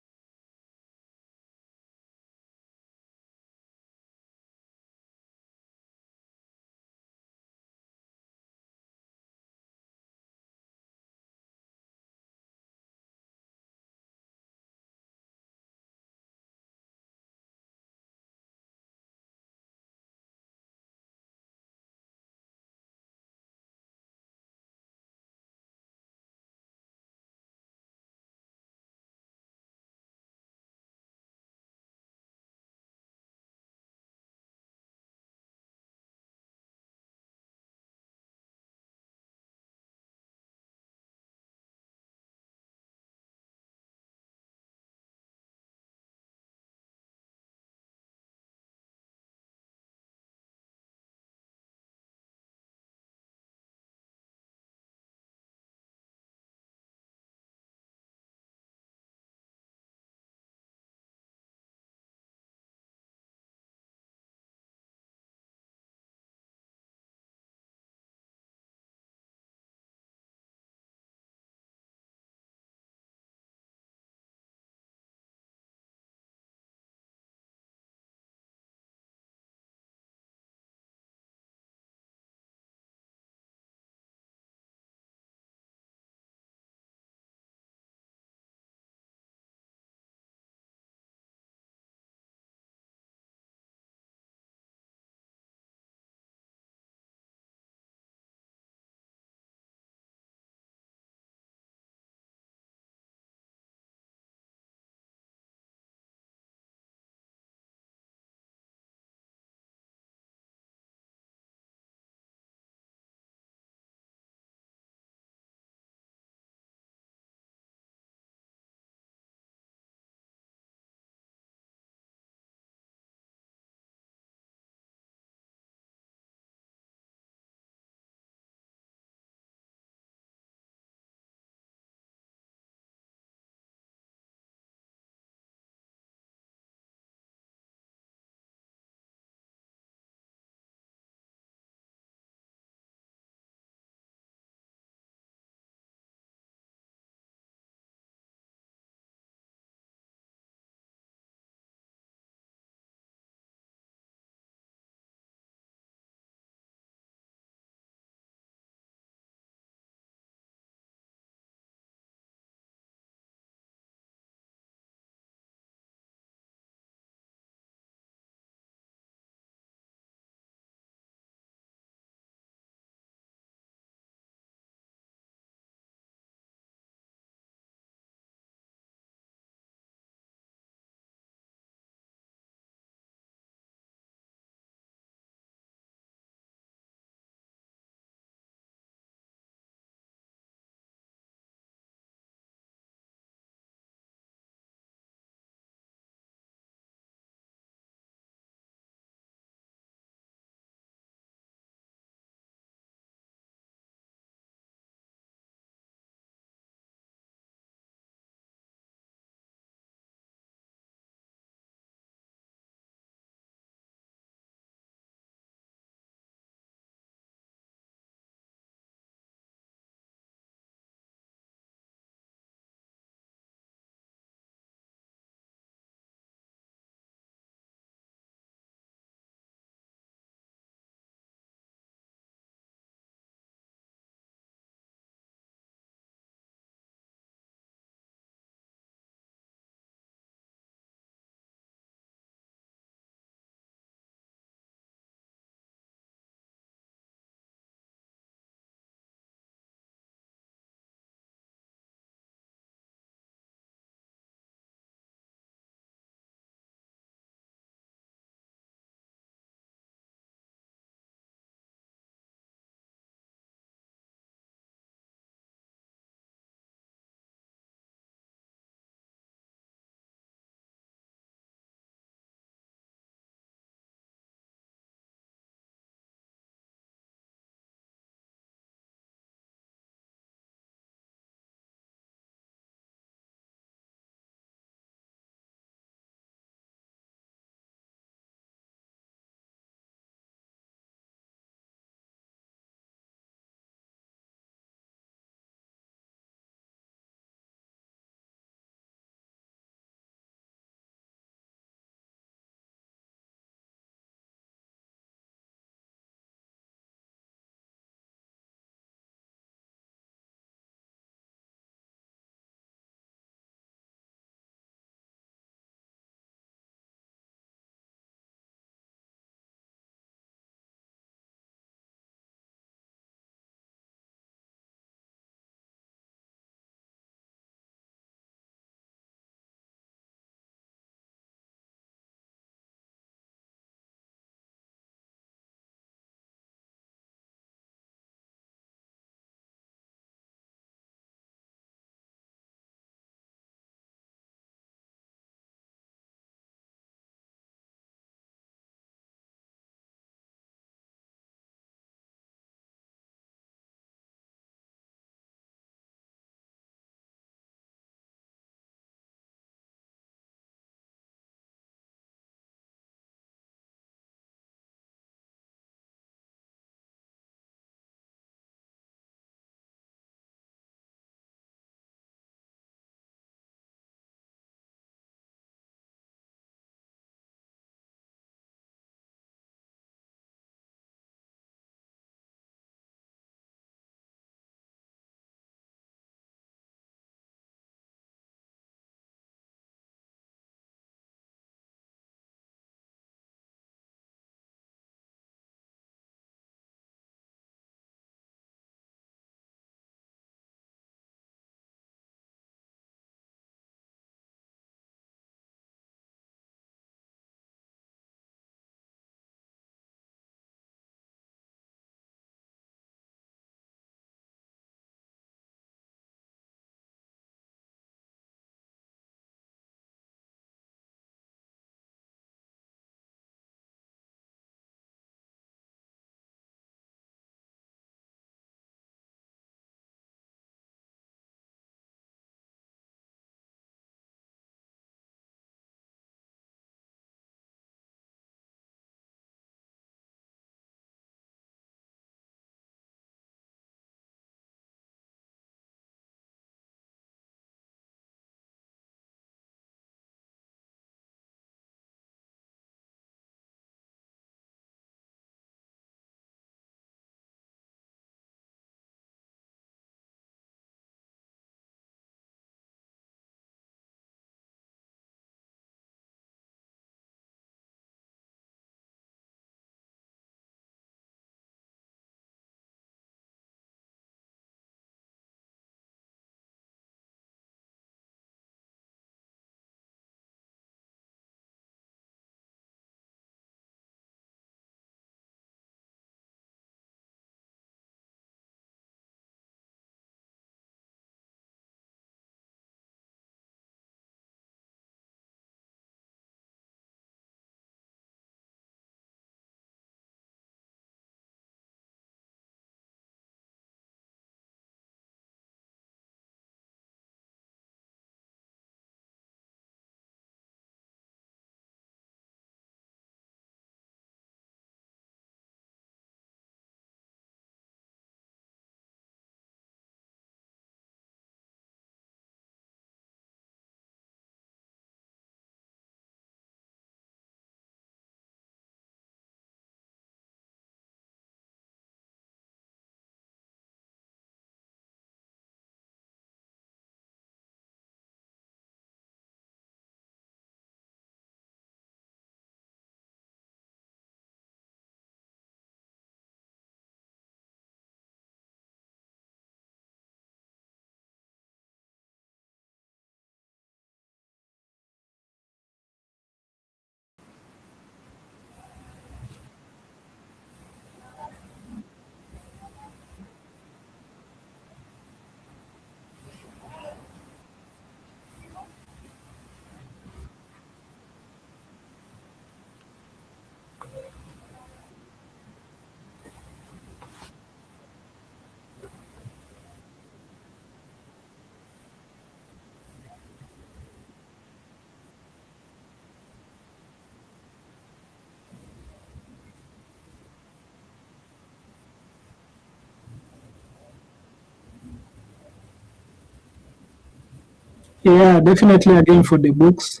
Yeah, definitely a game for the books.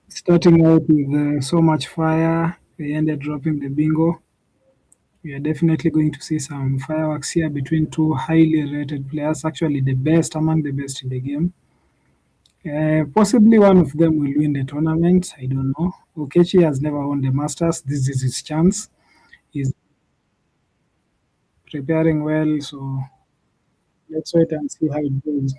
Starting out with so much fire, they ended dropping the bingo. We are definitely going to see some fireworks here between two highly rated players, actually the best among the best in the game. Possibly one of them will win the tournament. I don't know. Okechi has never won the Masters. This is his chance. He's preparing well, so let's wait and see how it goes.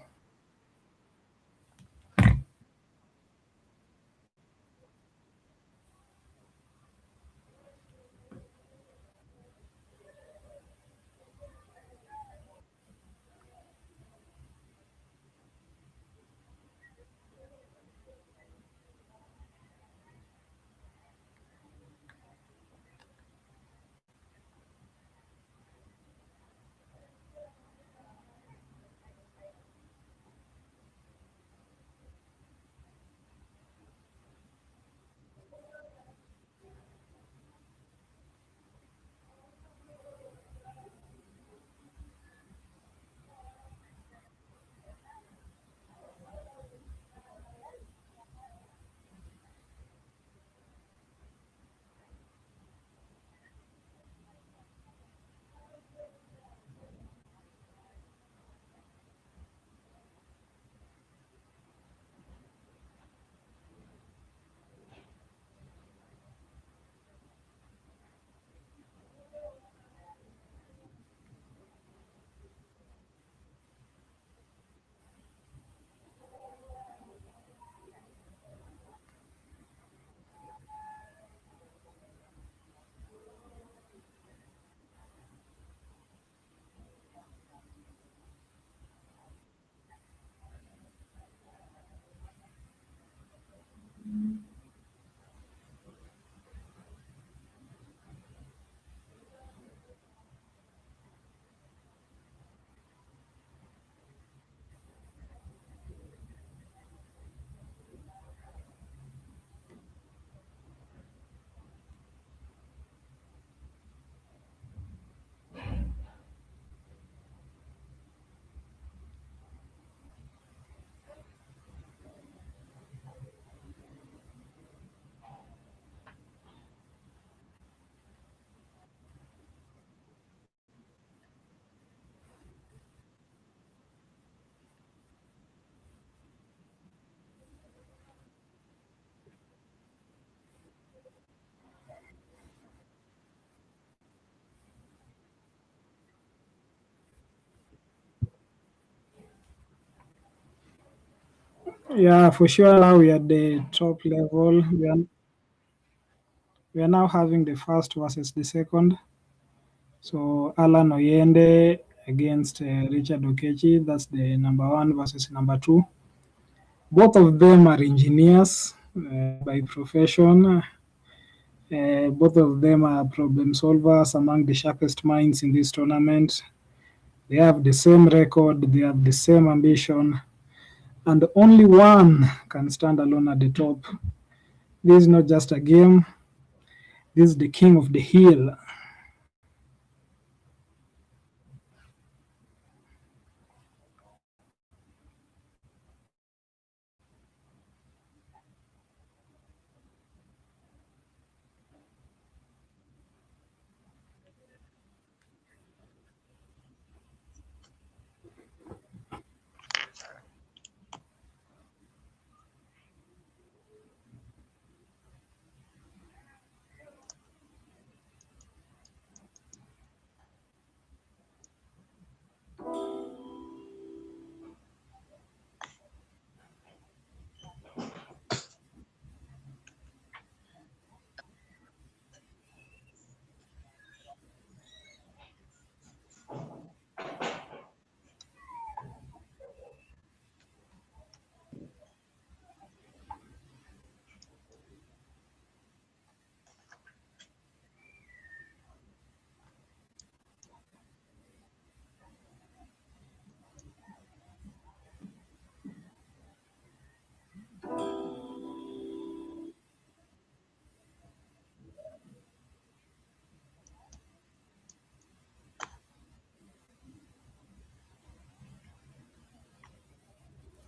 Yeah, for sure. Now we are at the top level. We are now having the first versus the second. So Alan Oyende against Richard Okechi. That's the number one versus number two. Both of them are engineers by profession. Both of them are problem solvers, among the sharpest minds in this tournament. They have the same record, they have the same ambition, and only one can stand alone at the top. This is not just a game, this is the king of the hill.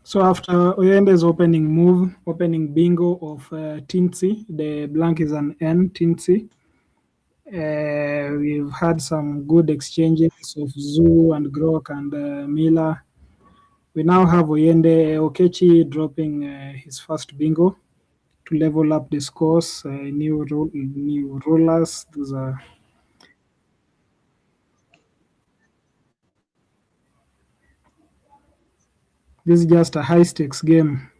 So after Oyende's opening bingo of Tinsy, the blank is an N, Tinsy. We've had some good exchanges of Zoo and Grok and Miller. We now have Oyende Okechi dropping his first bingo to level up the scores. New rulers. Those are this is just a high stakes game.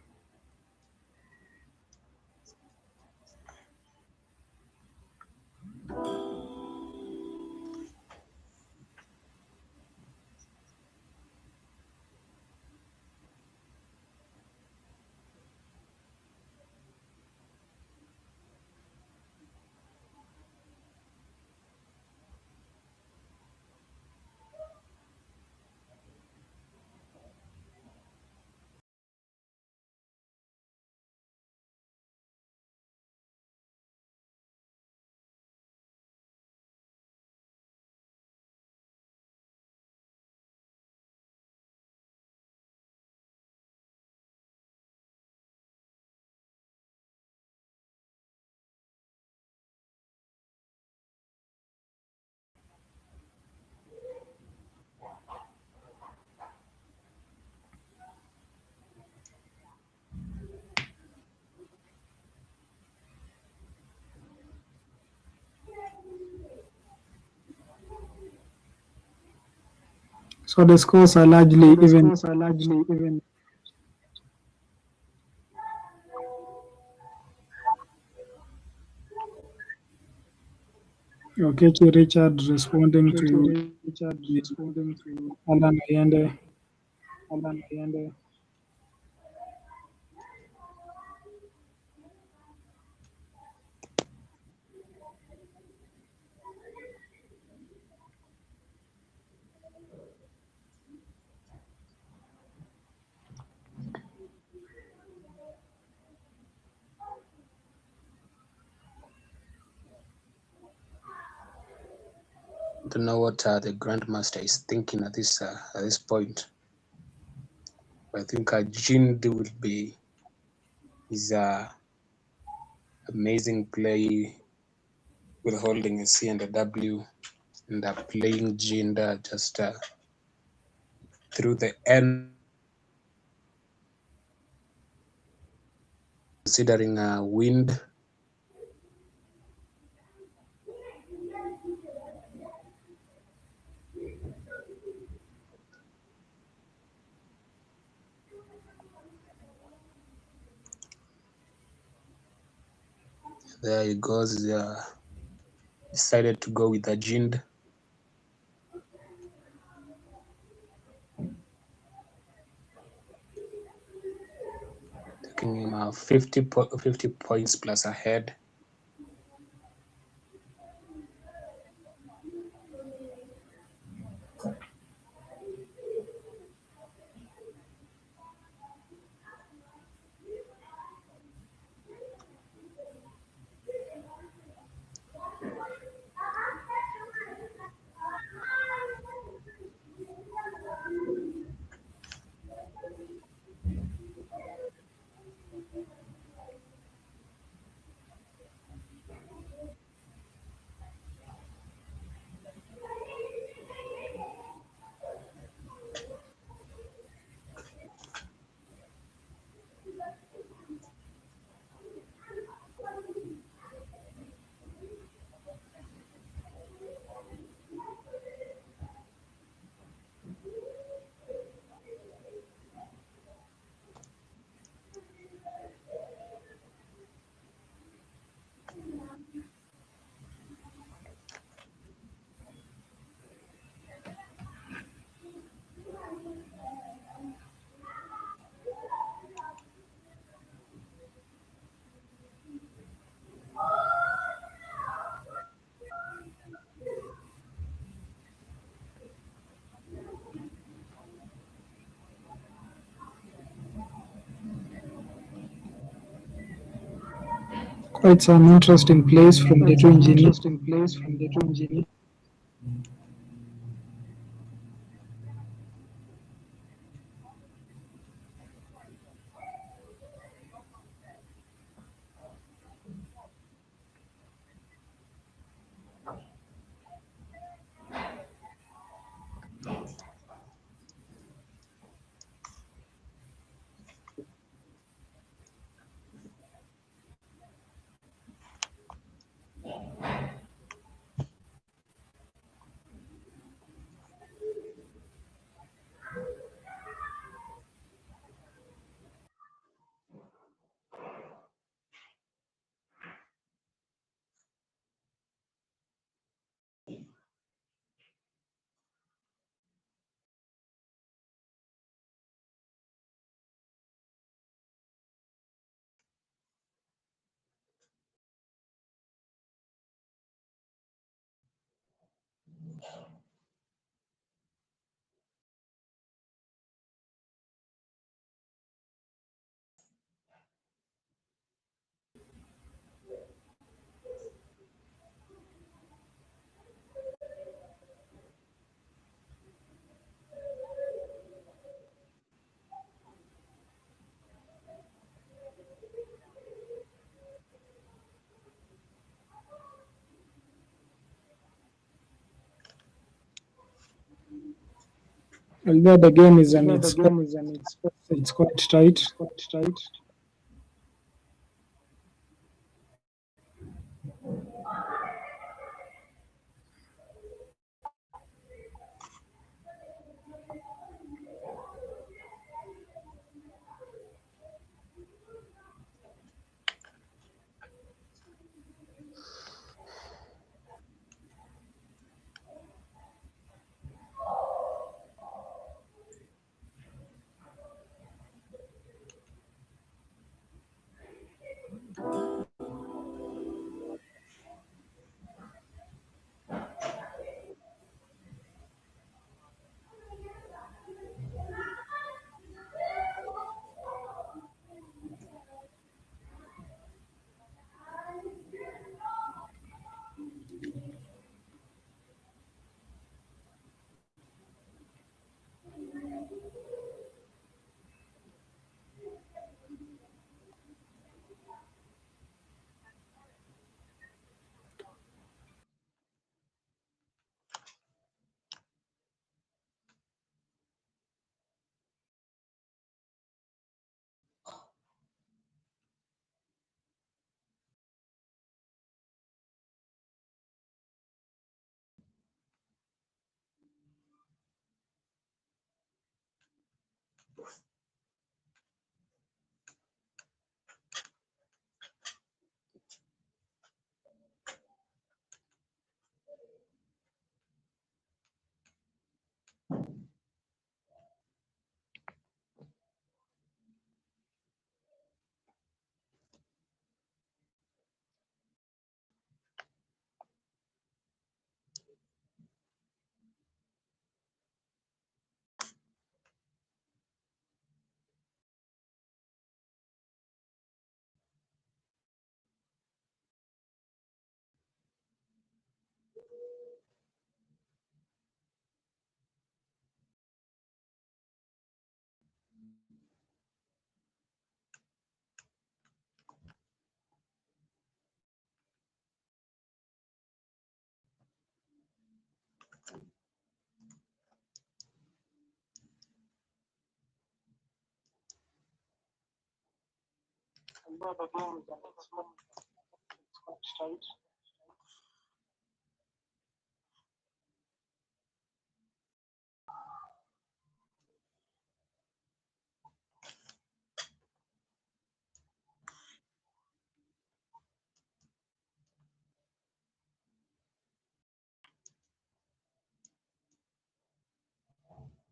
So the scores are largely even. Okechi Richard responding to Alan Oyende. Don't know what the Grandmaster is thinking at this point. I think Jind will be his amazing play with holding a C and a W and playing Jind just through the end, considering wind. There he goes. Decided to go with a Jind. Taking him 50 points plus ahead. Quite some interesting plays from the two engineers. Although the game is it's quite tight.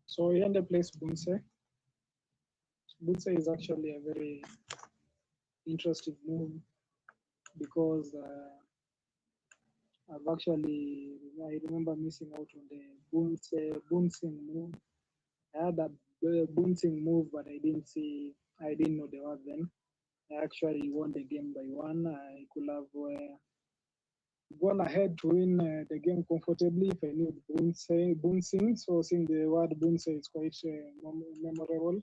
So Yende plays Bunse. Bunse is actually a very interesting move because I remember missing out on the Bunsing move. I had a Bunsing move, but I didn't know the word then. I actually won the game by one. I could have gone ahead to win the game comfortably if I knew Bunsing. So seeing the word Bunse is quite memorable.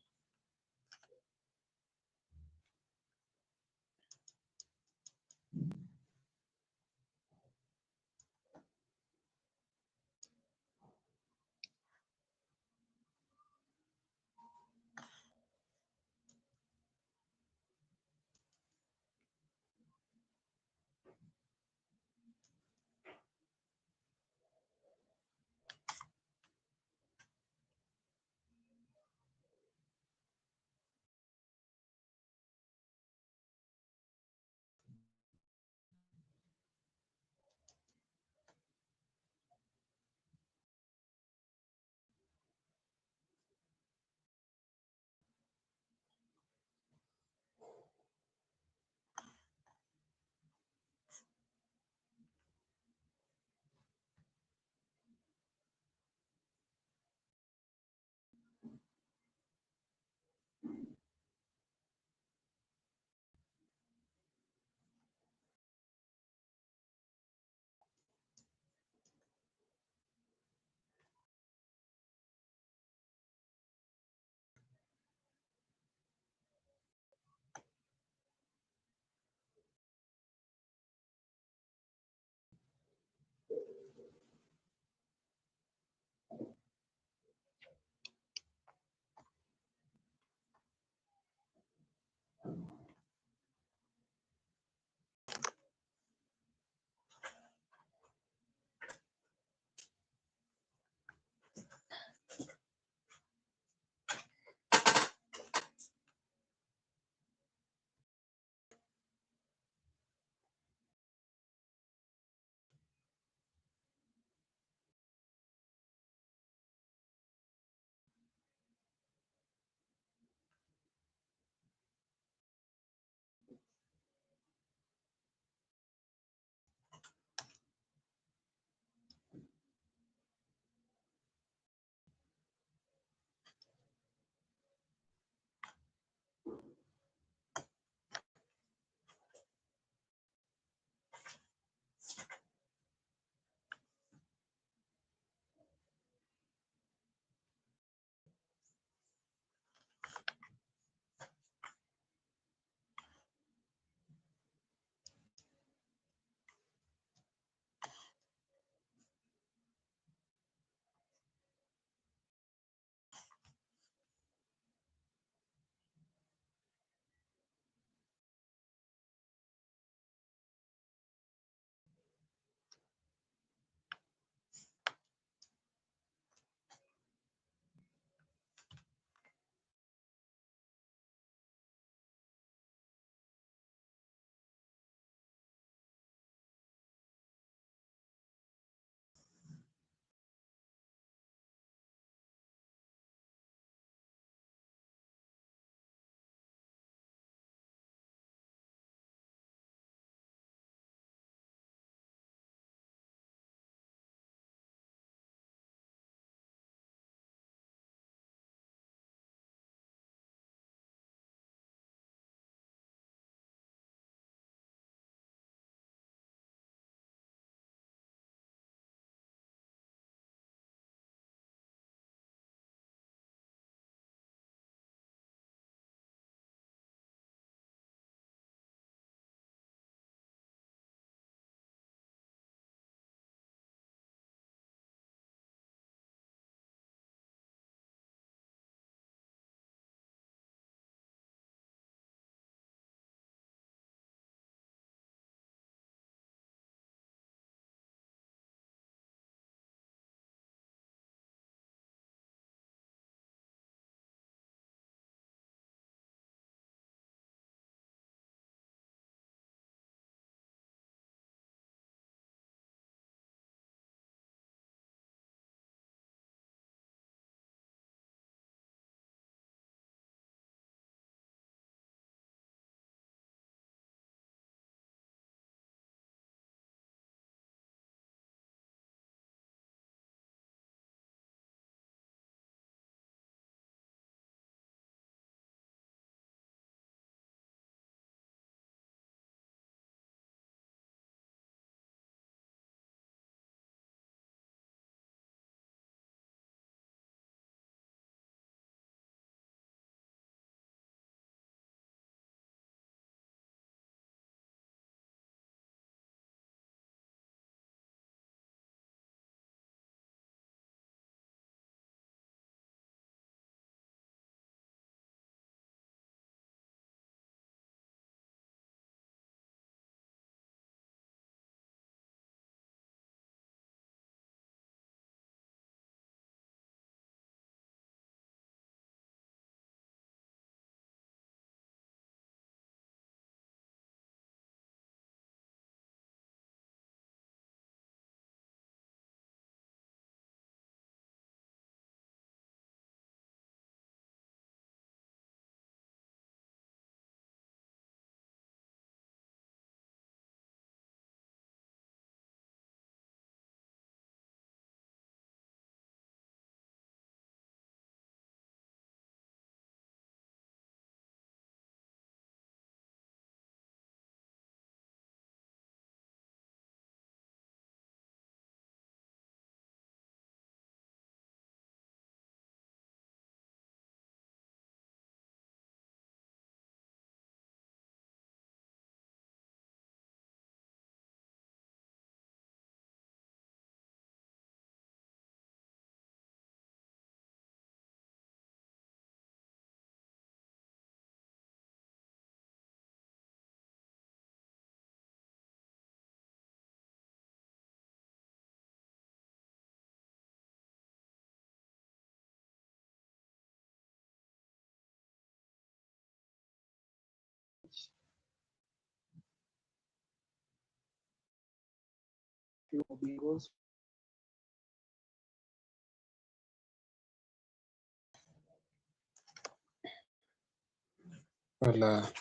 Well,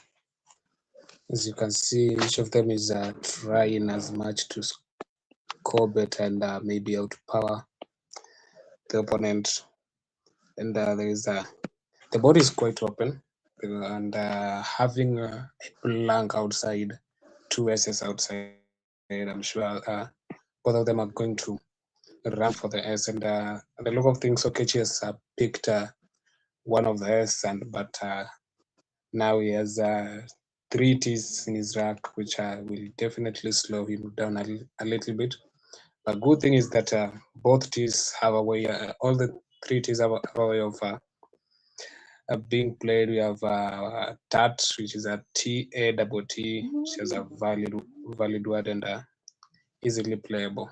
as you can see, each of them is trying as much to score better and maybe outpower the opponent. And there is the board is quite open, and having a blank outside, two S's outside, I'm sure both of them are going to run for the S. And the look of things, Okechi has picked one of the S, but now he has 3 T's in his rack, which will definitely slow him down a little bit. A good thing is that both T's have a way, all the 3 T's have a way of being played. We have TAT, which is a T-A-T-T, which is a valid word and easily playable.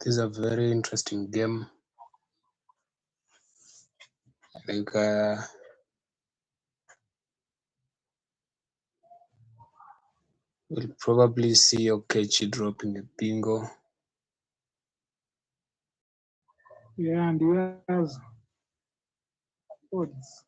This is a very interesting game. I think we'll probably see Okechi dropping a bingo. Yeah, and he has odds.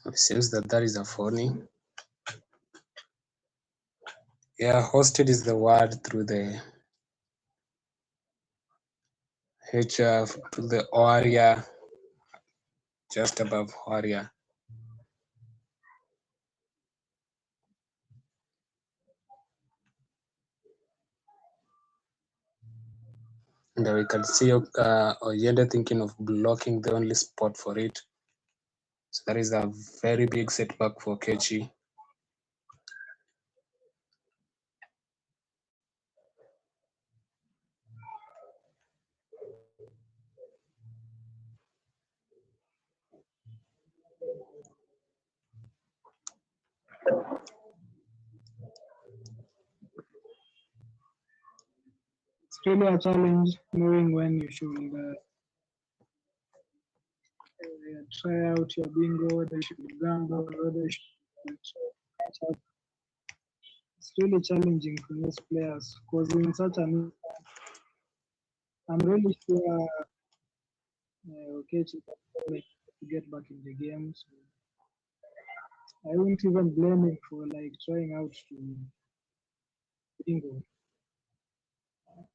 It seems that is a phony. Yeah, hosted is the word through the HF to the Oria, just above Oria. And we can see Oyende thinking of blocking the only spot for it. So that is a very big setback for Okechi. It's really a challenge knowing when you should try out your bingo, whether you should gamble, whether you should catch up. It's really challenging for most players because in such an I'm really sure Okechi can to get back in the game. So I won't even blame him for like trying out to bingo.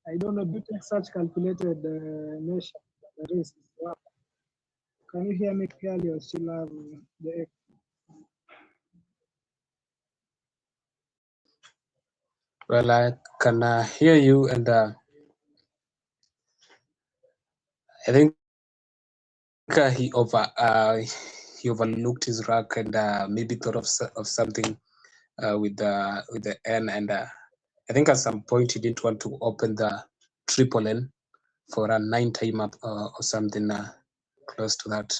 I don't know, do you take such calculated measures? The risk is worth. Can you hear me clearly or still have the echo? Well, I can hear you, and I think he overlooked his rack and maybe thought of something with the N, and I think at some point he didn't want to open the triple N for a 9 time up or something close to that.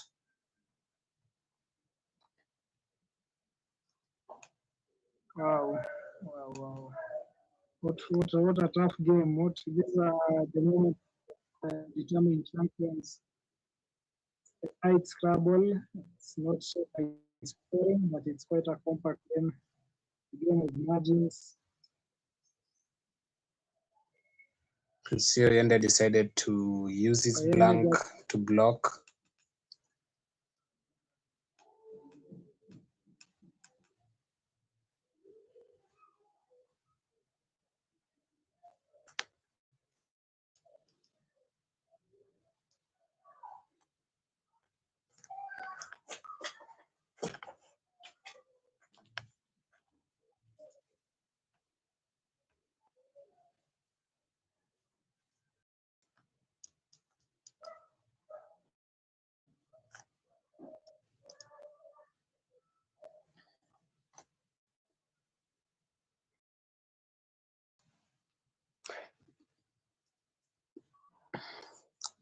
Wow. What a tough game. These are the moment determining champions. The tight Scrabble. It's not so high scoring, but it's quite a compact game. The game of margins. Oyende decided to use his blank to block.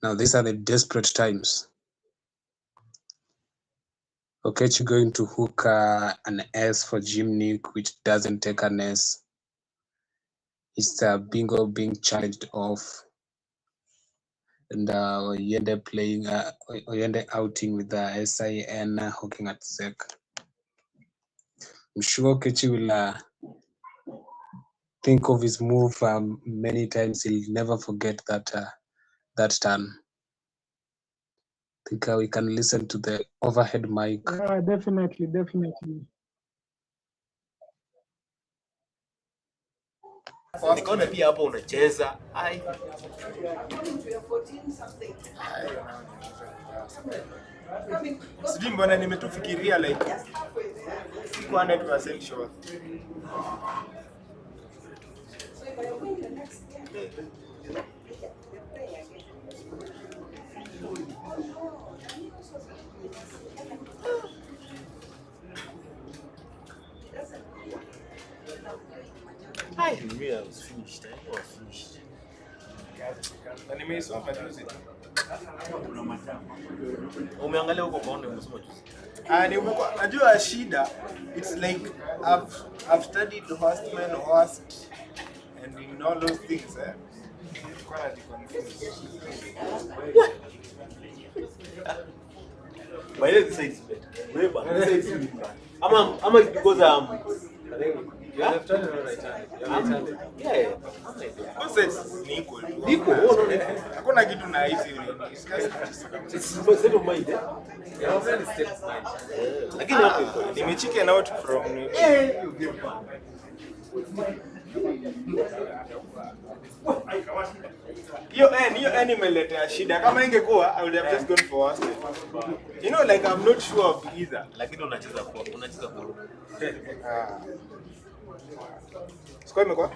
Now these are the desperate times. Okechi going to hook an S for Jim Nick, which doesn't take an S. It's bingo being challenged off. And Oyende playing, Oyende outing with the SIN hooking at Zek. I'm sure Okechi will think of his move many times. He'll never forget that turn. I think we can listen to the overhead mic. Yeah, definitely. Nikaona pia hapo unacheza. Sijui mbona nimetufikiria like 100% sure. I knew I was finished. I was finished. Na nimeisoma juzi. Umeangalia huko kwaone umesoma juzi. Ni umekuwa najua shida. It's like I've studied Horstman, Horst, and in all those things, nilikuwa najiconfuse. By the way, this side is better. Way back. This side is really bad. I'm it's because You have left handed or right handed? You have right handed. yeah. Both sides ni equal. Equal. Oh, no. Hakuna kitu na hizi. It's a state of mind. Your offhand is state of mind. Lakini hapo iko. Nimechicken out from You give back. hiyo animal letter shida. Kama ingekuwa I would have just gone for worse. You know, like I'm not sure of either. Lakini unacheza kwa. Score imekuwa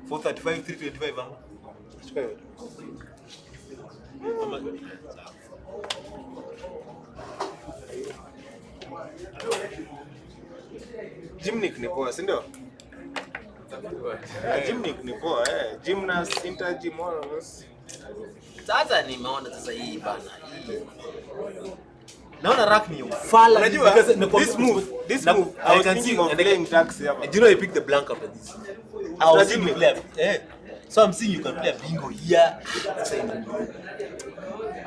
435 325 ama. score yote. Gymnic ni poa, si ndio? Gymnic ni poa, gymnast, intergym, all of those. Sasa nimeona sasa hii bana. Naona rack ni ufala. Unajua this move I was thinking of playing taxi hapa. Do you know I picked the blank after this? I was thinking play. So I'm seeing you can play a bingo here.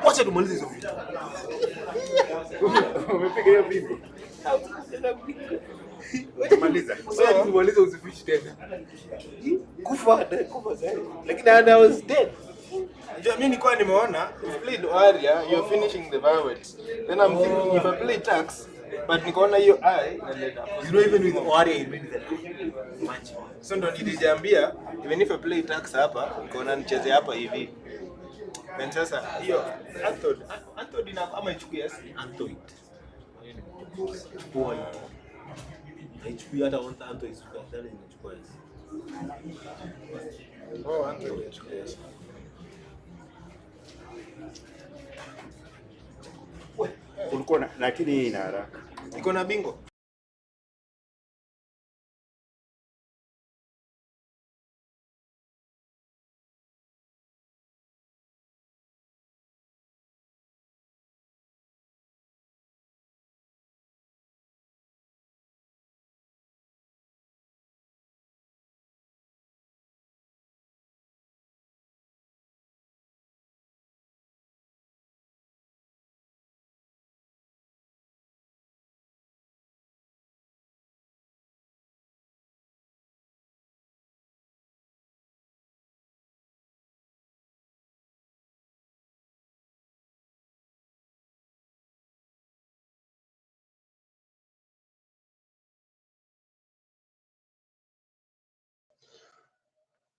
Wacha tumalize hizo vitu. Umepiga hiyo bingo. Tumaliza. So tumalize usifishi tena. Kufa sasa. Lakini I was dead. Mimi nilikuwa nimeona you played Warrior, you're finishing the violet. Then I'm thinking if I play tax, but nikaona hiyo I inaleta. You know even with Warrior you made that match. So ndo nilijiambia even if I play tax hapa, nikaona nicheze hapa hivi. Then sasa hiyo Anthony na ama ichukue Antoid. Boy. HP hata want Antoid super tena inachukua hizi. Oh, Anthony ichukue. Ulikuwa na lakini ina haraka. Iko na bingo.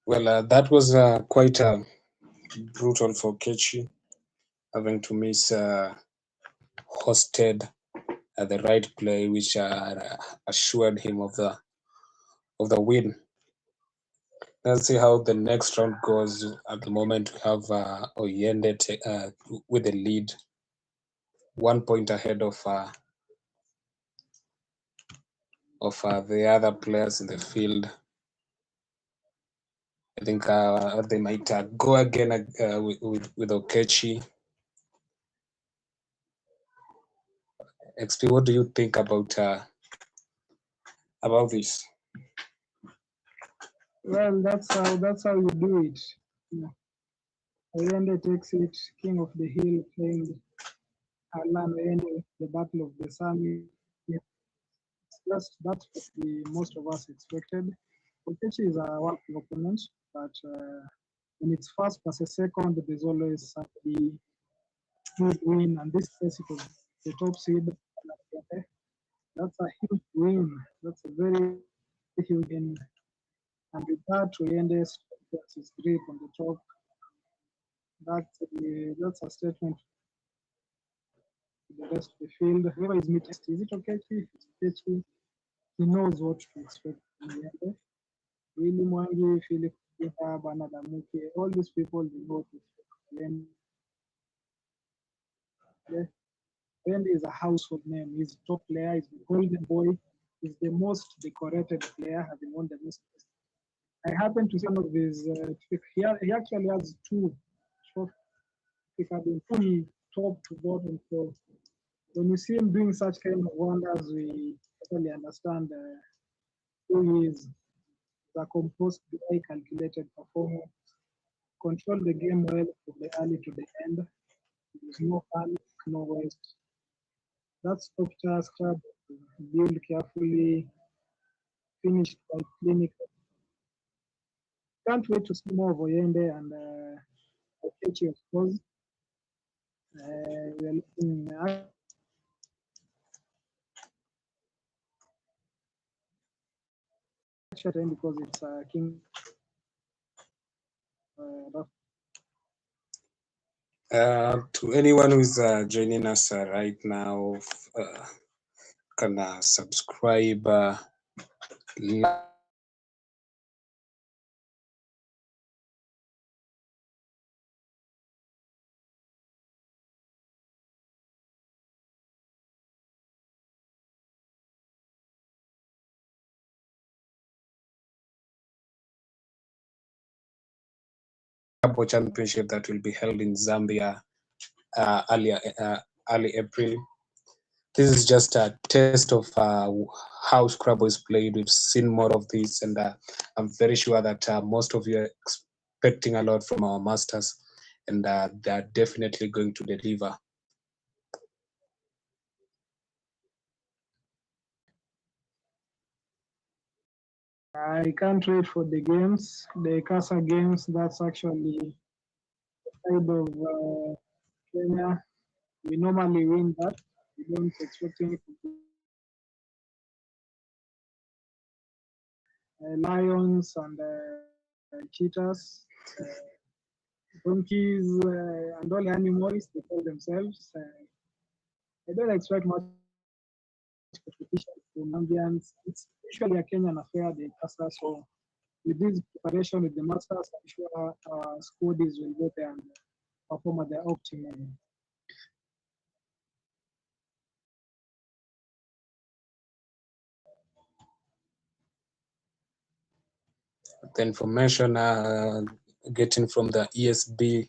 Well, that was quite brutal for Kechi, having to miss hosted at the right play, which assured him of the win. Let's see how the next round goes. At the moment, we have Oyende with the lead, 1 point ahead of the other players in the field. I think they might go again with Okechi. XP, what do you think about this? Well, that's how you do it. Oyende takes it, King of the Hill claimed Alan Oyende, the Battle of the Sun. That's what most of us expected. Okechi is a worthy opponent, but when it's first versus second, there's always somebody who win, and this case it was the top seed. That's a huge win. That's a very huge win. And with that, Oyende gets his grip on the top. That's a statement to the rest of the field. Whoever is meeting, is it Okechi? If it's Okechi, he knows what to expect from Oyende. Willy Mwangi, Philip Bernard Amuke, all these people they know to expect. Oyende is a household name. He's a top player. He's the golden boy. He's the most decorated player, having won the most I happen to see one of his. He actually has two trophy cabins, fully top to bottom. So when you see him doing such kind of wonders, we totally understand who he is. The composed guy, calculated performance, control the game well from the early to the end. There's no panic, no waste. That's top tier Scrabble, built carefully, finished by clinical. Can't wait to see more of Oyende and Okechi, of course. We're looking at because it's King. To anyone who's joining us right now, can subscribe, like, championship that will be held in Zambia early April. This is just a test of how Scrabble is played. We've seen more of this, and I'm very sure that most of you are expecting a lot from our masters, and they're definitely going to deliver. I can't wait for the games, the Casa games. That's actually side of Kenya. We normally win that. We don't expect anything. Lions and cheetahs, donkeys, and all animals, they call themselves. I don't expect much competition from Zambians. It's usually a Kenyan affair, the Casa. So with this preparation with the masters, I'm sure our squaddies will go there and perform at their optimum. The information getting from the ESB,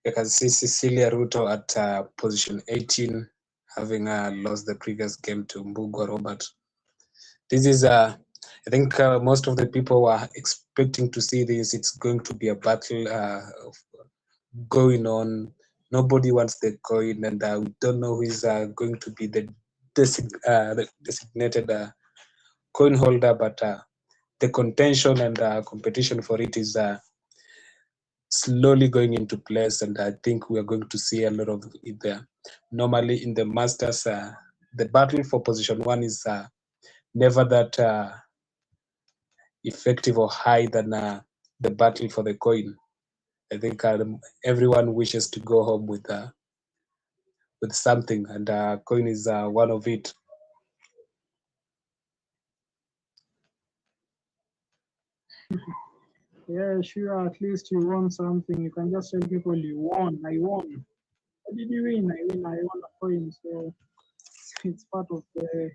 you can see Cecilia Ruto at position 18, having lost the previous game to Mbugua Robert. This is, I think most of the people were expecting to see this. It's going to be a battle going on. Nobody wants the coin, and we don't know who is going to be the designated coin holder, but the contention and competition for it is slowly going into place, and I think we are going to see a lot of it there. Normally in the Masters, the battle for position 1 is never that effective or high than the battle for the coin. I think everyone wishes to go home with something, and coin is one of it. Yeah, sure. At least you won something. You can just tell people you won. I won. What did you win? I win. I won a coin. So it's part of the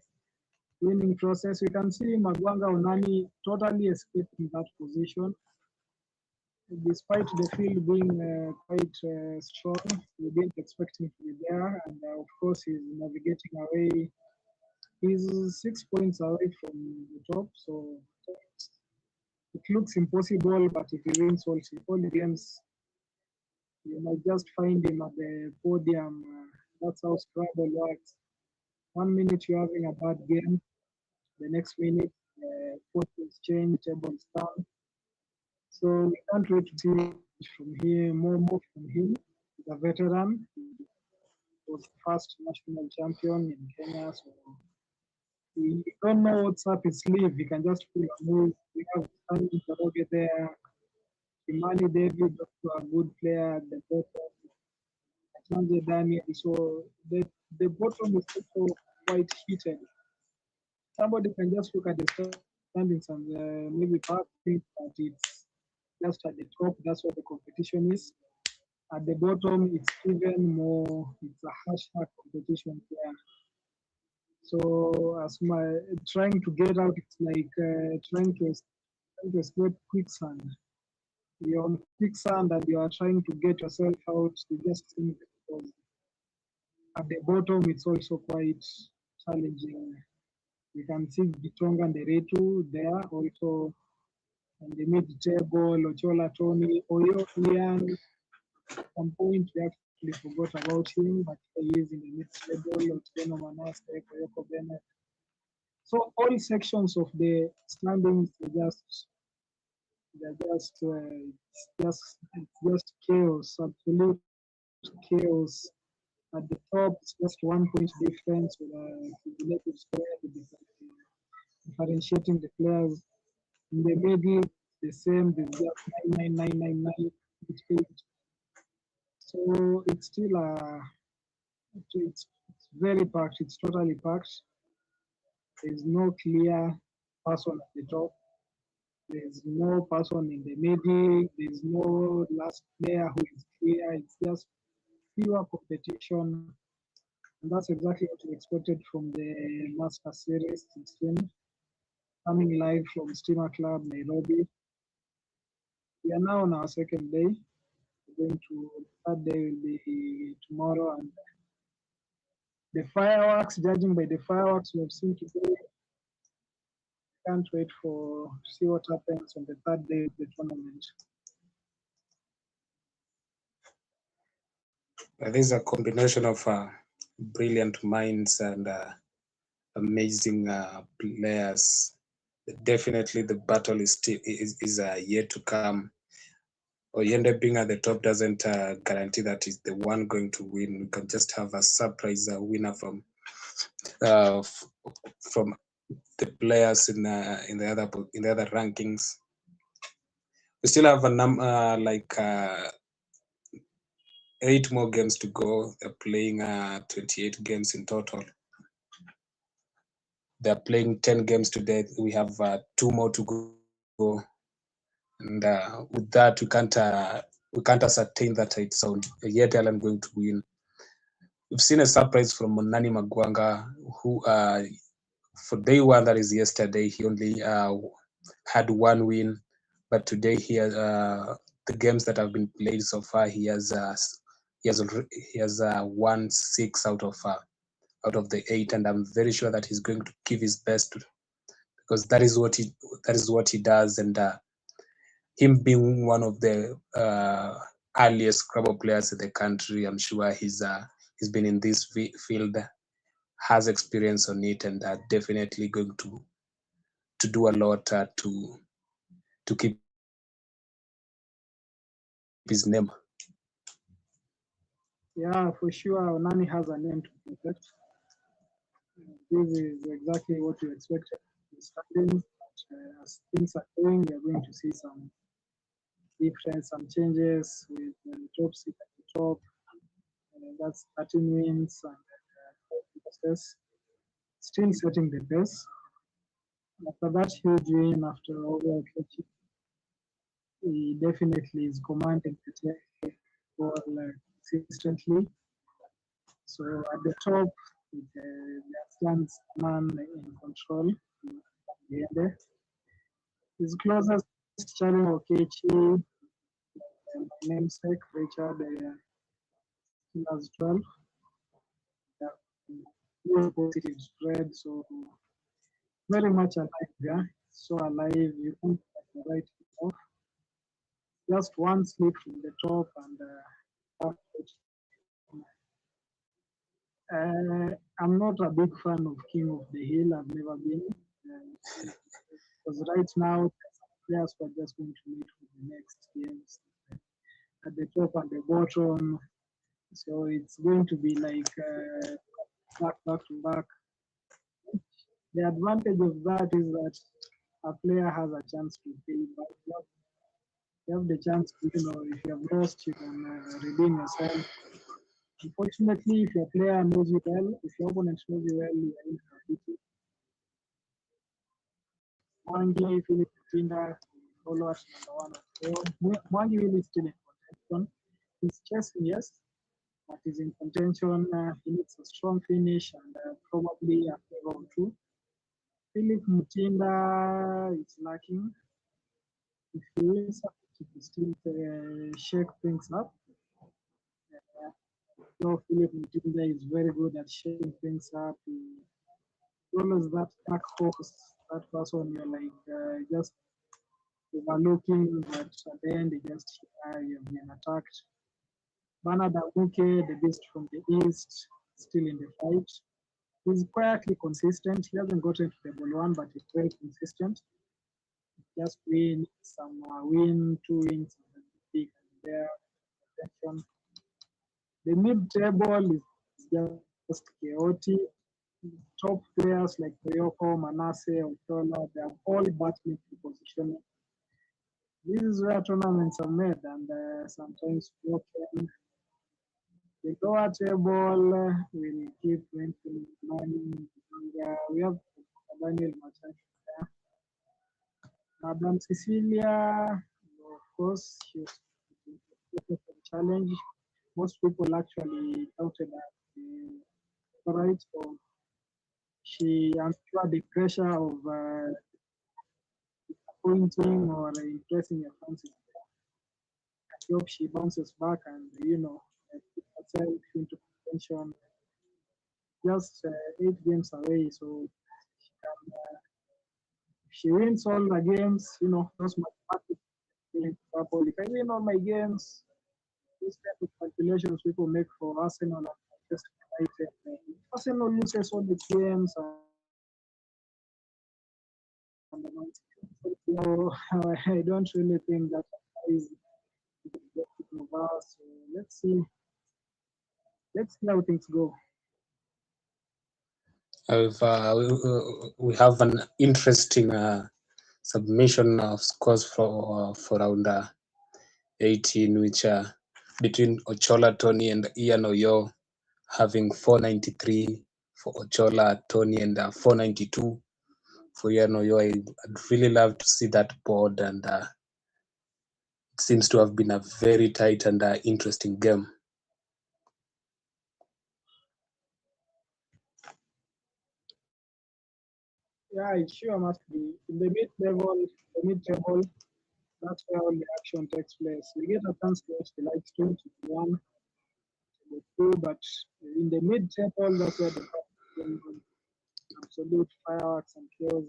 winning process. You can see Magwanga Onani totally escaping that position. Despite the field being quite strong, we didn't expect him to be there. And of course, he's navigating away. He's 6 points away from the top. So it looks impossible, but if he wins all the games, you might just find him at the podium. That's how Scrabble works. 1 minute you're having a bad game, the next minute fortunes change, tables turn. So we can't wait to see from here, more from him. He's a veteran. He was the first national champion in Kenya. So we don't know what's up his sleeve. He can just pull a move. We have Stanley Karoge there. Imani David, also a good player at the bottom. Sanjay Daniel. So the bottom is also quite heated. Somebody can just look at the standings and maybe perhaps think that it's just at the top. That's what the competition is. At the bottom, it's even more. It's a hashtag competition there. So as my trying to get out, it's like trying to trying to escape quicksand. You're on quicksand and you are trying to get yourself out. You just think because at the bottom it's also quite challenging. You can see Gitonga and Deretu there also on the mid table, Ochola Tony, Oyo Ian. At some point we actually forgot about him, but he is in the mid table, Otieno Manasse, Koyoko Bennett. So all sections of the standings it's just chaos, absolute chaos. At the top, it's just 1 point difference with a cumulative score, differentiating the players. In the middle, the same, there's just 99999 each page. So it's still it's very packed, it's totally packed. There's no clear person at the top. There's no person in the middle. There's no last player who is clear. It's just pure competition. And that's exactly what we expected from the Master Series 16, coming live from Steamer Club, Nairobi. We are now on our second day. We're going to, the third day will be tomorrow. And the fireworks, judging by the fireworks we have seen today, can't wait to see what happens on the third day of the tournament. There's a combination of brilliant minds and amazing players. Definitely, the battle is still yet to come. Oyende being at the top doesn't guarantee that he's the one going to win. We can just have a surprise winner from the players in the other rankings. We still have a 8 more games to go. They're playing 28 games in total. They're playing 10 games today. We have 2 more to go. And with that, we can't ascertain that it's yet Alan going to win. We've seen a surprise from Monani Magwanga, who for day one, that is yesterday, he only had 1 win, but today he has the games that have been played so far, he has won 6 out of the 8, and I'm very sure that he's going to give his best because that is what he does, and him being one of the earliest Scrabble players in the country, I'm sure he's been in this field, has experience on it, and definitely going to do a lot to keep his name. Yeah, for sure, Nani has a name to protect. This is exactly what we expected. As things are going, we are going to see some difference, some changes with the top seat at the top. That's 13 wins and losses. Still setting the pace. After that huge win, after overall catching, he definitely is commanding the ball consistently. So at the top, there stands man in control. His closest challenger, Okechi, namesake Richard, still has 12. Positive spread, so very much alive. Yeah, so alive. You think right off. Just one slip from the top, and I'm not a big fan of King of the Hill. I've never been. Because right now, players were just going to meet for the next games at the top and the bottom. So it's going to be like back to back. The advantage of that is that a player has a chance to pay back. You have the chance to, if you have lost, you can redeem yourself. Unfortunately, if your player knows you well, if your opponent knows you well, you are in a pity. Mwangi, Philip Tinda, follow us number 1. Mwangi really still in contention. He's chasing, yes, but he's in contention. He needs a strong finish and probably a favor or 2. Philip Mutinda is lacking. if he wins up, he will still shake things up. So Philip Mutinda is very good at shaking things up. He always that dark horse, that person you're like just overlooking, but at the end you've been attacked. Bernard Amuke, the beast from the east, still in the fight. He's quietly consistent. He hasn't gotten to table one, but he's very consistent. Just win some win, two wins, and then there. Attention. The mid table is just chaotic. Top players like Toyoko, Manasseh, Otola, they are all battling for positioning. This is where tournaments are made and sometimes broken. The lower table will keep winning money. We have Daniel Machan there. Madam Cecilia, of course, she was looking for the challenge. Most people actually doubted that. Right, so I'm sure the pressure of disappointing or impressing your fans is there. I hope she bounces back and put herself into contention. Just 8 games away, so she wins all the games. Those mathematics feeling purple. If I win all my games, these type of calculations people make for Arsenal and Manchester United. If Arsenal loses all the games and the so I don't really think that is over. So let's see. Let's see how things go. We have an interesting submission of scores for round 18, which are between Ochola, Tony, and Ian Oyo, having 493 for Ochola, Tony, and 492 for Ian Oyo. I'd really love to see that board, and it seems to have been a very tight and interesting game. Yeah, it sure must be. In the mid-table, that's where all the action takes place. We get a chance to watch the live stream to one, to two, but in the mid-table, that's where the absolute fireworks and chaos.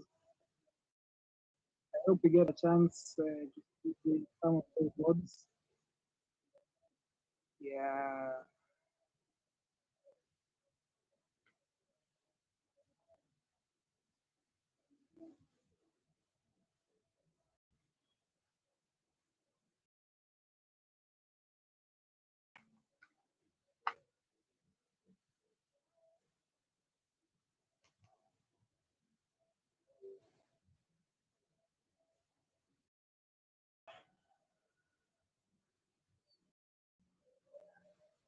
I hope we get a chance to see some of those boards. Yeah.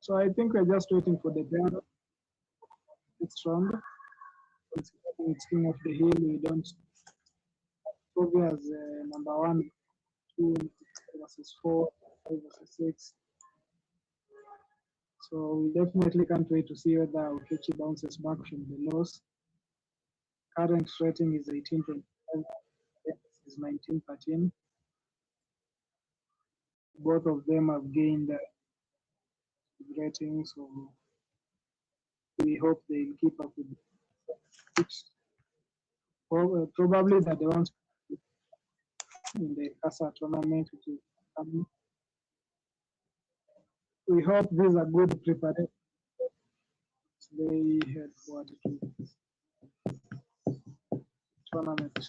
So I think we're just waiting for the bell. Next round. Considering it's King of the Hill, we don't Toby as number 1, 2 versus 4, 5 versus 6. So we definitely can't wait to see whether Okechi bounces back from the loss. Current rating is 18.5, is 19.13. Both of them have gained ratings, so we hope they'll keep up with it. Probably that they want in the CASA tournament, which is coming. We hope these are good preparation. They head forward to tournament.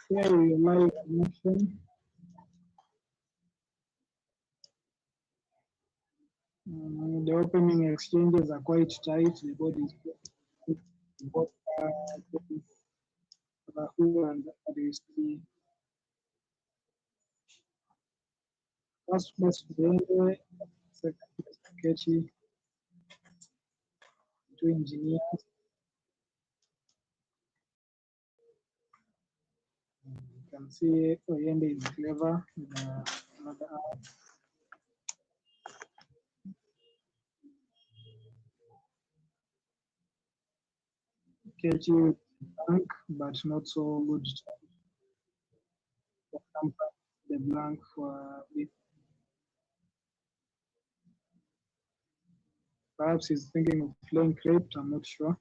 Share your live connection. The opening exchanges are quite tight. The body is both Rahul and RSP. First place Bende, second place Kechi, two engineers. You can see Oyende is clever with another arm. Kechi with blank, but not so good. The blank for it. Perhaps he's thinking of playing crypt, I'm not sure.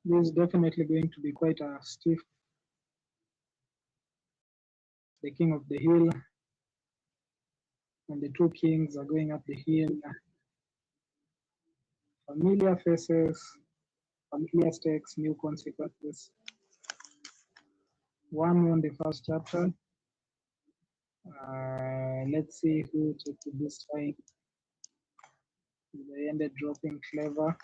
This is definitely going to be quite a stiff. The king of the hill and the two kings are going up the hill. Familiar faces, familiar stakes, new consequences. One won the first chapter. Let's see who took it this time. They ended dropping clever.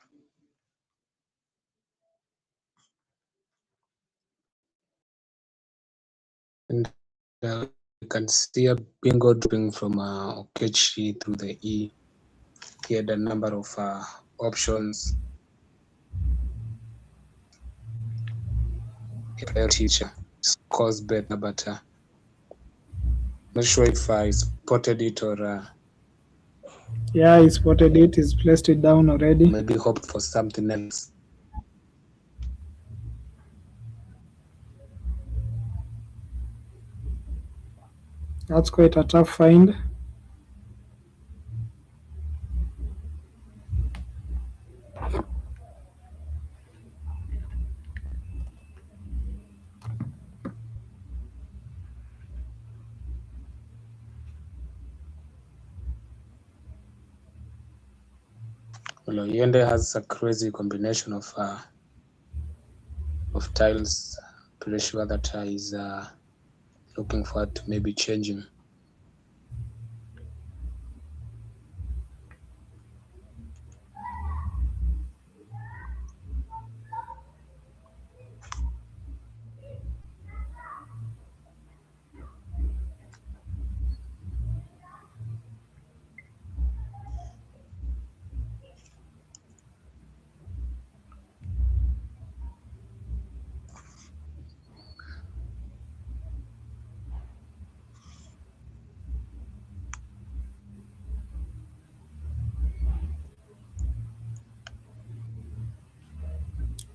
And you can see a bingo dropping from Okechi through the E. He had a number of options. A teacher scores better, but not sure if I spotted it or. Yeah, he spotted it. He's placed it down already. Maybe hoped for something else. That's quite a tough find. Well, Yende has a crazy combination of tiles. Pretty sure that he's looking forward to maybe changing.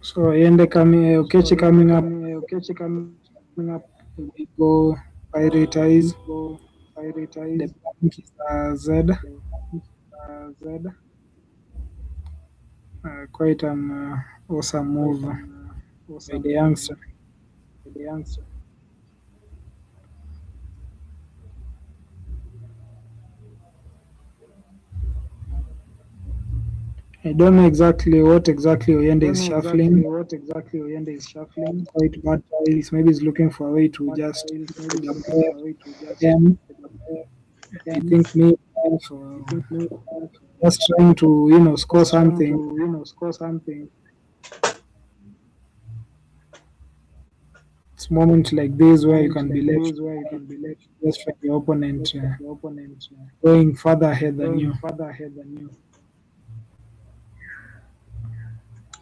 So Yende coming, Okechi coming up. We go prioritize. The blank is Z. Quite an awesome move by the youngster. I don't know exactly what Oyende is shuffling. Quite bad tiles. Maybe he's looking for a way to just get a pair again. I think maybe for just trying to score something. It's moment like this where you can be left just from your opponent going further ahead than you.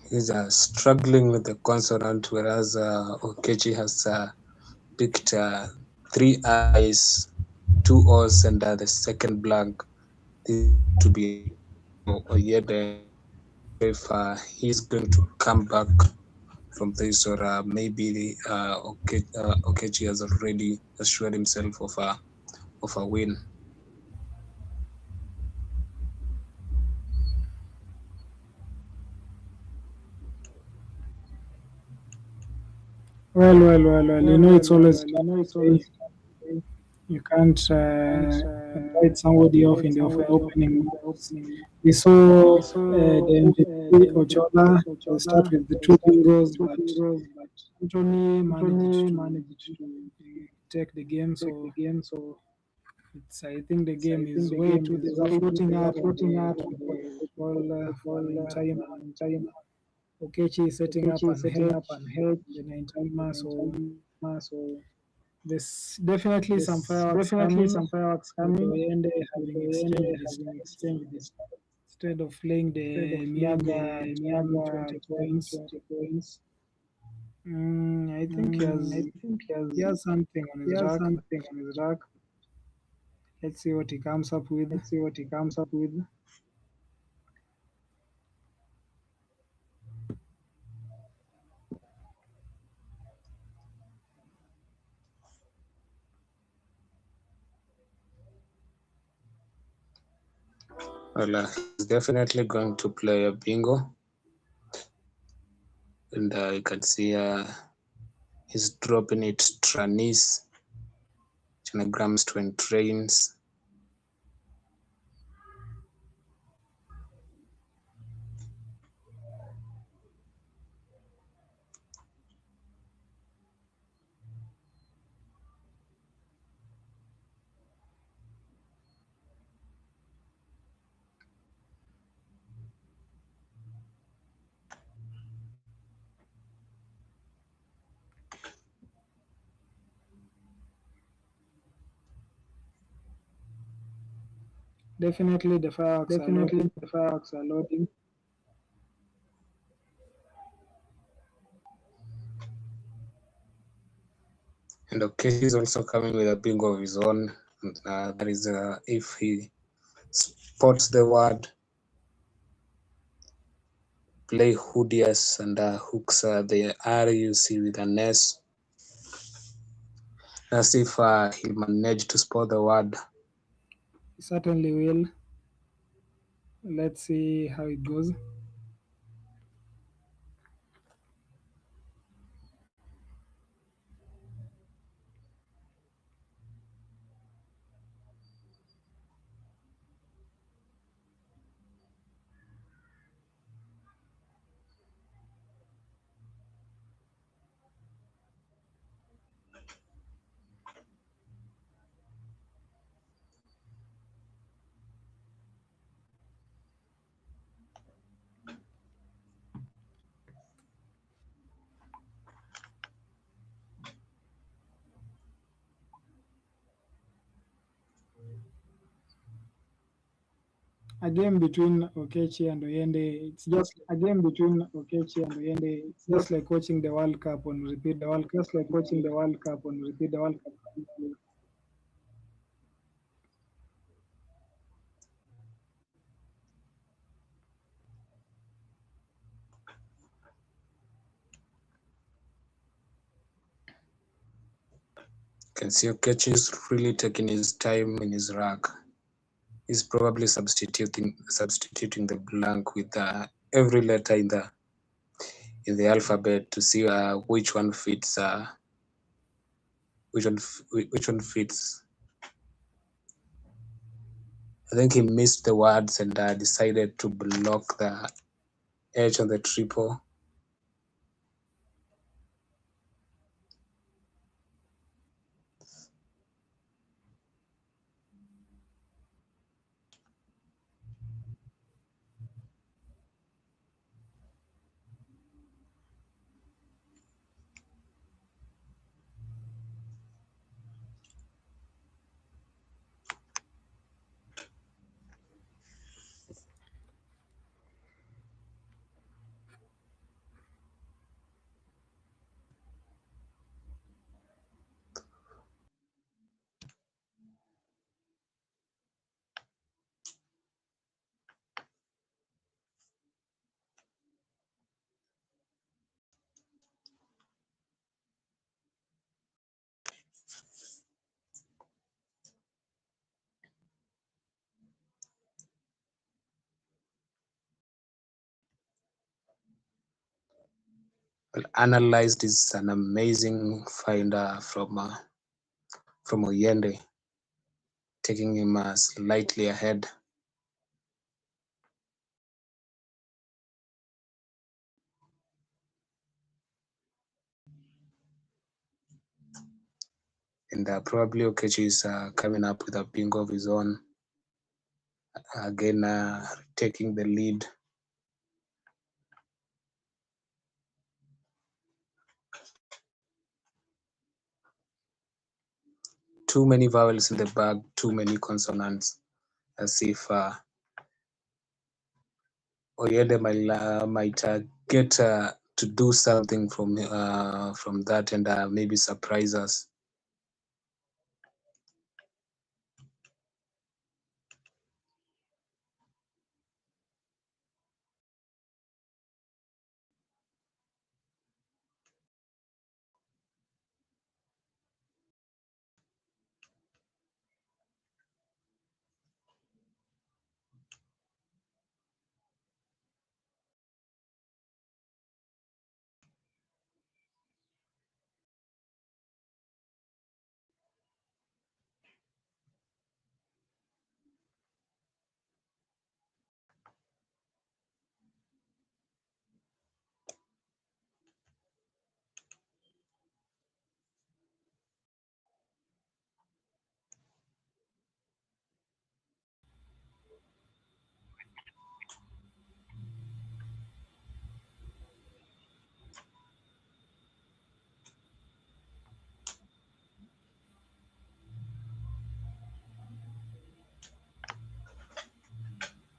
He's struggling with the consonant, whereas Okechi has picked 3 I's, 2 O's, and the second blank. This to be Oyede if he's going to come back from this, or maybe Okechi has already assured himself of a win. Well. It's always you can't invite somebody off in the opening moves. We saw the MVP Ochola start with the 2 bingos, but Anthony managed to take the game. So I think the game is way too. There's a floating up on the ball for time. Okechi is setting up and help the 9 timer. So there's definitely some fireworks coming. Oyende having exchanged this instead of playing the Miaga 20 points. I think he has something on his rack. Let's see what he comes up with. Well, he's definitely going to play a bingo. And you can see he's dropping it Tranis, Genograms to trains. Definitely the fireworks are loading. And Okechi is also coming with a bingo of his own. And, that is if he spots the word play Hoodius and hooks the RUC with an S. Let's see if he'll manage to spot the word. He certainly will. Let's see how it goes. A game between Okechi and Oyende. It's just like watching the World Cup on repeat. You can see Okechi is really taking his time in his rack. He's probably substituting the blank with every letter in the alphabet to see which one fits. Which one fits. I think he missed the words and decided to block the H on the triple. Well, analyzed is an amazing finder from Oyende, taking him slightly ahead. And probably Okechi is coming up with a bingo of his own. Again, taking the lead. Too many vowels in the bag, too many consonants, as if Oyede might get to do something from that and maybe surprise us.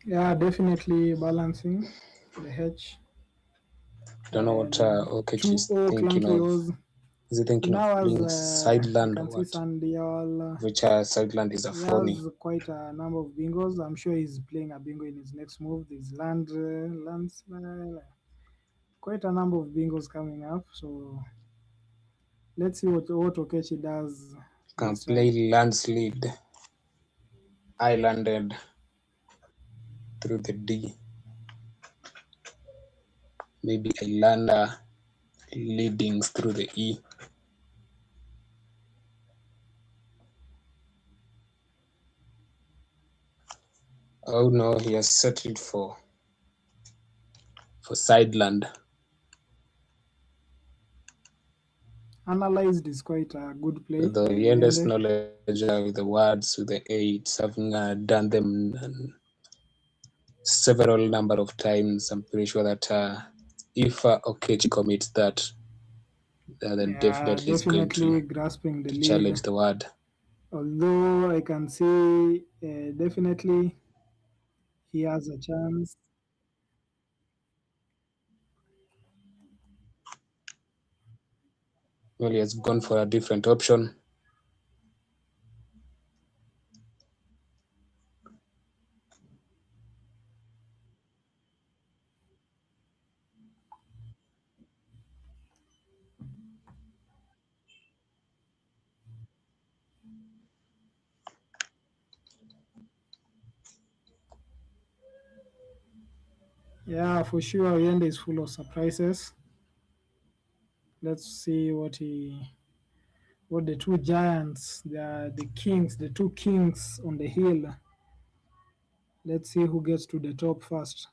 Yeah, definitely balancing the H. Don't know what Okechi is 2-0 thinking clunky of. was. Is he thinking of Now as playing I sideland or can see what? Sandial, Which sideland is a he phony? has quite a number of bingos. I'm sure he's playing a bingo in his next move. There's quite a number of bingos coming up. So let's see what Okechi does Can this play time. landslide, islanded through the D. Maybe islander leadings through the E. Oh no, he has settled for sideland. Analyzed is quite a good play. The Yende's knowledge with the words, with the eights, having done them several number of times, I'm pretty sure that if Okechi commits that, then definitely is going definitely grasping the to lead. challenge the word. Although I can see definitely he has a chance. Well, he has gone for a different option. Yeah, for sure, Oyende is full of surprises. Let's see what the two giants, the kings, the two kings on the hill. Let's see who gets to the top first.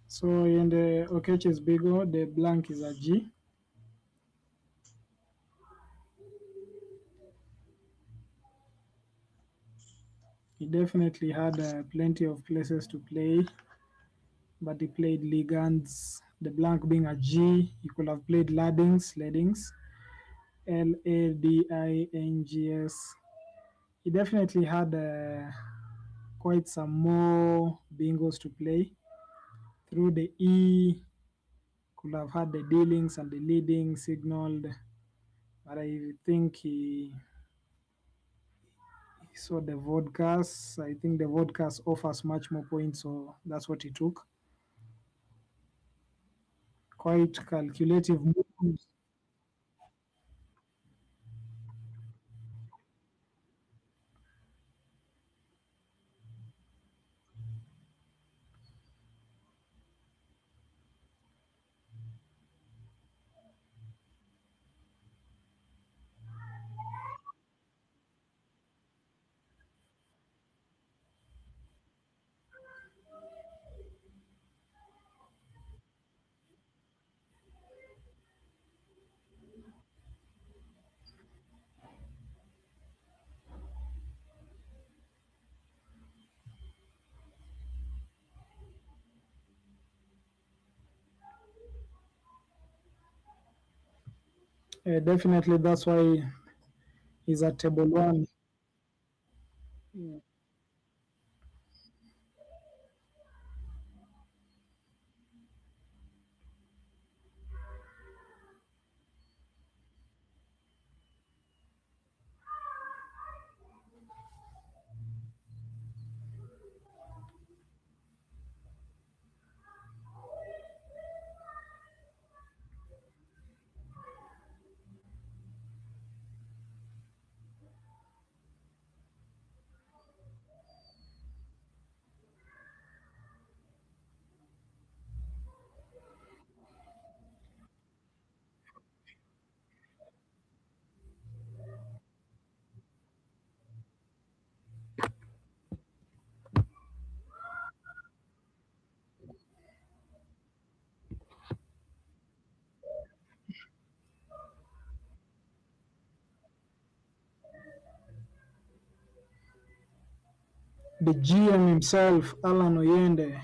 So in the Okech is Bigo, the blank is a G. He definitely had plenty of places to play, but he played Ligans, the blank being a G. He could have played Ladings, Ladings. He definitely had quite some more bingos to play. Through the E, could have had the dealings and the leading signaled, but I think he saw the vodkas. I think the vodkas offers much more points, so that's what he took. Quite calculative moves. Definitely, that's why he's at table one. The GM himself, Alan Oyende.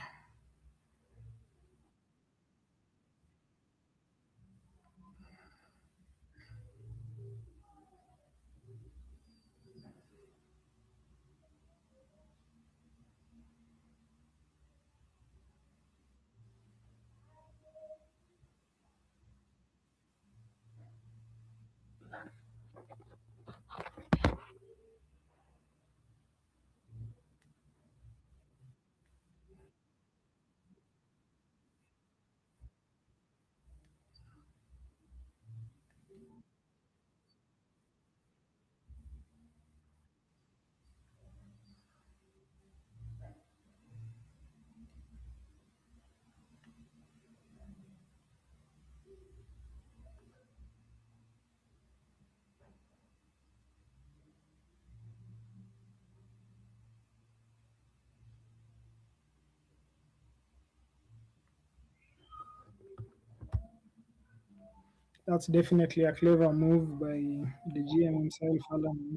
That's definitely a clever move by the GM himself, Alan.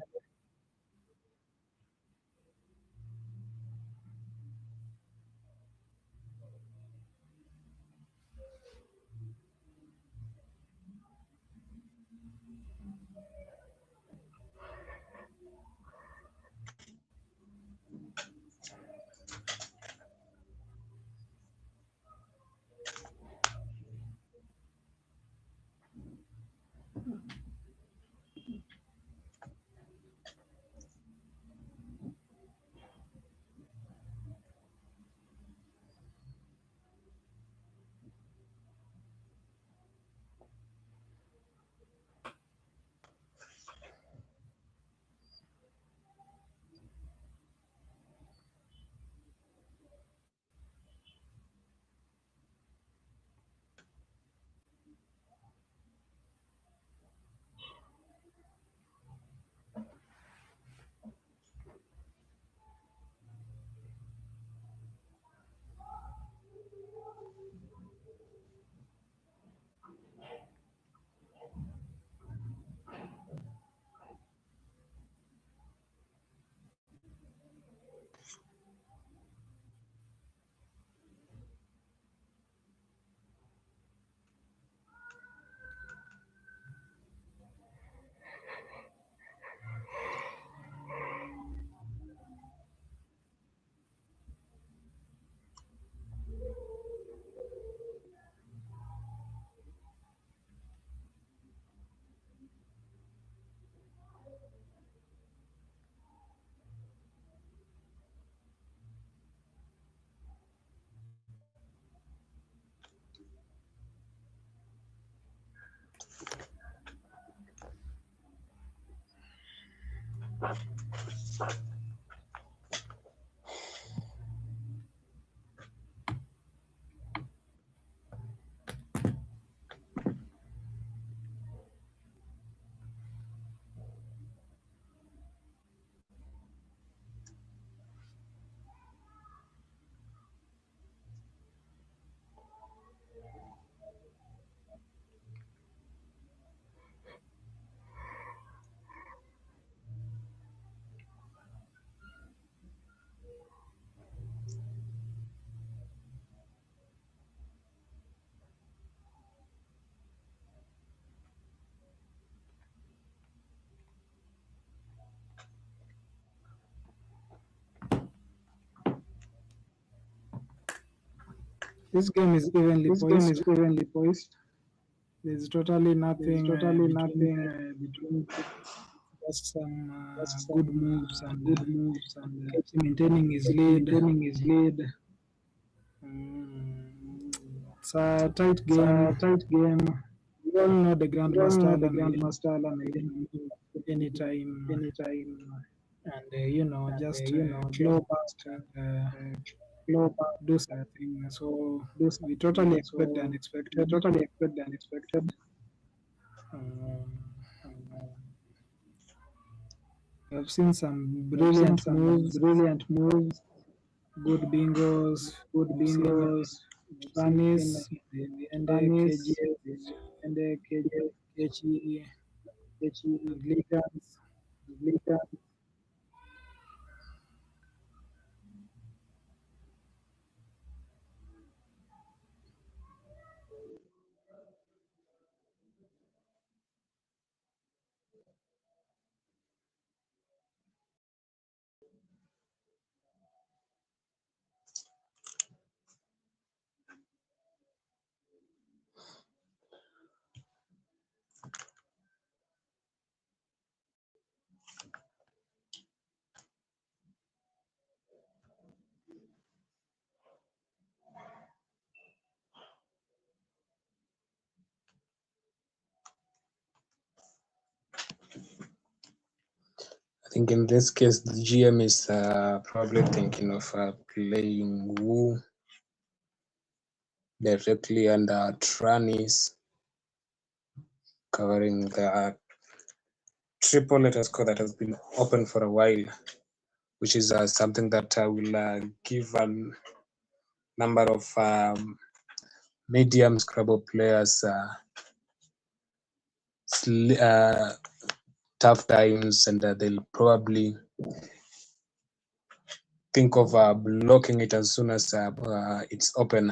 This game is evenly poised. There's totally nothing between just some good moves and KT maintaining his lead. It's a tight game. We all know the Grandmaster Alan anytime, and just claw back and do something. So we totally expect the unexpected. Um, I've seen some brilliant moves, good bingos. We've seen Spanish, the Ende, KGS, KG, and Ligas. I think in this case, the GM is probably thinking of playing Wu directly under Tranis, covering the triple letter score that has been open for a while, which is something that will give a number of medium Scrabble players tough times, and they'll probably think of blocking it as soon as it's open.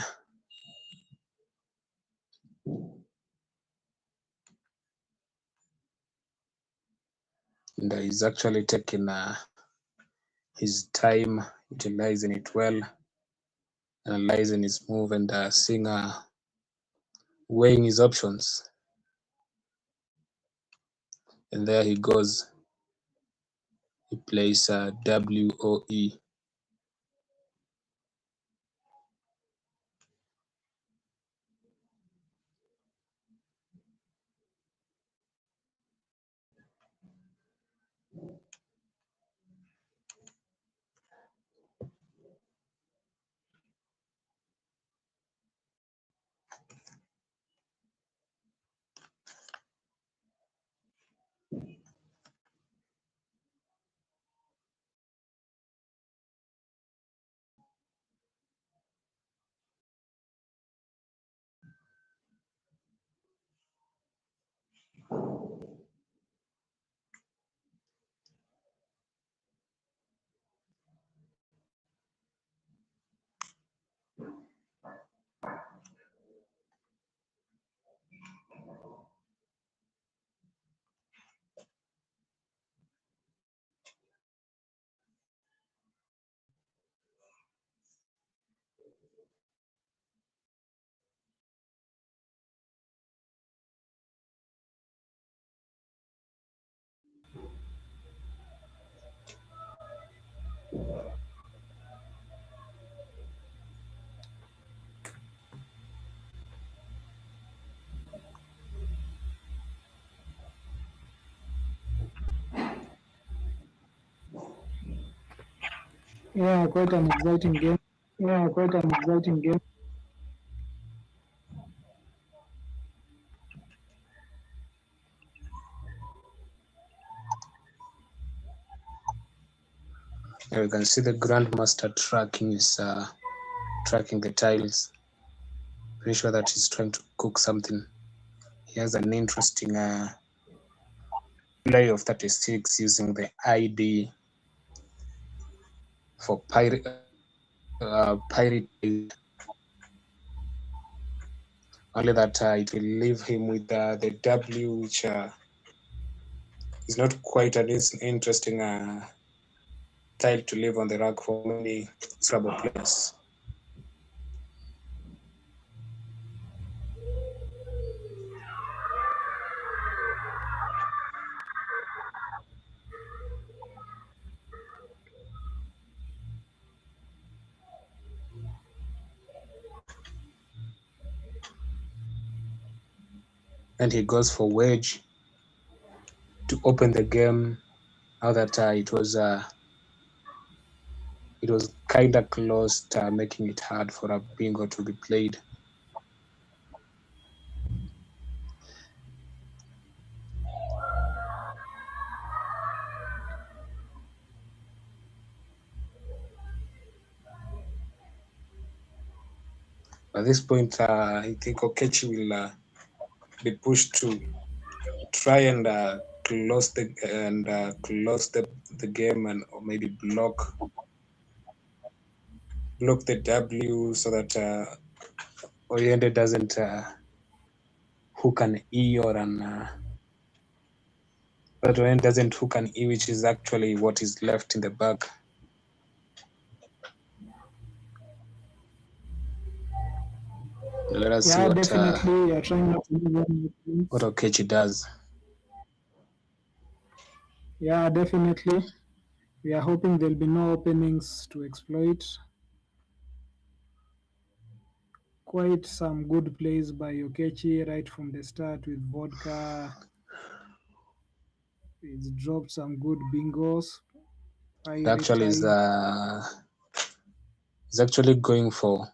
And he's actually taking his time, utilizing it well, analyzing his move, and seeing weighing his options. And there he goes. He plays WOE. Yeah, quite an exciting game. Here you can see the Grandmaster tracking the tiles. Pretty sure that he's trying to cook something. He has an interesting play of 36 using the ID for pirate. Only that it will leave him with the W, which is not quite an interesting tile to leave on the rack for many Scrabble players. And he goes for wedge to open the game. Now that it was kind of close, making it hard for a bingo to be played. At this point, I think Okechi will be pushed to try and close the game, and or maybe block the W so that Oriente doesn't hook an E, or that Oriente doesn't hook an E, which is actually what is left in the bag. Let us see what definitely. You're trying not to lose any points. what Okechi does. Yeah, definitely. We are hoping there'll be no openings to exploit. Quite some good plays by Yokechi right from the start with vodka. He's dropped some good bingos. Actually, is actually going for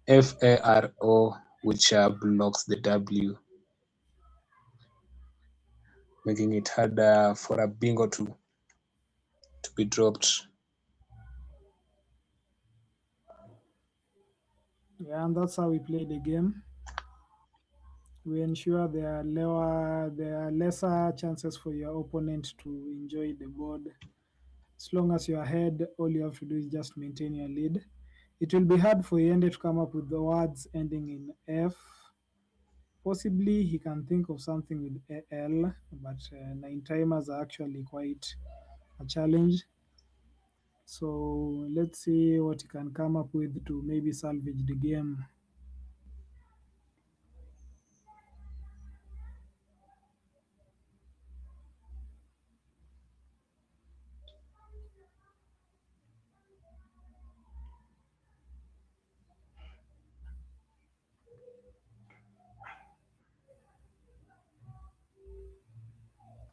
FARO, which blocks the W, making it harder for a bingo to be dropped. Yeah, and that's how we play the game. We ensure there are lesser chances for your opponent to enjoy the board. As long as you're ahead, all you have to do is just maintain your lead. It will be hard for Yende to come up with the words ending in F. Possibly he can think of something with L, but 9 timers are actually quite a challenge. So let's see what he can come up with to maybe salvage the game.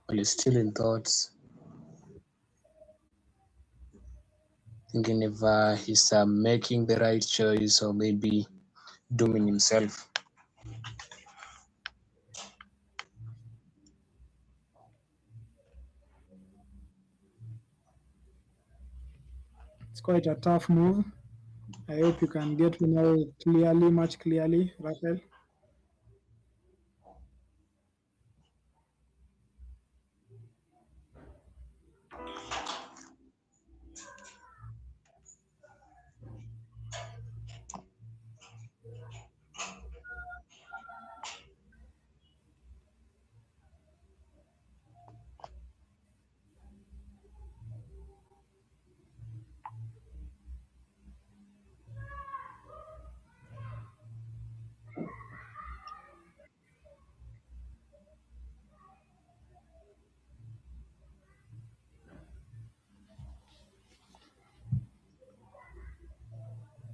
Well, he's still in thoughts, thinking if he's making the right choice or maybe dooming himself. It's quite a tough move. I hope you can get me now clearly, much clearly, Rafael.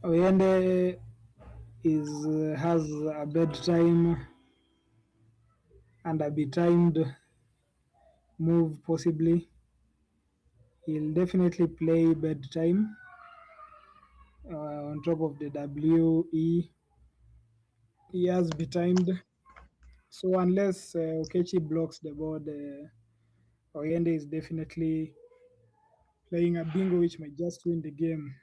Oyende has a bedtime and a betimed move possibly. He'll definitely play bedtime on top of the WE. He has betimed. So unless Okechi blocks the board, Oyende is definitely playing a bingo which might just win the game.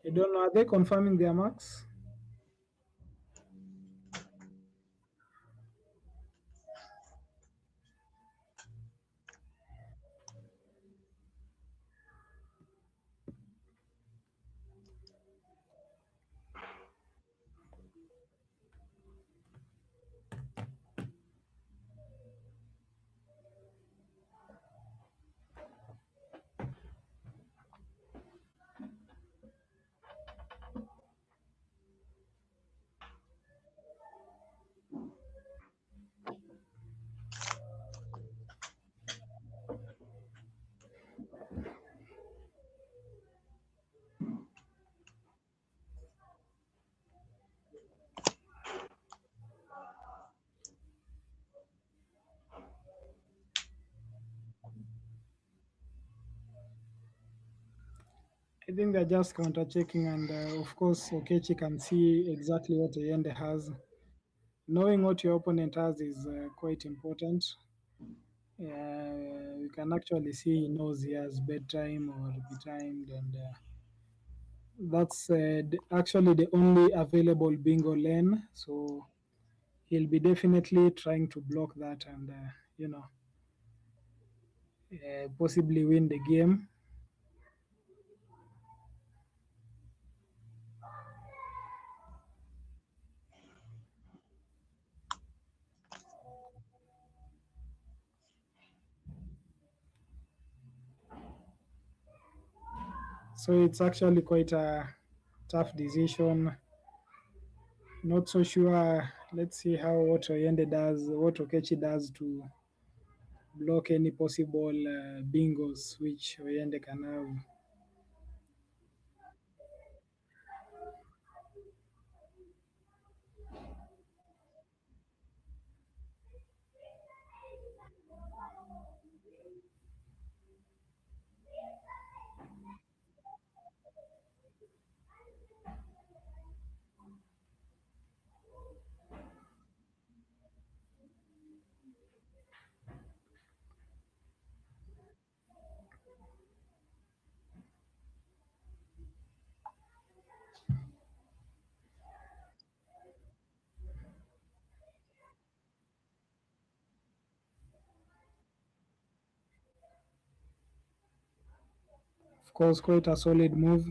I don't know, are they confirming their marks? I think they're just counter checking, and of course, Okechi can see exactly what Oyende has. Knowing what your opponent has is quite important. You can actually see he knows he has bedtime or betimed, and that's actually the only available bingo lane. So he'll be definitely trying to block that and, possibly win the game. So it's actually quite a tough decision. Not so sure. Let's see how what Oyende does, what Okechi does to block any possible bingos which Oyende can have. course, quite a solid move.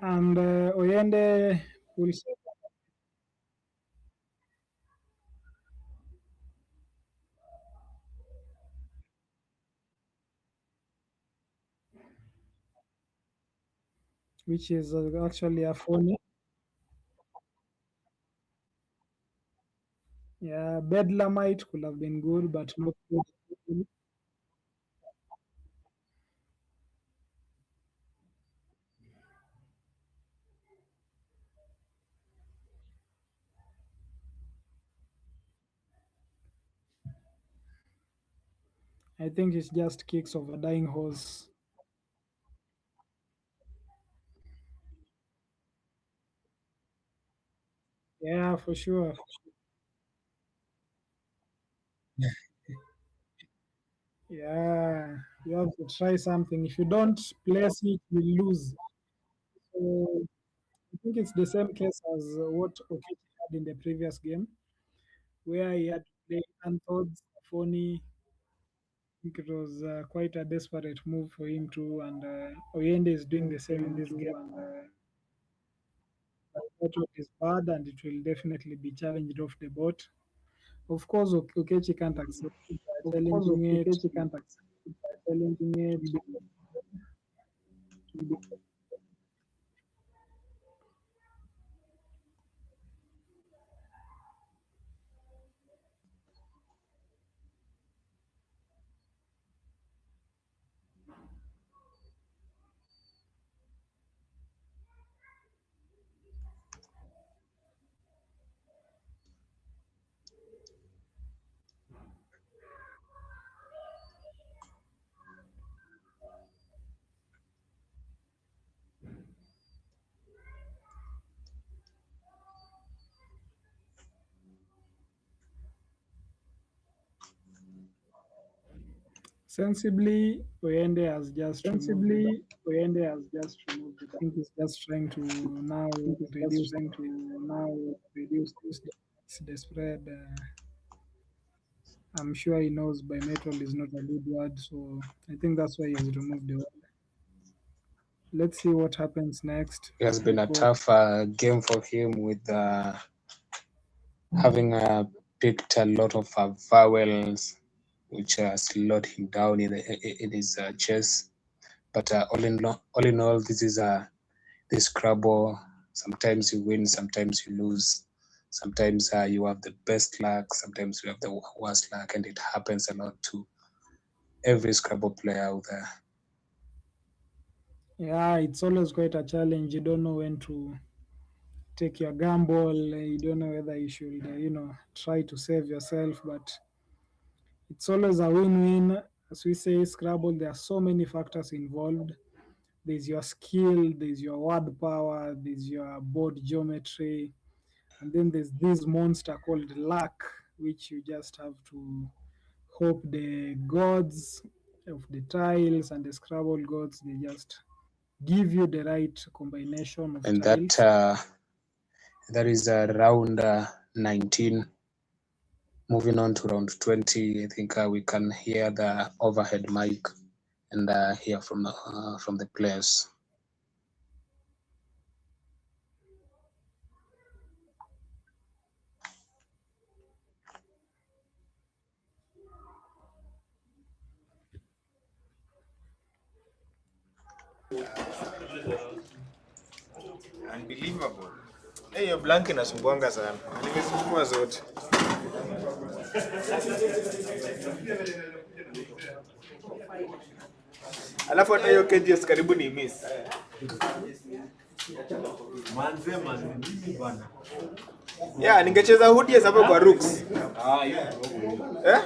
And Oyende will say, which is actually a funny. Yeah, Bedlamite could have been good, but not good. I think it's just kicks of a dying horse. Yeah, for sure. Yeah, you have to try something. If you don't place it, you lose. So I think it's the same case as what Okiti had in the previous game, where he had to play Anthod's Phony. I think it was quite a desperate move for him too, and Oyende is doing the same in this game. Network is bad, and it will definitely be challenged off the boat. Of course, Okechi can't accept it by challenging it. Challenging it. Sensibly, Oyende has just removed the back. Sensibly, Oyende has just removed the I think he's just trying to now I think it's just reduce trying to now reduce the spread. I'm sure he knows bimetal is not a good word, so I think that's why he has removed the word. Let's see what happens next. It has been a Because tough game for him with having picked a lot of vowels, which slowed him down in his chess. But all in all, this is this Scrabble. Sometimes you win, sometimes you lose. Sometimes you have the best luck, sometimes you have the worst luck, and it happens a lot to every Scrabble player out there. yeah, it's always quite a challenge. You don't know when to take your gamble. You don't know whether you should, try to save yourself. But it's always a win-win. As we say, Scrabble, there are so many factors involved. There's your skill, there's your word power, there's your board geometry, and then there's this monster called luck, which you just have to hope the gods of the tiles and the Scrabble gods, they just give you the right combination of And tiles. that is round 19. Moving on to round 20, I think we can hear the overhead mic and hear from the players. Unbelievable. Hiyo blank inasumbuanga sana. Nimesumbua zote. Alafu hata hiyo KGS karibu ni miss. Manze mimi bwana. Yeah, ningecheza hoodies hapo kwa Rooks. Eh?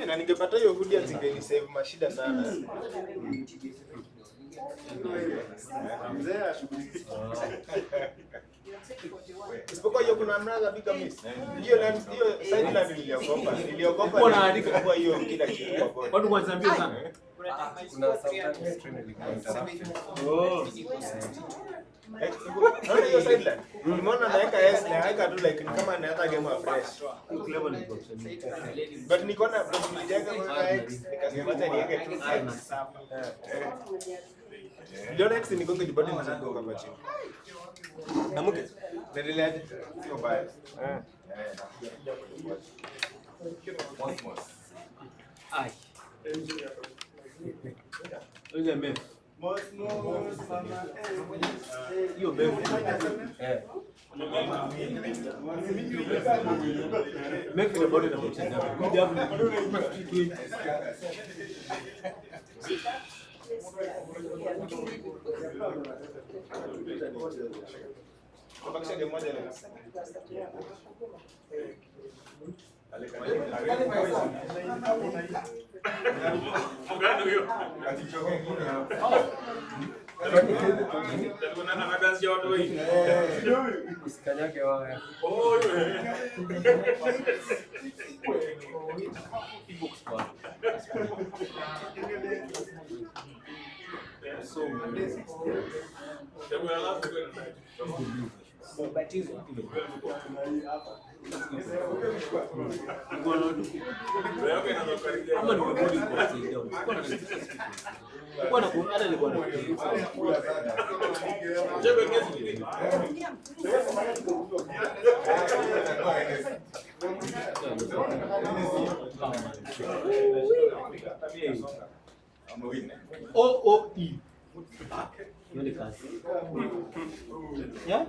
Na ningepata hiyo hoodie zingeni save mashida sana. Isipokuwa hiyo kuna mnaza bika miss. Hiyo side land niliogopa. Niliogopa naandika kwa hiyo kila kitu kwa bodi. Watu wananiambia sana. Kuna sometimes train ilikuwa Naona hiyo side land. Nimeona naweka tu like kama naweka game of fresh. But niko na nilijenga kwa X nikasema acha niweke tu X. Ndio X niko kwa bodi nzunguka hapa chini. Namuke. Naendelea sio mbaya. Ai. Oje mimi. Hiyo mimi. Mimi ni bodi na kucheza. Kuja hapo. Kubakisha game moja leo. Mgano hiyo. Kuna na kazi ya watu wengi. usikanyage waya. Oh, OOE. Yule kazi. Yeah?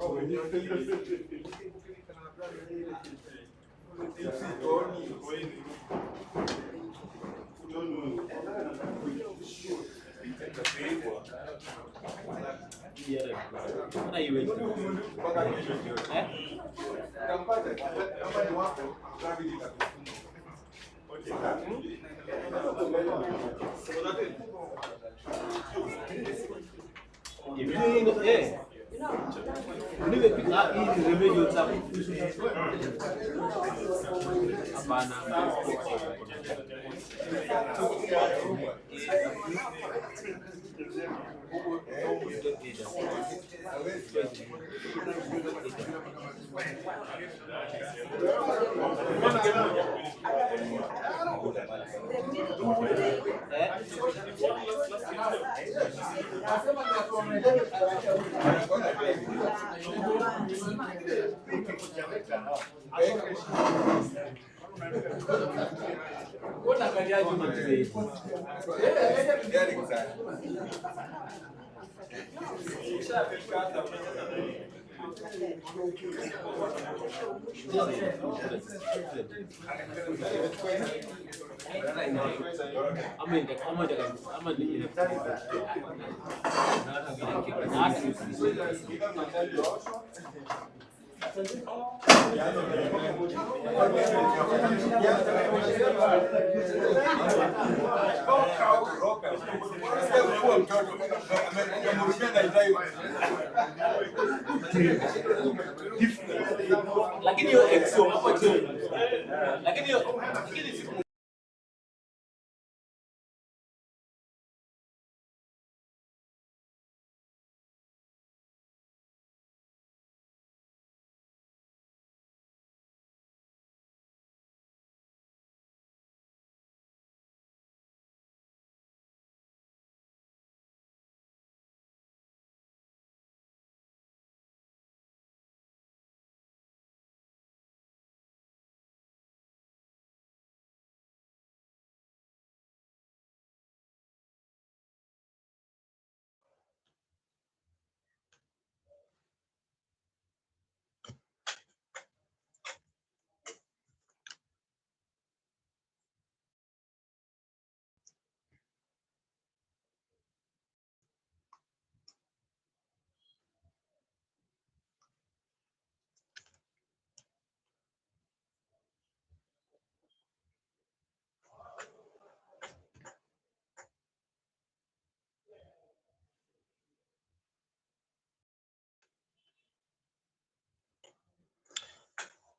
Lakini hiyo exo hapo chini. Lakini hiyo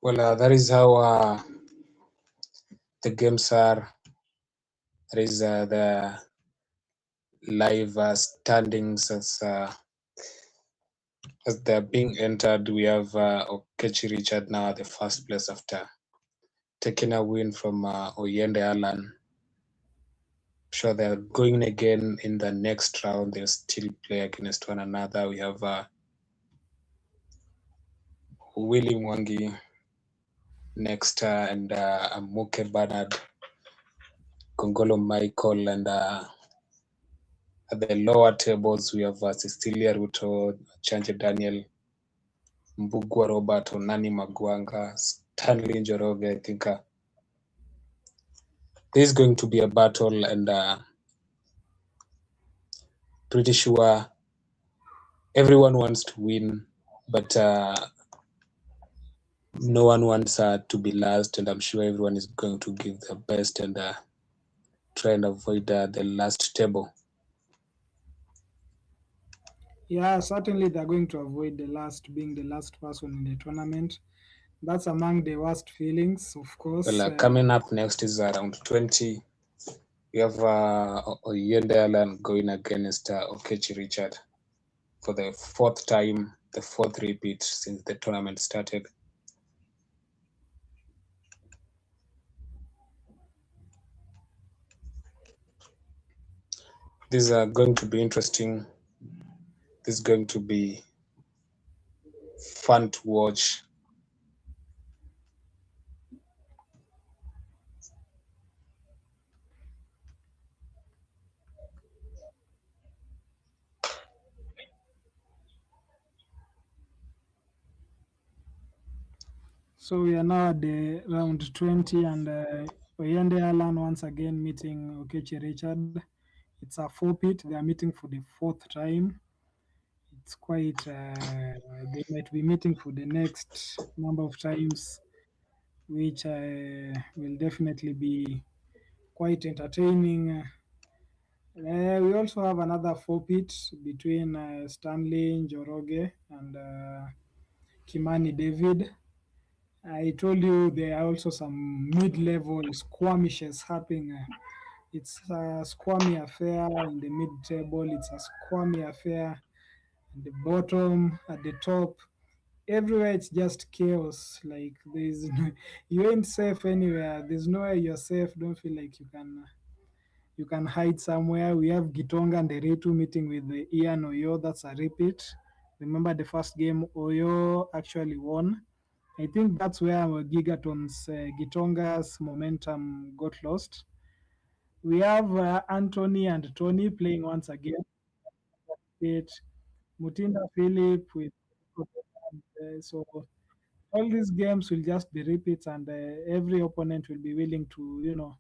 Well, that is how the games are. That is the live standings as they're being entered. We have Okechi Richard now at the first place after taking a win from Oyende Alan. Sure, they're going again in the next round. They'll still play against one another. We have Willie Mwangi next and Amuke Bernard, Kongolo Michael, and at the lower tables we have Cecilia Ruto, Chanje Daniel, Mbugua Robert, Onani Magwanga, Stanley Njoroge. I think this is going to be a battle, and pretty sure everyone wants to win, but no one wants to be last, and I'm sure everyone is going to give their best and try and avoid the last table. Yeah, certainly they're going to avoid being the last person in the tournament. That's among the worst feelings, of course. Well, coming up next is round 20. We have Oyende Alan going against Okechi Richard for the fourth time, the fourth repeat since the tournament started. These are going to be interesting. This is going to be fun to watch. So we are now at the round 20, and Oyende Alan once again meeting Okechi Richard. It's a four-pit. They are meeting for the fourth time. It's quite, they might be meeting for the next number of times, which will definitely be quite entertaining. We also have another four-pit between Stanley Njoroge and Kimani David. I told you there are also some mid-level skirmishes happening. It's a squammy affair in the mid-table. It's a squammy affair at the bottom, at the top. Everywhere it's just chaos. Like there's you ain't safe anywhere. There's nowhere you're safe. Don't feel like you can hide somewhere. We have Gitonga and Deritu meeting with the Ian Oyo. That's a repeat. Remember the first game Oyo actually won. I think that's where Gigaton's Gitonga's momentum got lost. We have Anthony and Tony playing once again. Mutinda Philip with so all these games will just be repeats, and every opponent will be willing to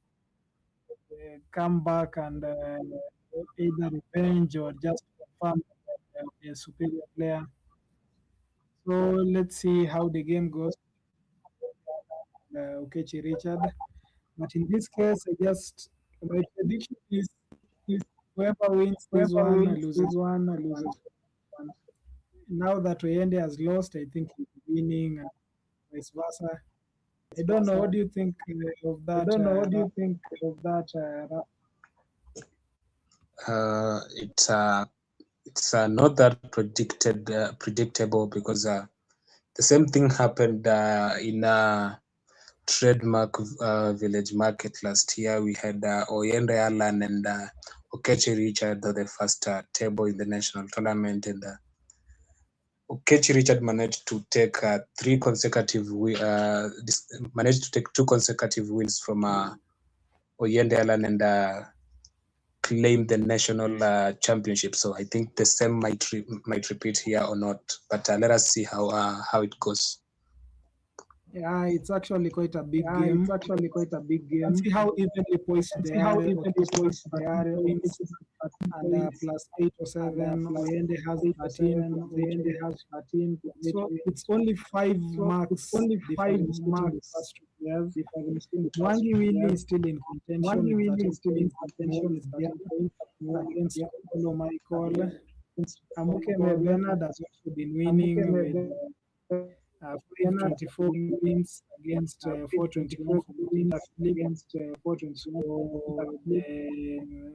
come back and either revenge or just confirm a superior player. So let's see how the game goes. Okechi Richard. But in this case, my prediction is whoever wins this one loses one. Now that Oyende has lost, I think he's winning, vice versa. I don't know. What do you think of that? It's not that predictable because the same thing happened in Trademark Village Market last year. We had Oyende Alan and Okechi Richard at the first table in the national tournament, and Okechi Richard managed to take two consecutive wins from Oyende Alan and claim the national championship. So I think the same might repeat here or not. But let us see how it goes. Yeah, it's actually quite a big game. And see how evenly poised they are. And plus 8 or 7. Oyende has 13. So it's only 5 marks. Mwangi Willie is still in contention. Against Kolo Michael. Amuke Bernard has also been winning with 524 wins against 421 for Mutinda Philip.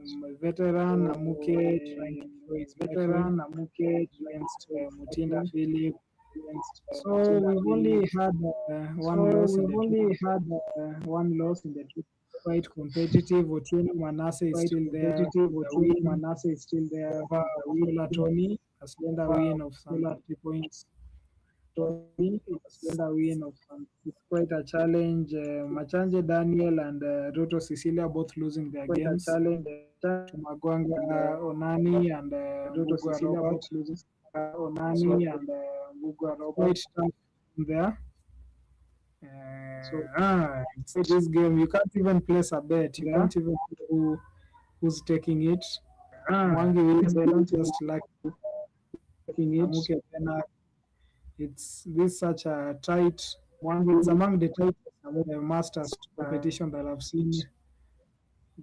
So veteran Amuke trying to show his mettle against Mutinda Philip. So we've only had one loss in the two. Quite competitive. Otieno Manasseh is still there. The win over Okola Tony, a slender win of some 30 points. It's quite a challenge. Machanje Daniel and Roto Cecilia both losing their games. To Magwanga Onani and Mbugua Robert. So quite tough there. It's this game, you can't even place a bet. You can't even know who's taking it. Mwangi will just like Amuke Pena. It's this such a tight. It's among the tightest Masters competition that I've seen.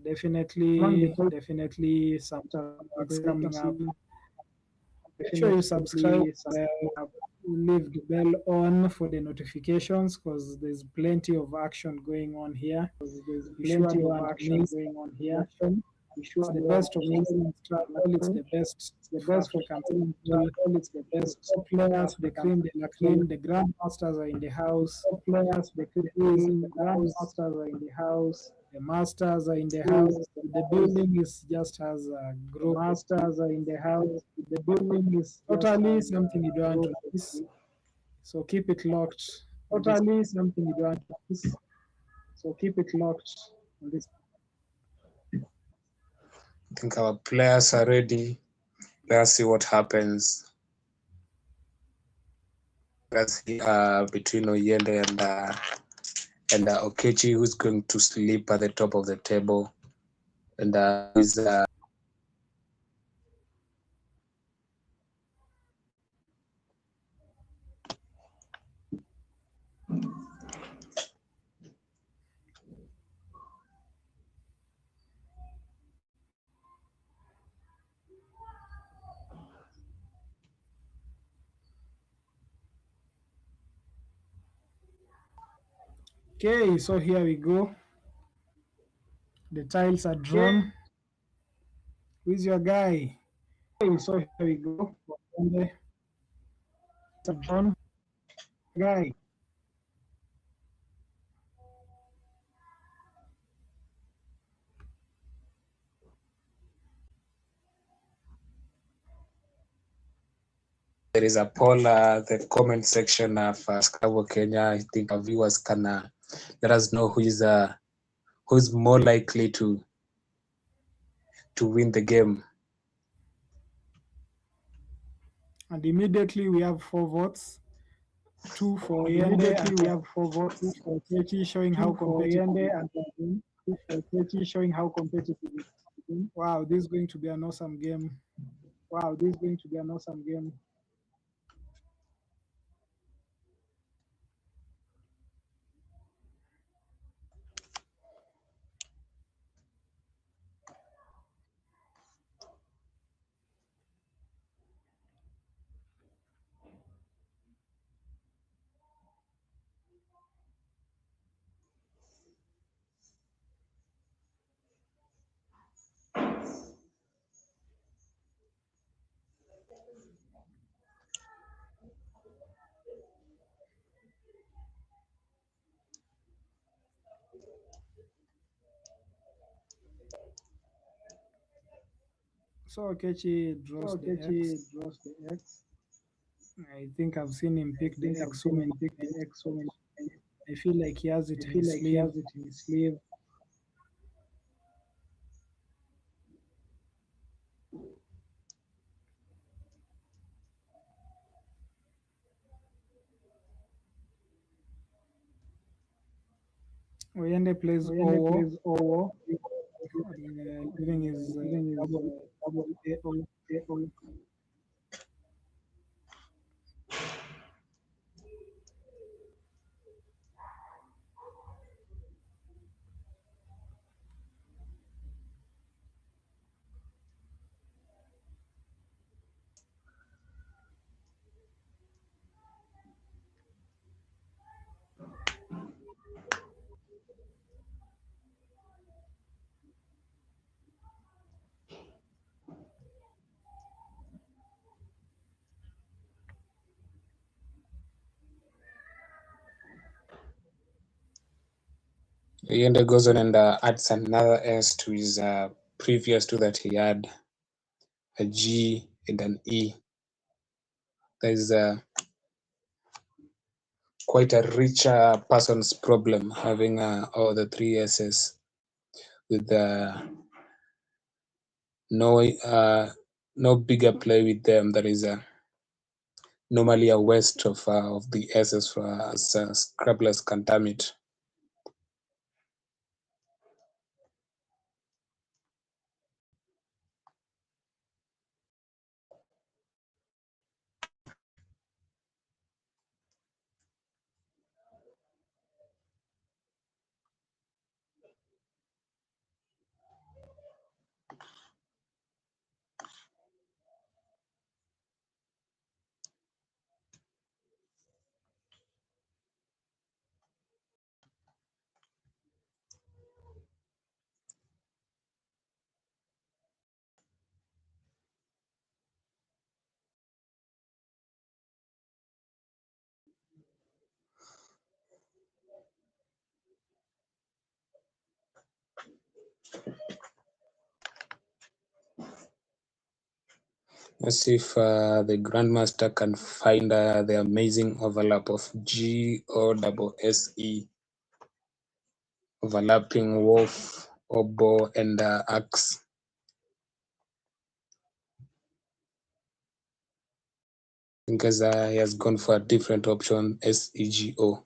Definitely some topics coming up. Make sure you subscribe, leave the bell on for the notifications because there's plenty of action going on here. Be sure don't miss action. It's the best of Scrabble. It's the best of African football. It's the best top players, the cream de la cream. The Grandmasters are in the house. The Masters are in the house. The building is just as a group. The building is totally something you don't want to miss. So keep it locked. Something you don't want to miss. So keep it locked on this. I think our players are ready. Let's see what happens. Let's see between Oyende and Okechi, who's going to sleep at the top of the table, and is Okay, so here we go. The tiles are drawn. Who's your guy? Okay, so here we go. Drawn. Guy. there is a poll the comment section of Scrabble Kenya. I think our viewers can let us know who's more likely to win the game. And immediately we have 4 votes. 2 for Oyende. We have 4 votes. 2 for Okechi, showing how competitive it is. Wow, this is going to be an awesome game. So Okechi draws the X. I think I've seen him pick the X so many times. I feel like he has it in his sleeve. Oyende plays Owo. Leaving his double AO. Yende goes on and adds another S to his previous to that he had a G and an E. There's quite a rich person's problem having all the three S's with no bigger play with them. That is normally a waste of the S's for Scrabblers can term it. Let's see if the Grandmaster can find the amazing overlap of GOSSE, overlapping wolf, oboe, and axe. Because he has gone for a different option, SEGO.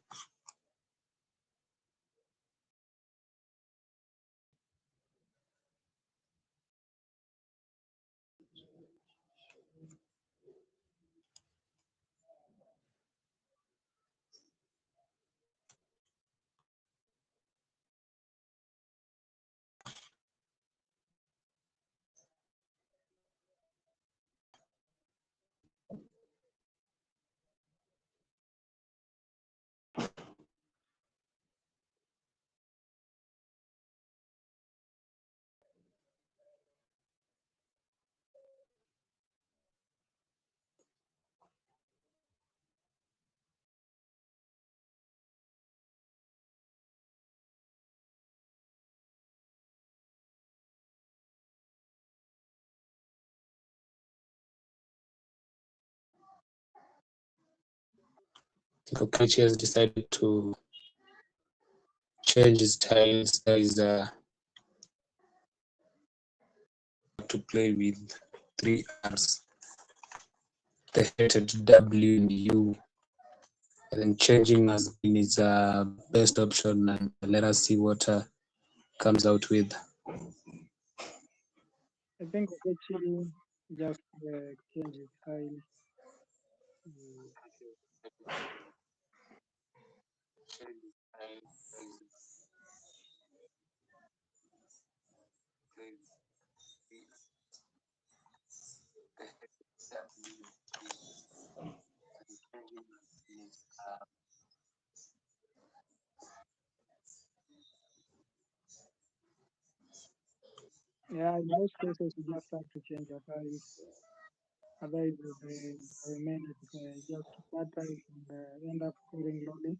Kokichi has decided to change his tiles. That is to play with 3 R's. The hated W and U. And then changing has been his best option, and let us see what comes out with. I think Okechi just exchange his tile. Yeah, in most cases, you just have to change your tiles. Otherwise, they remain with just bad tiles and end up scoring lowly.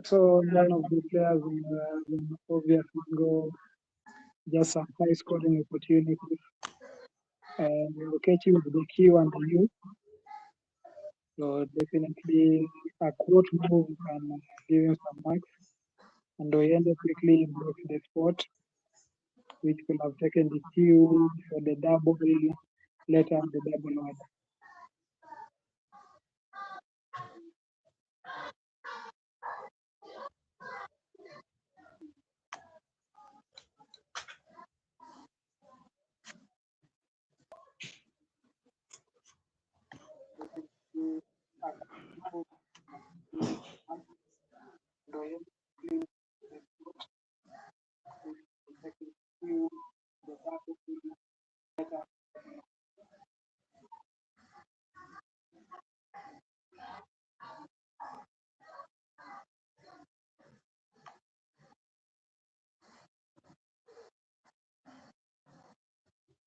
So none of the players will obviously go just some high scoring opportunities. And Okechi with the Q and the U. So definitely a quote move can give him some marks. And Oyende quickly broke the spot, which could have taken the Q for the double, later the double one. A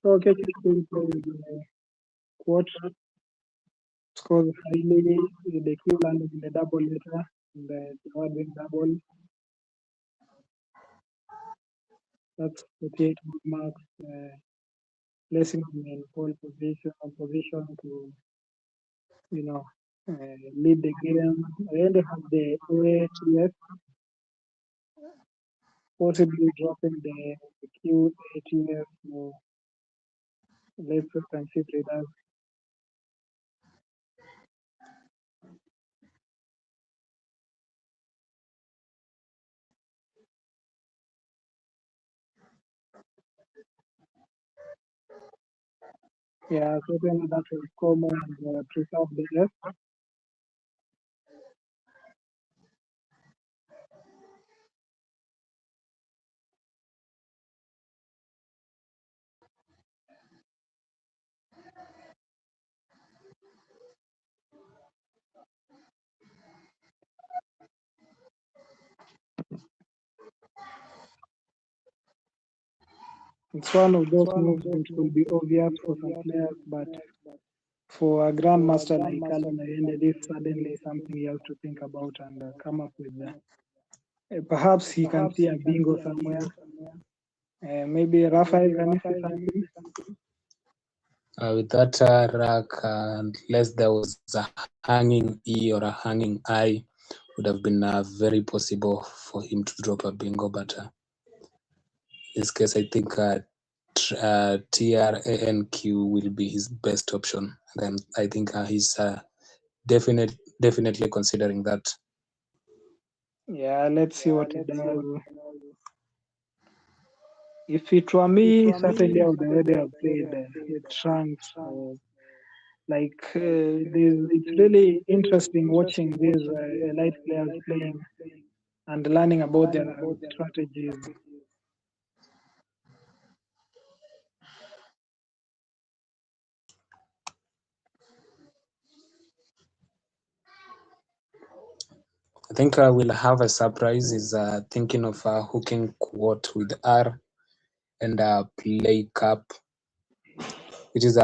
So Kechi still plays quote, scores highly with the Q landing in the double letter, in the word being double. That's 48 marks, placing him in pole position to, you know, lead the game. And have the ATS, possibly dropping the Q ATS. So let's wait and see if it does. Yeah, certainly that will come and preserve the S. It's one of those moves that will be obvious for some players, but for a grandmaster like Alan Ayende, this suddenly is something he has to think about and come up with. Perhaps he can see a bingo somewhere. Maybe Raphael, can you see something? With that rack, unless there was a hanging E or a hanging I, would have been very possible for him to drop a bingo. But in this case, I think TRANQ will be his best option. And I think he's definitely considering that. Yeah, let's see what he does. If it were me, certainly I would already have played with trunks. It's really interesting watching these elite players playing and learning about their strategies. I think we'll have a surprise. Is thinking of hooking quote with R and play cap, which is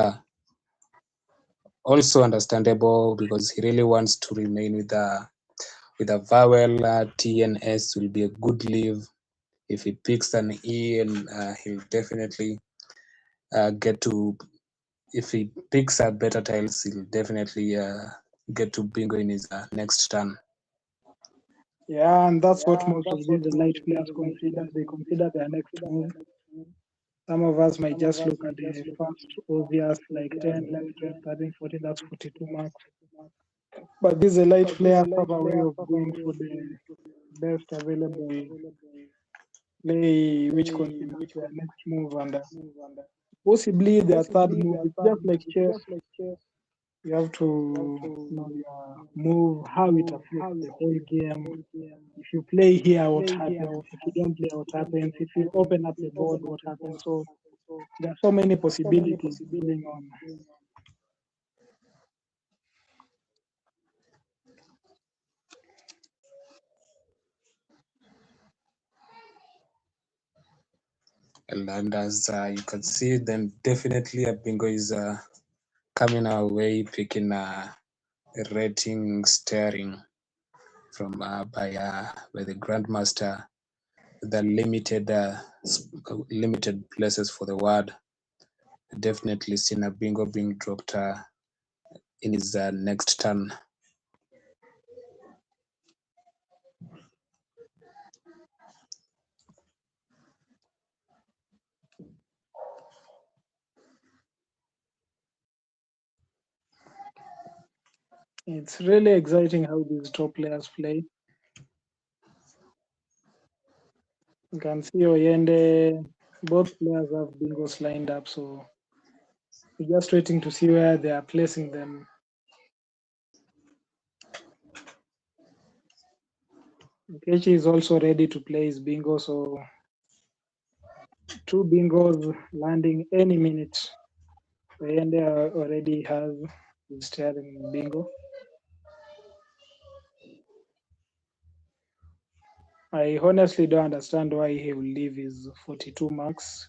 also understandable because he really wants to remain with a vowel. T and S will be a good leave. If he picks an E, and he'll definitely get to. If he picks a better tiles, he'll definitely get to bingo in his next turn. Yeah, and that's what most of these elite players consider. They consider their next move. Some of us might just look at the first obvious, like 10, 11, 12, 13, 14, that's 42 marks. But these elite players have a way of going for the best available play, which considers their next move and possibly their third move. It's just like chess. You have to know your move, how it affects the whole game. If you play here, what happens? If you don't play, what happens? If you open up the board, what happens? So there are so many possibilities going on. And as you can see, then definitely a bingo is coming our way, picking a rating steering from by the Grandmaster. The limited places for the word. Definitely seen a bingo being dropped in his next turn. It's really exciting how these top players play. You can see Oyende, both players have bingos lined up, so we're just waiting to see where they are placing them. Kechi is also ready to play his bingo, so 2 bingos landing any minute. Oyende already has his steering bingo. I honestly don't understand why he will leave his 42 marks.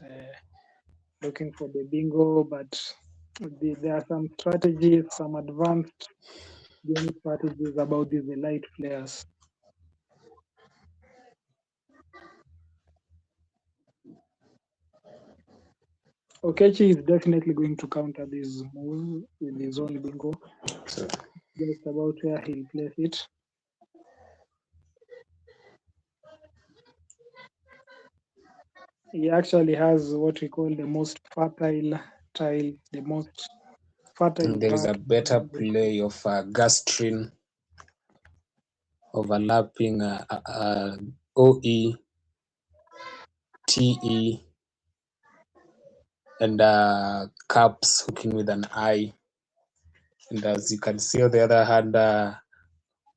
looking for the bingo, but there are some strategies, some advanced game strategies about these elite players. Okechi is definitely going to counter this move with his own bingo. Just about where he'll place it. He actually has what we call the most fertile tile, the most fertile There is a track. better play of gastrin overlapping OE, TE, and caps hooking with an I. And as you can see on the other hand,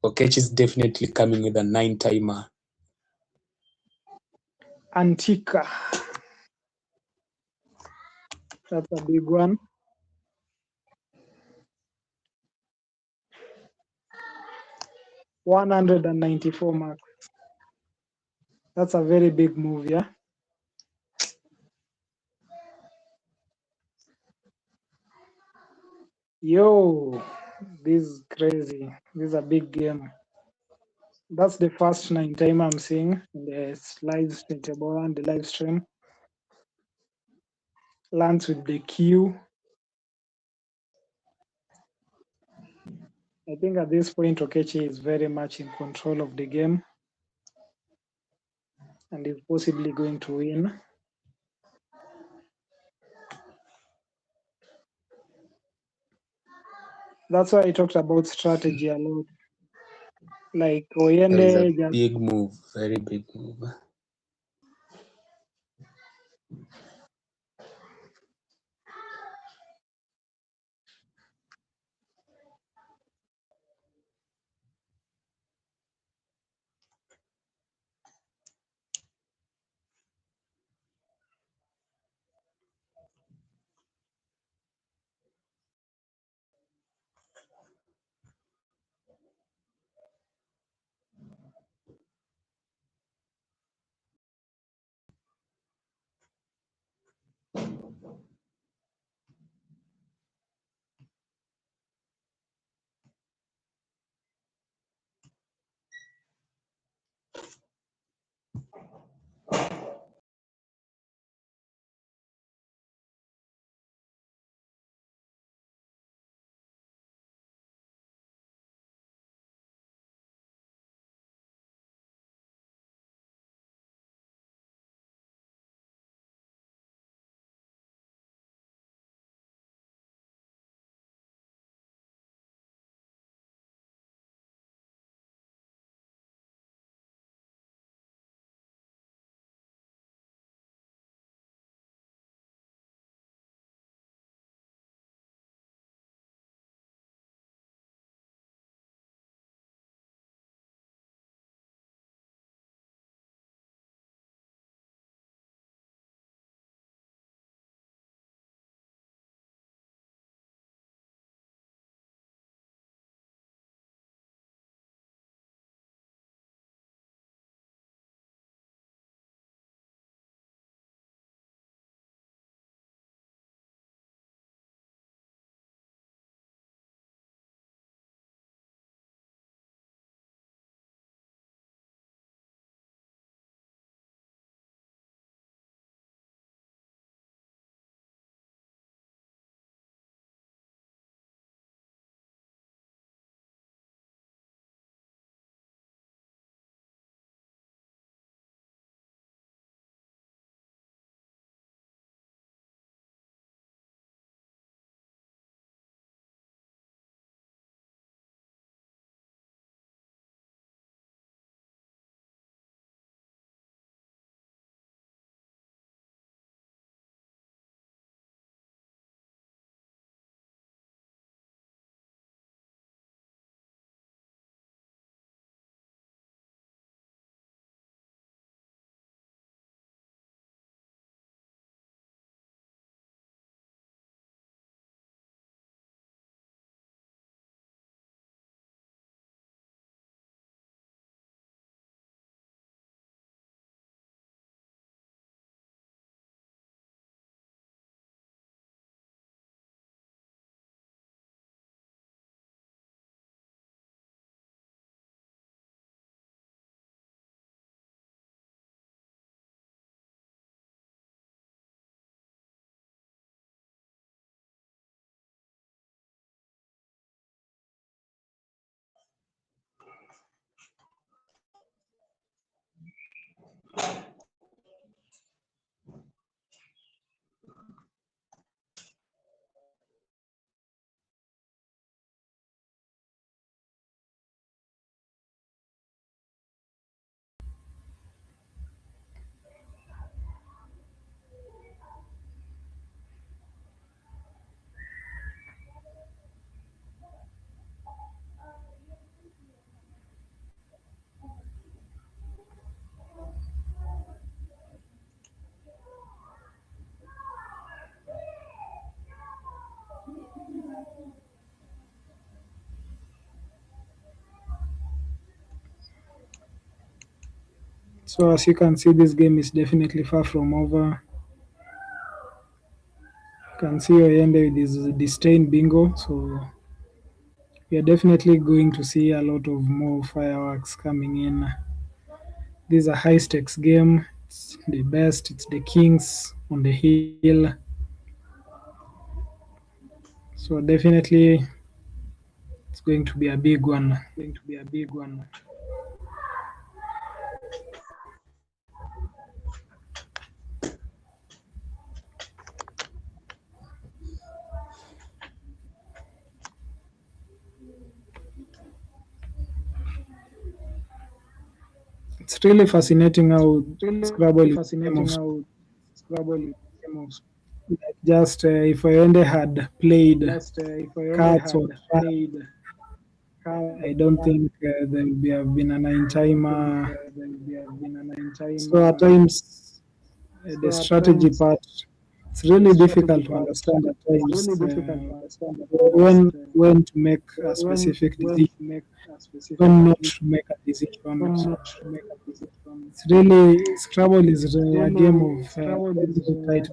Okechi is definitely coming with a 9-timer. Antica. That's a big one. $194 marks. That's a very big move, yeah. Yo, this is crazy. This is a big game. That's the first 9-timer I'm seeing in the live stream, the live stream. Lands with the Q. I think at this point, Okechi is very much in control of the game and is possibly going to win. That's why I talked about strategy a lot. Like That is a Oyende just big move, very big move. So as you can see, this game is definitely far from over. You can see Oyende with his disdain bingo. So we are definitely going to see a lot of more fireworks coming in. This is a high stakes game. It's the best. It's the kings on the hill. So definitely it's going to be a big one. It's really fascinating how Scrabble is a game of like just if Oyende had played cards or trap, I don't think there would have been a nine timer. So at times the strategy part, it's really difficult to understand at times when to make a specific decision, when not to make a decision. So it's really Scrabble is a game of tight.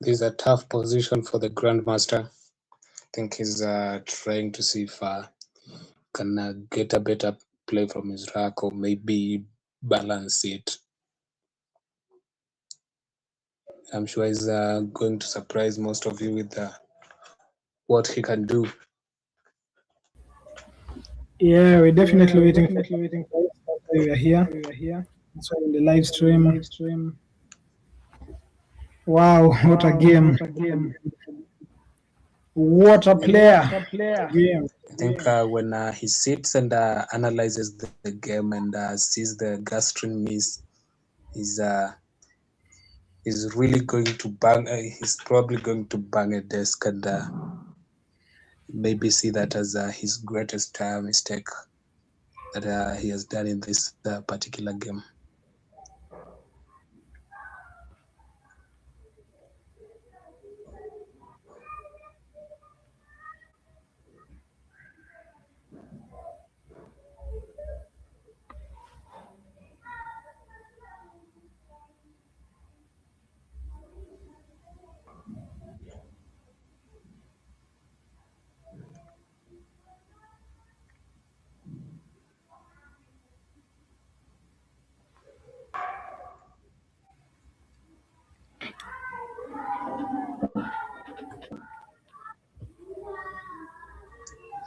This is a tough position for the Grandmaster. I think he's trying to see if can get a better play from his rack or maybe balance it. I'm sure he's going to surprise most of you with what he can do. Yeah, we're definitely waiting for we are here. So in the live stream. Wow, what a game. What a player. Game. I think when he sits and analyzes the game and sees the gastrin miss, he's really going to bang. He's probably going to bang a desk and maybe see that as his greatest mistake that he has done in this particular game.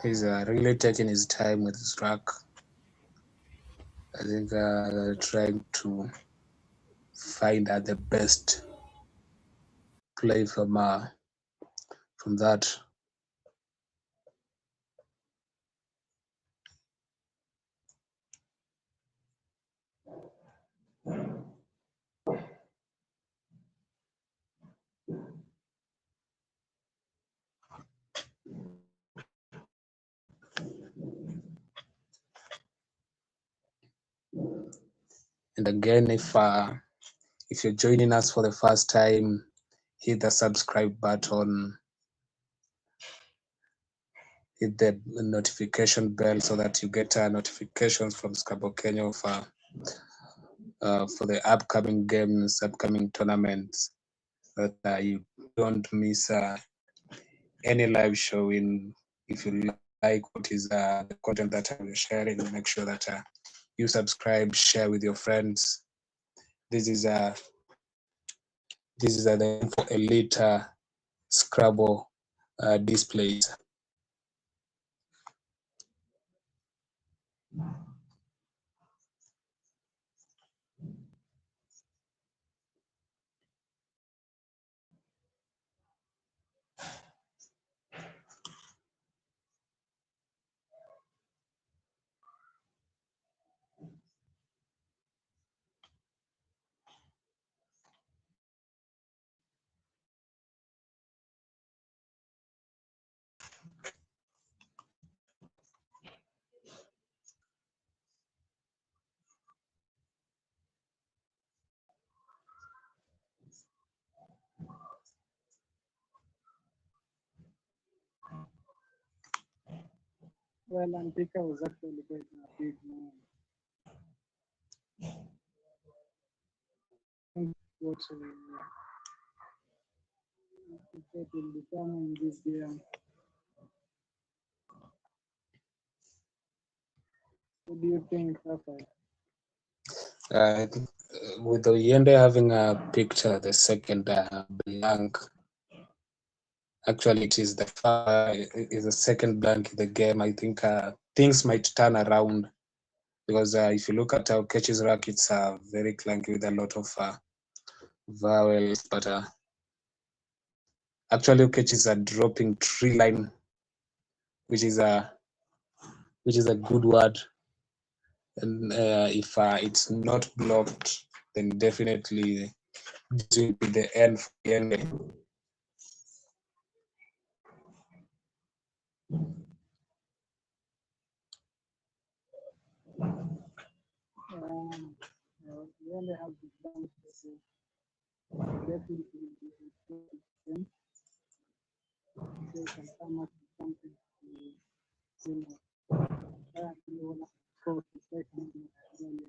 He's really taking his time with his rack. I think trying to find the best play from that. And again, if you're joining us for the first time, hit the subscribe button. hit the notification bell so that you get notifications from Scrabble Kenya for the upcoming games, upcoming tournaments, that you don't miss any live showing. If you like what is the content that I'm sharing, make sure that you subscribe, share with your friends. This is the for elite Scrabble displays. Well, Antika was actually quite a big man. What will become in this game. What do you think, Rafael? With Oyende having picked the second blank, actually it is the second blank in the game. I think things might turn around, because if you look at how Ketch's rack, it's very clunky with a lot of vowels, but actually Ketch is dropping tree line, which is a good word, and if it's not blocked, then definitely this will be the end for Oyende. We only have the dance definitely they can come up with something to, you know, actually want to score the second really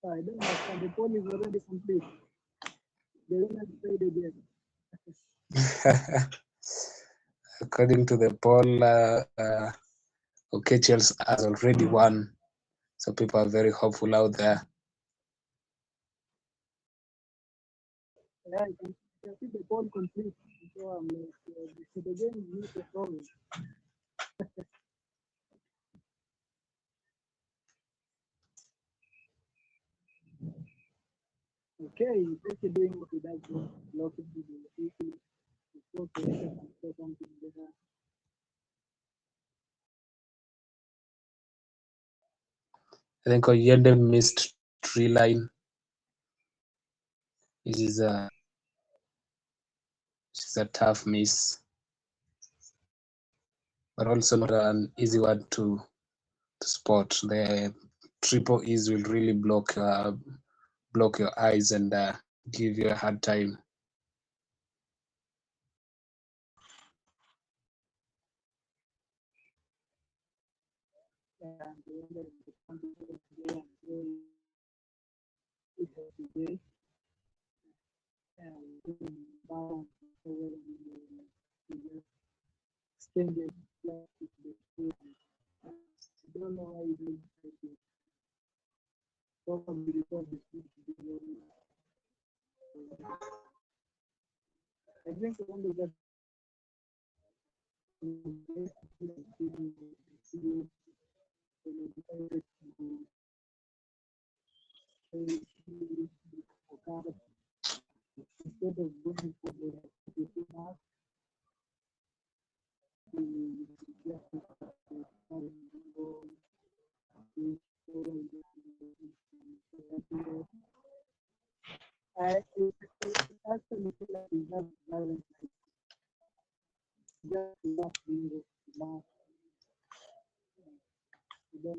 I don't understand. The poll is already complete. They will not play the game. According to the poll, Okechels has already won, so people are very hopeful out there. Yeah, I can see the poll complete. So I'm like, the game is not a problem. Okay, if you're doing what it does, lock it to the issue. Something better. I think Oyende missed tree line. This is a tough miss, but also not an easy one to spot. The triple E's will really block your eyes and give you a hard time. I don't know why you didn't take it. Probably because it's I think when they get instead of going for the mark, I actually feel like it's just violent, just not being the mark. I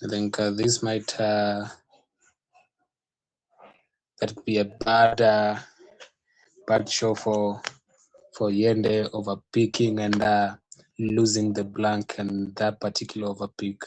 think this might that be a bad show for Yende overpicking and losing the blank and that particular overpick.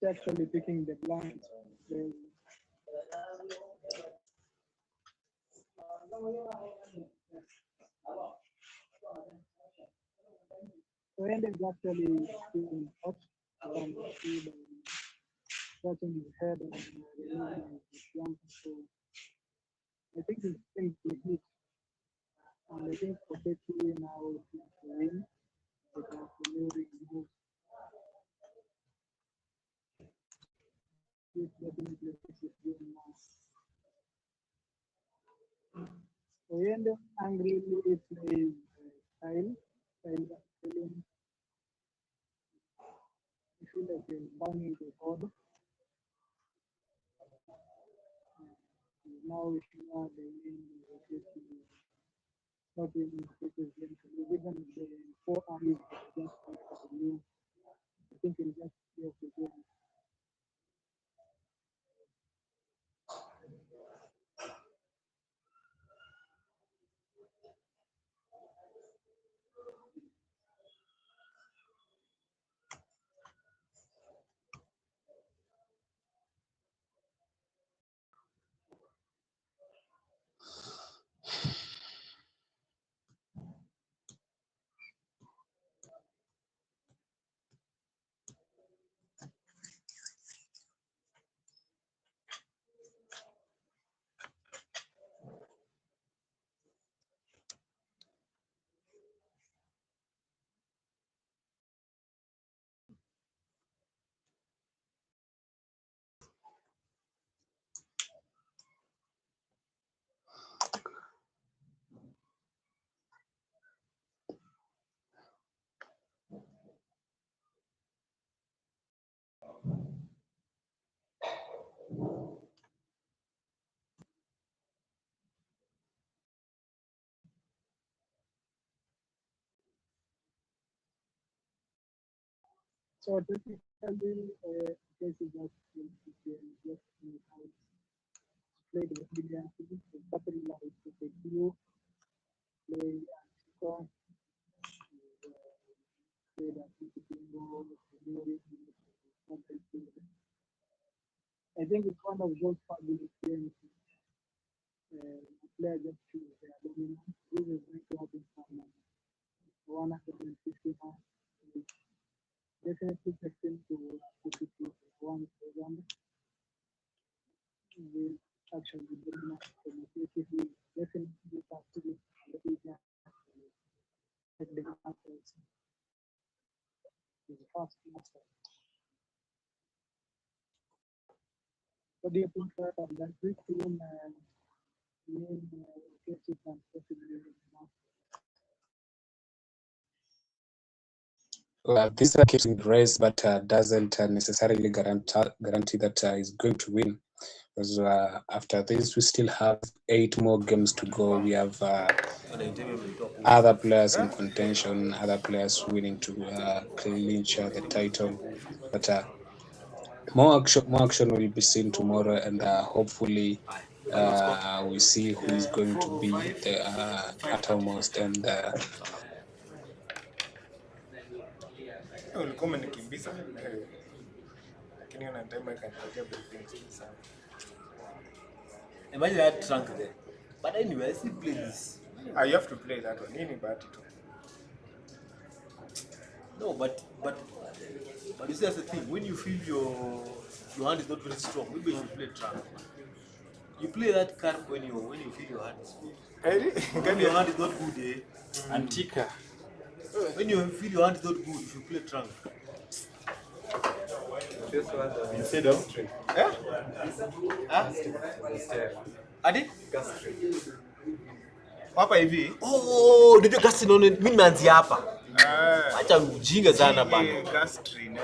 Actually picking the blank. So End is actually feeling hot and scratching his head and removing his jump. So I think he's going to hit. And I think Otieno now is going to win because the luring moves. This definitely fits his game now. Otieno angrily plays tile. Tiling. I feel like he's banging the board. Now we should know the win is not even because even the 4 armies just for you. I think it's just play of the game. So typically, this is just played with brilliance. The battery life to take you, play and score, play that bingo, I think it's one of those fabulous games. Player just choose their dominance. This is going to happen from 150 pounds. Definitely second to 1,000. Will actually dominate competitively. Definitely possible the area at the masters. The first master. What do you think of that? This team name cases and possibly This keeps in race, but doesn't necessarily guarantee that he's going to win. Because after this, we still have 8 more games to go. We have other players in contention, other players willing to clinch the title. But more action will be seen tomorrow, and hopefully we see who is going to be the uttermost and Ulikuwa umenikimbiza. Lakini una time ikanipatia breathing space sana. Imagine I had trunk there. But anyway, I still play this. You have to play that one. Nini bahati tu. No, but you see that's the thing. When you feel your hand is not very strong, maybe you should play trunk. You play that card when you feel your hand is good. When Can your you? hand is not good, Antika. when you feel your hand is not good, you should play trunk. Instead of string. Eh? Adi? Hapa hivi. Oh, ndio kasi naona mimi naanzia hapa. Acha ujinga sana bana. Gastrin.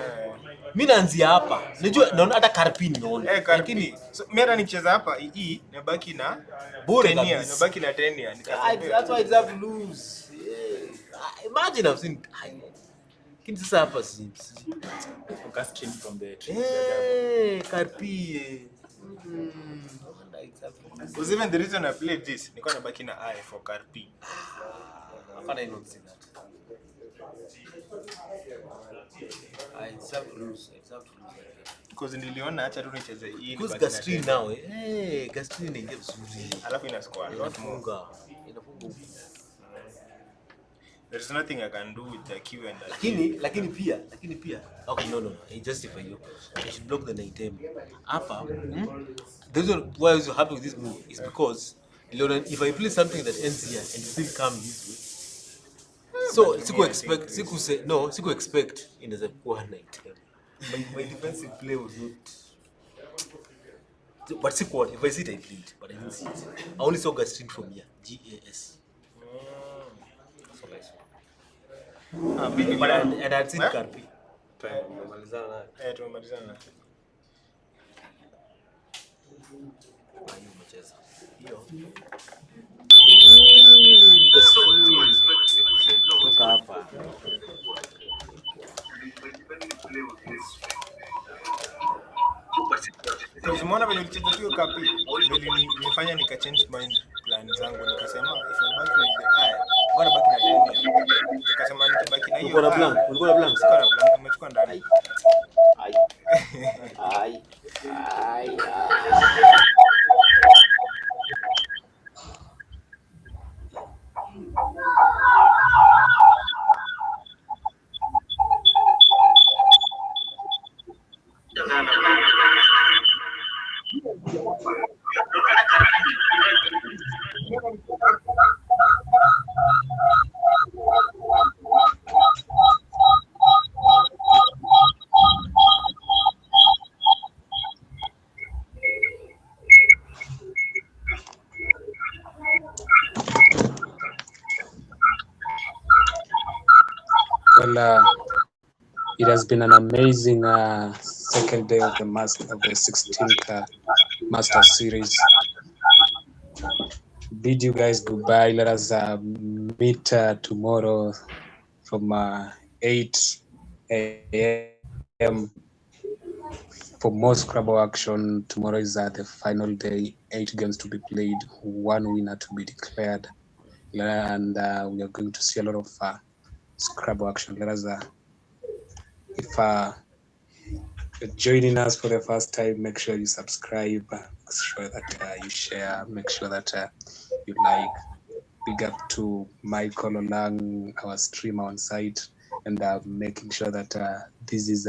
Mimi naanzia hapa. Unajua naona hata karpini naona. Lakini mimi hata nikicheza hapa hii nabaki na Bure 10 years, kabisa. nabaki na 10 years. That's why it's have to lose. Yeah. Imagine I've seen. Lakini sasa hapa si. Gastrin from the tree. Karpi. Was even the reason I played this. Nilikuwa nabaki na I for Carpi. How can I not see that? I have to lose. Because niliona acha tu nicheze hii. Because Gastrin now. Gastrin inaingia vizuri. Alafu ina score a lot more. Inafunga. There is nothing I can do with the Q and the Lakini pia. Okay, no. I justify you. I should block the night time. Hapa, the reason why I was happy with this move is because if I play something that ends here and still come this way. So, siku expect inaweza kuwa night time. My defensive play was not. But if I see it, I played, but I didn't see it. I only saw Gastrin from here. GAS. That's all I saw. But and I'd seen Karpi. tumemalizana. Hiyo umecheza. Hiyo. Toka hapa. Tumeona vile ulicheza tu Carpi. Nilifanya nika change mind plan zangu nikasema if I back with the I, bora baki na 10 years. Nikasema nikibaki na hiyo. Ulikuwa na blank. Sikuwa na blank, nimechukua ndani. Ai. Well, it has been an amazing second day of the 16th Master Series. Bid you guys goodbye. Let us meet tomorrow from 8 a.m. for more Scrabble action. Tomorrow is the final day. 8 games to be played, 1 winner to be declared, and we are going to see a lot of Scrabble action. Let us, if you're joining us for the first time, make sure you subscribe, make sure that you share, make sure that you like. Big up to Michael Olang, our streamer on site, and making sure that this is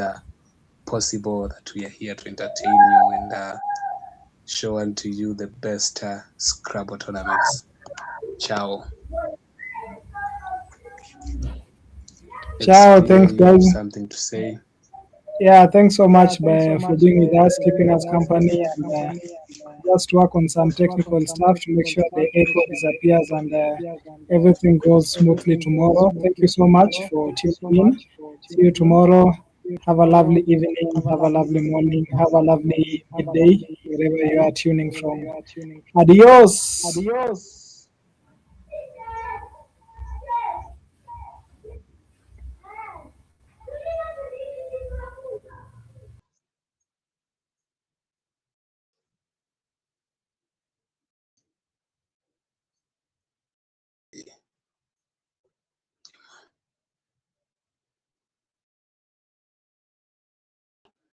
possible, that we are here to entertain you and show unto you the best Scrabble tournaments. Ciao. Ciao, thanks guys. Something to say? Yeah, thanks so much for being with us, keeping us company, and just work on some technical stuff to make sure the echo disappears and everything goes smoothly tomorrow. Thank you so much for tuning in. See you tomorrow. Have a lovely evening, have a lovely morning, have a lovely midday, wherever you are tuning from. Adios.